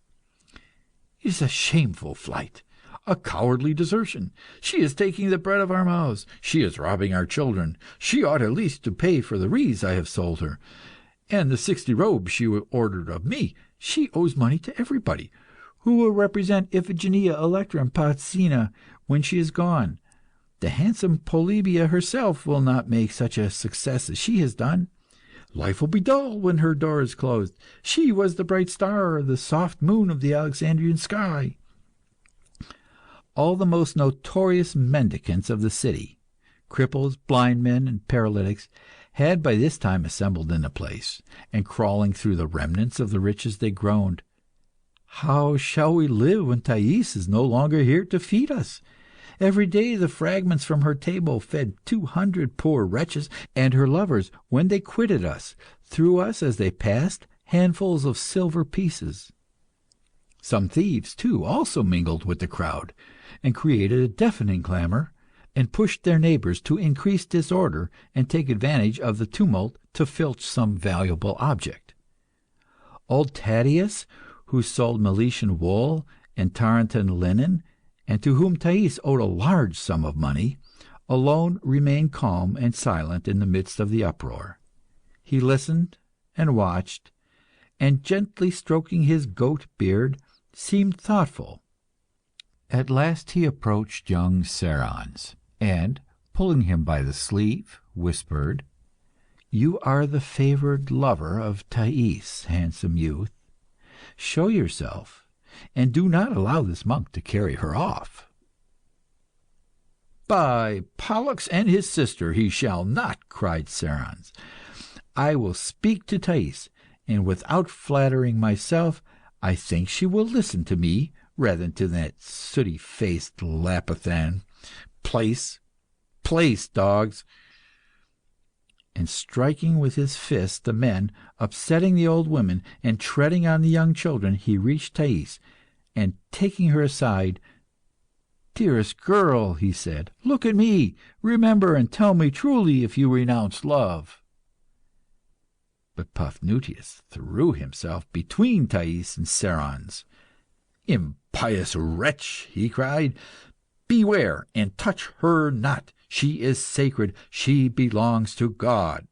"It is a shameful flight, a cowardly desertion. She is taking the bread of our mouths. She is robbing our children. She ought at least to pay for the wreaths I have sold her, and the 60 robes she ordered of me. She owes money to everybody. Who will represent Iphigenia, Electra, and Polyxena when she is gone? The handsome Polybia herself will not make such a success as she has done. Life will be dull when her door is closed. She was the bright star, the soft moon of the Alexandrian sky." All the most notorious mendicants of the city, cripples, blind men, and paralytics, had by this time assembled in the place, and crawling through the remnants of the riches, they groaned, "How shall we live when Thais is no longer here to feed us? Every day the fragments from her table fed 200 poor wretches, and her lovers, when they quitted us, threw us as they passed handfuls of silver pieces." Some thieves, too, also mingled with the crowd, and created a deafening clamour, and pushed their neighbours to increase disorder and take advantage of the tumult to filch some valuable object. Old Taddeus, who sold Meletian wool and Tarentan linen, and to whom Thais owed a large sum of money, alone remained calm and silent in the midst of the uproar. He listened and watched, and gently stroking his goat beard, seemed thoughtful. At last he approached young Cerons, and, pulling him by the sleeve, whispered, "You are the favoured lover of Thais, handsome youth. Show yourself, and do not allow this monk to carry her off." "By Pollux and his sister, he shall not!" cried Cerons. "I will speak to Thais, and without flattering myself, I think she will listen to me rather than to that sooty-faced Lapithan. Place, place, dogs!" And striking with his fist the men, upsetting the old women, and treading on the young children, he reached Thais, and taking her aside, "Dearest girl," he said, "look at me. Remember and tell me truly if you renounce love." But Paphnuce threw himself between Thais and Cerons. "Impious wretch!" he cried. "Beware, and touch her not. She is sacred. She belongs to God."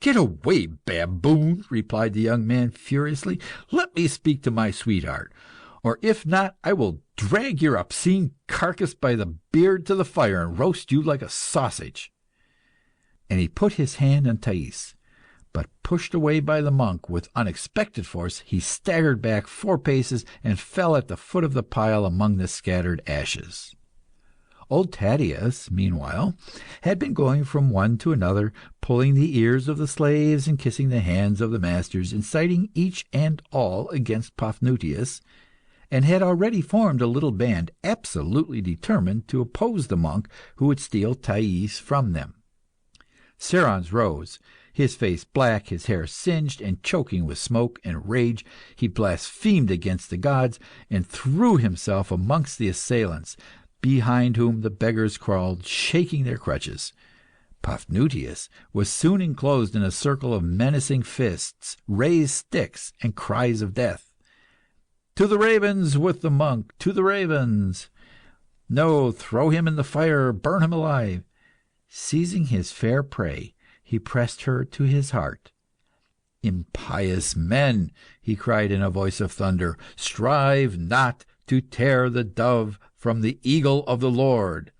"Get away, baboon!" replied the young man furiously. "Let me speak to my sweetheart, or if not, I will drag your obscene carcass by the beard to the fire and roast you like a sausage." And he put his hand on Thais, but pushed away by the monk with unexpected force, he staggered back 4 paces and fell at the foot of the pile among the scattered ashes. Old Thaddeus, meanwhile, had been going from one to another, pulling the ears of the slaves and kissing the hands of the masters, inciting each and all against Paphnuce, and had already formed a little band, absolutely determined to oppose the monk who would steal Thais from them. Cerons rose, his face black, his hair singed and choking with smoke and rage. He blasphemed against the gods, and threw himself amongst the assailants, behind whom the beggars crawled, shaking their crutches. Paphnuce was soon enclosed in a circle of menacing fists, raised sticks, and cries of death. "To the ravens with the monk! To the ravens! No, throw him in the fire! Burn him alive!" Seizing his fair prey, he pressed her to his heart. "Impious men!" he cried in a voice of thunder, "strive not to tear the dove from the eagle of the Lord,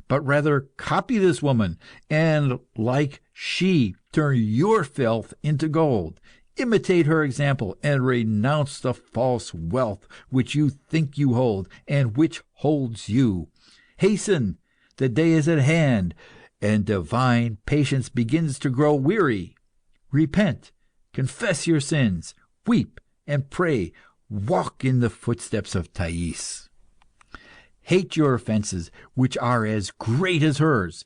but rather copy this woman, and, like she, turn your filth into gold. Imitate her example, and renounce the false wealth which you think you hold, and which holds you. Hasten, the day is at hand, and divine patience begins to grow weary. Repent, confess your sins, weep and pray, walk in the footsteps of Thais. Hate your offences, which are as great as hers.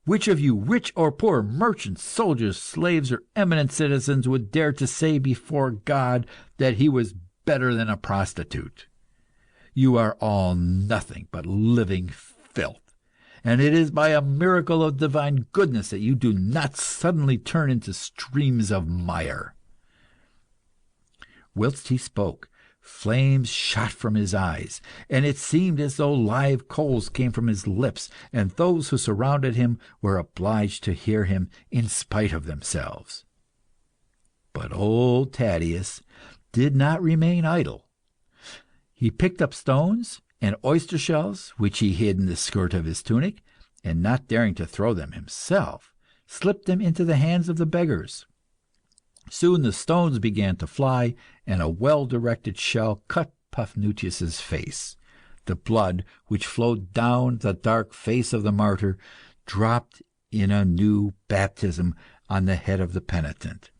Which of you, rich or poor, merchants, soldiers, slaves, or eminent citizens, would dare to say before God that he was better than a prostitute? You are all nothing but living filth, and it is by a miracle of divine goodness that you do not suddenly turn into streams of mire." Whilst he spoke, flames shot from his eyes, and it seemed as though live coals came from his lips, and those who surrounded him were obliged to hear him in spite of themselves. But old Thaddeus did not remain idle. He picked up stones and oyster shells, which he hid in the skirt of his tunic, and not daring to throw them himself, slipped them into the hands of the beggars. Soon the stones began to fly, and a well-directed shell cut Paphnuce's face. The blood, which flowed down the dark face of the martyr, dropped in a new baptism on the head of the penitent.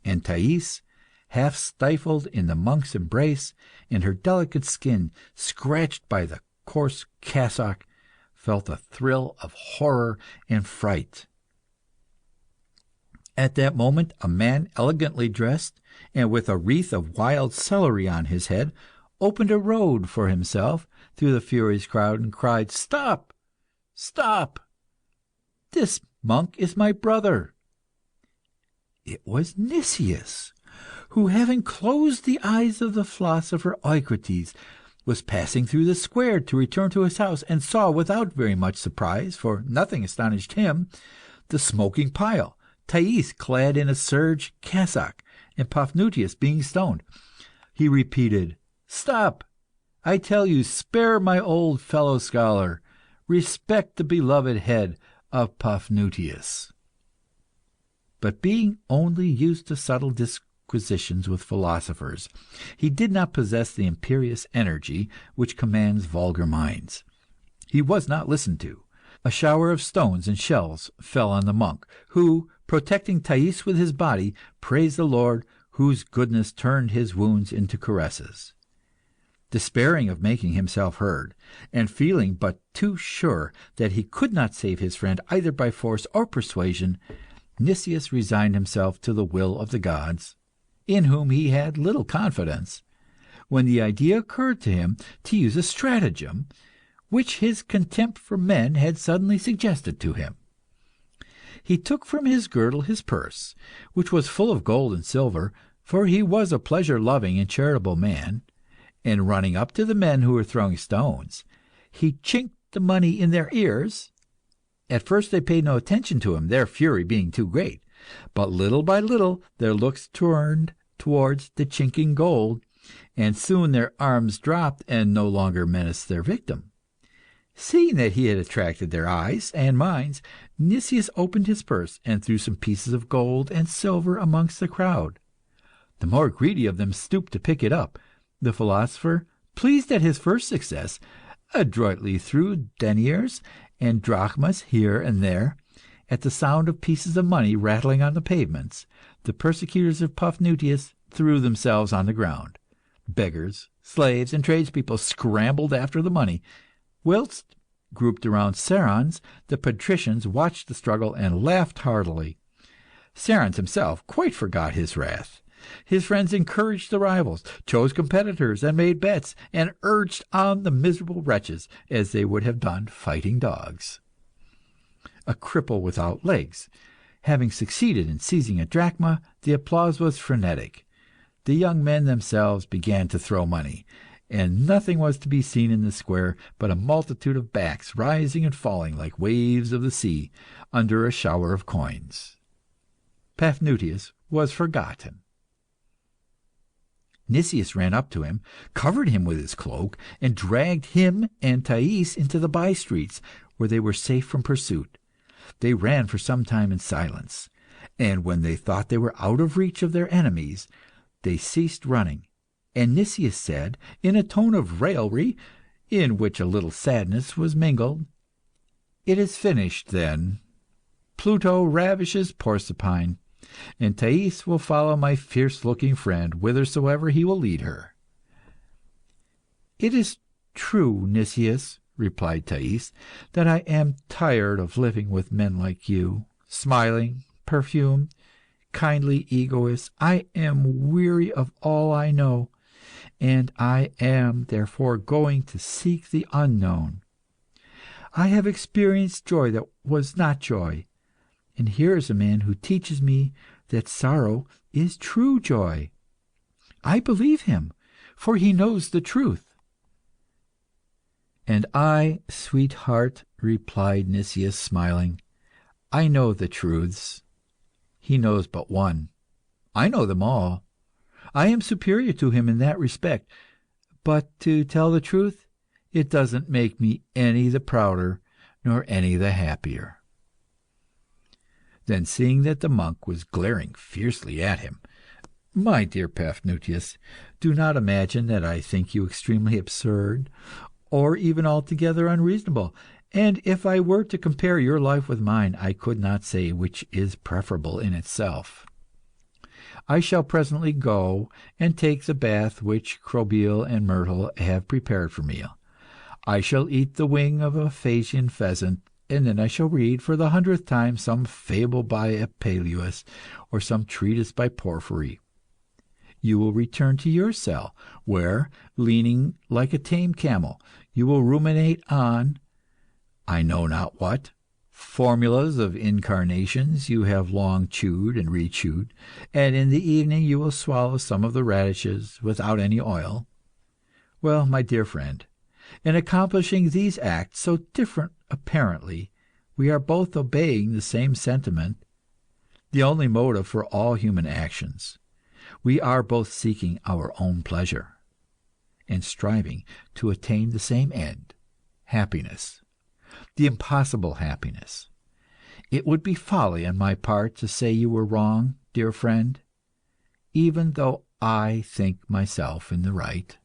And Thais, half stifled in the monk's embrace, and her delicate skin scratched by the coarse cassock, felt a thrill of horror and fright. At that moment a man elegantly dressed, and with a wreath of wild celery on his head, opened a road for himself through the furious crowd, and cried, "Stop! Stop! This monk is my brother." It was Nicias, who, having closed the eyes of the philosopher Eucrites, was passing through the square to return to his house, and saw, without very much surprise, for nothing astonished him, the smoking pile, Thais clad in a serge cassock, and Paphnuce being stoned. He repeated, "Stop! I tell you, spare my old fellow scholar. Respect the beloved head of Paphnuce." But being only used to subtle disquisitions with philosophers. He did not possess the imperious energy which commands vulgar minds. He was not listened to. A shower of stones and shells fell on the monk, who, protecting Thais with his body, praised the Lord, whose goodness turned his wounds into caresses. Despairing of making himself heard, and feeling but too sure that he could not save his friend either by force or persuasion, Nicias resigned himself to the will of the gods, in whom he had little confidence, when the idea occurred to him to use a stratagem which his contempt for men had suddenly suggested to him. He took from his girdle his purse, which was full of gold and silver, for he was a pleasure-loving and charitable man, and running up to the men who were throwing stones, he chinked the money in their ears. At first they paid no attention to him, their fury being too great, but little by little their looks turned towards the chinking gold, and soon their arms dropped and no longer menaced their victim. Seeing that he had attracted their eyes and minds, Nicias opened his purse and threw some pieces of gold and silver amongst the crowd. The more greedy of them stooped to pick it up. The philosopher, pleased at his first success, adroitly threw deniers and drachmas here and there. At the sound of pieces of money rattling on the pavements, the persecutors of Paphnuce threw themselves on the ground. Beggars, slaves, and tradespeople scrambled after the money, whilst, grouped around Cerons, the patricians watched the struggle and laughed heartily. Cerons himself quite forgot his wrath. His friends encouraged the rivals, chose competitors, and made bets, and urged on the miserable wretches as they would have done fighting dogs. A cripple without legs having succeeded in seizing a drachma, the applause was frenetic. The young men themselves began to throw money, and nothing was to be seen in the square but a multitude of backs rising and falling like waves of the sea under a shower of coins. Paphnuce was forgotten. Nicias ran up to him, covered him with his cloak, and dragged him and Thais into the by-streets, where they were safe from pursuit. They ran for some time in silence, and when they thought they were out of reach of their enemies, they ceased running, and Nicias said, in a tone of raillery, in which a little sadness was mingled, "It is finished, then. Pluto ravishes Proserpine, and Thais will follow my fierce-looking friend whithersoever he will lead her." "It is true, Nicias," replied Thais, "that I am tired of living with men like you, smiling, perfumed, kindly egoists. I am weary of all I know, and I am therefore going to seek the unknown. I have experienced joy that was not joy, and here is a man who teaches me that sorrow is true joy. I believe him, for he knows the truth." "And I, sweetheart," replied Nicias, smiling, "I know the truths. He knows but one. I know them all. I am superior to him in that respect. But, to tell the truth, it doesn't make me any the prouder, nor any the happier." Then, seeing that the monk was glaring fiercely at him, "My dear Paphnuce, do not imagine that I think you extremely absurd, or even altogether unreasonable. And if I were to compare your life with mine, I could not say which is preferable in itself. I shall presently go and take the bath which Crobyle and Myrtle have prepared for me. I shall eat the wing of a Phasian pheasant, and then I shall read, for the 100th time, some fable by Apuleius, or some treatise by Porphyry. You will return to your cell, where, leaning like a tame camel, you will ruminate on, I know not what, formulas of incarnations you have long chewed and rechewed, and in the evening you will swallow some of the radishes without any oil. Well, my dear friend, in accomplishing these acts, so different apparently, we are both obeying the same sentiment, the only motive for all human actions. We are both seeking our own pleasure, and striving to attain the same end, happiness, the impossible happiness. It would be folly on my part to say you were wrong, dear friend. even though I think myself in the right.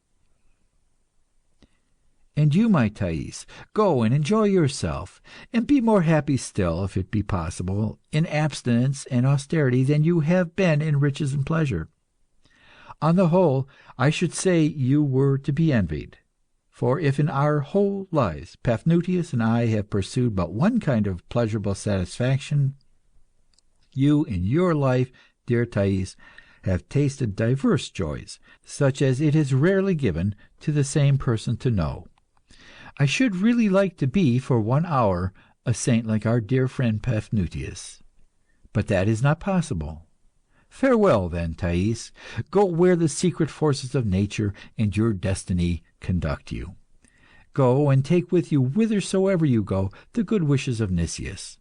And you, my Thais, go and enjoy yourself, and be more happy still, if it be possible, in abstinence and austerity than you have been in riches and pleasure. On the whole, I should say you were to be envied. For if in our whole lives Paphnuce and I have pursued but one kind of pleasurable satisfaction, you in your life, dear Thais, have tasted diverse joys, such as it is rarely given to the same person to know. I should really like to be, for 1 hour, a saint like our dear friend Paphnuce, but that is not possible. Farewell, then, Thais. Go where the secret forces of nature and your destiny conduct you. Go and take with you, whithersoever you go, the good wishes of Nicias.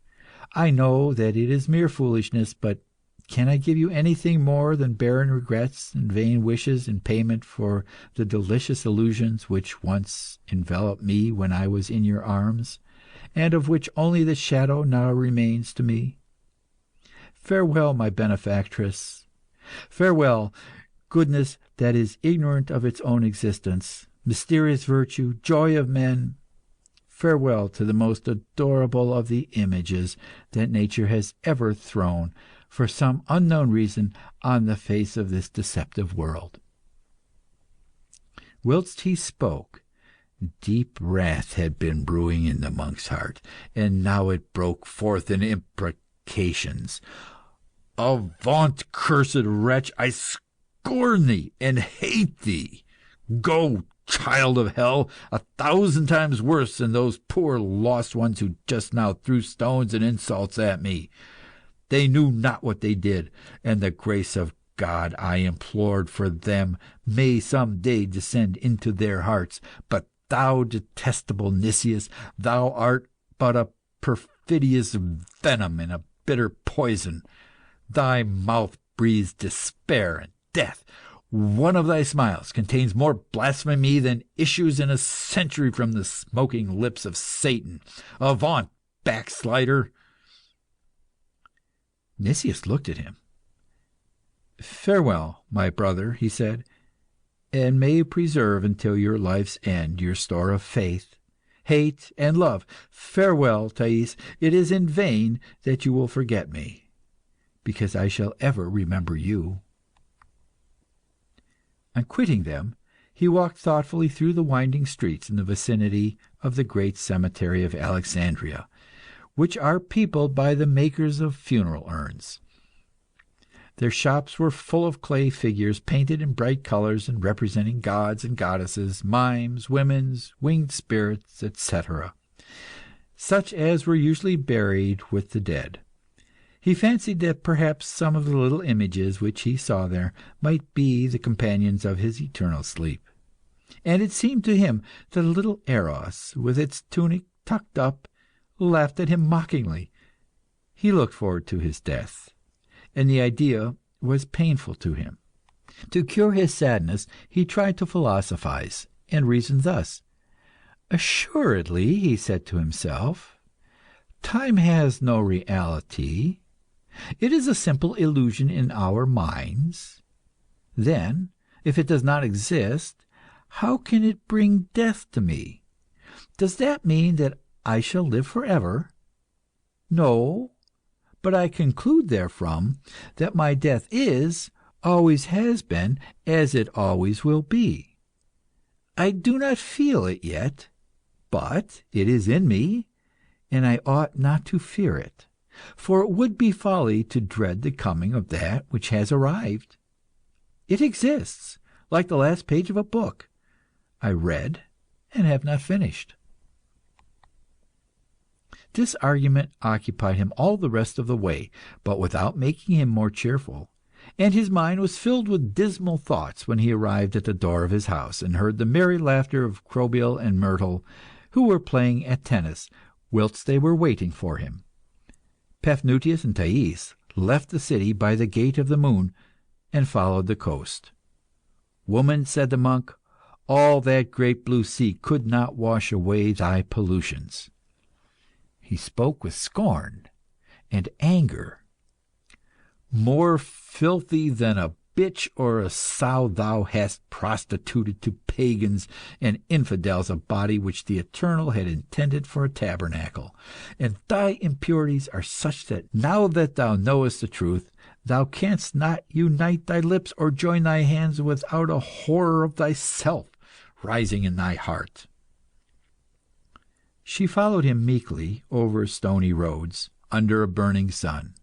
I know that it is mere foolishness, but can I give you anything more than barren regrets and vain wishes in payment for the delicious illusions which once enveloped me when I was in your arms, and of which only the shadow now remains to me? Farewell, my benefactress. Farewell, goodness that is ignorant of its own existence, mysterious virtue, joy of men. Farewell to the most adorable of the images that nature has ever thrown, for some unknown reason, on the face of this deceptive world. Whilst he spoke, deep wrath had been brewing in the monk's heart, and now it broke forth in imprecations. "Avaunt, cursed wretch! I scorn thee and hate thee. Go, child of hell, 1,000 times worse than those poor lost ones who just now threw stones and insults at me. They knew not what they did, and the grace of God I implored for them may some day descend into their hearts. But thou, detestable Nicias, thou art but a perfidious venom and a bitter poison. Thy mouth breathes despair and death. One of thy smiles contains more blasphemy than issues in a century from the smoking lips of Satan. Avaunt, backslider!" Nicias looked at him. "Farewell, my brother," he said, "and may you preserve until your life's end your store of faith, hate, and love. Farewell, Thais. It is in vain that you will forget me, because I shall ever remember you." On quitting them, he walked thoughtfully through the winding streets in the vicinity of the great cemetery of Alexandria, which are peopled by the makers of funeral urns. Their shops were full of clay figures painted in bright colours and representing gods and goddesses, mimes, women, winged spirits, etc., such as were usually buried with the dead. He fancied that perhaps some of the little images which he saw there might be the companions of his eternal sleep, and it seemed to him that a little Eros, with its tunic tucked up, laughed at him mockingly. He looked forward to his death, and the idea was painful to him. To cure his sadness, he tried to philosophize, and reasoned thus. "Assuredly," he said to himself, "time has no reality. It is a simple illusion in our minds. Then, if it does not exist, how can it bring death to me? Does that mean that I shall live forever? No, but I conclude therefrom that my death is, always has been, as it always will be. I do not feel it yet, but it is in me, and I ought not to fear it, for it would be folly to dread the coming of that which has arrived. It exists, like the last page of a book I read and have not finished." This argument occupied him all the rest of the way, but without making him more cheerful, and his mind was filled with dismal thoughts when he arrived at the door of his house, and heard the merry laughter of Crobyle and Myrtle, who were playing at tennis whilst they were waiting for him. Paphnuce and Thais left the city by the Gate of the Moon, and followed the coast. "Woman," said the monk, "all that great blue sea could not wash away thy pollutions." He spoke with scorn and anger. "More filthy than a bitch or a sow thou hast prostituted to pagans and infidels a body which the Eternal had intended for a tabernacle. And thy impurities are such that now that thou knowest the truth, thou canst not unite thy lips or join thy hands without a horror of thyself rising in thy heart." She followed him meekly over stony roads, under a burning sun.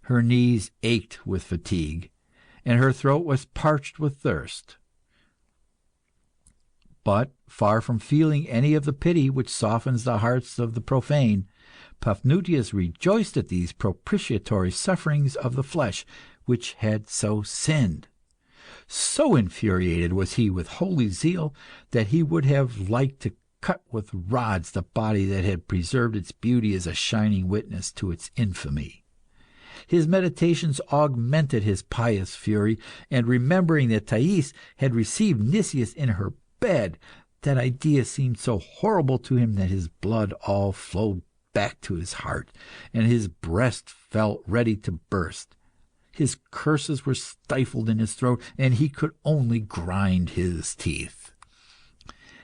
Her knees ached with fatigue, and her throat was parched with thirst. But, far from feeling any of the pity which softens the hearts of the profane, Paphnutius rejoiced at these propitiatory sufferings of the flesh which had so sinned. So infuriated was he with holy zeal that he would have liked to cut with rods the body that had preserved its beauty as a shining witness to its infamy. His meditations augmented his pious fury, and remembering that Thais had received Nicias in her bed, that idea seemed so horrible to him that his blood all flowed back to his heart, and his breast felt ready to burst. His curses were stifled in his throat, and he could only grind his teeth.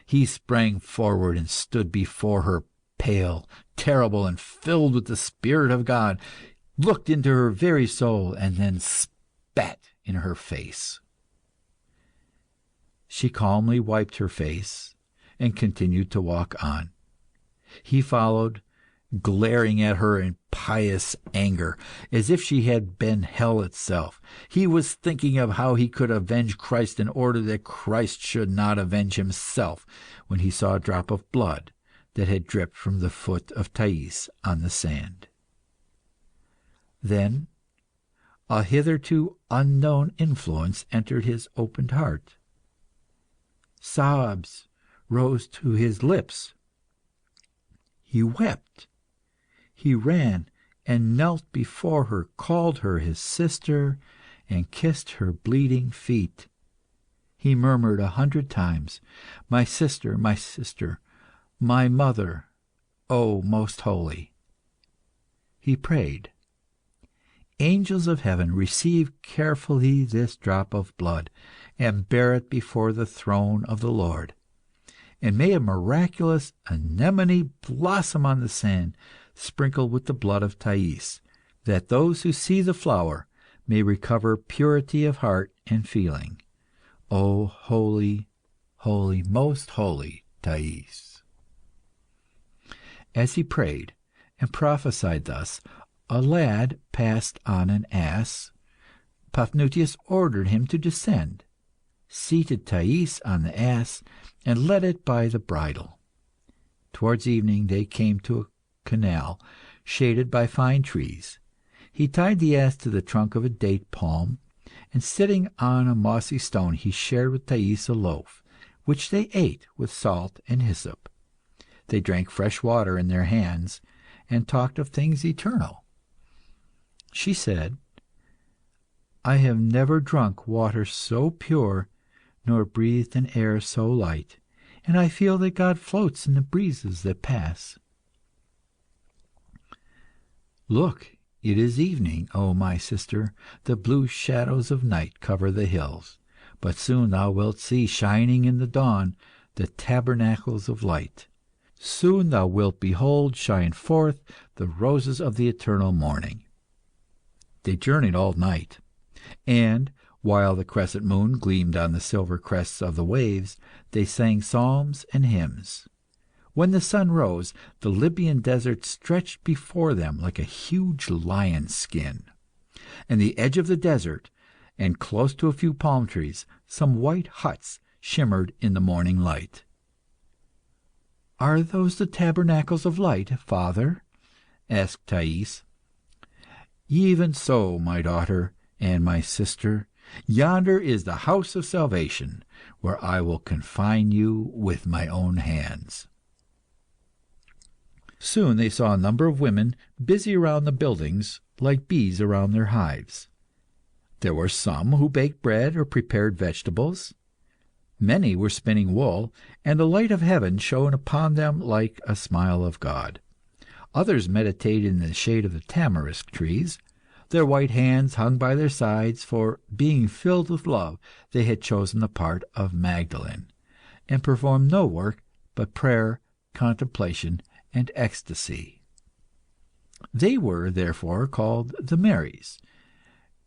He sprang forward and stood before her, pale, terrible, and filled with the Spirit of God, looked into her very soul, and then spat in her face. She calmly wiped her face, and continued to walk on. He followed, glaring at her in pious anger, as if she had been hell itself. He was thinking of how he could avenge Christ in order that Christ should not avenge himself, when he saw a drop of blood that had dripped from the foot of Thais on the sand. Then a hitherto unknown influence entered his opened heart. Sobs rose to his lips. He wept. He ran and knelt before her, called her his sister, and kissed her bleeding feet. He murmured 100 times, "My sister, my sister, my mother, O most holy." He prayed, "Angels of heaven, receive carefully this drop of blood, and bear it before the throne of the Lord. And may a miraculous anemone blossom on the sand, sprinkled with the blood of Thais, that those who see the flower may recover purity of heart and feeling. O holy, holy, most holy Thais." As he prayed and prophesied thus, a lad passed on an ass. Paphnutius ordered him to descend, seated Thais on the ass, and led it by the bridle. Towards evening they came to a canal shaded by fine trees. He tied the ass to the trunk of a date palm, and sitting on a mossy stone, he shared with Thais a loaf, which they ate with salt and hyssop. They drank fresh water in their hands, and talked of things eternal. She said, "I have never drunk water so pure, nor breathed an air so light, and I feel that God floats in the breezes that pass." "Look, it is evening, O my sister. The blue shadows of night cover the hills, but soon thou wilt see, shining in the dawn, the tabernacles of light. Soon thou wilt behold shine forth the roses of the eternal morning." They journeyed all night, and, while the crescent moon gleamed on the silver crests of the waves, they sang psalms and hymns. When the sun rose, the Libyan desert stretched before them like a huge lion's skin. And the edge of the desert, and close to a few palm trees, some white huts shimmered in the morning light. "Are those the tabernacles of light, father?" asked Thais. "Even so, my daughter and my sister. Yonder is the house of salvation, where I will confine you with my own hands." Soon they saw a number of women busy around the buildings, like bees around their hives. There were some who baked bread or prepared vegetables. Many were spinning wool, and the light of heaven shone upon them like a smile of God. Others meditated in the shade of the tamarisk trees. Their white hands hung by their sides, for, being filled with love, they had chosen the part of Magdalene, and performed no work but prayer, contemplation, and ecstasy. They were, therefore, called the Marys,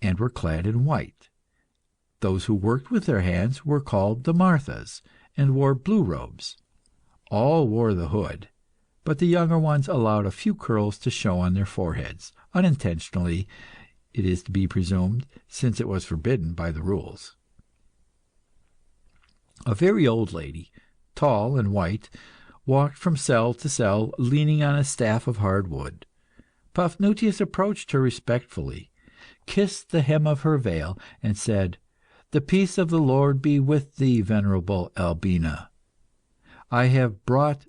and were clad in white. Those who worked with their hands were called the Marthas, and wore blue robes. All wore the hood, but the younger ones allowed a few curls to show on their foreheads, unintentionally, it is to be presumed, since it was forbidden by the rules. A very old lady, tall and white, walked from cell to cell, leaning on a staff of hard wood. Paphnuce approached her respectfully, kissed the hem of her veil, and said, "The peace of the Lord be with thee, venerable Albina. I have brought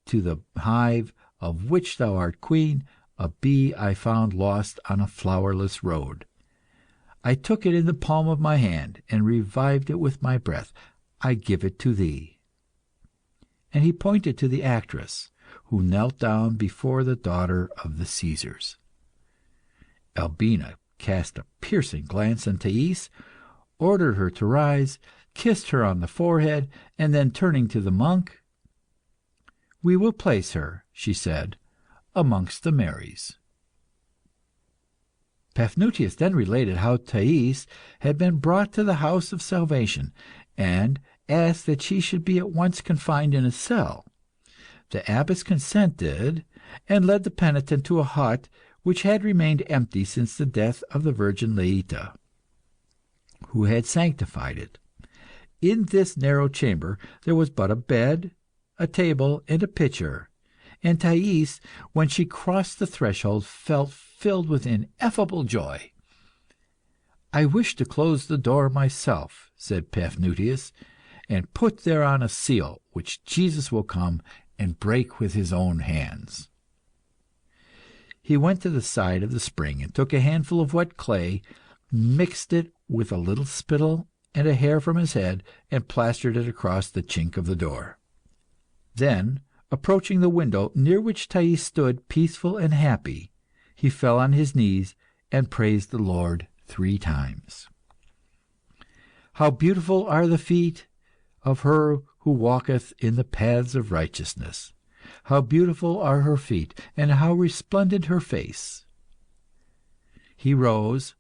to the hive of which thou art queen a bee I found lost on a flowerless road. I took it in the palm of my hand, and revived it with my breath. I give it to thee." And he pointed to the actress, who knelt down before the daughter of the Caesars. Albina cast a piercing glance on Thais, ordered her to rise, kissed her on the forehead, and then turning to the monk, "We will place her," she said, "amongst the Marys." Paphnuce then related how Thais had been brought to the house of salvation, and asked that she should be at once confined in a cell. The abbess consented, and led the penitent to a hut which had remained empty since the death of the Virgin Laeta, who had sanctified it. In this narrow chamber there was but a bed, a table, and a pitcher, and Thais, when she crossed the threshold, felt filled with ineffable joy. "I wish to close the door myself," said Paphnuce, "and put thereon a seal, which Jesus will come and break with his own hands." He went to the side of the spring and took a handful of wet clay, mixed it with a little spittle and a hair from his head, and plastered it across the chink of the door. Then, approaching the window, near which Thais stood peaceful and happy, he fell on his knees and praised the Lord 3 times. "How beautiful are the feet of her who walketh in the paths of righteousness! How beautiful are her feet, and how resplendent her face!" He rose,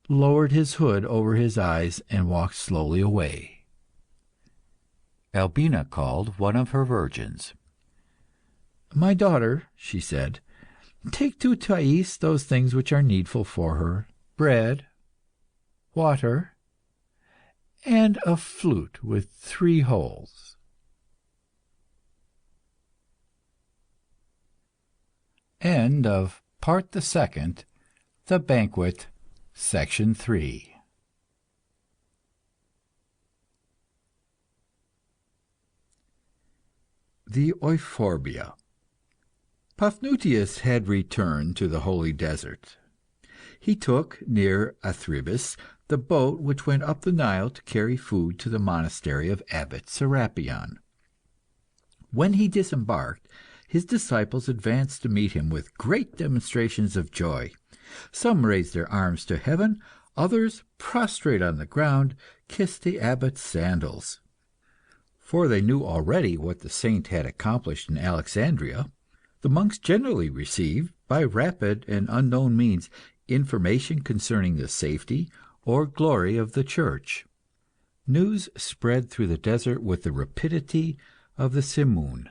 lowered his hood over his eyes, and walked slowly away. Albina called one of her virgins. "My daughter," she said, "take to Thais those things which are needful for her: bread, water, and a flute with 3 holes." End of Part the Second, The Banquet, Section 3. The Euphorbia. Paphnuce had returned to the holy desert. He took, near Athribis, the boat which went up the Nile to carry food to the monastery of Abbot Serapion. When he disembarked, his disciples advanced to meet him with great demonstrations of joy. Some raised their arms to heaven, others, prostrate on the ground, kissed the abbot's sandals. For they knew already what the saint had accomplished in Alexandria. The monks generally received, by rapid and unknown means, information concerning the safety or glory of the Church. News spread through the desert with the rapidity of the simoon.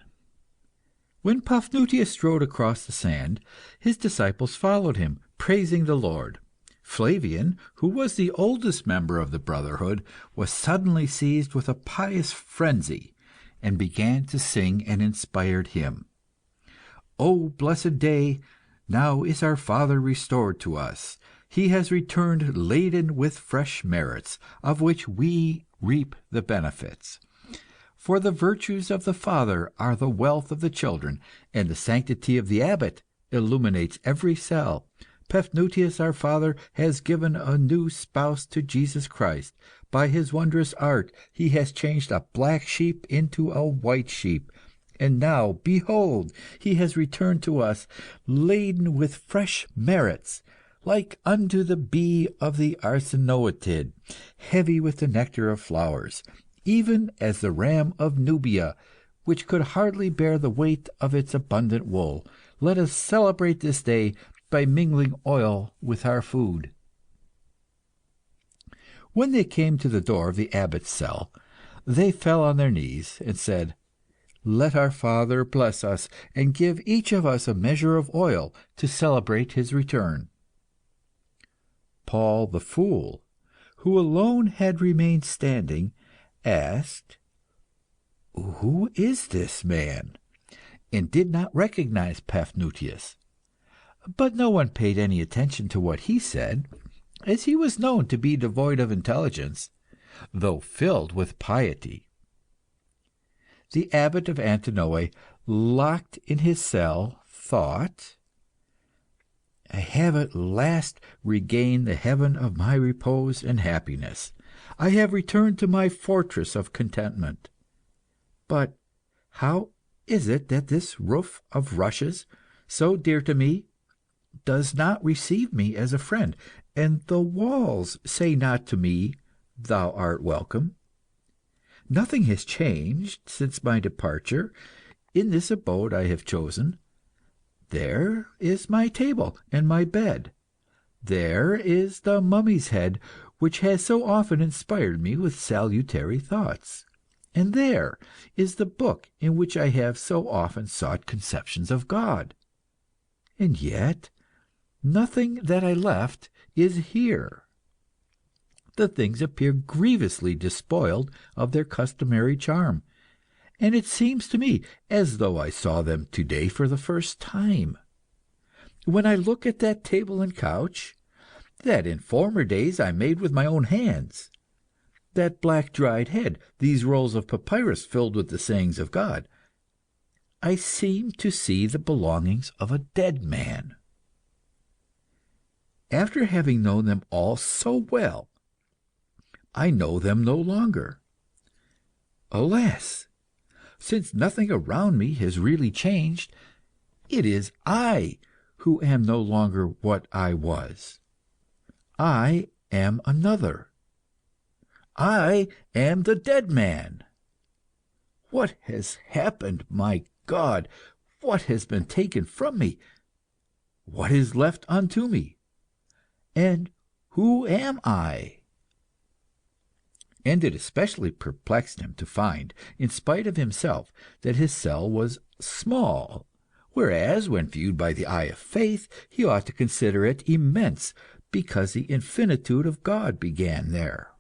When Paphnuce strode across the sand, his disciples followed him, praising the Lord. Flavian, who was the oldest member of the brotherhood, was suddenly seized with a pious frenzy, and began to sing an inspired hymn. "O blessed day! Now is our Father restored to us. He has returned laden with fresh merits, of which we reap the benefits. For the virtues of the Father are the wealth of the children, and the sanctity of the abbot illuminates every cell. Paphnuce, our father, has given a new spouse to Jesus Christ. By his wondrous art he has changed a black sheep into a white sheep. And now, behold, he has returned to us, laden with fresh merits. like unto the bee of the arsinoetid, heavy with the nectar of flowers, even as the ram of Nubia, which could hardly bear the weight of its abundant wool. Let us celebrate this day by mingling oil with our food." When they came to the door of the abbot's cell, they fell on their knees and said, "Let our father bless us, and give each of us a measure of oil to celebrate his return." Paul the fool, who alone had remained standing, asked, "Who is this man?" and did not recognize Paphnuce. But no one paid any attention to what he said, as he was known to be devoid of intelligence, though filled with piety. The abbot of Antinoe, locked in his cell, thought, "I have at last regained the heaven of my repose and happiness. I have returned to my fortress of contentment. But how is it that this roof of rushes, so dear to me, does not receive me as a friend, and the walls say not to me, 'Thou art welcome'? Nothing has changed since my departure. In this abode I have chosen, there is my table and my bed. There is the mummy's head which has so often inspired me with salutary thoughts. And there is the book in which I have so often sought conceptions of God. And yet nothing that I left is here. The things appear grievously despoiled of their customary charm, and it seems to me as though I saw them today for the first time. When I look at that table and couch, that in former days I made with my own hands, that black dried head, these rolls of papyrus filled with the sayings of God, I seem to see the belongings of a dead man. After having known them all so well, I know them no longer. Alas! Since nothing around me has really changed, it is I who am no longer what I was. I am another. I am the dead man. What has happened, my God? What has been taken from me? What is left unto me? And who am I? And it especially perplexed him to find, in spite of himself, that his cell was small, whereas, when viewed by the eye of faith, he ought to consider it immense, because the infinitude of God began there.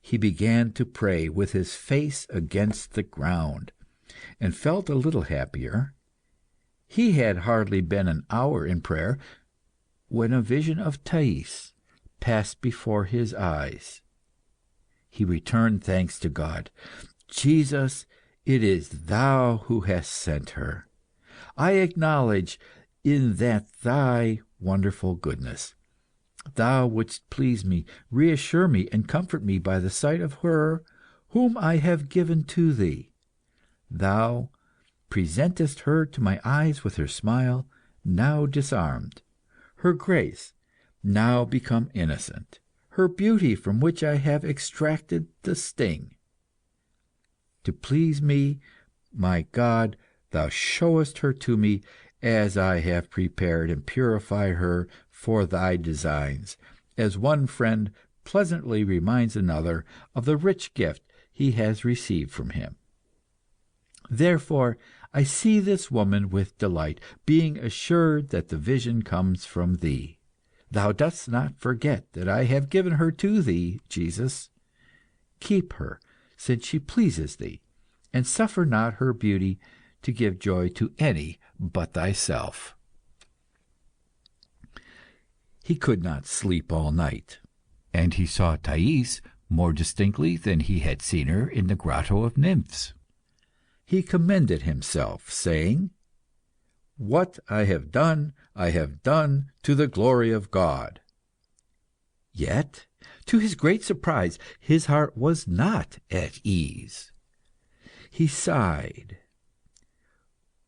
He began to pray with his face against the ground, and felt a little happier. He had hardly been an hour in prayer, when a vision of Thais passed before his eyes. He returned thanks to God. "Jesus, it is Thou who hast sent her. I acknowledge in that Thy wonderful goodness. Thou wouldst please me, reassure me, and comfort me by the sight of her whom I have given to Thee. Thou presentest her to my eyes with her smile, now disarmed, her grace, now become innocent, her beauty from which I have extracted the sting. To please me, my God, Thou showest her to me as I have prepared and purified her for Thy designs, as one friend pleasantly reminds another of the rich gift he has received from him. Therefore I see this woman with delight, being assured that the vision comes from Thee. Thou dost not forget that I have given her to Thee, Jesus. Keep her, since she pleases Thee, and suffer not her beauty to give joy to any but Thyself." He could not sleep all night, and he saw Thais more distinctly than he had seen her in the grotto of nymphs. He commended himself, saying, "What I have done to the glory of God." Yet, to his great surprise, his heart was not at ease. He sighed.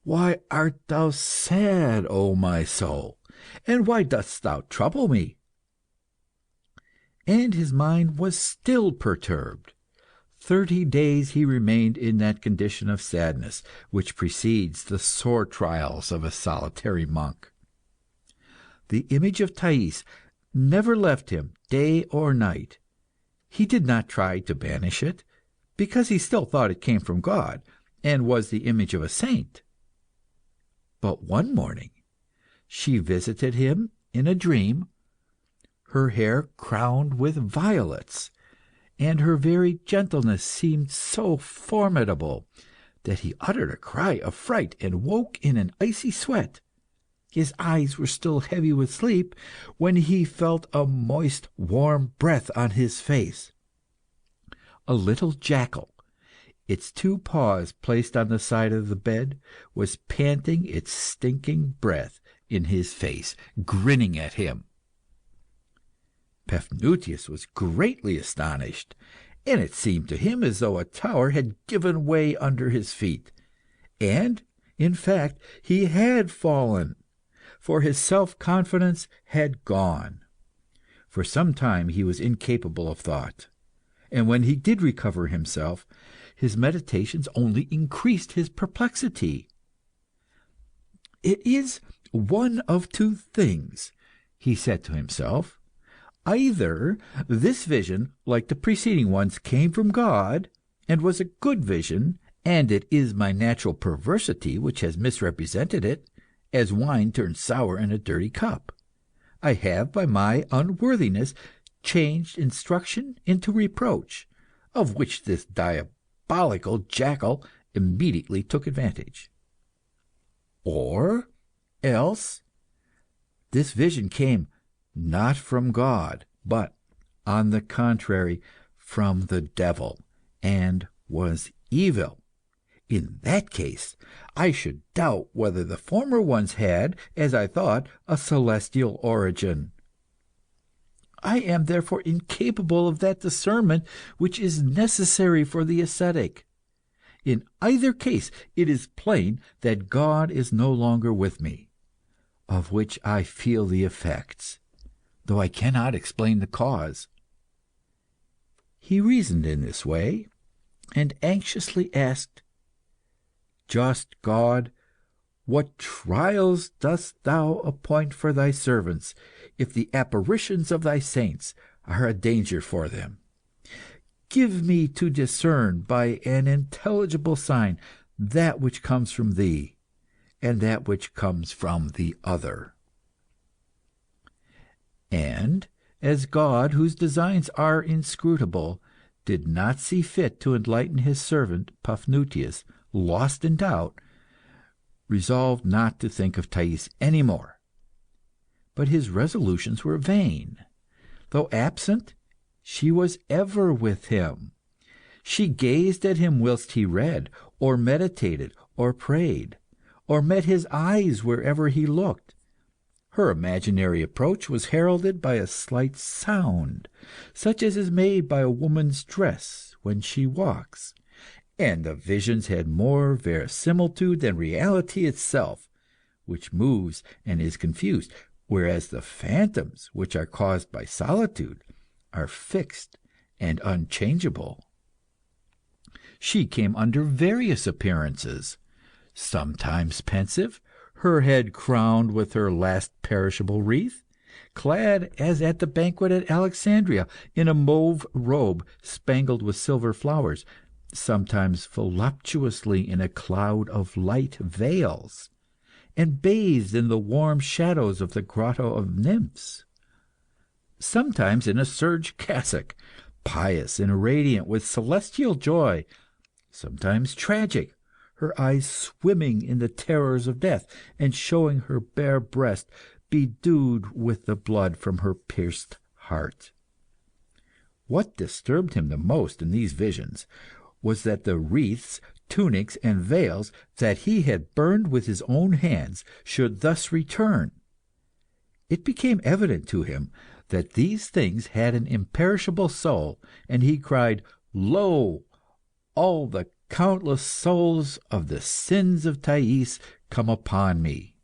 "Why art thou sad, O my soul? and why dost thou trouble me?" And his mind was still perturbed. 30 days he remained in that condition of sadness which precedes the sore trials of a solitary monk. The image of Thais never left him day or night. He did not try to banish it, because he still thought it came from God, and was the image of a saint. But one morning she visited him in a dream, her hair crowned with violets, and her very gentleness seemed so formidable that he uttered a cry of fright and woke in an icy sweat. His eyes were still heavy with sleep when he felt a moist, warm breath on his face. A little jackal, its 2 paws placed on the side of the bed, was panting its stinking breath in his face, grinning at him. Paphnuce was greatly astonished, and it seemed to him as though a tower had given way under his feet. And, in fact, he had fallen, for his self-confidence had gone. For some time he was incapable of thought, and when he did recover himself, his meditations only increased his perplexity. "It is one of 2 things," he said to himself. "Either this vision, like the preceding ones, came from God, and was a good vision, and it is my natural perversity which has misrepresented it, as wine turns sour in a dirty cup. I have, by my unworthiness, changed instruction into reproach, of which this diabolical jackal immediately took advantage. Or else this vision came not from God, but, on the contrary, from the devil, and was evil. In that case, I should doubt whether the former ones had, as I thought, a celestial origin. I am therefore incapable of that discernment which is necessary for the ascetic. In either case, it is plain that God is no longer with me, of which I feel the effects, though I cannot explain the cause." He reasoned in this way, and anxiously asked, "Just God, what trials dost thou appoint for thy servants, if the apparitions of thy saints are a danger for them? Give me to discern by an intelligible sign that which comes from thee, and that which comes from the other." And as God, whose designs are inscrutable, did not see fit to enlighten his servant Paphnuce, lost in doubt, resolved not to think of Thais any more. But his resolutions were vain. Though absent, she was ever with him. She gazed at him whilst he read, or meditated, or prayed, or met his eyes wherever he looked. Her imaginary approach was heralded by a slight sound, such as is made by a woman's dress when she walks, and the visions had more verisimilitude than reality itself, which moves and is confused, whereas the phantoms which are caused by solitude are fixed and unchangeable. She came under various appearances, sometimes pensive, her head crowned with her last perishable wreath, clad as at the banquet at Alexandria in a mauve robe spangled with silver flowers, sometimes voluptuously in a cloud of light veils, and bathed in the warm shadows of the grotto of nymphs, sometimes in a serge cassock, pious and radiant with celestial joy, sometimes tragic, her eyes swimming in the terrors of death, and showing her bare breast bedewed with the blood from her pierced heart. What disturbed him the most in these visions was that the wreaths, tunics, and veils that he had burned with his own hands should thus return. It became evident to him that these things had an imperishable soul, and he cried, "Lo, all the countless souls of the sins of Thais come upon me."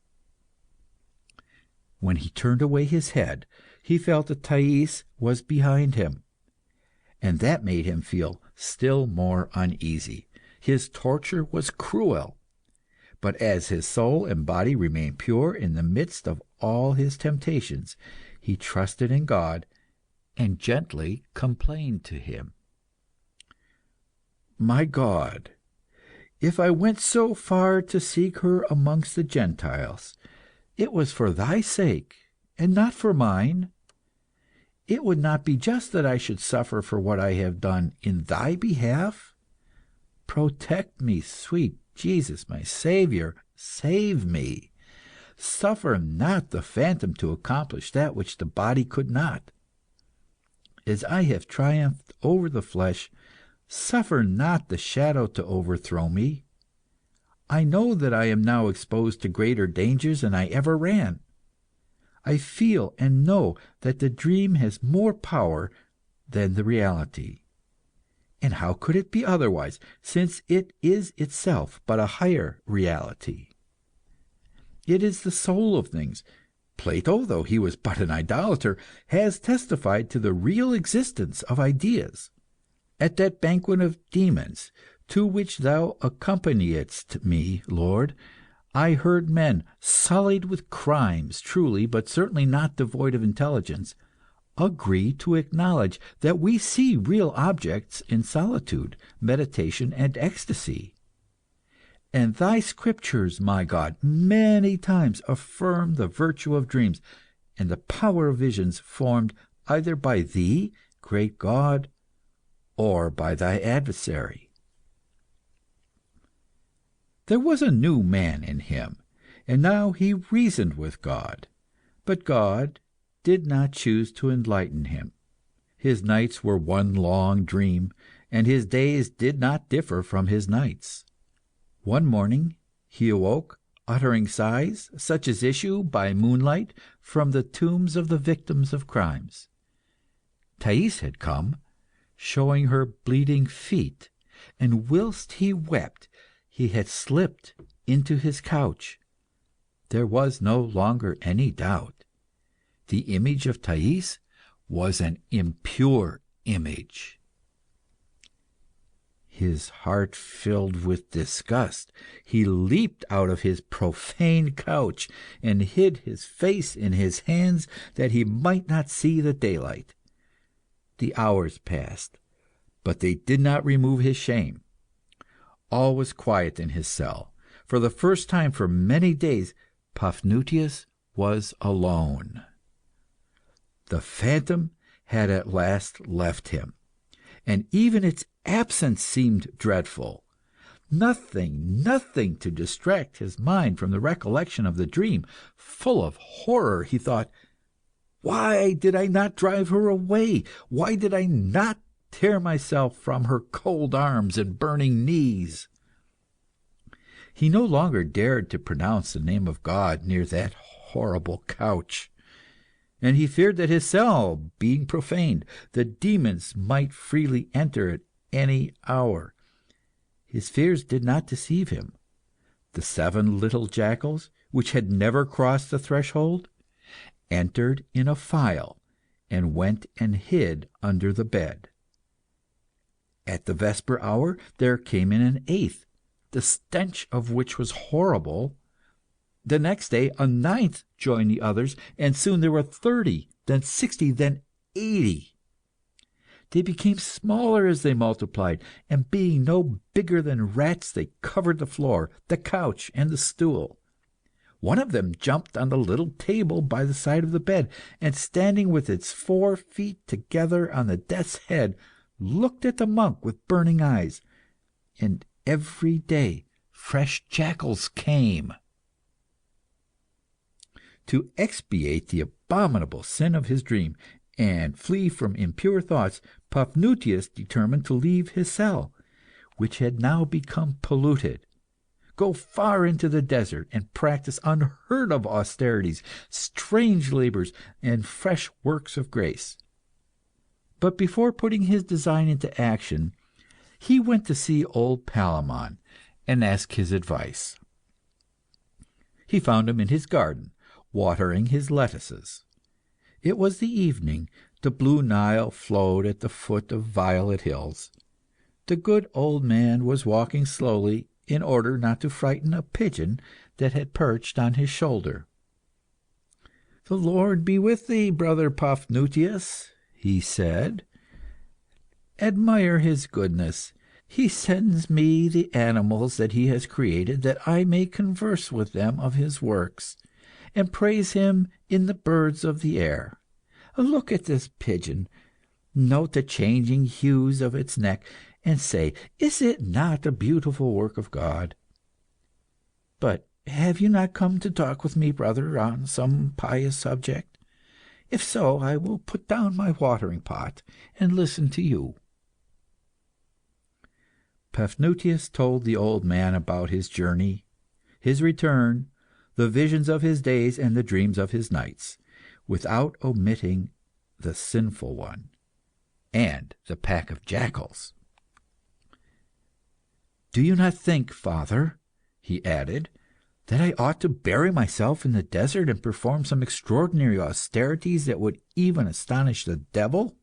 When he turned away his head, he felt that Thais was behind him, and that made him feel still more uneasy. His torture was cruel, but as his soul and body remained pure in the midst of all his temptations, he trusted in God and gently complained to him. "My God, if I went so far to seek her amongst the Gentiles, it was for thy sake, and not for mine. It would not be just that I should suffer for what I have done in thy behalf. Protect me, sweet Jesus, my Saviour, save me. Suffer not the phantom to accomplish that which the body could not. As I have triumphed over the flesh, suffer not the shadow to overthrow me. I know that I am now exposed to greater dangers than I ever ran. I feel and know that the dream has more power than the reality. And how could it be otherwise, since it is itself but a higher reality? It is the soul of things. Plato, though he was but an idolater, has testified to the real existence of ideas. At that banquet of demons, to which thou accompaniedst me, Lord, I heard men, sullied with crimes, truly, but certainly not devoid of intelligence, agree to acknowledge that we see real objects in solitude, meditation, and ecstasy. And thy scriptures, my God, many times affirm the virtue of dreams and the power of visions formed either by thee, great God, or by thy adversary." There was a new man in him, and now he reasoned with God. But God did not choose to enlighten him. His nights were one long dream, and his days did not differ from his nights. One morning he awoke, uttering sighs such as issue by moonlight from the tombs of the victims of crimes. Thais had come, showing her bleeding feet, and whilst he wept, he had slipped into his couch. There was no longer any doubt. The image of Thais was an impure image. His heart filled with disgust, he leaped out of his profane couch, and hid his face in his hands that he might not see the daylight. The hours passed, but they did not remove his shame. All was quiet in his cell. For the first time for many days, Paphnuce was alone. The phantom had at last left him, and even its absence seemed dreadful. Nothing to distract his mind from the recollection of the dream. Full of horror, he thought, "Why did I not drive her away? Why did I not tear myself from her cold arms and burning knees?" He no longer dared to pronounce the name of God near that horrible couch, and he feared that his cell being profaned, the demons might freely enter at any hour. His fears did not deceive him. The 7 little jackals, which had never crossed the threshold, entered in a file and went and hid under the bed. At the vesper hour there came in an 8th, the stench of which was horrible. The next day a 9th joined the others, and soon there were 30, then 60, then 80. They became smaller as they multiplied, and being no bigger than rats, they covered the floor, the couch, and the stool. One of them jumped on the little table by the side of the bed, and standing with its 4 feet together on the death's head, looked at the monk with burning eyes. And every day fresh jackals came. To expiate the abominable sin of his dream, and flee from impure thoughts, Paphnuce determined to leave his cell, which had now become polluted, go far into the desert, and practice unheard of austerities, strange labours, and fresh works of grace. But before putting his design into action, he went to see old Palemon and ask his advice. He found him in his garden, watering his lettuces. It was the evening. The blue Nile flowed at the foot of violet hills. The good old man was walking slowly, in order not to frighten a pigeon that had perched on his shoulder. "The Lord be with thee, brother Paphnuce," he said. "Admire his goodness. He sends me the animals that he has created, that I may converse with them of his works, and praise him in the birds of the air. Look at this pigeon. Note the changing hues of its neck, and say, is it not a beautiful work of God? But have you not come to talk with me, brother, on some pious subject? If so, I will put down my watering pot and listen to you." Paphnuce told the old man about his journey, his return, the visions of his days and the dreams of his nights, without omitting the sinful one and the pack of jackals. "Do you not think, father," he added, "that I ought to bury myself in the desert and perform some extraordinary austerities that would even astonish the devil?"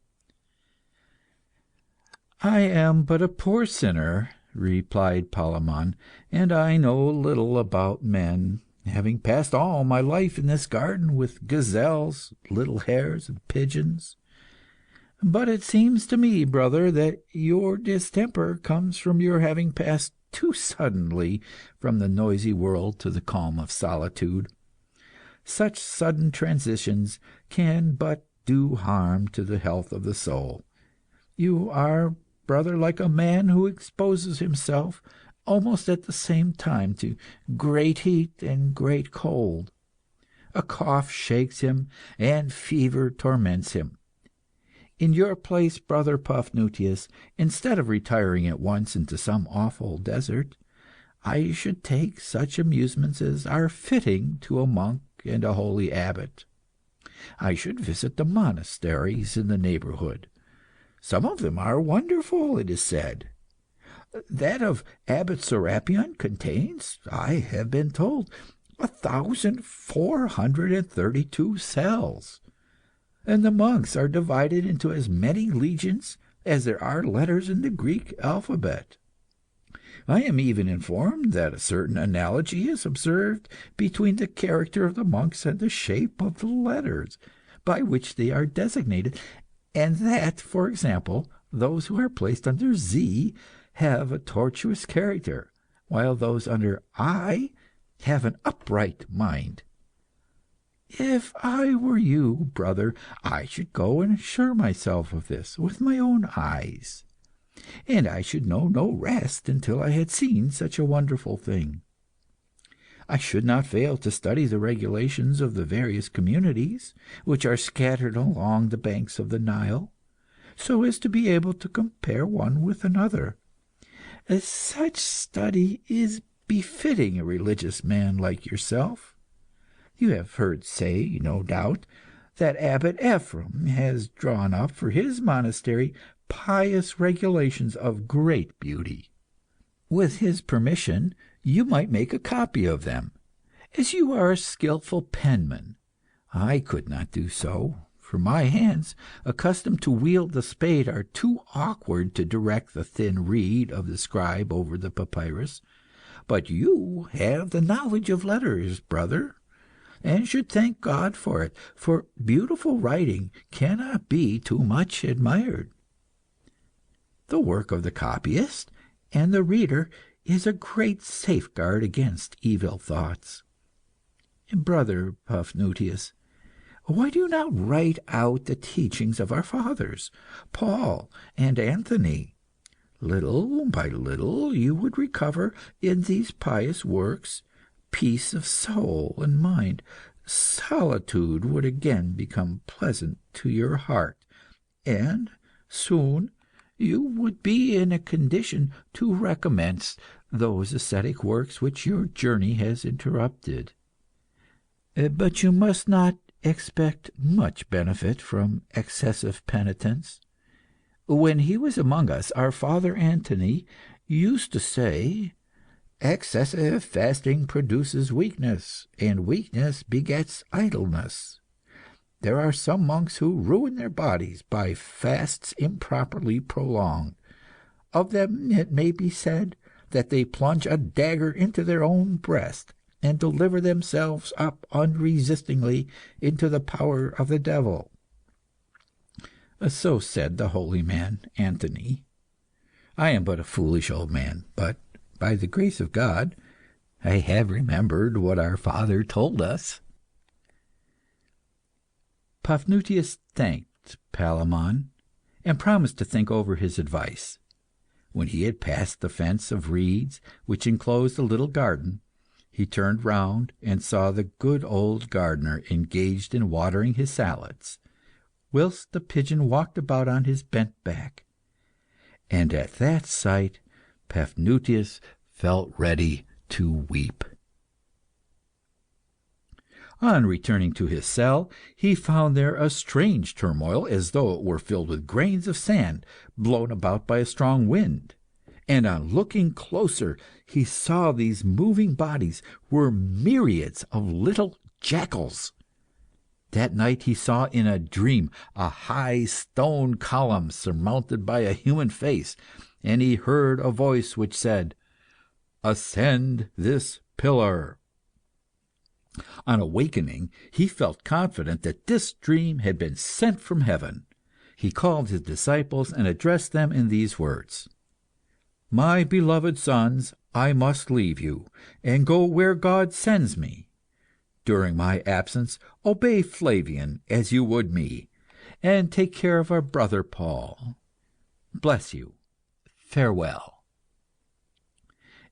"I am but a poor sinner," replied Palemon, "and I know little about men, having passed all my life in this garden with gazelles, little hares, and pigeons. But it seems to me, brother, that your distemper comes from your having passed too suddenly from the noisy world to the calm of solitude. Such sudden transitions can but do harm to the health of the soul. You are, brother, like a man who exposes himself almost at the same time to great heat and great cold. A cough shakes him, and fever torments him. In your place, brother Paphnuce, instead of retiring at once into some awful desert, I should take such amusements as are fitting to a monk and a holy abbot. I should visit the monasteries in the neighbourhood. Some of them are wonderful, it is said. That of Abbot Serapion contains, I have been told, 1,432 cells, and the monks are divided into as many legions as there are letters in the Greek alphabet. I am even informed that a certain analogy is observed between the character of the monks and the shape of the letters by which they are designated, and that, for example, those who are placed under Z have a tortuous character, while those under I have an upright mind. If I were you, brother, I should go and assure myself of this with my own eyes, and I should know no rest until I had seen such a wonderful thing. I should not fail to study the regulations of the various communities which are scattered along the banks of the Nile, so as to be able to compare one with another. Such study is befitting a religious man like yourself. You have heard say, no doubt, that Abbot Ephrem has drawn up for his monastery pious regulations of great beauty. With his permission, you might make a copy of them, as you are a skilful penman. I could not do so, for my hands, accustomed to wield the spade, are too awkward to direct the thin reed of the scribe over the papyrus. But you have the knowledge of letters, brother, and should thank God for it, for beautiful writing cannot be too much admired. The work of the copyist and the reader is a great safeguard against evil thoughts. Brother Paphnuce, why do you not write out the teachings of our fathers, Paul and Anthony? Little by little you would recover in these pious works peace of soul and mind. Solitude would again become pleasant to your heart, and soon you would be in a condition to recommence those ascetic works which your journey has interrupted. But you must not expect much benefit from excessive penitence. When he was among us, our father Antony used to say, Excessive fasting produces weakness, and weakness begets idleness. There are some monks who ruin their bodies by fasts improperly prolonged. Of them it may be said that they plunge a dagger into their own breast, and deliver themselves up unresistingly into the power of the devil. So said the holy man Antony. I am but a foolish old man, but by the grace of God, I have remembered what our father told us. Paphnuce thanked Palamon, and promised to think over his advice. When he had passed the fence of reeds which enclosed the little garden, he turned round and saw the good old gardener engaged in watering his salads, whilst the pigeon walked about on his bent back. And at that sight Paphnuce felt ready to weep. On returning to his cell, he found there a strange turmoil, as though it were filled with grains of sand blown about by a strong wind. And on looking closer, he saw these moving bodies were myriads of little jackals. That night he saw in a dream a high stone column surmounted by a human face, and he heard a voice which said, "Ascend this pillar." On awakening, he felt confident that this dream had been sent from heaven. He called his disciples and addressed them in these words: "My beloved sons, I must leave you, and go where God sends me. During my absence, obey Flavian as you would me, and take care of our brother Paul. Bless you. Farewell."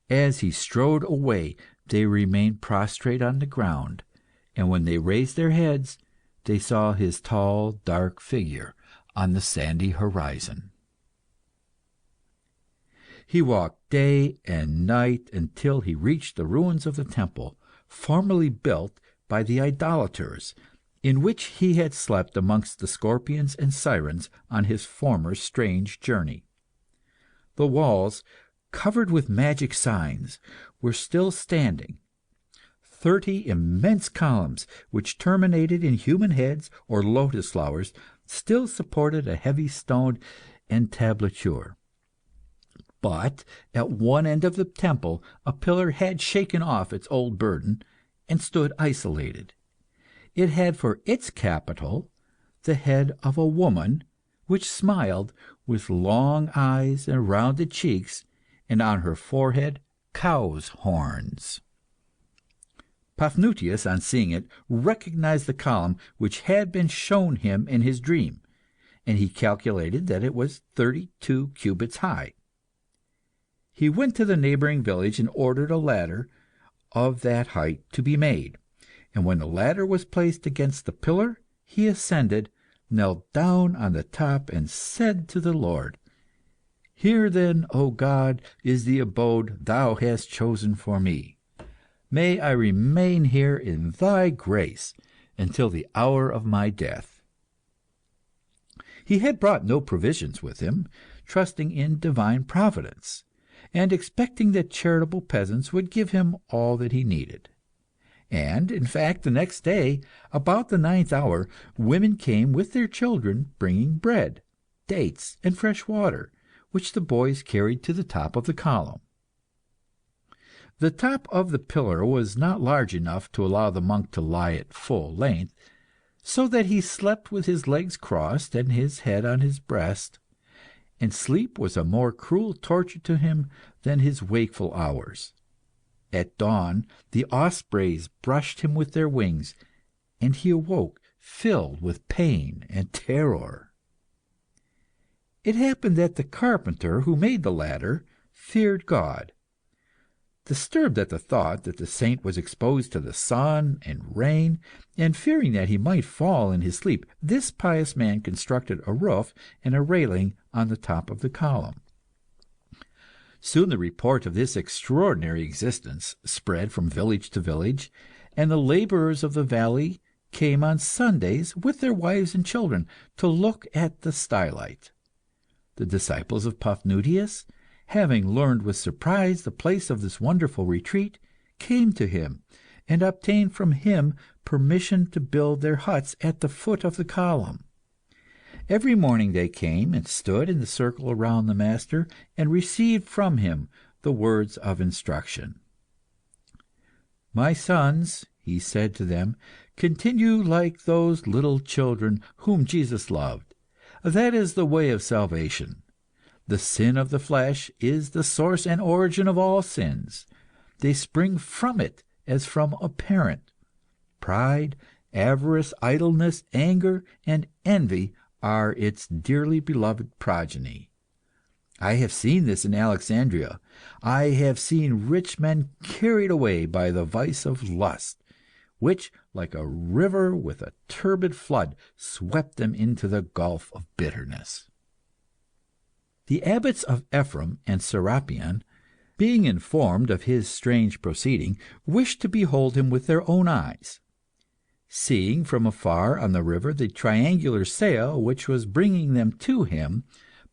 As he strode away, they remained prostrate on the ground, and when they raised their heads, they saw his tall, dark figure on the sandy horizon. He walked day and night until he reached the ruins of the temple, formerly built by the idolaters, in which he had slept amongst the scorpions and sirens on his former strange journey. The walls, covered with magic signs, were still standing. 30 immense columns, which terminated in human heads or lotus flowers, still supported a heavy stone entablature. But at one end of the temple a pillar had shaken off its old burden, and stood isolated. It had for its capital the head of a woman, which smiled, with long eyes and rounded cheeks, and on her forehead cow's horns. Paphnuce, on seeing it, recognized the column which had been shown him in his dream, and he calculated that it was 32 cubits high. He went to the neighbouring village and ordered a ladder of that height to be made, and when the ladder was placed against the pillar, he ascended, knelt down on the top, and said to the Lord, "Here then, O God, is the abode thou hast chosen for me. May I remain here in thy grace until the hour of my death." He had brought no provisions with him, trusting in divine providence, and expecting that charitable peasants would give him all that he needed. And, in fact, the next day, about the 9th hour, women came with their children, bringing bread, dates, and fresh water, which the boys carried to the top of the column. The top of the pillar was not large enough to allow the monk to lie at full length, so that he slept with his legs crossed and his head on his breast, and sleep was a more cruel torture to him than his wakeful hours. At dawn the ospreys brushed him with their wings, and he awoke filled with pain and terror. It happened that the carpenter who made the ladder feared God. Disturbed at the thought that the saint was exposed to the sun and rain, and fearing that he might fall in his sleep, this pious man constructed a roof and a railing on the top of the column. Soon the report of this extraordinary existence spread from village to village, and the labourers of the valley came on Sundays with their wives and children to look at the stylite. The disciples of Paphnuce having learned with surprise the place of this wonderful retreat, came to him, and obtained from him permission to build their huts at the foot of the column. Every morning they came and stood in the circle around the master, and received from him the words of instruction. "My sons," he said to them, "continue like those little children whom Jesus loved. That is the way of salvation. The sin of the flesh is the source and origin of all sins. They spring from it as from a parent. Pride, avarice, idleness, anger, and envy are its dearly beloved progeny. I have seen this in Alexandria. I have seen rich men carried away by the vice of lust, which, like a river with a turbid flood, swept them into the gulf of bitterness." The abbots of Ephraim and Serapion, being informed of his strange proceeding, wished to behold him with their own eyes. Seeing from afar on the river the triangular sail which was bringing them to him,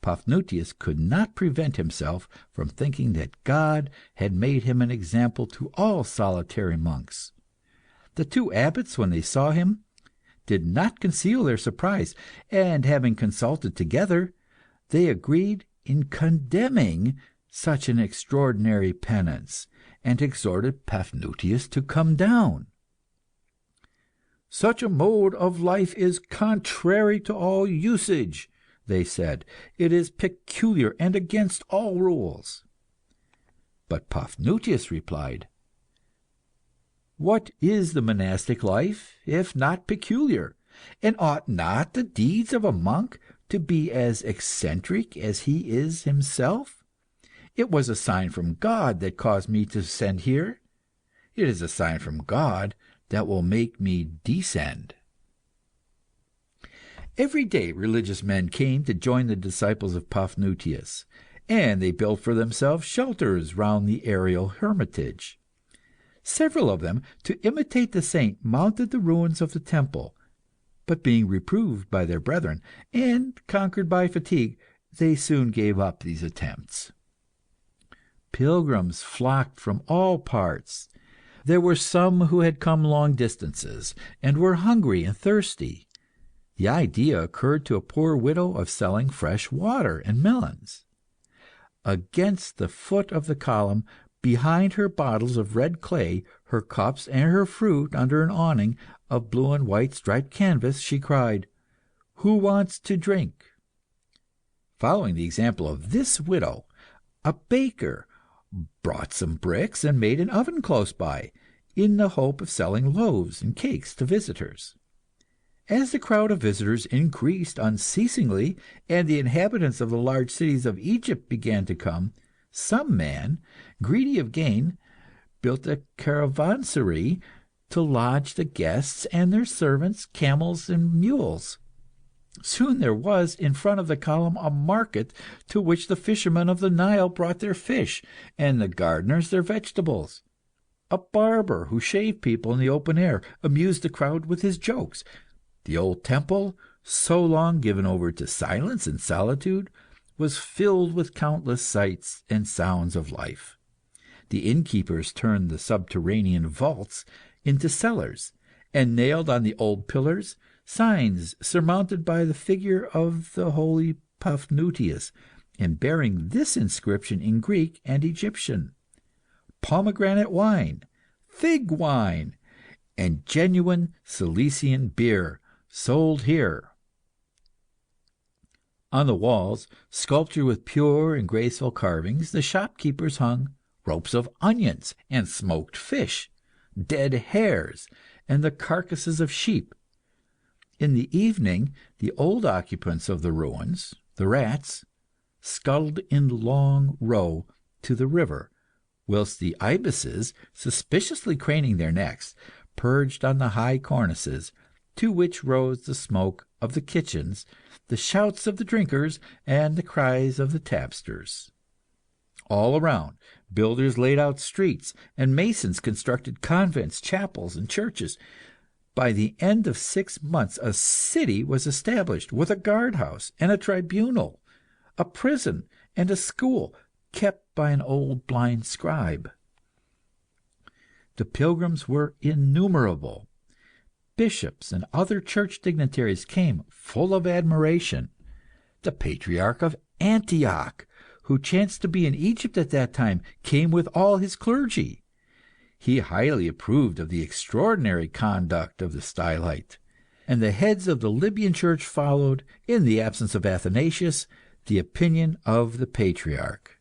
Paphnuce could not prevent himself from thinking that God had made him an example to all solitary monks. The two abbots, when they saw him, did not conceal their surprise, and having consulted together, they agreed in condemning such an extraordinary penance, and exhorted Paphnuce to come down. "Such a mode of life is contrary to all usage," they said. "It is peculiar and against all rules." But Paphnuce replied, "What is the monastic life, if not peculiar? And ought not the deeds of a monk to be as eccentric as he is himself? It was a sign from God that caused me to ascend here. It is a sign from God that will make me descend." Every day religious men came to join the disciples of Paphnuce, and they built for themselves shelters round the aerial hermitage. Several of them, to imitate the saint, mounted the ruins of the temple, but being reproved by their brethren, and conquered by fatigue, they soon gave up these attempts. Pilgrims flocked from all parts. There were some who had come long distances, and were hungry and thirsty. The idea occurred to a poor widow of selling fresh water and melons. Against the foot of the column, behind her bottles of red clay, her cups, and her fruit under an awning of blue and white striped canvas, she cried, "Who wants to drink?" Following the example of this widow, a baker brought some bricks and made an oven close by, in the hope of selling loaves and cakes to visitors. As the crowd of visitors increased unceasingly, and the inhabitants of the large cities of Egypt began to come, some man, greedy of gain, built a caravanserai to lodge the guests and their servants, camels, and mules. Soon there was, in front of the column, a market to which the fishermen of the Nile brought their fish, and the gardeners their vegetables. A barber, who shaved people in the open air, amused the crowd with his jokes. The old temple, so long given over to silence and solitude, was filled with countless sights and sounds of life. The innkeepers turned the subterranean vaults into cellars, and nailed on the old pillars signs surmounted by the figure of the holy Paphnuce, and bearing this inscription in Greek and Egyptian: "Pomegranate wine, fig wine, and genuine Cilician beer sold here." On the walls, sculptured with pure and graceful carvings, the shopkeepers hung ropes of onions and smoked fish, dead hares, and the carcasses of sheep. In the evening, the old occupants of the ruins, the rats, scuttled in long row to the river, whilst the ibises, suspiciously craning their necks, perched on the high cornices, to which rose the smoke of the kitchens, the shouts of the drinkers, and the cries of the tapsters. All around, builders laid out streets, and masons constructed convents, chapels, and churches. By the end of 6 months, a city was established, with a guardhouse and a tribunal, a prison and a school, kept by an old blind scribe. The pilgrims were innumerable. Bishops and other church dignitaries came, full of admiration. The Patriarch of Antioch, who chanced to be in Egypt at that time, came with all his clergy. He highly approved of the extraordinary conduct of the stylite, and the heads of the Libyan church followed, in the absence of Athanasius, the opinion of the Patriarch.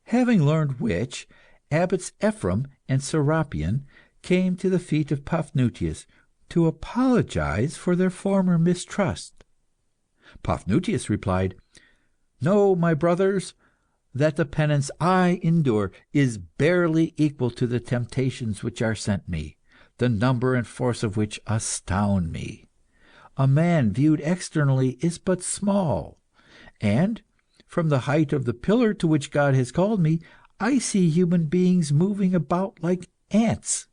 Having learned which, abbots Ephraim and Serapion came to the feet of Paphnuce to apologize for their former mistrust. Paphnuce replied, "Know, my brothers, that the penance I endure is barely equal to the temptations which are sent me, the number and force of which astound me. A man viewed externally is but small, and, from the height of the pillar to which God has called me, I see human beings moving about like ants.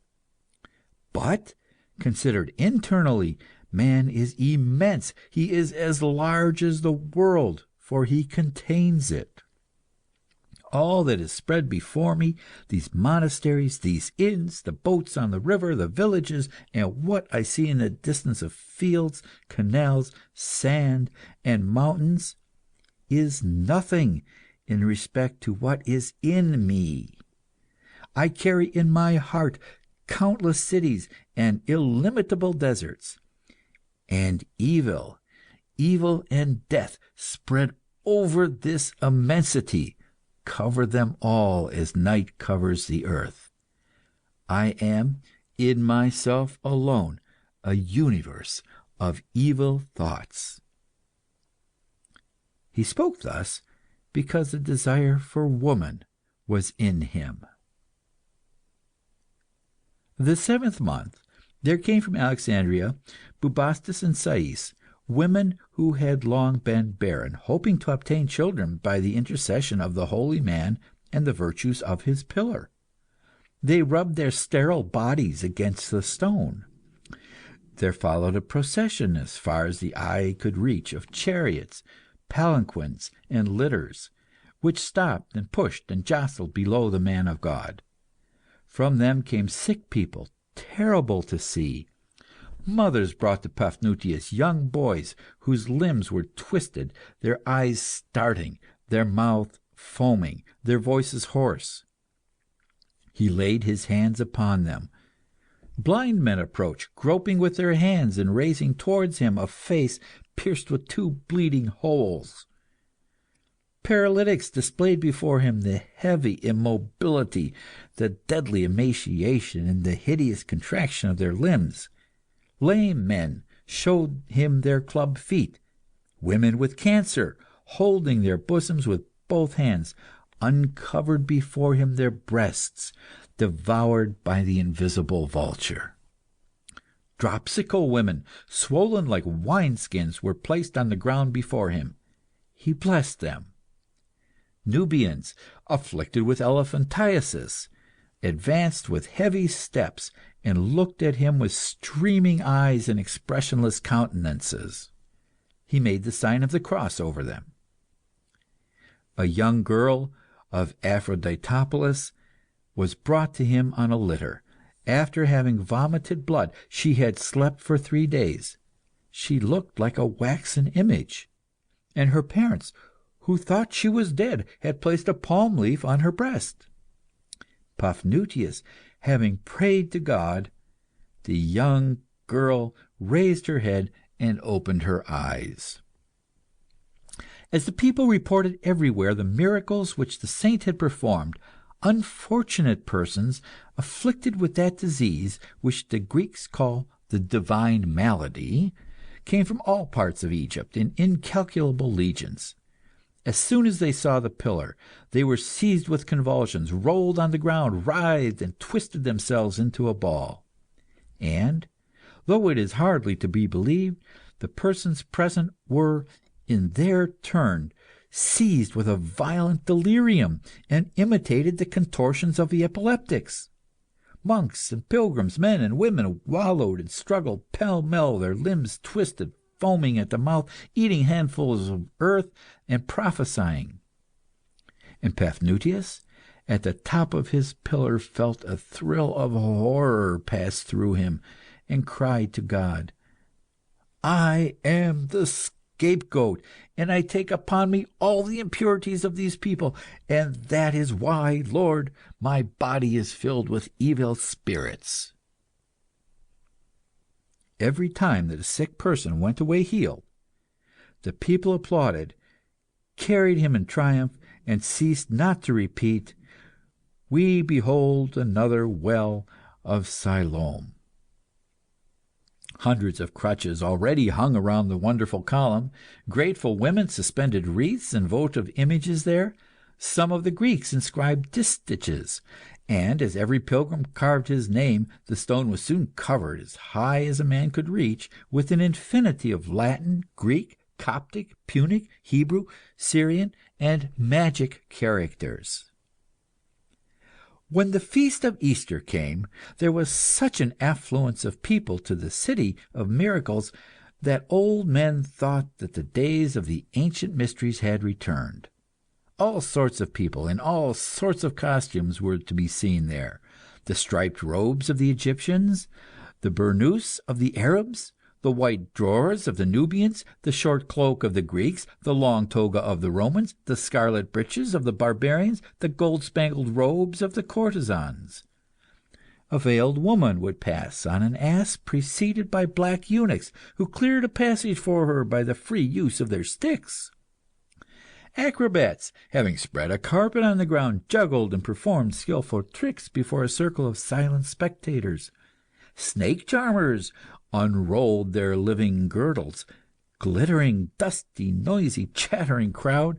But, considered internally, man is immense. He is as large as the world, for he contains it. All that is spread before me, these monasteries, these inns, the boats on the river, the villages, and what I see in the distance of fields, canals, sand, and mountains, is nothing in respect to what is in me. I carry in my heart countless cities and illimitable deserts, and evil and death spread over this immensity, cover them all as night covers the earth. I am, in myself alone, a universe of evil thoughts." He spoke thus because the desire for woman was in him. The 7th month, there came from Alexandria Bubastis and Sais, women who had long been barren, hoping to obtain children by the intercession of the holy man and the virtues of his pillar. They rubbed their sterile bodies against the stone. There followed a procession as far as the eye could reach of chariots, palanquins, and litters, which stopped and pushed and jostled below the man of God. From them came sick people, terrible to see. Mothers brought to Paphnuce young boys whose limbs were twisted, their eyes starting, their mouth foaming, their voices hoarse. He laid his hands upon them. Blind men approached, groping with their hands and raising towards him a face pierced with 2 bleeding holes. Paralytics displayed before him the heavy immobility, the deadly emaciation, and the hideous contraction of their limbs. Lame men showed him their club feet. Women with cancer, holding their bosoms with both hands, uncovered before him their breasts, devoured by the invisible vulture. Dropsical women, swollen like wineskins, were placed on the ground before him. He blessed them. Nubians, afflicted with elephantiasis, advanced with heavy steps and looked at him with streaming eyes and expressionless countenances. He made the sign of the cross over them. A young girl of Aphroditopolis was brought to him on a litter. After having vomited blood, she had slept for 3 days. She looked like a waxen image, and her parents, who thought she was dead, had placed a palm leaf on her breast. Paphnuce having prayed to God, the young girl raised her head and opened her eyes. As the people reported everywhere the miracles which the saint had performed, unfortunate persons afflicted with that disease which the Greeks call the divine malady came from all parts of Egypt in incalculable legions. As soon as they saw the pillar, they were seized with convulsions, rolled on the ground, writhed, and twisted themselves into a ball. And, though it is hardly to be believed, the persons present were, in their turn, seized with a violent delirium, and imitated the contortions of the epileptics. Monks and pilgrims, men and women, wallowed and struggled pell-mell, their limbs twisted, foaming at the mouth, eating handfuls of earth, and prophesying. And Paphnuce, at the top of his pillar, felt a thrill of horror pass through him, and cried to God, "I am the scapegoat, and I take upon me all the impurities of these people, and that is why, Lord, my body is filled with evil spirits." Every time that a sick person went away healed, the people applauded, carried him in triumph, and ceased not to repeat, "We behold another well of Siloam." Hundreds of crutches already hung around the wonderful column. Grateful women suspended wreaths and votive images there. Some of the Greeks inscribed distiches, and as every pilgrim carved his name, the stone was soon covered, as high as a man could reach, with an infinity of Latin, Greek, Coptic, Punic, Hebrew, Syrian, and magic characters. When the feast of Easter came, there was such an affluence of people to the city of miracles that old men thought that the days of the ancient mysteries had returned. All sorts of people in all sorts of costumes were to be seen there: the striped robes of the Egyptians, the burnous of the Arabs, the white drawers of the Nubians, the short cloak of the Greeks, the long toga of the Romans, the scarlet breeches of the barbarians, the gold-spangled robes of the courtesans. A veiled woman would pass on an ass, preceded by black eunuchs, who cleared a passage for her by the free use of their sticks. Acrobats, having spread a carpet on the ground, juggled and performed skilful tricks before a circle of silent spectators. Snake charmers unrolled their living girdles. Glittering, dusty, noisy, chattering crowd.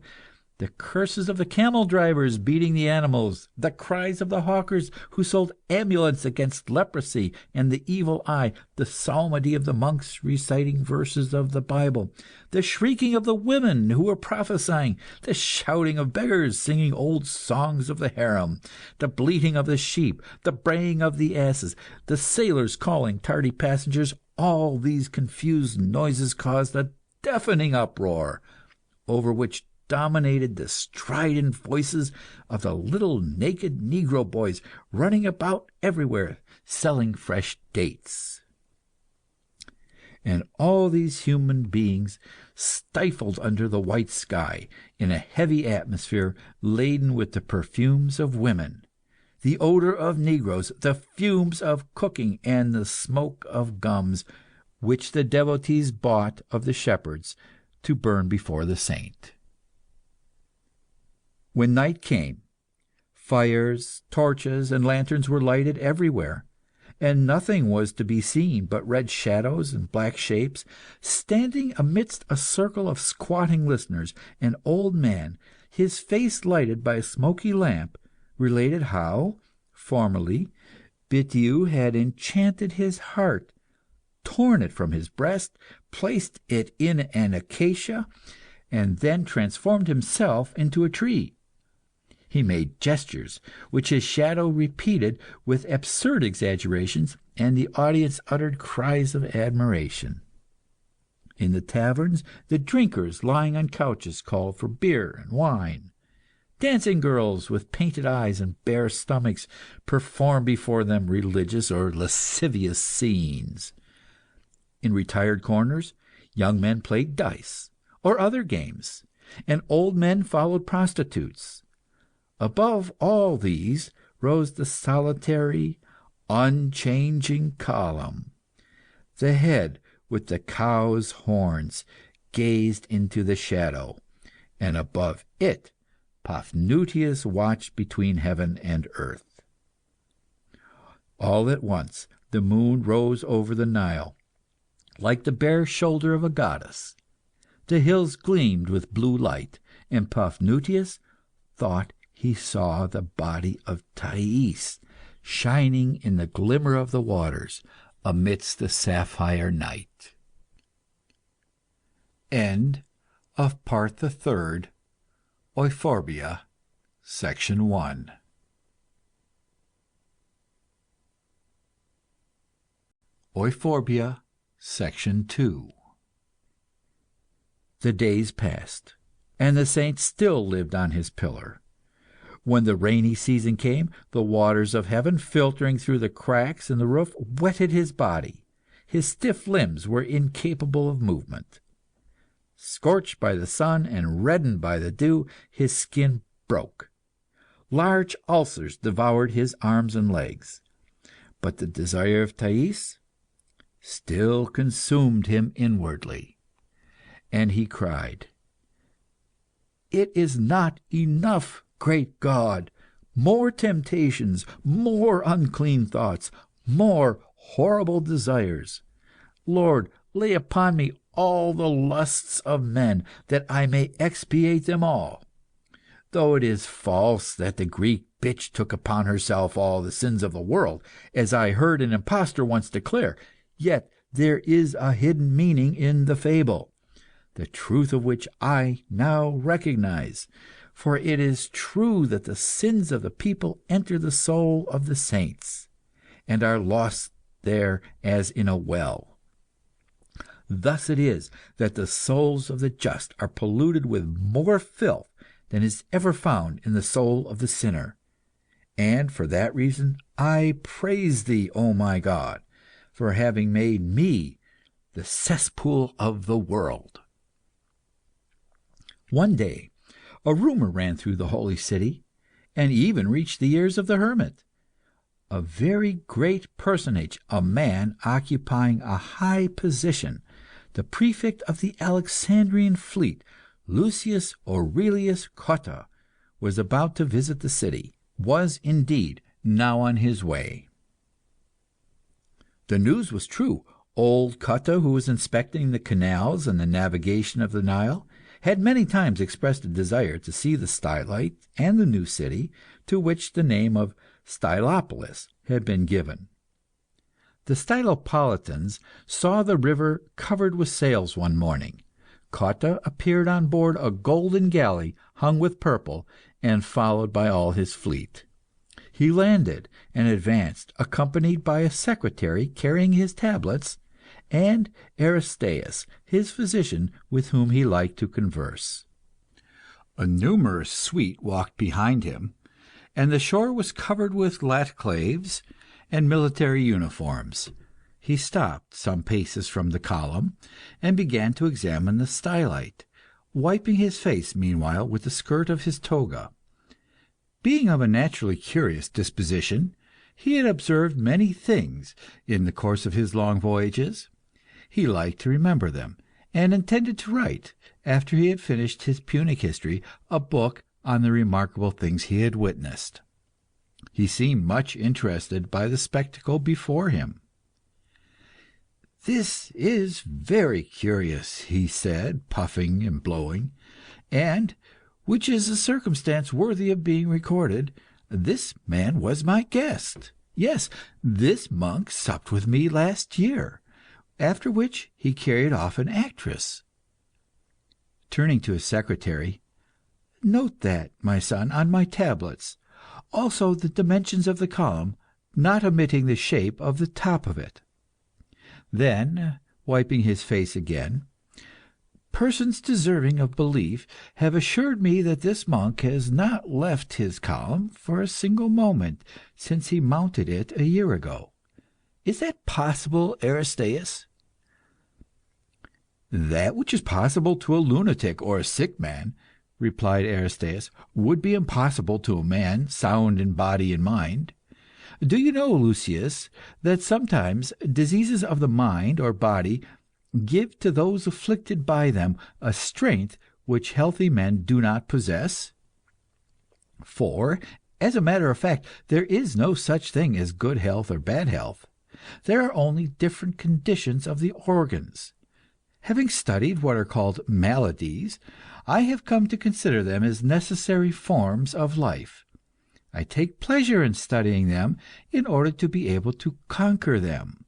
The curses of the camel drivers beating the animals, the cries of the hawkers who sold amulets against leprosy and the evil eye, the psalmody of the monks reciting verses of the Bible, the shrieking of the women who were prophesying, the shouting of beggars singing old songs of the harem, the bleating of the sheep, the braying of the asses, the sailors calling tardy passengers, all these confused noises caused a deafening uproar, over which dominated the strident voices of the little naked Negro boys running about everywhere, selling fresh dates. And all these human beings, stifled under the white sky, in a heavy atmosphere laden with the perfumes of women, the odor of negroes, the fumes of cooking, and the smoke of gums, which the devotees bought of the shepherds to burn before the saint. When night came, fires, torches, and lanterns were lighted everywhere, and nothing was to be seen but red shadows and black shapes. Standing amidst a circle of squatting listeners, an old man, his face lighted by a smoky lamp, related how, formerly, Bityu had enchanted his heart, torn it from his breast, placed it in an acacia, and then transformed himself into a tree. He made gestures which his shadow repeated with absurd exaggerations, and the audience uttered cries of admiration. In the taverns, the drinkers lying on couches called for beer and wine. Dancing girls with painted eyes and bare stomachs performed before them religious or lascivious scenes. In retired corners, young men played dice or other games, and old men followed prostitutes. Above all these rose the solitary, unchanging column. The head with the cow's horns gazed into the shadow, and above it Paphnuce watched between heaven and earth. All at once the moon rose over the Nile, like the bare shoulder of a goddess. The hills gleamed with blue light, and Paphnuce thought he saw the body of Thais shining in the glimmer of the waters amidst the sapphire night. End of Part the Third, Euphorbia, Section 1. Euphorbia, Section 2. The days passed, and the saint still lived on his pillar. When the rainy season came, the waters of heaven, filtering through the cracks in the roof, wetted his body. His stiff limbs were incapable of movement. Scorched by the sun and reddened by the dew, his skin broke. Large ulcers devoured his arms and legs. But the desire of Thais still consumed him inwardly, and he cried, "It is not enough, great God! More temptations, more unclean thoughts, more horrible desires. Lord, lay upon me all the lusts of men, that I may expiate them all. Though it is false that the Greek bitch took upon herself all the sins of the world, as I heard an impostor once declare, yet there is a hidden meaning in the fable, the truth of which I now recognize. For it is true that the sins of the people enter the soul of the saints, and are lost there as in a well. Thus it is that the souls of the just are polluted with more filth than is ever found in the soul of the sinner. And for that reason I praise thee, O my God, for having made me the cesspool of the world." One day a rumor ran through the holy city, and even reached the ears of the hermit. A very great personage, a man occupying a high position, the prefect of the Alexandrian fleet, Lucius Aurelius Cotta, was about to visit the city, was indeed now on his way. The news was true. Old Cotta, who was inspecting the canals and the navigation of the Nile, had many times expressed a desire to see the stylite and the new city, to which the name of Stylopolis had been given. The Stylopolitans saw the river covered with sails one morning. Cotta appeared on board a golden galley hung with purple, and followed by all his fleet. He landed and advanced, accompanied by a secretary carrying his tablets, and Aristaeus, his physician, with whom he liked to converse. A numerous suite walked behind him, and the shore was covered with latclaves and military uniforms. He stopped some paces from the column, and began to examine the stylite, wiping his face meanwhile with the skirt of his toga. Being of a naturally curious disposition, he had observed many things in the course of his long voyages. He liked to remember them, and intended to write, after he had finished his Punic history, a book on the remarkable things he had witnessed. He seemed much interested by the spectacle before him. "This is very curious," he said, puffing and blowing, "and, which is a circumstance worthy of being recorded, this man was my guest. Yes, this monk supped with me last year, after which he carried off an actress." Turning to his secretary, "Note that, my son, on my tablets; also the dimensions of the column, not omitting the shape of the top of it." Then, wiping his face again, "Persons deserving of belief have assured me that this monk has not left his column for a single moment since he mounted it a year ago. Is that possible, Aristaeus?" "That which is possible to a lunatic or a sick man," replied Aristaeus, "would be impossible to a man sound in body and mind. Do you know, Lucius, that sometimes diseases of the mind or body give to those afflicted by them a strength which healthy men do not possess? For, as a matter of fact, there is no such thing as good health or bad health. There are only different conditions of the organs. Having studied what are called maladies, I have come to consider them as necessary forms of life. I take pleasure in studying them in order to be able to conquer them.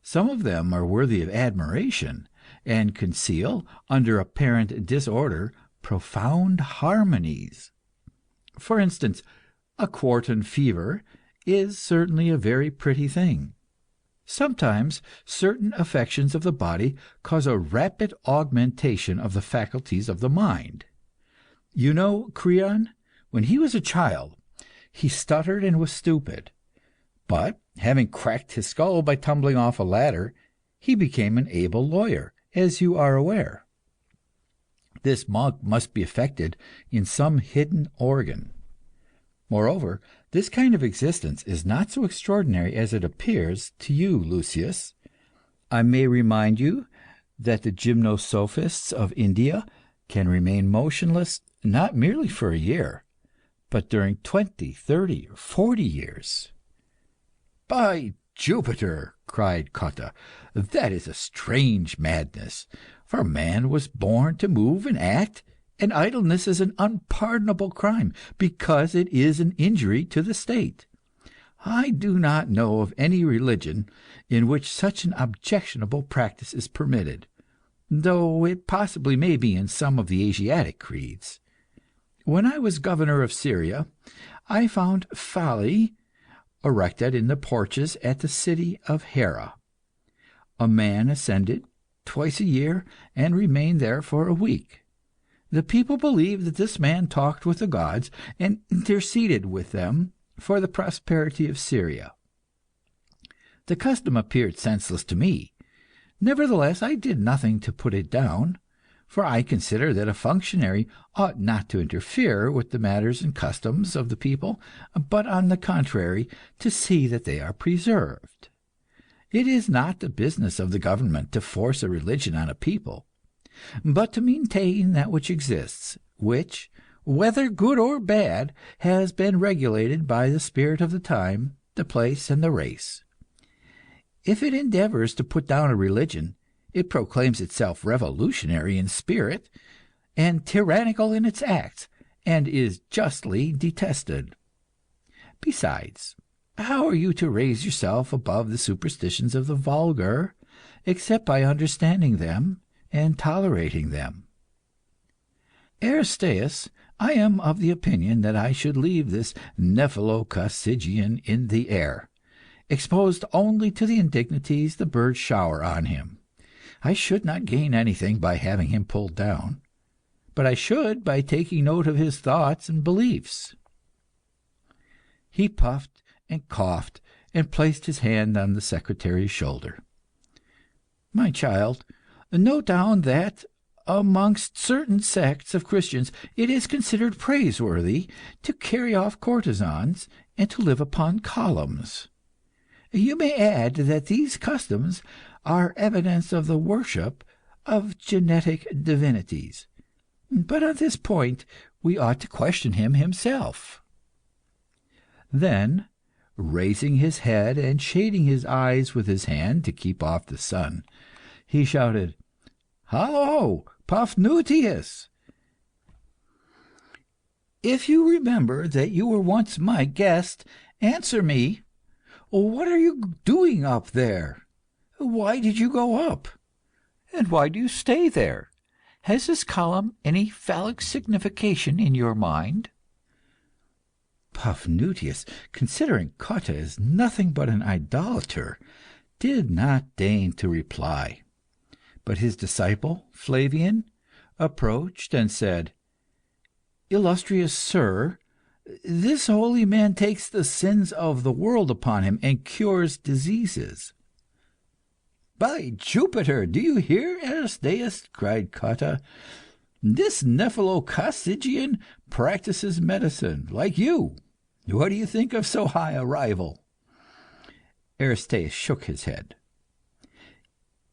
Some of them are worthy of admiration, and conceal, under apparent disorder, profound harmonies. For instance, a quartan fever is certainly a very pretty thing. Sometimes certain affections of the body cause a rapid augmentation of the faculties of the mind. You know, Creon, When he was a child, he stuttered and was stupid, but having cracked his skull by tumbling off a ladder, he became an able lawyer, as you are aware. This monk must be affected in some hidden organ. Moreover, this kind of existence is not so extraordinary as it appears to you, Lucius. I may remind you that the gymnosophists of India can remain motionless not merely for a year, but during 20, 30, or 40 years. "By Jupiter!" cried Cotta, "that is a strange madness, for man was born to move and act, and idleness is an unpardonable crime, because it is an injury to the state. I do not know of any religion in which such an objectionable practice is permitted, though it possibly may be in some of the Asiatic creeds. When I was governor of Syria, I found folly erected in the porches at the city of Hera. A man ascended twice a year and remained there for a week. The people believed that this man talked with the gods and interceded with them for the prosperity of Syria. The custom appeared senseless to me. Nevertheless, I did nothing to put it down, for I consider that a functionary ought not to interfere with the manners and customs of the people, but on the contrary, to see that they are preserved. It is not the business of the government to force a religion on a people, but to maintain that which exists, which, whether good or bad, has been regulated by the spirit of the time, the place, and the race. If it endeavors to put down a religion, it proclaims itself revolutionary in spirit and tyrannical in its acts, and is justly detested. Besides, how are you to raise yourself above the superstitions of the vulgar, except by understanding them and tolerating them? Aristaeus, I am of the opinion that I should leave this Nephelococcygian in the air, exposed only to the indignities the birds shower on him. I should not gain anything by having him pulled down, but I should by taking note of his thoughts and beliefs." He puffed and coughed, and placed his hand on the secretary's shoulder. "My child, note down that, amongst certain sects of Christians, it is considered praiseworthy to carry off courtesans and to live upon columns. You may add that these customs are evidence of the worship of genetic divinities. But on this point we ought to question him himself." Then, raising his head and shading his eyes with his hand to keep off the sun, he shouted, "Hallo, Paphnuce! If you remember that you were once my guest, answer me. What are you doing up there? Why did you go up? And why do you stay there? Has this column any phallic signification in your mind?" Paphnuce, considering Cotta as nothing but an idolater, did not deign to reply. But his disciple, Flavian, approached and said, "Illustrious sir, this holy man takes the sins of the world upon him and cures diseases." "By Jupiter, do you hear, Aristaeus?" cried Cotta. "This Nephelococcygian practices medicine, like you. What do you think of so high a rival?" Aristaeus shook his head.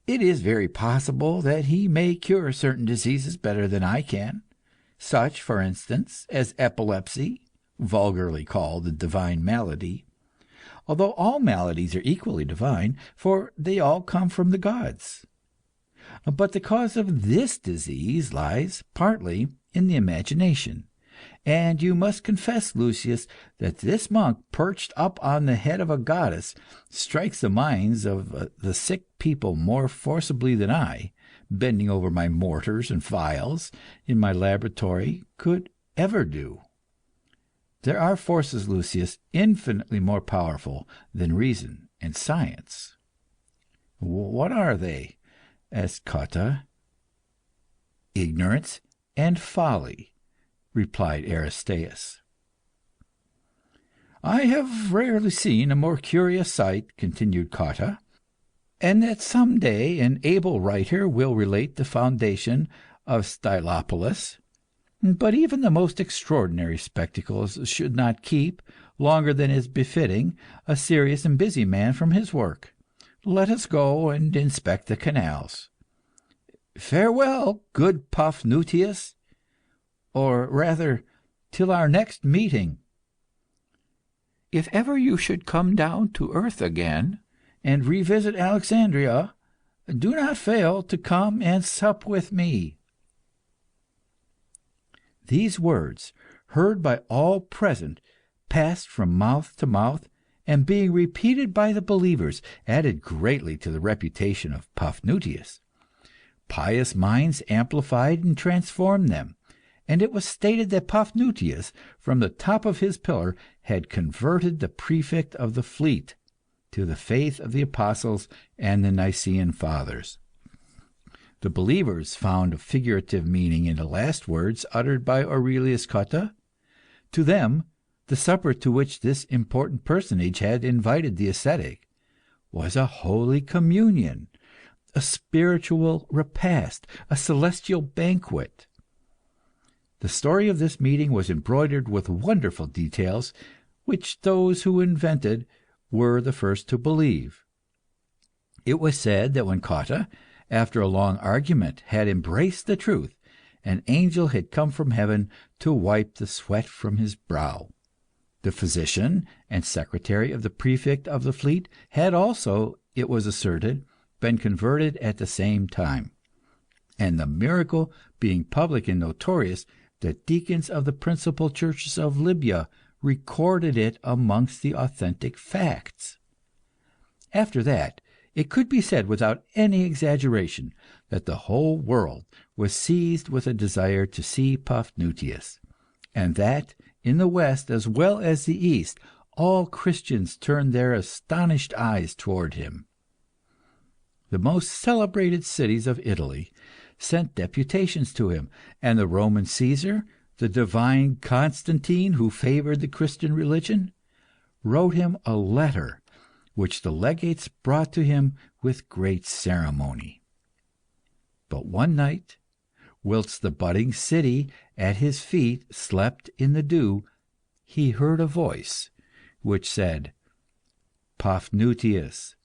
"It is very possible that he may cure certain diseases better than I can, such, for instance, as epilepsy, vulgarly called the divine malady, although all maladies are equally divine, for they all come from the gods. But the cause of this disease lies partly in the imagination, and you must confess, Lucius, that this monk perched up on the head of a goddess strikes the minds of the sick people more forcibly than I, bending over my mortars and phials in my laboratory, could ever do. There are forces, Lucius, infinitely more powerful than reason and science." "What are they?" asked Cotta. "Ignorance and folly," replied Aristaeus. I have rarely seen a more curious sight," continued Cotta, "and that some day an able writer will relate the foundation of Stylopolis. But even the most extraordinary spectacles should not keep, longer than is befitting, a serious and busy man from his work. Let us go and inspect the canals. Farewell, good Paphnutius, or rather, till our next meeting. If ever you should come down to earth again, and revisit Alexandria, do not fail to come and sup with me." These words, heard by all present, passed from mouth to mouth, and being repeated by the believers, added greatly to the reputation of Paphnutius. Pious minds amplified and transformed them, and it was stated that Paphnutius, from the top of his pillar, had converted the prefect of the fleet to the faith of the apostles and the Nicene fathers. The believers found a figurative meaning in the last words uttered by Aurelius Cotta. To them, the supper to which this important personage had invited the ascetic was a holy communion, a spiritual repast, a celestial banquet. The story of this meeting was embroidered with wonderful details, which those who invented were the first to believe. It was said that when Cotta, after a long argument, had embraced the truth, an angel had come from heaven to wipe the sweat from his brow. The physician and secretary of the prefect of the fleet had also, it was asserted, been converted at the same time; and the miracle being public and notorious, the deacons of the principal churches of Libya recorded it amongst the authentic facts. After that, it could be said without any exaggeration that the whole world was seized with a desire to see Paphnutius, and that, in the West as well as the East, all Christians turned their astonished eyes toward him. The most celebrated cities of Italy sent deputations to him, and the Roman Caesar, the divine Constantine, who favored the Christian religion, wrote him a letter which the legates brought to him with great ceremony. But one night, whilst the budding city at his feet slept in the dew, he heard a voice which said, "Paphnutius,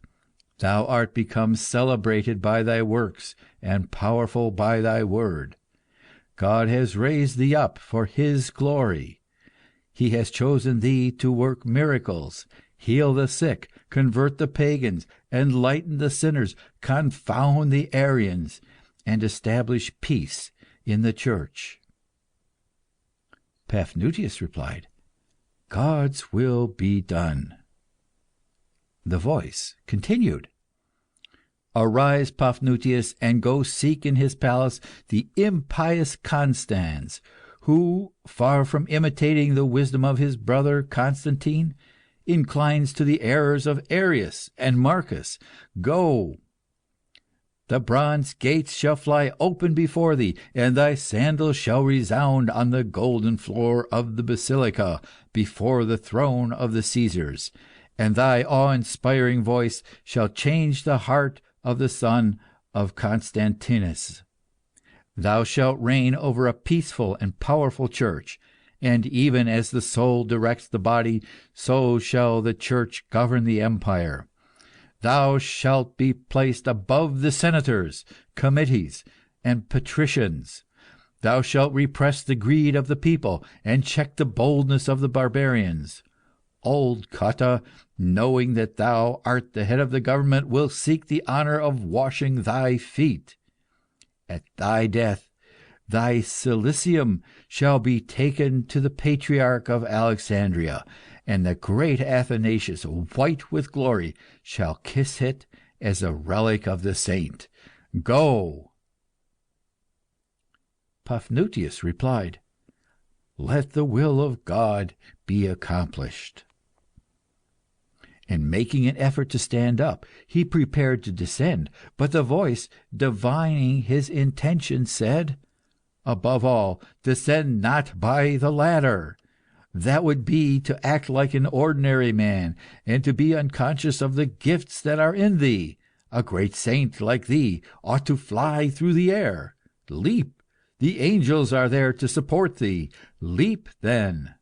thou art become celebrated by thy works and powerful by thy word. God has raised thee up for His glory. He has chosen thee to work miracles, heal the sick, convert the pagans, enlighten the sinners, confound the Arians, and establish peace in the church." Paphnutius replied, "God's will be done." The voice continued, "Arise, Paphnutius, and go seek in his palace the impious Constans, who, far from imitating the wisdom of his brother Constantine, inclines to the errors of Arius and Marcus. Go! The bronze gates shall fly open before thee, and thy sandals shall resound on the golden floor of the basilica before the throne of the Caesars, and thy awe-inspiring voice shall change the heart of the son of Constantinus. Thou shalt reign over a peaceful and powerful church, and even as the soul directs the body, so shall the church govern the empire. Thou shalt be placed above the senators, committees, and patricians. Thou shalt repress the greed of the people, and check the boldness of the barbarians. Old Cotta, knowing that thou art the head of the government, will seek the honour of washing thy feet. At thy death, thy cilicium shall be taken to the patriarch of Alexandria, and the great Athanasius, white with glory, shall kiss it as a relic of the saint. Go!" Paphnutius replied, "Let the will of God be accomplished." And making an effort to stand up, he prepared to descend, but the voice, divining his intention, said, "Above all, descend not by the ladder. That would be to act like an ordinary man, and to be unconscious of the gifts that are in thee. A great saint like thee ought to fly through the air. Leap! The angels are there to support thee. Leap, then!"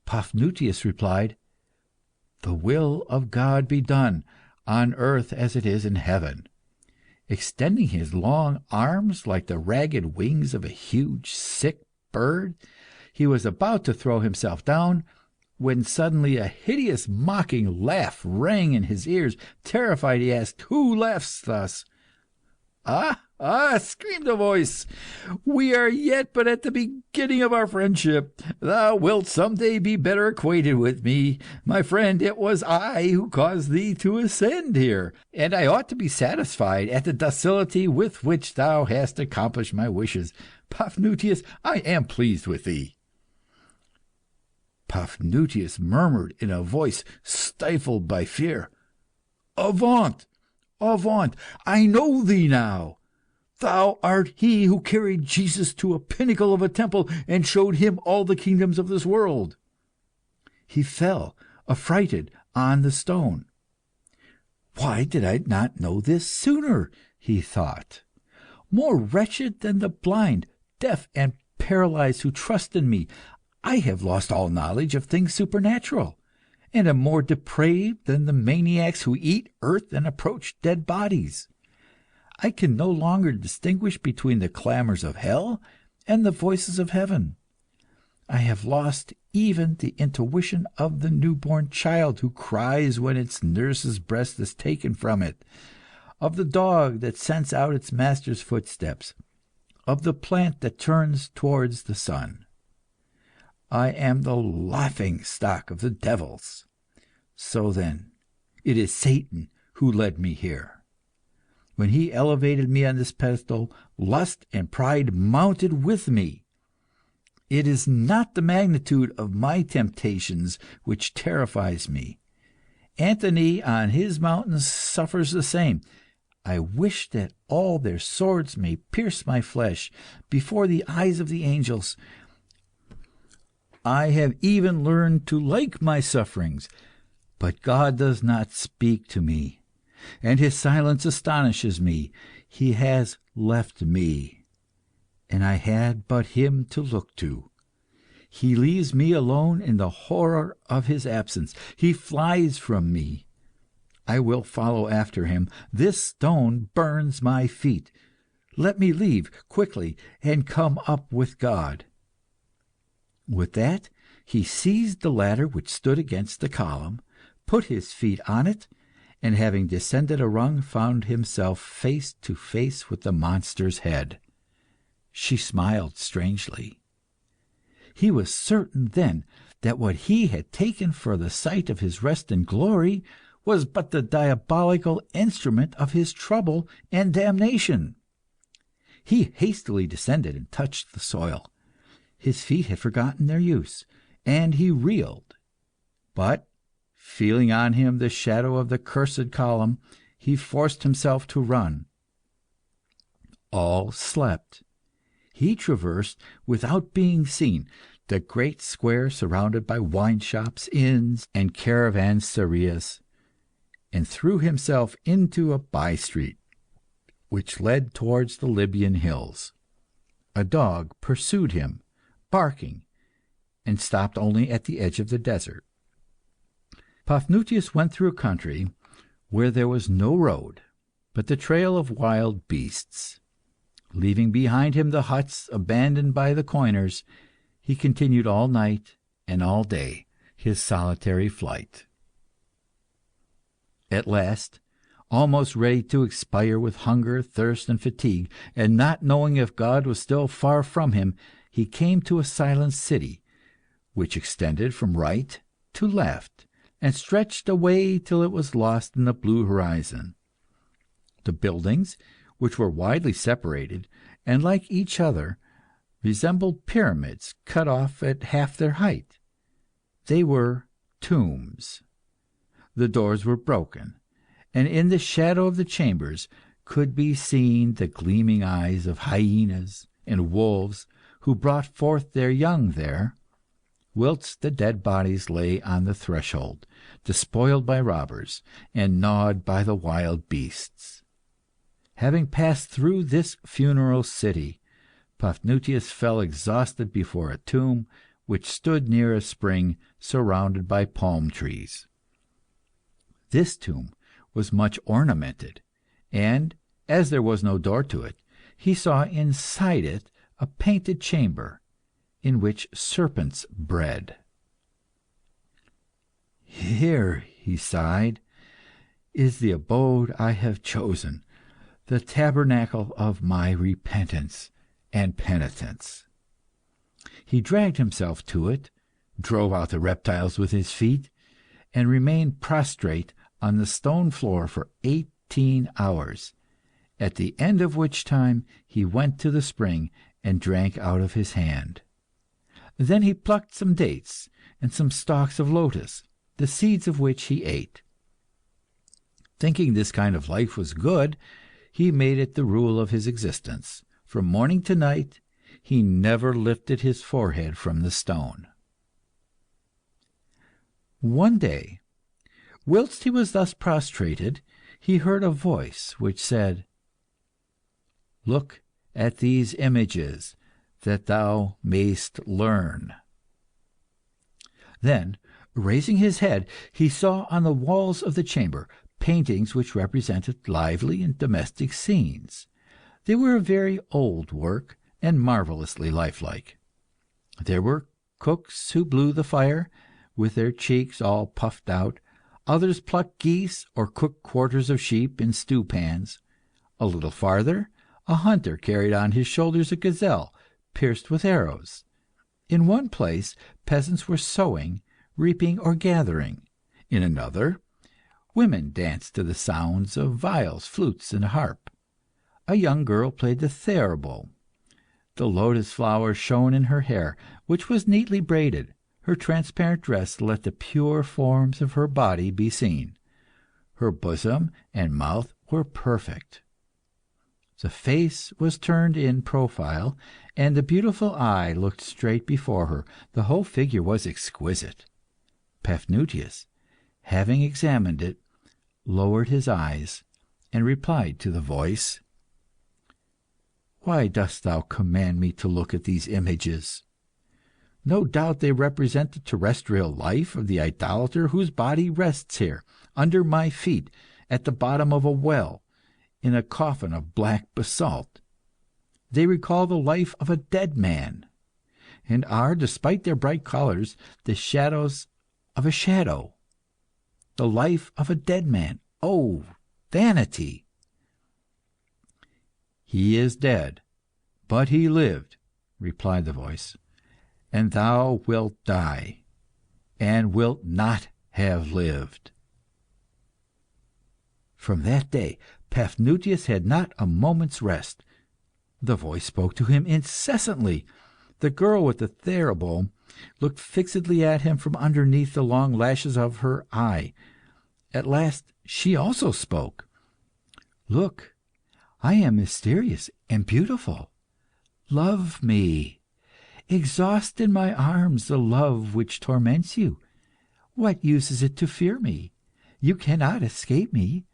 Paphnutius replied, "The will of God be done, on earth as it is in heaven." Extending his long arms like the ragged wings of a huge sick bird, he was about to throw himself down, when suddenly a hideous mocking laugh rang in his ears. Terrified, he asked, "Who laughs thus?" "Ah, ah!" screamed a voice, "we are yet but at the beginning of our friendship. Thou wilt some day be better acquainted with me. My friend, it was I who caused thee to ascend here, and I ought to be satisfied at the docility with which thou hast accomplished my wishes. Paphnutius, I am pleased with thee." Paphnutius murmured in a voice stifled by fear, "Avaunt! Avaunt! I know thee now. Thou art he who carried Jesus to a pinnacle of a temple and showed him all the kingdoms of this world." He fell, affrighted, on the stone. "Why did I not know this sooner?" he thought. "More wretched than the blind, deaf, and paralyzed who trust in me, I have lost all knowledge of things supernatural, and am more depraved than the maniacs who eat earth and approach dead bodies. I can no longer distinguish between the clamours of hell and the voices of heaven. I have lost even the intuition of the newborn child who cries when its nurse's breast is taken from it, of the dog that scents out its master's footsteps, of the plant that turns towards the sun. I am the laughing stock of the devils. So then, it is Satan who led me here. When he elevated me on this pedestal, lust and pride mounted with me. It is not the magnitude of my temptations which terrifies me. Antony on his mountain suffers the same. I wish that all their swords may pierce my flesh before the eyes of the angels. I have even learned to like my sufferings, but God does not speak to me, and his silence astonishes me. He has left me, and I had but him to look to. He leaves me alone in the horror of his absence. He flies from me. I will follow after him. This stone burns my feet. Let me leave quickly and come up with God." With that, he seized the ladder which stood against the column, put his feet on it, and having descended a rung, found himself face to face with the monster's head. She smiled strangely. He was certain then that what he had taken for the site of his rest and glory was but the diabolical instrument of his trouble and damnation. He hastily descended and touched the soil. His feet had forgotten their use, and he reeled. But, feeling on him the shadow of the cursed column, he forced himself to run. All slept. He traversed, without being seen, the great square surrounded by wine shops, inns, and caravanserais, and threw himself into a by-street, which led towards the Libyan hills. A dog pursued him, barking, and stopped only at the edge of the desert. Paphnutius went through a country where there was no road, but the trail of wild beasts. Leaving behind him the huts abandoned by the coiners, he continued all night and all day his solitary flight. At last, almost ready to expire with hunger, thirst, and fatigue, and not knowing if God was still far from him, he came to a silent city, which extended from right to left, and stretched away till it was lost in the blue horizon. The buildings, which were widely separated, and like each other, resembled pyramids cut off at half their height. They were tombs. The doors were broken, and in the shadow of the chambers could be seen the gleaming eyes of hyenas and wolves who brought forth their young there, whilst the dead bodies lay on the threshold, despoiled by robbers, and gnawed by the wild beasts. Having passed through this funeral city, Paphnuce fell exhausted before a tomb which stood near a spring surrounded by palm trees. This tomb was much ornamented, and, as there was no door to it, he saw inside it a painted chamber, in which serpents bred. "Here," he sighed, "is the abode I have chosen, the tabernacle of my repentance and penitence." He dragged himself to it, drove out the reptiles with his feet, and remained prostrate on the stone floor for 18 hours, at the end of which time he went to the spring and drank out of his hand. Then he plucked some dates and some stalks of lotus, the seeds of which he ate. Thinking this kind of life was good, he made it the rule of his existence. From morning to night he never lifted his forehead from the stone. One day, whilst he was thus prostrated, he heard a voice which said, "Look at these images, that thou mayst learn." Then, raising his head, he saw on the walls of the chamber paintings which represented lively and domestic scenes. They were a very old work, and marvellously lifelike. There were cooks who blew the fire, with their cheeks all puffed out; others plucked geese, or cooked quarters of sheep in stew pans. A little farther, a hunter carried on his shoulders a gazelle pierced with arrows. In one place, peasants were sowing, reaping, or gathering. In another, women danced to the sounds of viols, flutes, and harp. A young girl played the theorbo. The lotus flowers shone in her hair, which was neatly braided. Her transparent dress let the pure forms of her body be seen. Her bosom and mouth were perfect. The face was turned in profile, and the beautiful eye looked straight before her. The whole figure was exquisite. Paphnuce, having examined it, lowered his eyes, and replied to the voice, "Why dost thou command me to look at these images? No doubt they represent the terrestrial life of the idolater whose body rests here, under my feet, at the bottom of a well, in a coffin of black basalt. They recall the life of a dead man, and are, despite their bright colours, the shadows of a shadow. The life of a dead man! Oh, vanity!" "He is dead, but he lived," replied the voice, "and thou wilt die, and wilt not have lived." From that day Paphnuce had not a moment's rest. The voice spoke to him incessantly. The girl with the theorbo looked fixedly at him from underneath the long lashes of her eye. At last she also spoke. "Look, I am mysterious and beautiful. Love me. Exhaust in my arms the love which torments you. What use is it to fear me? You cannot escape me.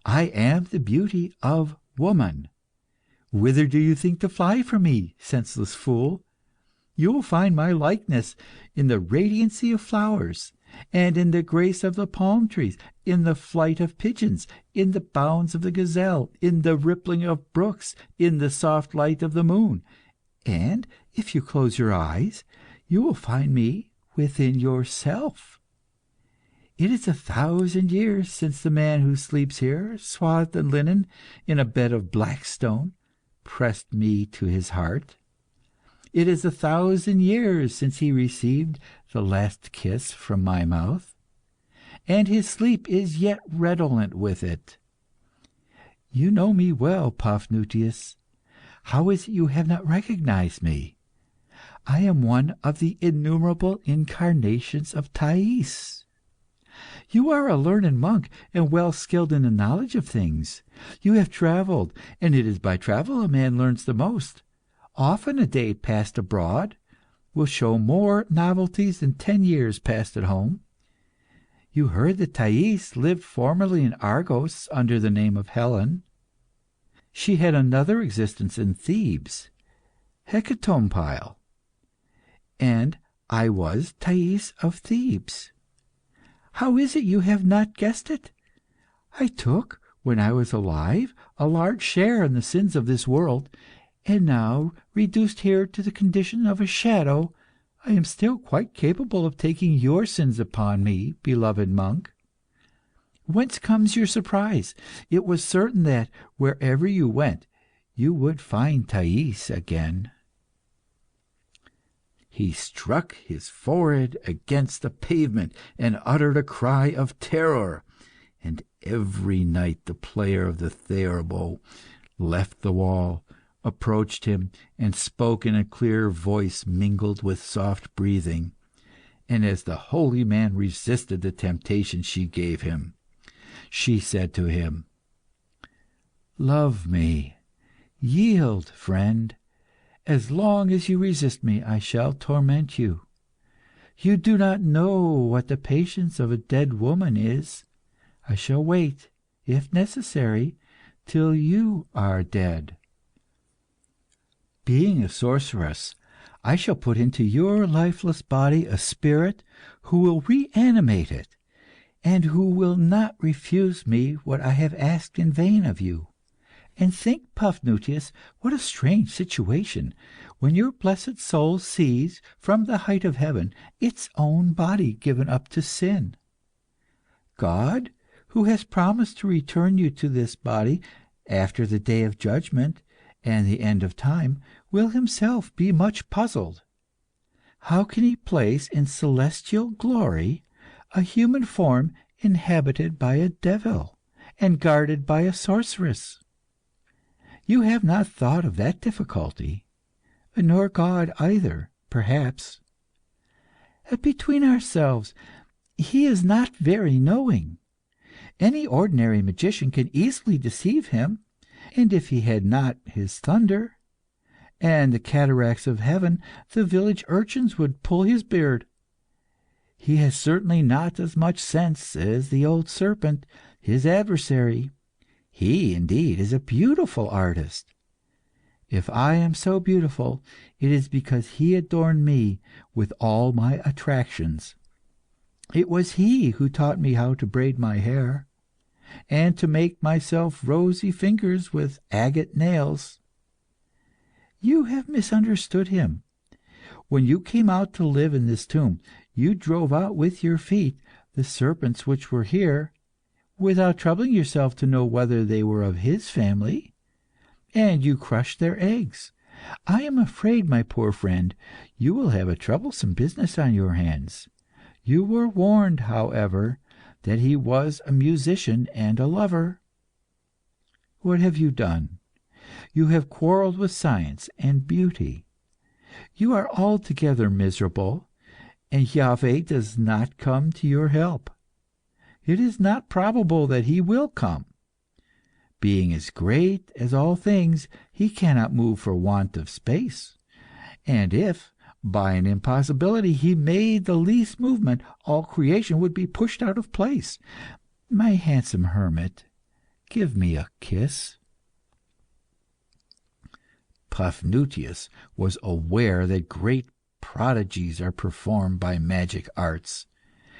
I am the beauty of woman. Whither do you think to fly from me, senseless fool? You will find my likeness in the radiancy of flowers, and in the grace of the palm trees, in the flight of pigeons, in the bounds of the gazelle, in the rippling of brooks, in the soft light of the moon. And if you close your eyes, you will find me within yourself. It is 1,000 years since the man who sleeps here, swathed in linen, in a bed of black stone, pressed me to his heart. It is 1,000 years since he received the last kiss from my mouth, and his sleep is yet redolent with it. You know me well, Paphnuce. How is it you have not recognized me? I am one of the innumerable incarnations of Thais. You are a learned monk, and well skilled in the knowledge of things. You have travelled, and it is by travel a man learns the most. Often a day passed abroad, will show more novelties than 10 years passed at home. You heard that Thais lived formerly in Argos under the name of Helen. She had another existence in Thebes, Hecatompyle, and I was Thais of Thebes. How is it you have not guessed it? I took, when I was alive, a large share in the sins of this world, and now, reduced here to the condition of a shadow, I am still quite capable of taking your sins upon me, beloved monk. Whence comes your surprise? It was certain that, wherever you went, you would find Thais again." He struck his forehead against the pavement and uttered a cry of terror. And every night the player of the theorbo left the wall, approached him, and spoke in a clear voice mingled with soft breathing. And as the holy man resisted the temptation she gave him, she said to him, "Love me, yield, friend. As long as you resist me, I shall torment you. You do not know what the patience of a dead woman is. I shall wait, if necessary, till you are dead. Being a sorceress, I shall put into your lifeless body a spirit who will reanimate it, and who will not refuse me what I have asked in vain of you. And think, Paphnuce, what a strange situation, when your blessed soul sees, from the height of heaven, its own body given up to sin. God, who has promised to return you to this body after the day of judgment and the end of time, will himself be much puzzled. How can he place in celestial glory a human form inhabited by a devil and guarded by a sorceress? You have not thought of that difficulty, nor God either, perhaps. Between ourselves, he is not very knowing. Any ordinary magician can easily deceive him, and if he had not his thunder and the cataracts of heaven, the village urchins would pull his beard. He has certainly not as much sense as the old serpent, his adversary. He, indeed, is a beautiful artist. If I am so beautiful, it is because he adorned me with all my attractions. It was he who taught me how to braid my hair, and to make myself rosy fingers with agate nails. You have misunderstood him. When you came out to live in this tomb, you drove out with your feet the serpents which were here, without troubling yourself to know whether they were of his family, and you crushed their eggs. I am afraid, my poor friend, you will have a troublesome business on your hands. You were warned, however, that he was a musician and a lover. What have you done? You have quarrelled with science and beauty. You are altogether miserable, and Yahweh does not come to your help. It is not probable that he will come. Being as great as all things, he cannot move for want of space. And if, by an impossibility, he made the least movement, all creation would be pushed out of place. My handsome hermit, give me a kiss." Paphnuce was aware that great prodigies are performed by magic arts.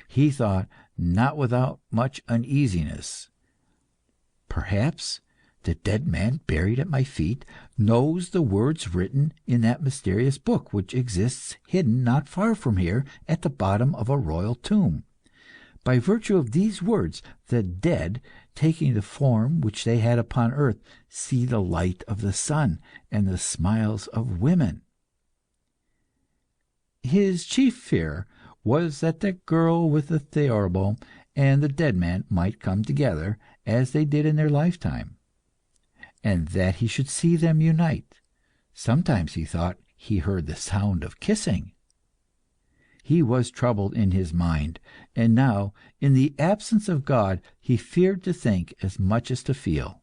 He thought, not without much uneasiness, "Perhaps the dead man buried at my feet knows the words written in that mysterious book which exists hidden not far from here at the bottom of a royal tomb. By virtue of these words, the dead, taking the form which they had upon earth, see the light of the sun and the smiles of women." His chief fear was that the girl with the theorbo and the dead man might come together, as they did in their lifetime, and that he should see them unite. Sometimes he thought he heard the sound of kissing. He was troubled in his mind, and now, in the absence of God, he feared to think as much as to feel.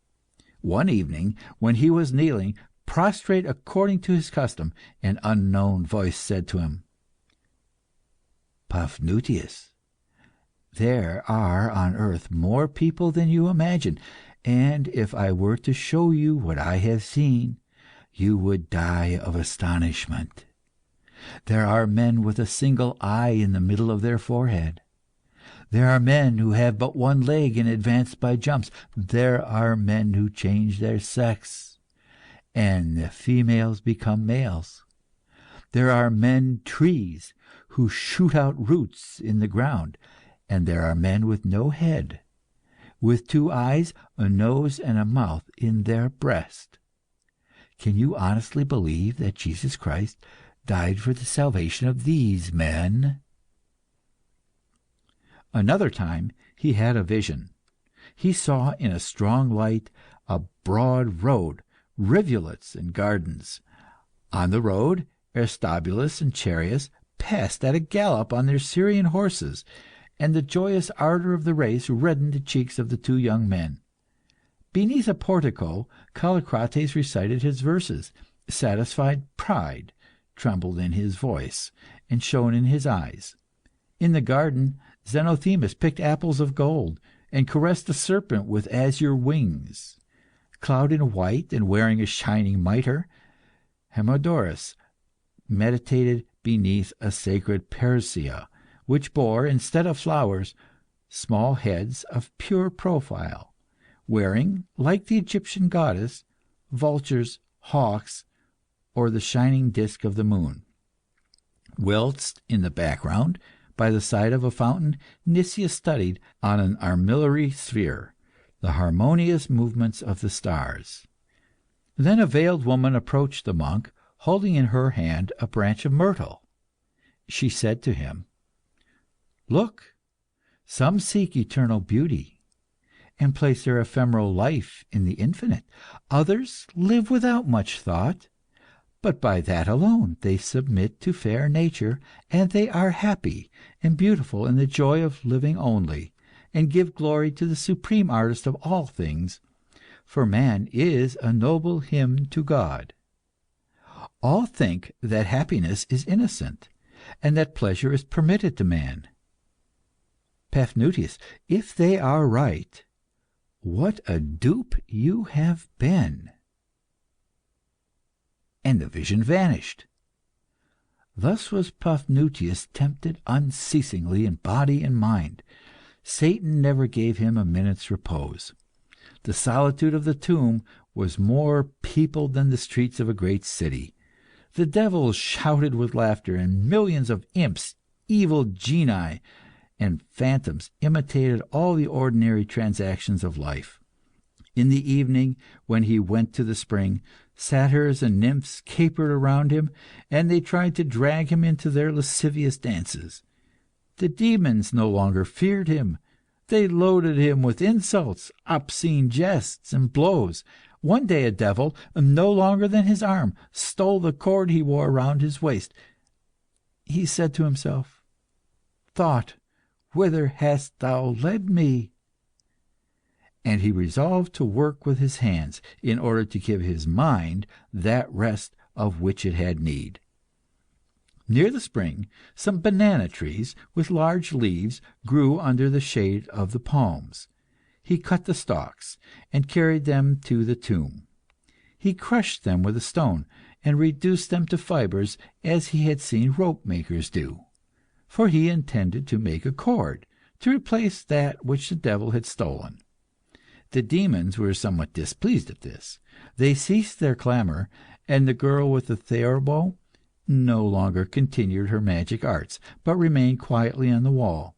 One evening, when he was kneeling, prostrate according to his custom, an unknown voice said to him, Paphnuce, there are on earth more people than you imagine, and if I were to show you what I have seen, you would die of astonishment. There are men with a single eye in the middle of their forehead. There are men who have but one leg and advance by jumps. There are men who change their sex, and the females become males. There are men trees who shoot out roots in the ground, and there are men with no head, with 2 eyes, a nose, and a mouth in their breast. Can you honestly believe that Jesus Christ died for the salvation of these men? Another time he had a vision. He saw in a strong light a broad road, rivulets and gardens. On the road, Aristobulus and Chaereas passed at a gallop on their Syrian horses, and the joyous ardor of the race reddened the cheeks of the 2 young men. Beneath a portico, Callicrates recited his verses. Satisfied pride trembled in his voice and shone in his eyes. In the garden, Zenothemis picked apples of gold, and caressed a serpent with azure wings. Clad in white and wearing a shining mitre, Hermodorus meditated beneath a sacred persea, which bore, instead of flowers, small heads of pure profile, wearing, like the Egyptian goddess, vultures, hawks, or the shining disc of the moon. Whilst in the background, by the side of a fountain, Nicias studied, on an armillary sphere, the harmonious movements of the stars. Then a veiled woman approached the monk, holding in her hand a branch of myrtle. She said to him, "Look, some seek eternal beauty, and place their ephemeral life in the infinite. Others live without much thought, but by that alone they submit to fair nature, and they are happy and beautiful in the joy of living only, and give glory to the supreme artist of all things, for man is a noble hymn to God. All think that happiness is innocent, and that pleasure is permitted to man. Paphnuce, if they are right, what a dupe you have been!" And the vision vanished. Thus was Paphnuce tempted unceasingly in body and mind. Satan never gave him a minute's repose. The solitude of the tomb was more peopled than the streets of a great city. The devils shouted with laughter, and millions of imps, evil genii, and phantoms imitated all the ordinary transactions of life. In the evening, when he went to the spring, satyrs and nymphs capered around him, and they tried to drag him into their lascivious dances. The demons no longer feared him. They loaded him with insults, obscene jests, and blows. One day a devil, no longer than his arm, stole the cord he wore round his waist. He said to himself, "Thought, whither hast thou led me?" And he resolved to work with his hands, in order to give his mind that rest of which it had need. Near the spring, some banana trees, with large leaves, grew under the shade of the palms. He cut the stalks, and carried them to the tomb. He crushed them with a stone, and reduced them to fibres, as he had seen rope makers do. For he intended to make a cord, to replace that which the devil had stolen. The demons were somewhat displeased at this. They ceased their clamour, and the girl with the theorbo no longer continued her magic arts, but remained quietly on the wall.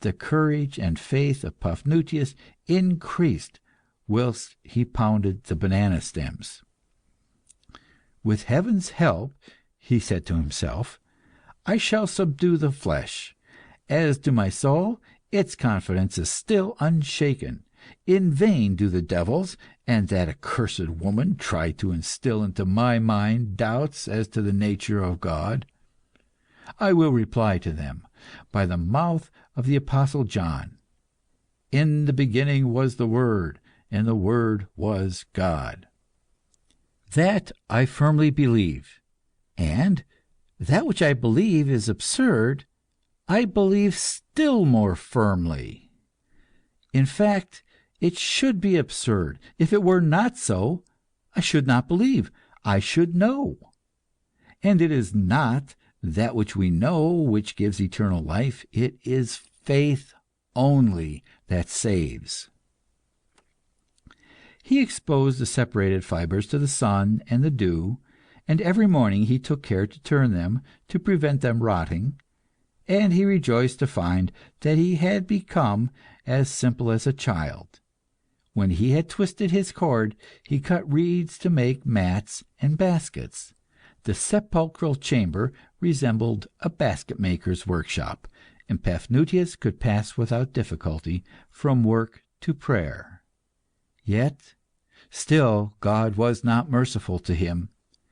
The courage and faith of Paphnuce increased whilst he pounded the banana stems. "With heaven's help," he said to himself, "I shall subdue the flesh. As to my soul, its confidence is still unshaken. In vain do the devils and that accursed woman try to instil into my mind doubts as to the nature of God. I will reply to them by the mouth of the Apostle John. In the beginning was the Word, and the Word was God. That I firmly believe, and that which I believe is absurd, I believe still more firmly. In fact, it should be absurd. If it were not so, I should not believe, I should know. And it is not that which we know which gives eternal life. It is faith only that saves. He exposed the separated fibres to the sun and the dew, and every morning he took care to turn them, to prevent them rotting, and he rejoiced to find that he had become as simple as a child. When he had twisted his cord, he cut reeds to make mats and baskets. The sepulchral chamber resembled a basket maker's workshop, and Paphnuce could pass without difficulty from work to prayer. Yet, still God was not merciful to him,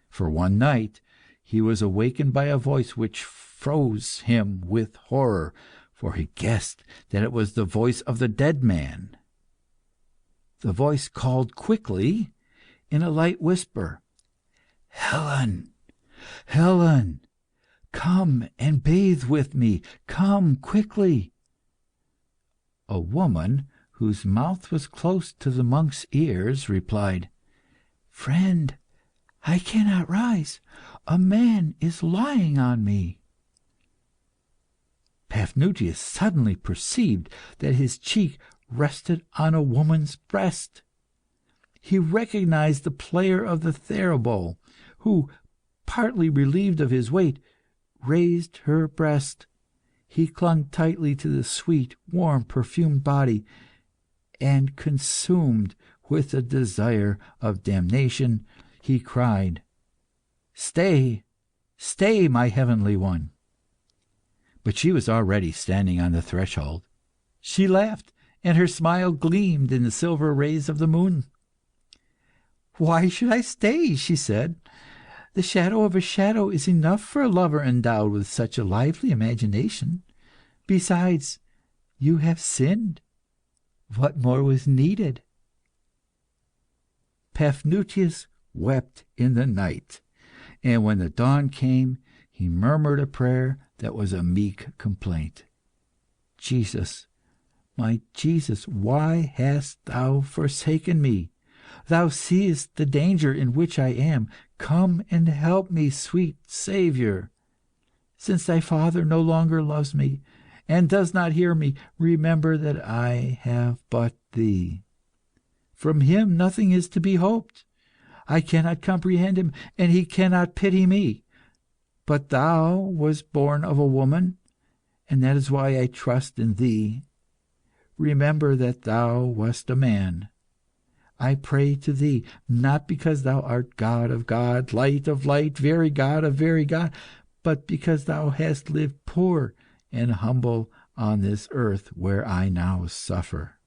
for one night he was awakened by a voice which froze him with horror, for he guessed that it was the voice of the dead man. The voice called quickly, in a light whisper, "Helen, Helen, come and bathe with me. Come quickly." A woman, whose mouth was close to the monk's ears, replied, "Friend, I cannot rise. A man is lying on me." Paphnuce suddenly perceived that his cheek rested on a woman's breast. He recognized the player of the theorbo, who, partly relieved of his weight, raised her breast. He clung tightly to the sweet, warm, perfumed body, and, consumed with the desire of damnation, he cried, "Stay, stay, my heavenly one!" But she was already standing on the threshold. She laughed, and her smile gleamed in the silver rays of the moon. "Why should I stay?" she said. "The shadow of a shadow is enough for a lover endowed with such a lively imagination. Besides, you have sinned. What more was needed?" Paphnuce wept in the night, and when the dawn came, he murmured a prayer that was a meek complaint. "Jesus, my Jesus, why hast thou forsaken me? Thou seest the danger in which I am. Come and help me, sweet Saviour. Since thy Father no longer loves me, and does not hear me, remember that I have but thee. From him nothing is to be hoped. I cannot comprehend him, and he cannot pity me. But thou wast born of a woman, and that is why I trust in thee. Remember that thou wast a man. I pray to thee, not because thou art God of God, light of light, very God of very God, but because thou hast lived poor and humble on this earth where I now suffer.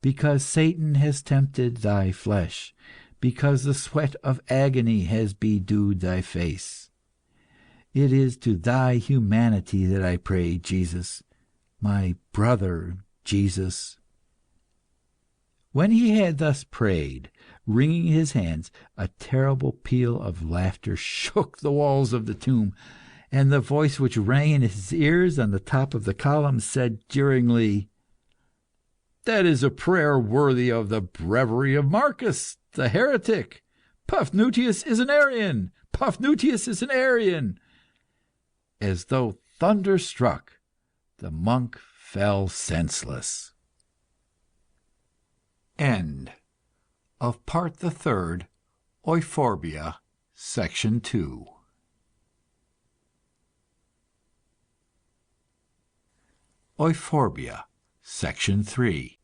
Because Satan has tempted thy flesh, because the sweat of agony has bedewed thy face. It is to thy humanity that I pray, Jesus, my brother Jesus." When he had thus prayed, wringing his hands, a terrible peal of laughter shook the walls of the tomb, and the voice which rang in his ears on the top of the column said jeeringly, "That is a prayer worthy of the breviary of Marcus, the heretic. Paphnuce is an Arian! Paphnuce is an Arian!" As though thunderstruck, the monk fell senseless. End of Part the Third, Euphorbia, Section 2. Euphorbia, Section 3.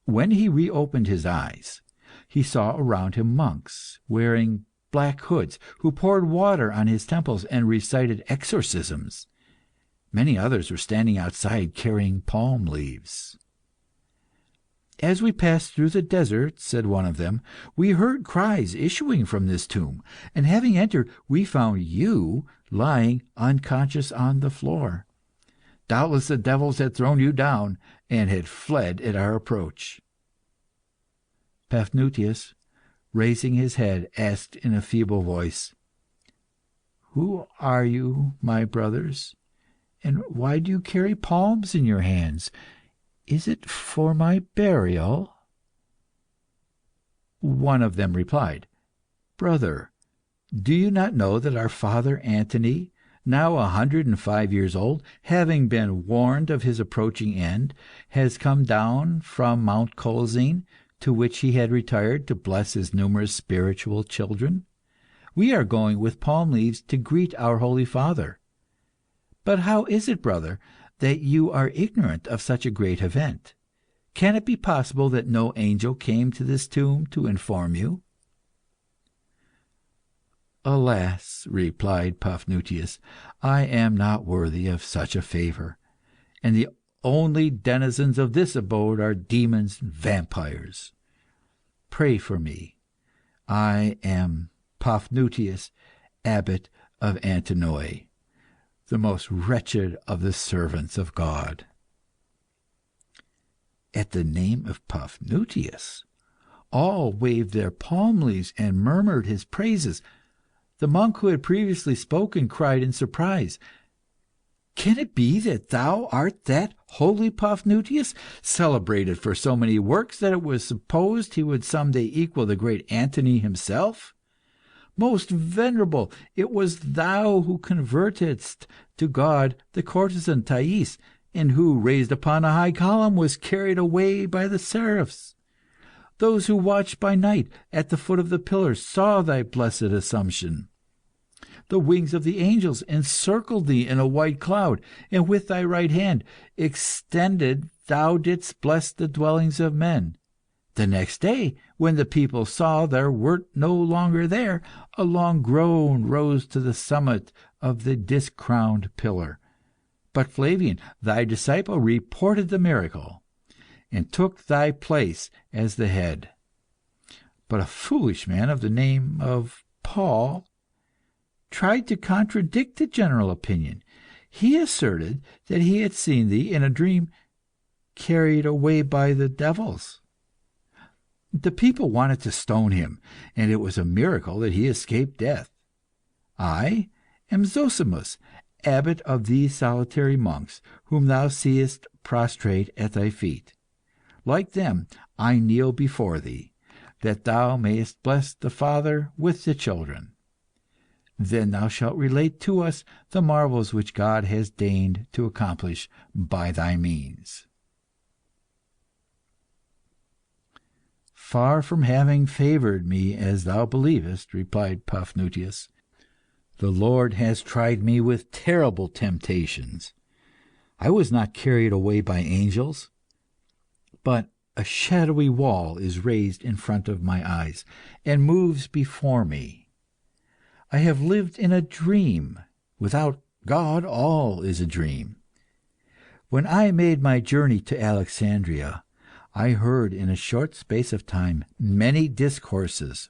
When he reopened his eyes, he saw around him monks wearing black hoods, who poured water on his temples and recited exorcisms. Many others were standing outside carrying palm leaves. "As we passed through the desert," said one of them, "we heard cries issuing from this tomb, and having entered, we found you lying unconscious on the floor. Doubtless the devils had thrown you down, and had fled at our approach." Paphnuce, raising his head, asked in a feeble voice, Who are you, my brothers? And why do you carry palms in your hands? Is it for my burial?" One of them replied, "Brother, do you not know that our father Antony, now 105 years old, having been warned of his approaching end, has come down from Mount Colzine, to which he had retired to bless his numerous spiritual children? We are going with palm leaves to greet our holy father. But how is it, brother, that you are ignorant of such a great event? Can it be possible that no angel came to this tomb to inform you?" "Alas," replied Paphnuce, "I am not worthy of such a favour, and the only denizens of this abode are demons and vampires. Pray for me. I am Paphnuce, abbot of Antinoe, the most wretched of the servants of God." At the name of Paphnuce, all waved their palm leaves and murmured his praises. The monk who had previously spoken cried in surprise, "Can it be that thou art that holy Paphnuce, celebrated for so many works that it was supposed he would some day equal the great Antony himself? Most venerable, it was thou who convertedst to God the courtesan Thais, and who, raised upon a high column, was carried away by the seraphs. Those who watched by night at the foot of the pillars saw thy blessed Assumption. The wings of the angels encircled thee in a white cloud, and with thy right hand extended thou didst bless the dwellings of men. The next day, when the people saw thou wert no longer there, a long groan rose to the summit of the discrowned pillar. But Flavian, thy disciple, reported the miracle, and took thy place as the head. But a foolish man of the name of Paul tried to contradict the general opinion. He asserted that he had seen thee in a dream carried away by the devils. The people wanted to stone him, and it was a miracle that he escaped death. I am Zosimus, abbot of these solitary monks, whom thou seest prostrate at thy feet. Like them, I kneel before thee, that thou mayest bless the father with the children. Then thou shalt relate to us the marvels which God has deigned to accomplish by thy means." "Far from having favoured me as thou believest," replied Paphnuce, "the Lord has tried me with terrible temptations. I was not carried away by angels, but a shadowy wall is raised in front of my eyes, and moves before me. I have lived in a dream. Without God, all is a dream. When I made my journey to Alexandria, I heard in a short space of time many discourses,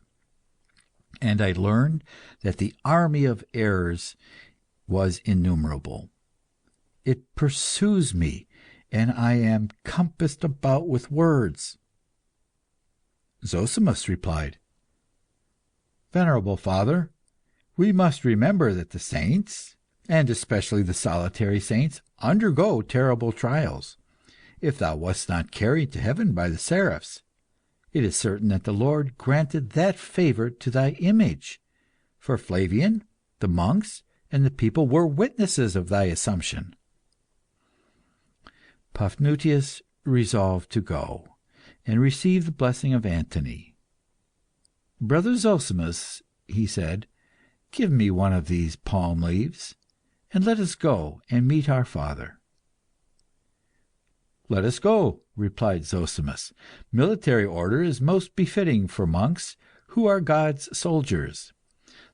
and I learned that the army of errors was innumerable. It pursues me, and I am compassed about with words." Zosimus replied, "Venerable father, we must remember that the saints, and especially the solitary saints, undergo terrible trials. If thou wast not carried to heaven by the seraphs, it is certain that the Lord granted that favour to thy image, for Flavian, the monks, and the people were witnesses of thy Assumption." Paphnuce resolved to go, and receive the blessing of Antony. "Brother Zosimus," he said, "give me one of these palm leaves, and let us go and meet our father." "Let us go," replied Zosimus. "Military order is most befitting for monks, who are God's soldiers.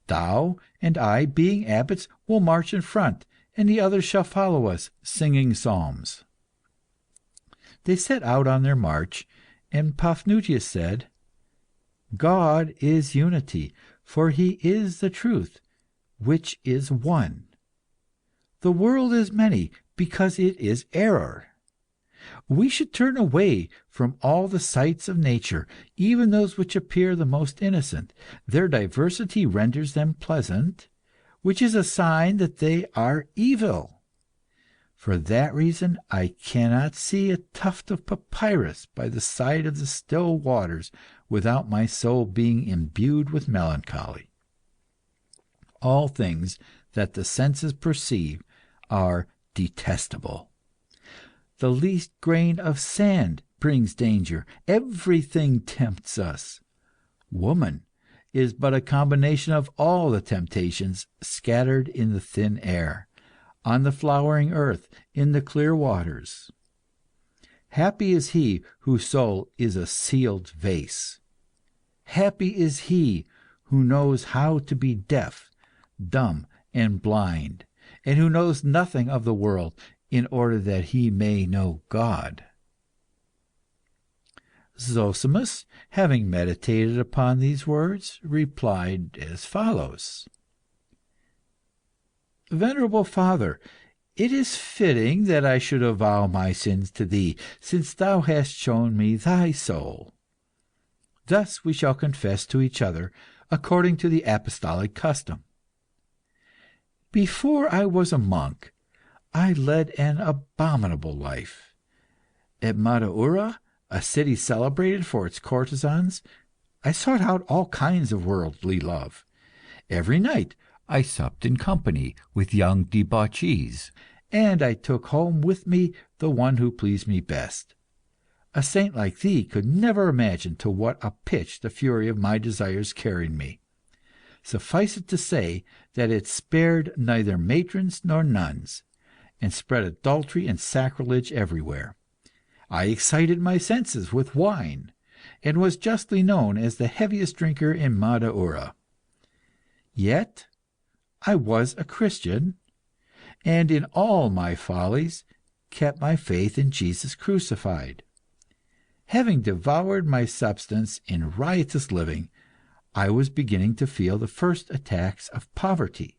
Thou and I, being abbots, will march in front, and the others shall follow us, singing psalms." They set out on their march, and Paphnuce said, "God is unity, for he is the truth, which is one. The world is many, because it is error. We should turn away from all the sights of nature, even those which appear the most innocent. Their diversity renders them pleasant, which is a sign that they are evil. For that reason I cannot see a tuft of papyrus by the side of the still waters without my soul being imbued with melancholy. All things that the senses perceive are detestable. The least grain of sand brings danger. Everything tempts us. Woman is but a combination of all the temptations scattered in the thin air, on the flowering earth, in the clear waters. Happy is he whose soul is a sealed vase. Happy is he who knows how to be deaf, dumb, and blind, and who knows nothing of the world, in order that he may know God. Zosimus, having meditated upon these words, replied as follows: Venerable Father, it is fitting that I should avow my sins to thee, since thou hast shown me thy soul. Thus we shall confess to each other, according to the apostolic custom. Before I was a monk, I led an abominable life. At Madaura, a city celebrated for its courtesans, I sought out all kinds of worldly love. Every night I supped in company with young debauchees, and I took home with me the one who pleased me best. A saint like thee could never imagine to what a pitch the fury of my desires carried me. Suffice it to say that it spared neither matrons nor nuns, and spread adultery and sacrilege everywhere. I excited my senses with wine, and was justly known as the heaviest drinker in Madaura. Yet I was a Christian, and in all my follies kept my faith in Jesus crucified. Having devoured my substance in riotous living, I was beginning to feel the first attacks of poverty,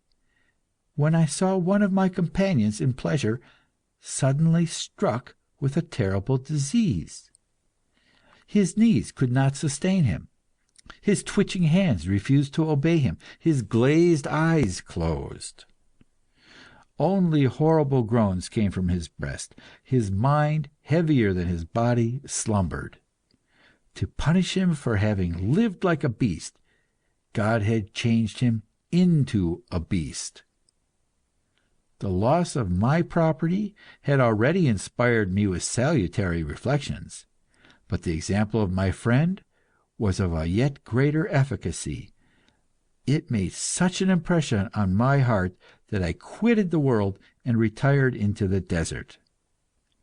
when I saw one of my companions in pleasure suddenly struck with a terrible disease. His knees could not sustain him, his twitching hands refused to obey him, his glazed eyes closed. Only horrible groans came from his breast. His mind, heavier than his body, slumbered. To punish him for having lived like a beast, God had changed him into a beast. The loss of my property had already inspired me with salutary reflections, but the example of my friend was of a yet greater efficacy. It made such an impression on my heart that I quitted the world and retired into the desert.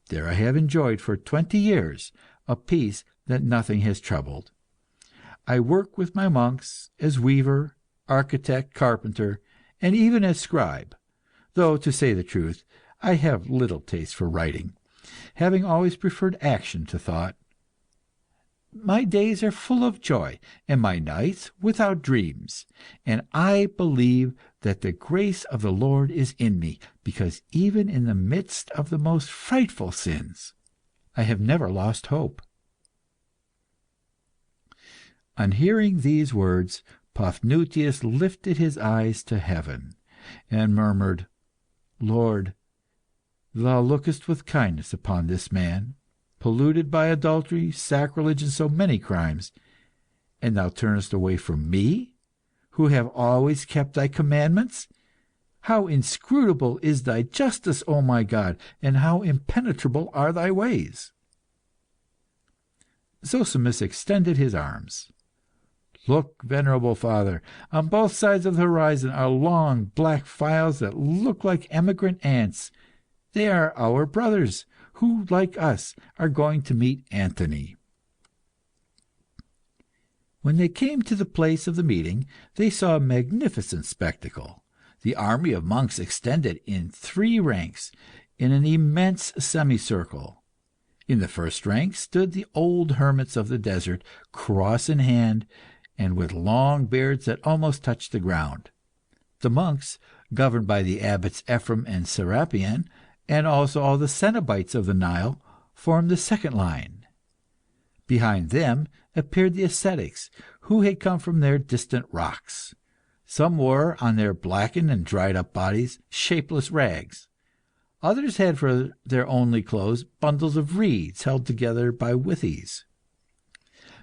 There I have enjoyed for 20 years a peace that nothing has troubled. I work with my monks as weaver, architect, carpenter, and even as scribe, though, to say the truth, I have little taste for writing, having always preferred action to thought. My days are full of joy, and my nights without dreams, and I believe that the grace of the Lord is in me, because even in the midst of the most frightful sins, I have never lost hope. On hearing these words, Paphnutius lifted his eyes to heaven, and murmured, Lord, thou lookest with kindness upon this man, polluted by adultery, sacrilege, and so many crimes, and thou turnest away from me, who have always kept thy commandments. How inscrutable is thy justice, O my God, and how impenetrable are thy ways. Zosimus extended his arms. Look, venerable Father, on both sides of the horizon are long black files that look like emigrant ants. They are our brothers, who, like us, are going to meet Antony. When they came to the place of the meeting, they saw a magnificent spectacle. The army of monks extended in 3 ranks, in an immense semicircle. In the first rank stood the old hermits of the desert, cross in hand, and with long beards that almost touched the ground. The monks, governed by the abbots Ephrem and Serapion, and also all the Cenobites of the Nile, formed the second line. Behind them appeared the ascetics, who had come from their distant rocks. Some wore on their blackened and dried up bodies shapeless rags. Others had for their only clothes bundles of reeds held together by withes.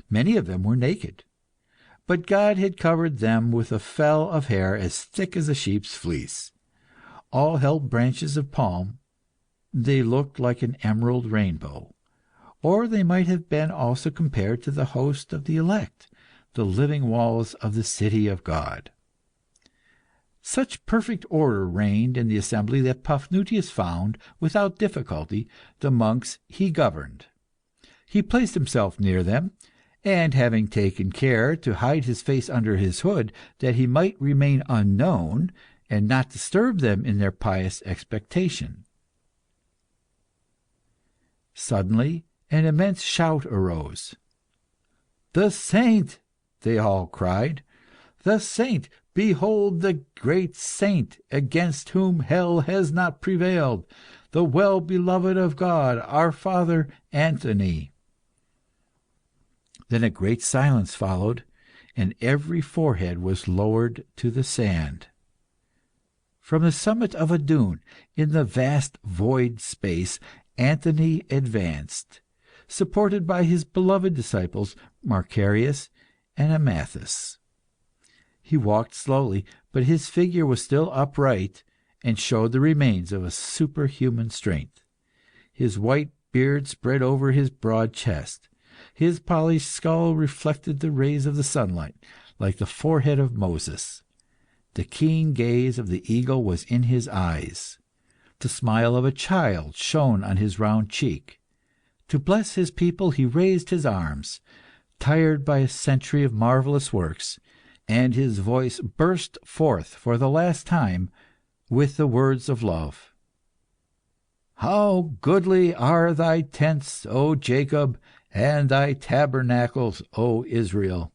Many of them were naked, but God had covered them with a fell of hair as thick as a sheep's fleece. All held branches of palm. They looked like an emerald rainbow. Or they might have been also compared to the host of the elect, the living walls of the city of God. Such perfect order reigned in the assembly that Paphnuce found, without difficulty, the monks he governed. He placed himself near them, and having taken care to hide his face under his hood, that he might remain unknown, and not disturb them in their pious expectation. Suddenly an immense shout arose. "The saint!" they all cried. "The saint! Behold the great saint, against whom hell has not prevailed, the well-beloved of God, our Father Antony!" Then a great silence followed, and every forehead was lowered to the sand. From the summit of a dune, in the vast void space, Antony advanced, supported by his beloved disciples, Macarius and Amathus. He walked slowly, but his figure was still upright, and showed the remains of a superhuman strength. His white beard spread over his broad chest. His polished skull reflected the rays of the sunlight, like the forehead of Moses. The keen gaze of the eagle was in his eyes. The smile of a child shone on his round cheek. To bless his people he raised his arms, tired by a century of marvellous works, and his voice burst forth for the last time with the words of love. "How goodly are thy tents, O Jacob, and thy tabernacles, O Israel!"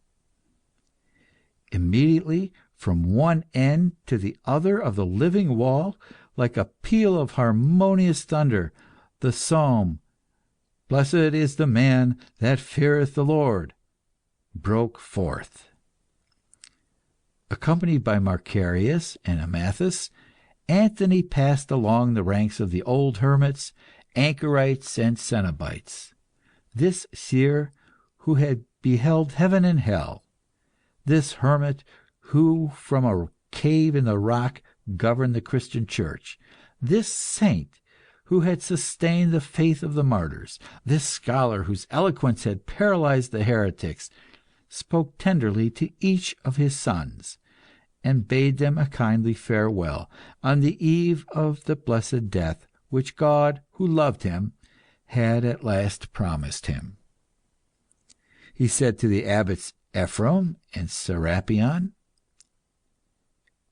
Immediately, from one end to the other of the living wall, like a peal of harmonious thunder, the psalm, "Blessed is the man that feareth the Lord," broke forth. Accompanied by Macarius and Amathus, Antony passed along the ranks of the old hermits, anchorites, and cenobites. This seer who had beheld heaven and hell, this hermit who from a cave in the rock governed the Christian Church, this saint who had sustained the faith of the martyrs, this scholar whose eloquence had paralyzed the heretics, spoke tenderly to each of his sons, and bade them a kindly farewell on the eve of the blessed death which God, who loved him, had at last promised him. He said to the abbots Ephrem and Serapion,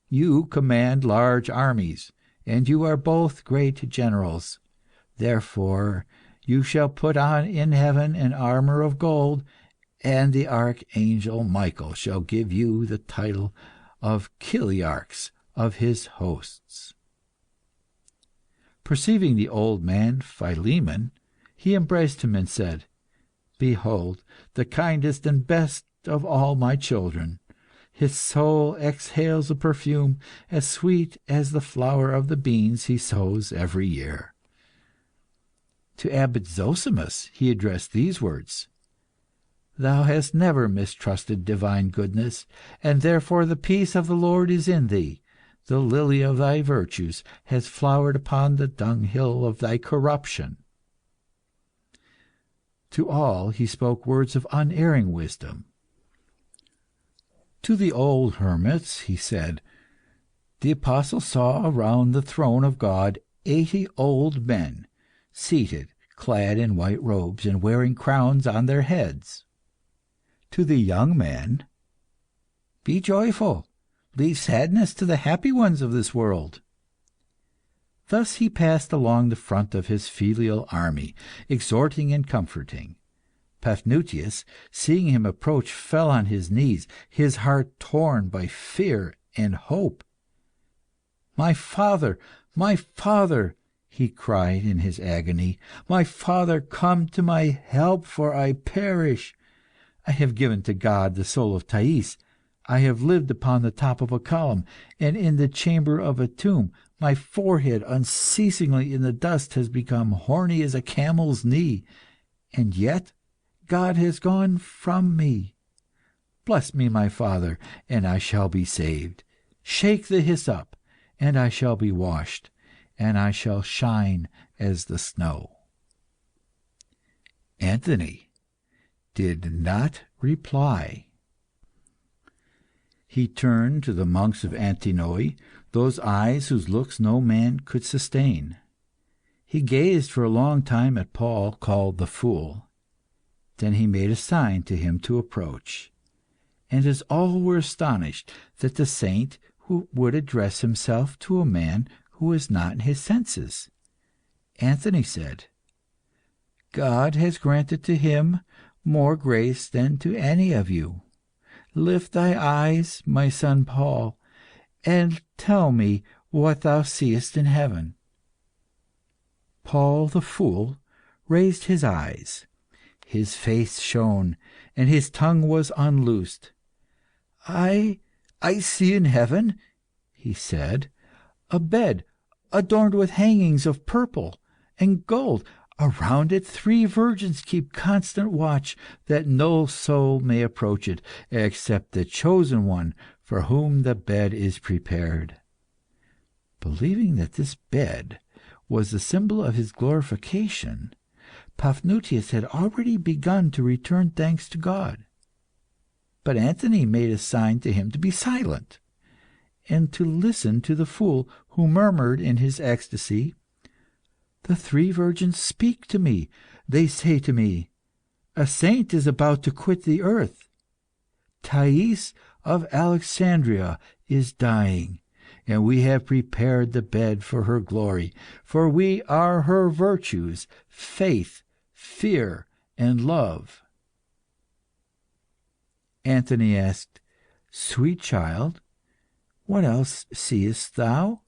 "You command large armies, and you are both great generals. Therefore you shall put on in heaven an armour of gold, and the archangel Michael shall give you the title of Chiliarchs of his hosts." Perceiving the old man Philemon, he embraced him and said, "Behold the kindest and best of all my children. His soul exhales a perfume as sweet as the flower of the beans he sows every year." To Abbot Zosimus he addressed these words: "Thou hast never mistrusted divine goodness, and therefore the peace of the Lord is in thee. The lily of thy virtues has flowered upon the dunghill of thy corruption." To all he spoke words of unerring wisdom. To the old hermits he said, "The apostle saw around the throne of God 80 old men, seated, clad in white robes, and wearing crowns on their heads." To the young men, "Be joyful, leave sadness to the happy ones of this world." Thus he passed along the front of his filial army, exhorting and comforting. Paphnuce, seeing him approach, fell on his knees, his heart torn by fear and hope. "My father, my father!" he cried in his agony. "My father, come to my help, for I perish. I have given to God the soul of Thais. I have lived upon the top of a column, and in the chamber of a tomb. My forehead, unceasingly in the dust, has become horny as a camel's knee, and yet God has gone from me. Bless me, my father, and I shall be saved. Shake the hyssop, and I shall be washed, and I shall shine as the snow." Anthony did not reply. He turned to the monks of Antinoe those eyes whose looks no man could sustain. He gazed for a long time at Paul, called the Fool. Then he made a sign to him to approach. And as all were astonished that the saint would address himself to a man who was not in his senses, Anthony said, "God has granted to him more grace than to any of you. Lift thy eyes, my son Paul, and tell me what thou seest in heaven." Paul the Fool raised his eyes. His face shone, and his tongue was unloosed. I see in heaven," he said, "a bed adorned with hangings of purple and gold. Around it 3 virgins keep constant watch, that no soul may approach it, except the chosen one for whom the bed is prepared." Believing that this bed was the symbol of his glorification, Paphnuce had already begun to return thanks to God. But Anthony made a sign to him to be silent, and to listen to the fool, who murmured in his ecstasy, "The 3 virgins speak to me. They say to me, 'A saint is about to quit the earth. Thais of Alexandria is dying, and we have prepared the bed for her glory, for we are her virtues, faith, fear, and love.'" Anthony asked, "Sweet child, what else seest thou?"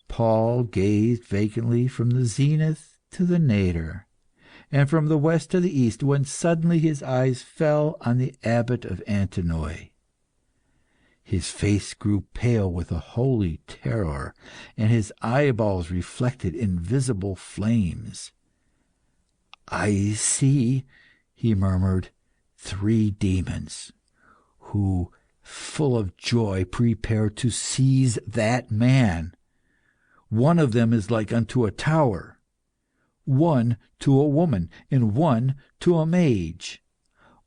Paul gazed vacantly from the zenith to the nadir, and from the west to the east, when suddenly his eyes fell on the abbot of Antinoe. His face grew pale with a holy terror, and his eyeballs reflected invisible flames. "I see," he murmured, "3 demons, who, full of joy, prepare to seize that man. One of them is like unto a tower, one to a woman, and one to a mage.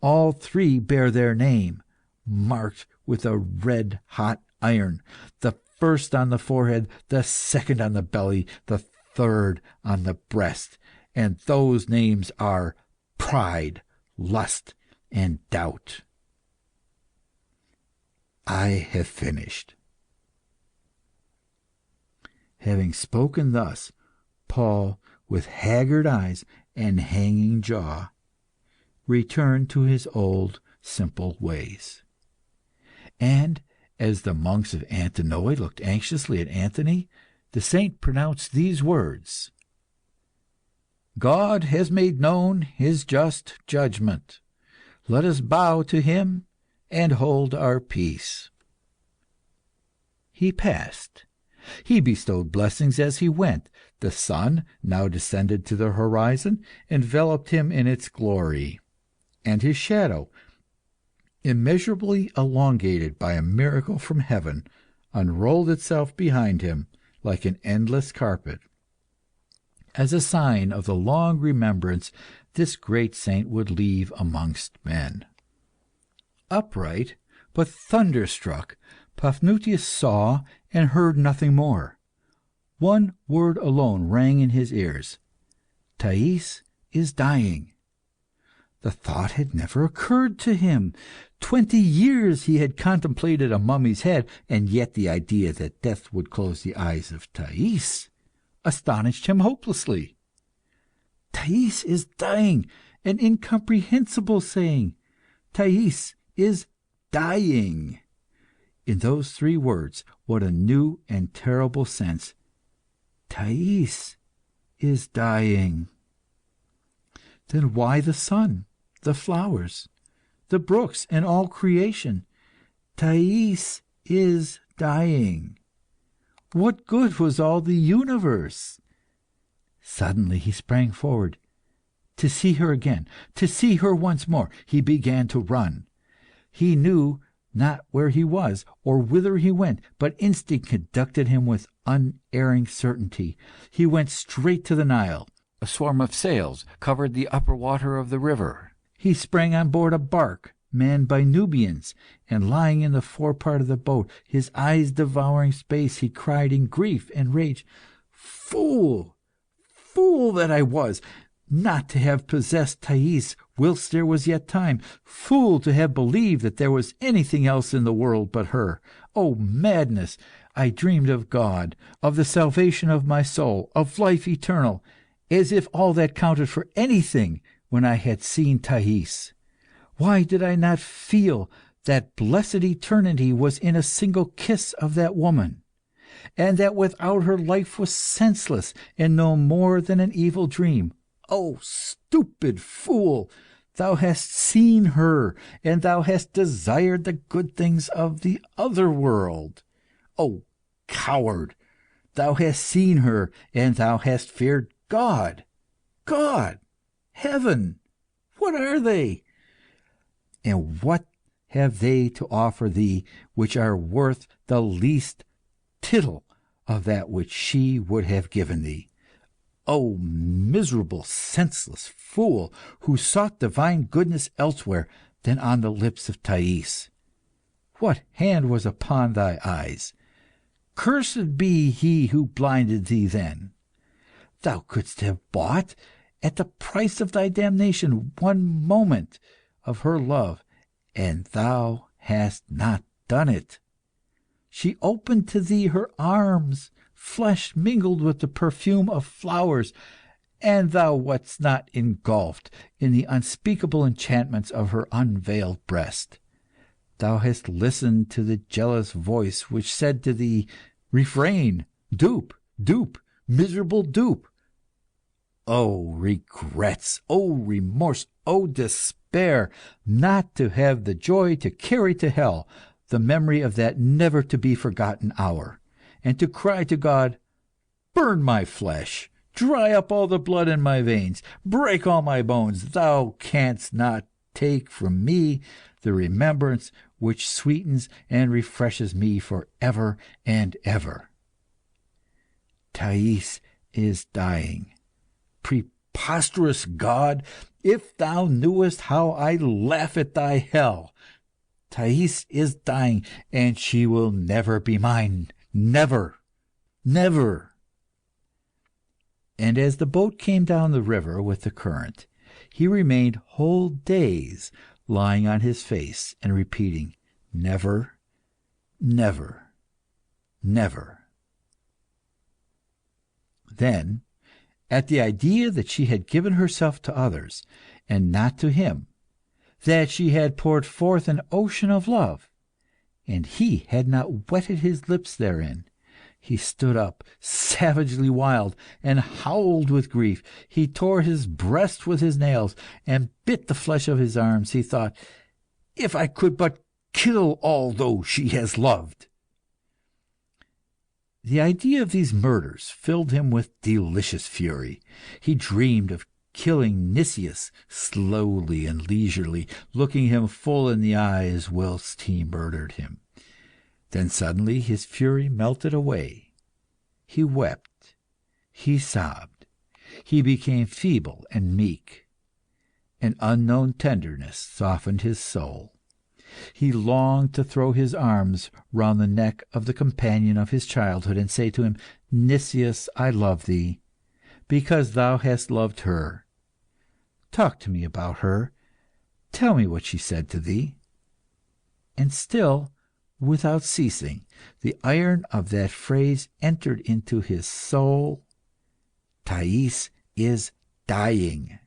All 3 bear their name, marked with a red-hot iron, the first on the forehead, the second on the belly, the third on the breast. And those names are Pride, Lust, and Doubt." I have finished. Having spoken thus, Paul, with haggard eyes and hanging jaw, returned to his old simple ways. And as the monks of Antinoe looked anxiously at Anthony, the saint pronounced these words: "God has made known his just judgment. Let us bow to him and hold our peace." He passed. He bestowed blessings as he went. The sun, now descended to the horizon, enveloped him in its glory, and his shadow, immeasurably elongated by a miracle from heaven, unrolled itself behind him like an endless carpet, as a sign of the long remembrance this great saint would leave amongst men. Upright, but thunderstruck, Paphnuce saw and heard nothing more. One word alone rang in his ears: "Thais is dying." The thought had never occurred to him. 20 years he had contemplated a mummy's head, and yet the idea that death would close the eyes of Thais astonished him hopelessly. "Thais is dying!" An incomprehensible saying. Thais is dying. In those 3 words, what a new and terrible sense! Thais is dying. Then why the sun, the flowers, the brooks, and all creation. Thais is dying. What good was all the universe? Suddenly he sprang forward. To see her again, to see her once more, he began to run. He knew not where he was, or whither he went, but instinct conducted him with unerring certainty. He went straight to the Nile. A swarm of sails covered the upper water of the river. He sprang on board a bark manned by Nubians, and lying in the forepart of the boat, his eyes devouring space, he cried in grief and rage, "Fool, fool that I was, not to have possessed Thais whilst there was yet time! Fool to have believed that there was anything else in the world but her! Oh, madness! I dreamed of God, of the salvation of my soul, of life eternal, as if all that counted for anything when I had seen Thais. Why did I not feel that blessed eternity was in a single kiss of that woman, and that without her life was senseless and no more than an evil dream? Oh, stupid fool! Thou hast seen her, and thou hast desired the good things of the other world. Oh, coward! Thou hast seen her, and thou hast feared God. God! Heaven! What are they? And what have they to offer thee which are worth the least tittle of that which she would have given thee? O miserable, senseless fool, who sought divine goodness elsewhere than on the lips of Thais! What hand was upon thy eyes? Cursed be he who blinded thee then! Thou couldst have bought, at the price of thy damnation, one moment of her love, and thou hast not done it. She opened to thee her arms, flesh mingled with the perfume of flowers, and thou wast not engulfed in the unspeakable enchantments of her unveiled breast. Thou hast listened to the jealous voice which said to thee, "Refrain! Dupe! Dupe! Miserable dupe!" O regrets! O remorse! O despair! Not to have the joy to carry to hell the memory of that never to be forgotten hour, and to cry to God, "Burn my flesh, dry up all the blood in my veins, break all my bones. Thou canst not take from me the remembrance which sweetens and refreshes me for ever and ever." Thais is dying. Preposterous God! If thou knewest how I laugh at thy hell! Thais is dying, and she will never be mine. Never! Never! And as the boat came down the river with the current, he remained whole days lying on his face and repeating, "Never, never, never." Then, at the idea that she had given herself to others, and not to him, that she had poured forth an ocean of love, and he had not wetted his lips therein, he stood up, savagely wild, and howled with grief. He tore his breast with his nails, and bit the flesh of his arms. He thought, "If I could but kill all those she has loved!" The idea of these murders filled him with delicious fury. He dreamed of killing Nicias slowly and leisurely, looking him full in the eyes whilst he murdered him. Then suddenly his fury melted away. He wept, he sobbed, he became feeble and meek. An unknown tenderness softened his soul. He longed to throw his arms round the neck of the companion of his childhood, and say to him, "Nicias, I love thee, because thou hast loved her. Talk to me about her. Tell me what she said to thee." And still, without ceasing, the iron of that phrase entered into his soul. Thais is dying.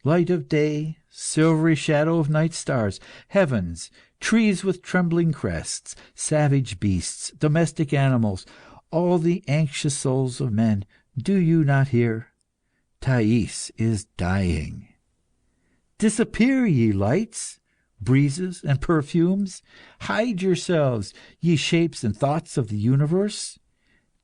Light of day, silvery shadow of night stars, heavens, trees with trembling crests, savage beasts, domestic animals, all the anxious souls of men, do you not hear? Thais is dying. Disappear, ye lights, breezes, and perfumes. Hide yourselves, ye shapes and thoughts of the universe.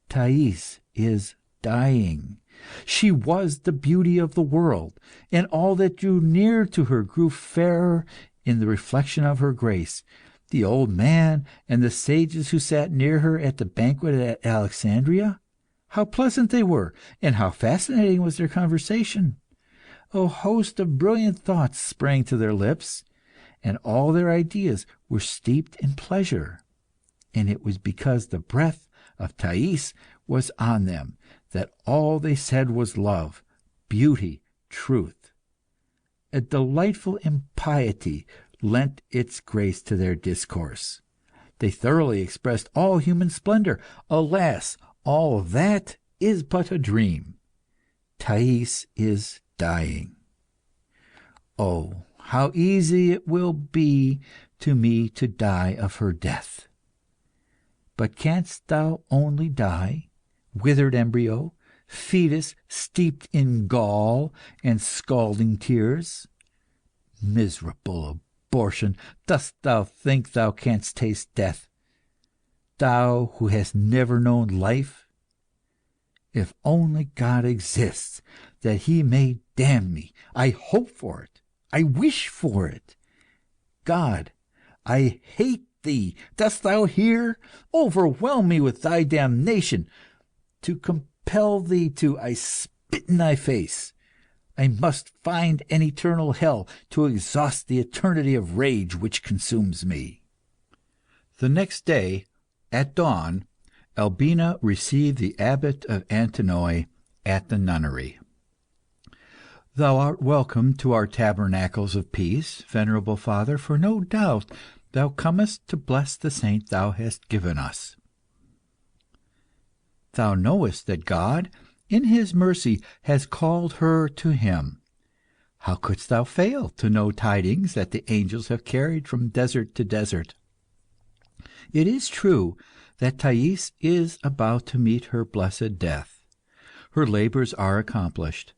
Thais is dying. She was the beauty of the world, and all that drew near to her grew fairer in the reflection of her grace. The old man and the sages who sat near her at the banquet at Alexandria, how pleasant they were, and how fascinating was their conversation! A host of brilliant thoughts sprang to their lips, and all their ideas were steeped in pleasure. And it was because the breath of Thais was on them that all they said was love, beauty, truth. A delightful impiety lent its grace to their discourse. They thoroughly expressed all human splendour. Alas, all that is but a dream. Thais is dying. Oh, how easy it will be to me to die of her death! But canst thou only die, withered embryo, fetus steeped in gall and scalding tears? Miserable abortion, dost thou think thou canst taste death, thou who hast never known life? If only God exists, that He may damn me, I hope for it, I wish for it. God, I hate Thee. Dost Thou hear? Overwhelm me with Thy damnation. To compel Thee to, I spit in Thy face. I must find an eternal hell to exhaust the eternity of rage which consumes me. The next day, at dawn, Albina received the abbot of Antinoe at the nunnery. "Thou art welcome to our tabernacles of peace, venerable father, for no doubt thou comest to bless the saint thou hast given us. Thou knowest that God, in His mercy, has called her to Him. How couldst thou fail to know tidings that the angels have carried from desert to desert? It is true that Thais is about to meet her blessed death. Her labours are accomplished,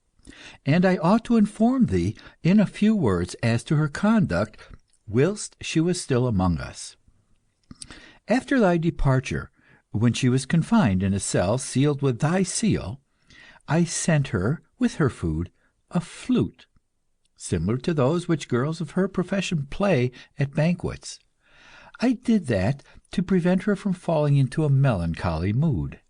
and I ought to inform thee in a few words as to her conduct whilst she was still among us. After thy departure, when she was confined in a cell sealed with thy seal, I sent her, with her food, a flute, similar to those which girls of her profession play at banquets. I did that to prevent her from falling into a melancholy mood,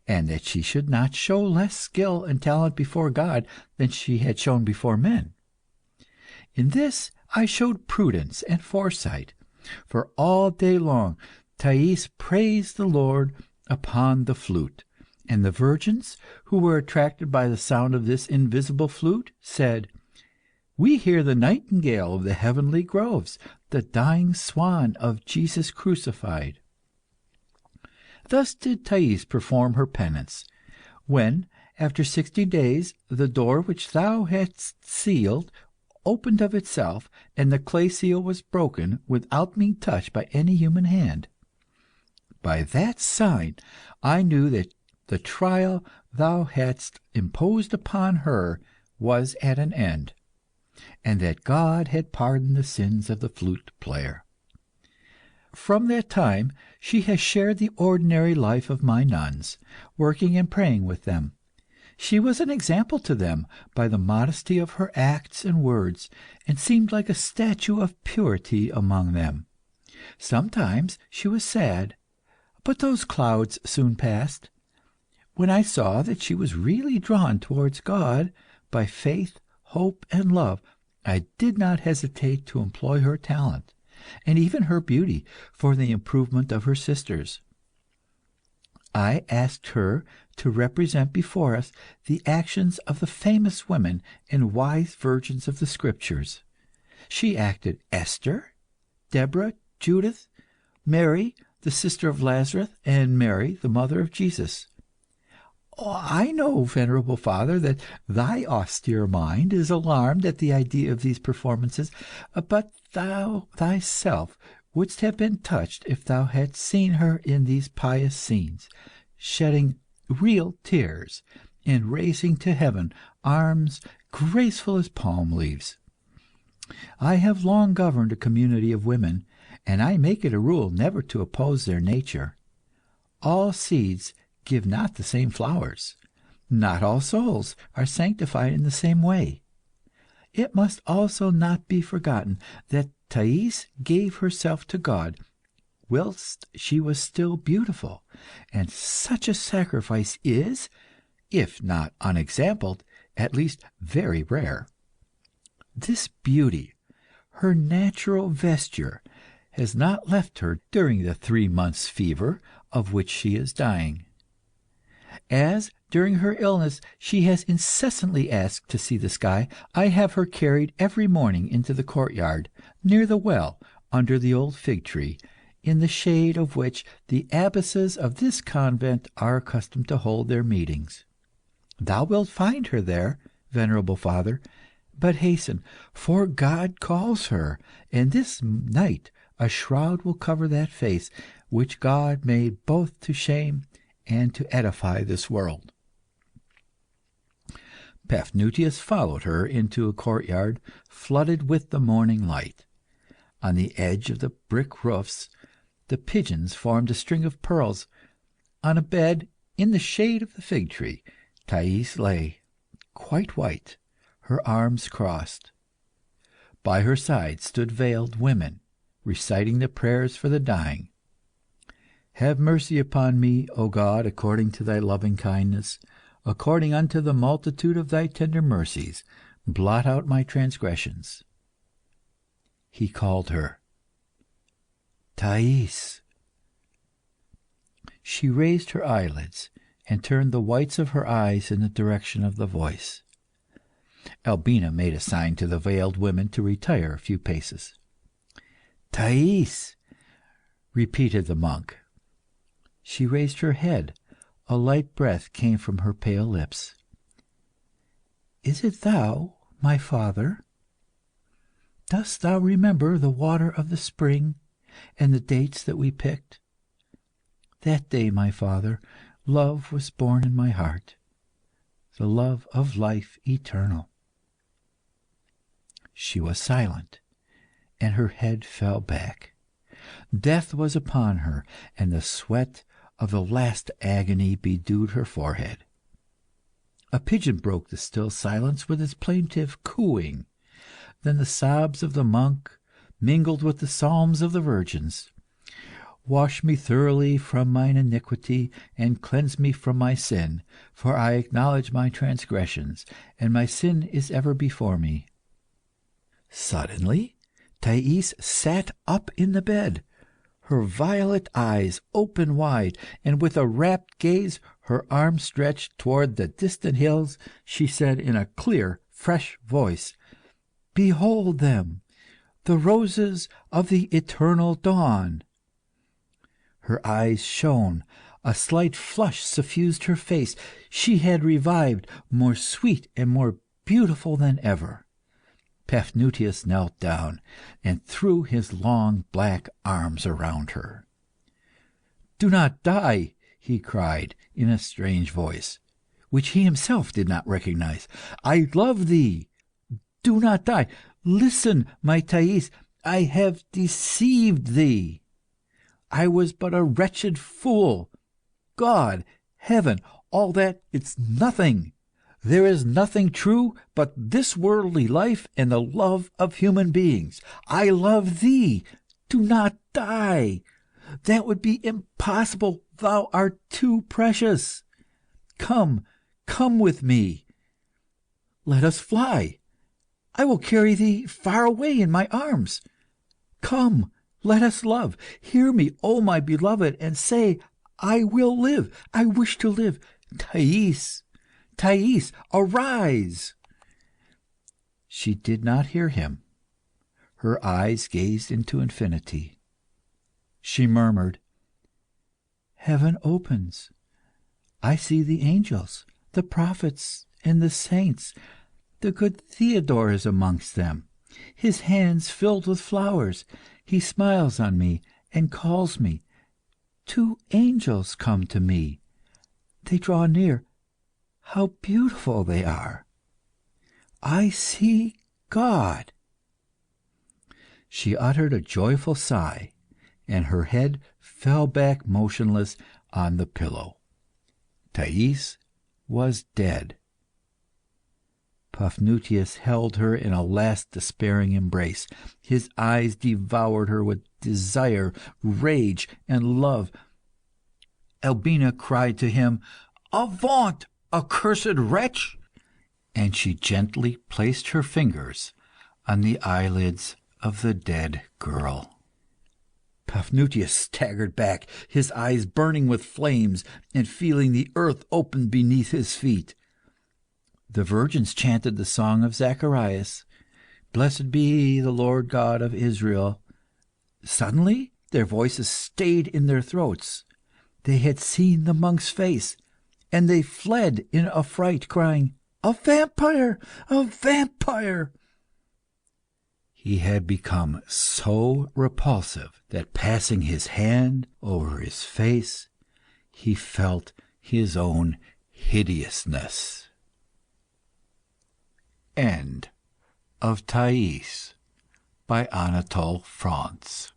and that she should not show less skill and talent before God than she had shown before men. In this I showed prudence and foresight, for all day long Thais praised the Lord upon the flute, and the virgins, who were attracted by the sound of this invisible flute, said, "We hear the nightingale of the heavenly groves, the dying swan of Jesus crucified." Thus did Thais perform her penance. When, after 60 days, the door which thou hadst sealed opened of itself, and the clay seal was broken without being touched by any human hand. By that sign I knew that the trial thou hadst imposed upon her was at an end, and that God had pardoned the sins of the flute player. From that time she has shared the ordinary life of my nuns, working and praying with them. She was an example to them by the modesty of her acts and words, and seemed like a statue of purity among them. Sometimes she was sad, but those clouds soon passed. When I saw that she was really drawn towards God by faith, hope, and love, I did not hesitate to employ her talent, and even her beauty, for the improvement of her sisters. I asked her to represent before us the actions of the famous women and wise virgins of the Scriptures. She acted Esther, Deborah, Judith, Mary, the sister of Lazarus, and Mary, the mother of Jesus. I know, venerable father, that thy austere mind is alarmed at the idea of these performances, but thou thyself wouldst have been touched if thou hadst seen her in these pious scenes, shedding real tears, and raising to heaven arms graceful as palm leaves. I have long governed a community of women, and I make it a rule never to oppose their nature. All seeds give not the same flowers. Not all souls are sanctified in the same way. It must also not be forgotten that Thais gave herself to God whilst she was still beautiful, and such a sacrifice is, if not unexampled, at least very rare. This beauty, her natural vesture, has not left her during the 3 months' fever of which she is dying. As, during her illness, she has incessantly asked to see the sky, I have her carried every morning into the courtyard, near the well, under the old fig tree, in the shade of which the abbesses of this convent are accustomed to hold their meetings. Thou wilt find her there, venerable father, but hasten, for God calls her, and this night a shroud will cover that face which God made both to shame and to edify this world." Paphnuce followed her into a courtyard flooded with the morning light. On the edge of the brick roofs the pigeons formed a string of pearls. On a bed in the shade of the fig tree, Thais lay, quite white, her arms crossed. By her side stood veiled women, reciting the prayers for the dying. "Have mercy upon me, O God, according to thy loving kindness, according unto the multitude of thy tender mercies, blot out my transgressions." He called her, "Thais." She raised her eyelids, and turned the whites of her eyes in the direction of the voice. Albina made a sign to the veiled women to retire a few paces. "Thais," repeated the monk. She raised her head. A light breath came from her pale lips. "Is it thou, my father? Dost thou remember the water of the spring, and the dates that we picked? That day, my father, love was born in my heart, the love of life eternal." She was silent, and her head fell back. Death was upon her, and the sweat of the last agony bedewed her forehead. A pigeon broke the still silence with its plaintive cooing. Then the sobs of the monk mingled with the psalms of the virgins. "Wash me thoroughly from mine iniquity, and cleanse me from my sin. For I acknowledge my transgressions, and my sin is ever before me." Suddenly Thais sat up in the bed, her violet eyes open wide, and with a rapt gaze, her arms stretched towards the distant hills, she said in a clear, fresh voice, "Behold them, the roses of the eternal dawn." Her eyes shone, a slight flush suffused her face. She had revived, more sweet and more beautiful than ever. Paphnuce knelt down, and threw his long black arms around her. "Do not die," he cried, in a strange voice, which he himself did not recognize. "I love thee. Do not die. Listen, my Thais, I have deceived thee. I was but a wretched fool. God, heaven, all that is nothing. There is nothing true but this worldly life and the love of human beings. I love thee. Do not die. That would be impossible. Thou art too precious. Come, come with me. Let us fly. I will carry thee far away in my arms. Come, let us love. Hear me, O my beloved, and say, I will live. I wish to live. Thais, Thais, arise." She did not hear him. Her eyes gazed into infinity. She murmured, "Heaven opens. I see the angels, the prophets, and the saints. The good Theodore is amongst them, his hands filled with flowers. He smiles on me and calls me. 2 angels come to me. They draw near. How beautiful they are! I see God. She uttered a joyful sigh, and her head fell back motionless on the pillow. Thais was dead. Paphnutius held her in a last despairing embrace. His eyes devoured her with desire, rage, and love. Albina cried to him, "Avaunt, accursed wretch!" and she gently placed her fingers on the eyelids of the dead girl. Paphnutius staggered back, his eyes burning with flames, and feeling the earth open beneath his feet. The virgins chanted the song of Zacharias, "Blessed be the Lord God of Israel." Suddenly their voices stayed in their throats. They had seen the monk's face, and they fled in affright, crying, "A vampire! A vampire!" He had become so repulsive that, passing his hand over his face, he felt his own hideousness. End of Thais by Anatole France.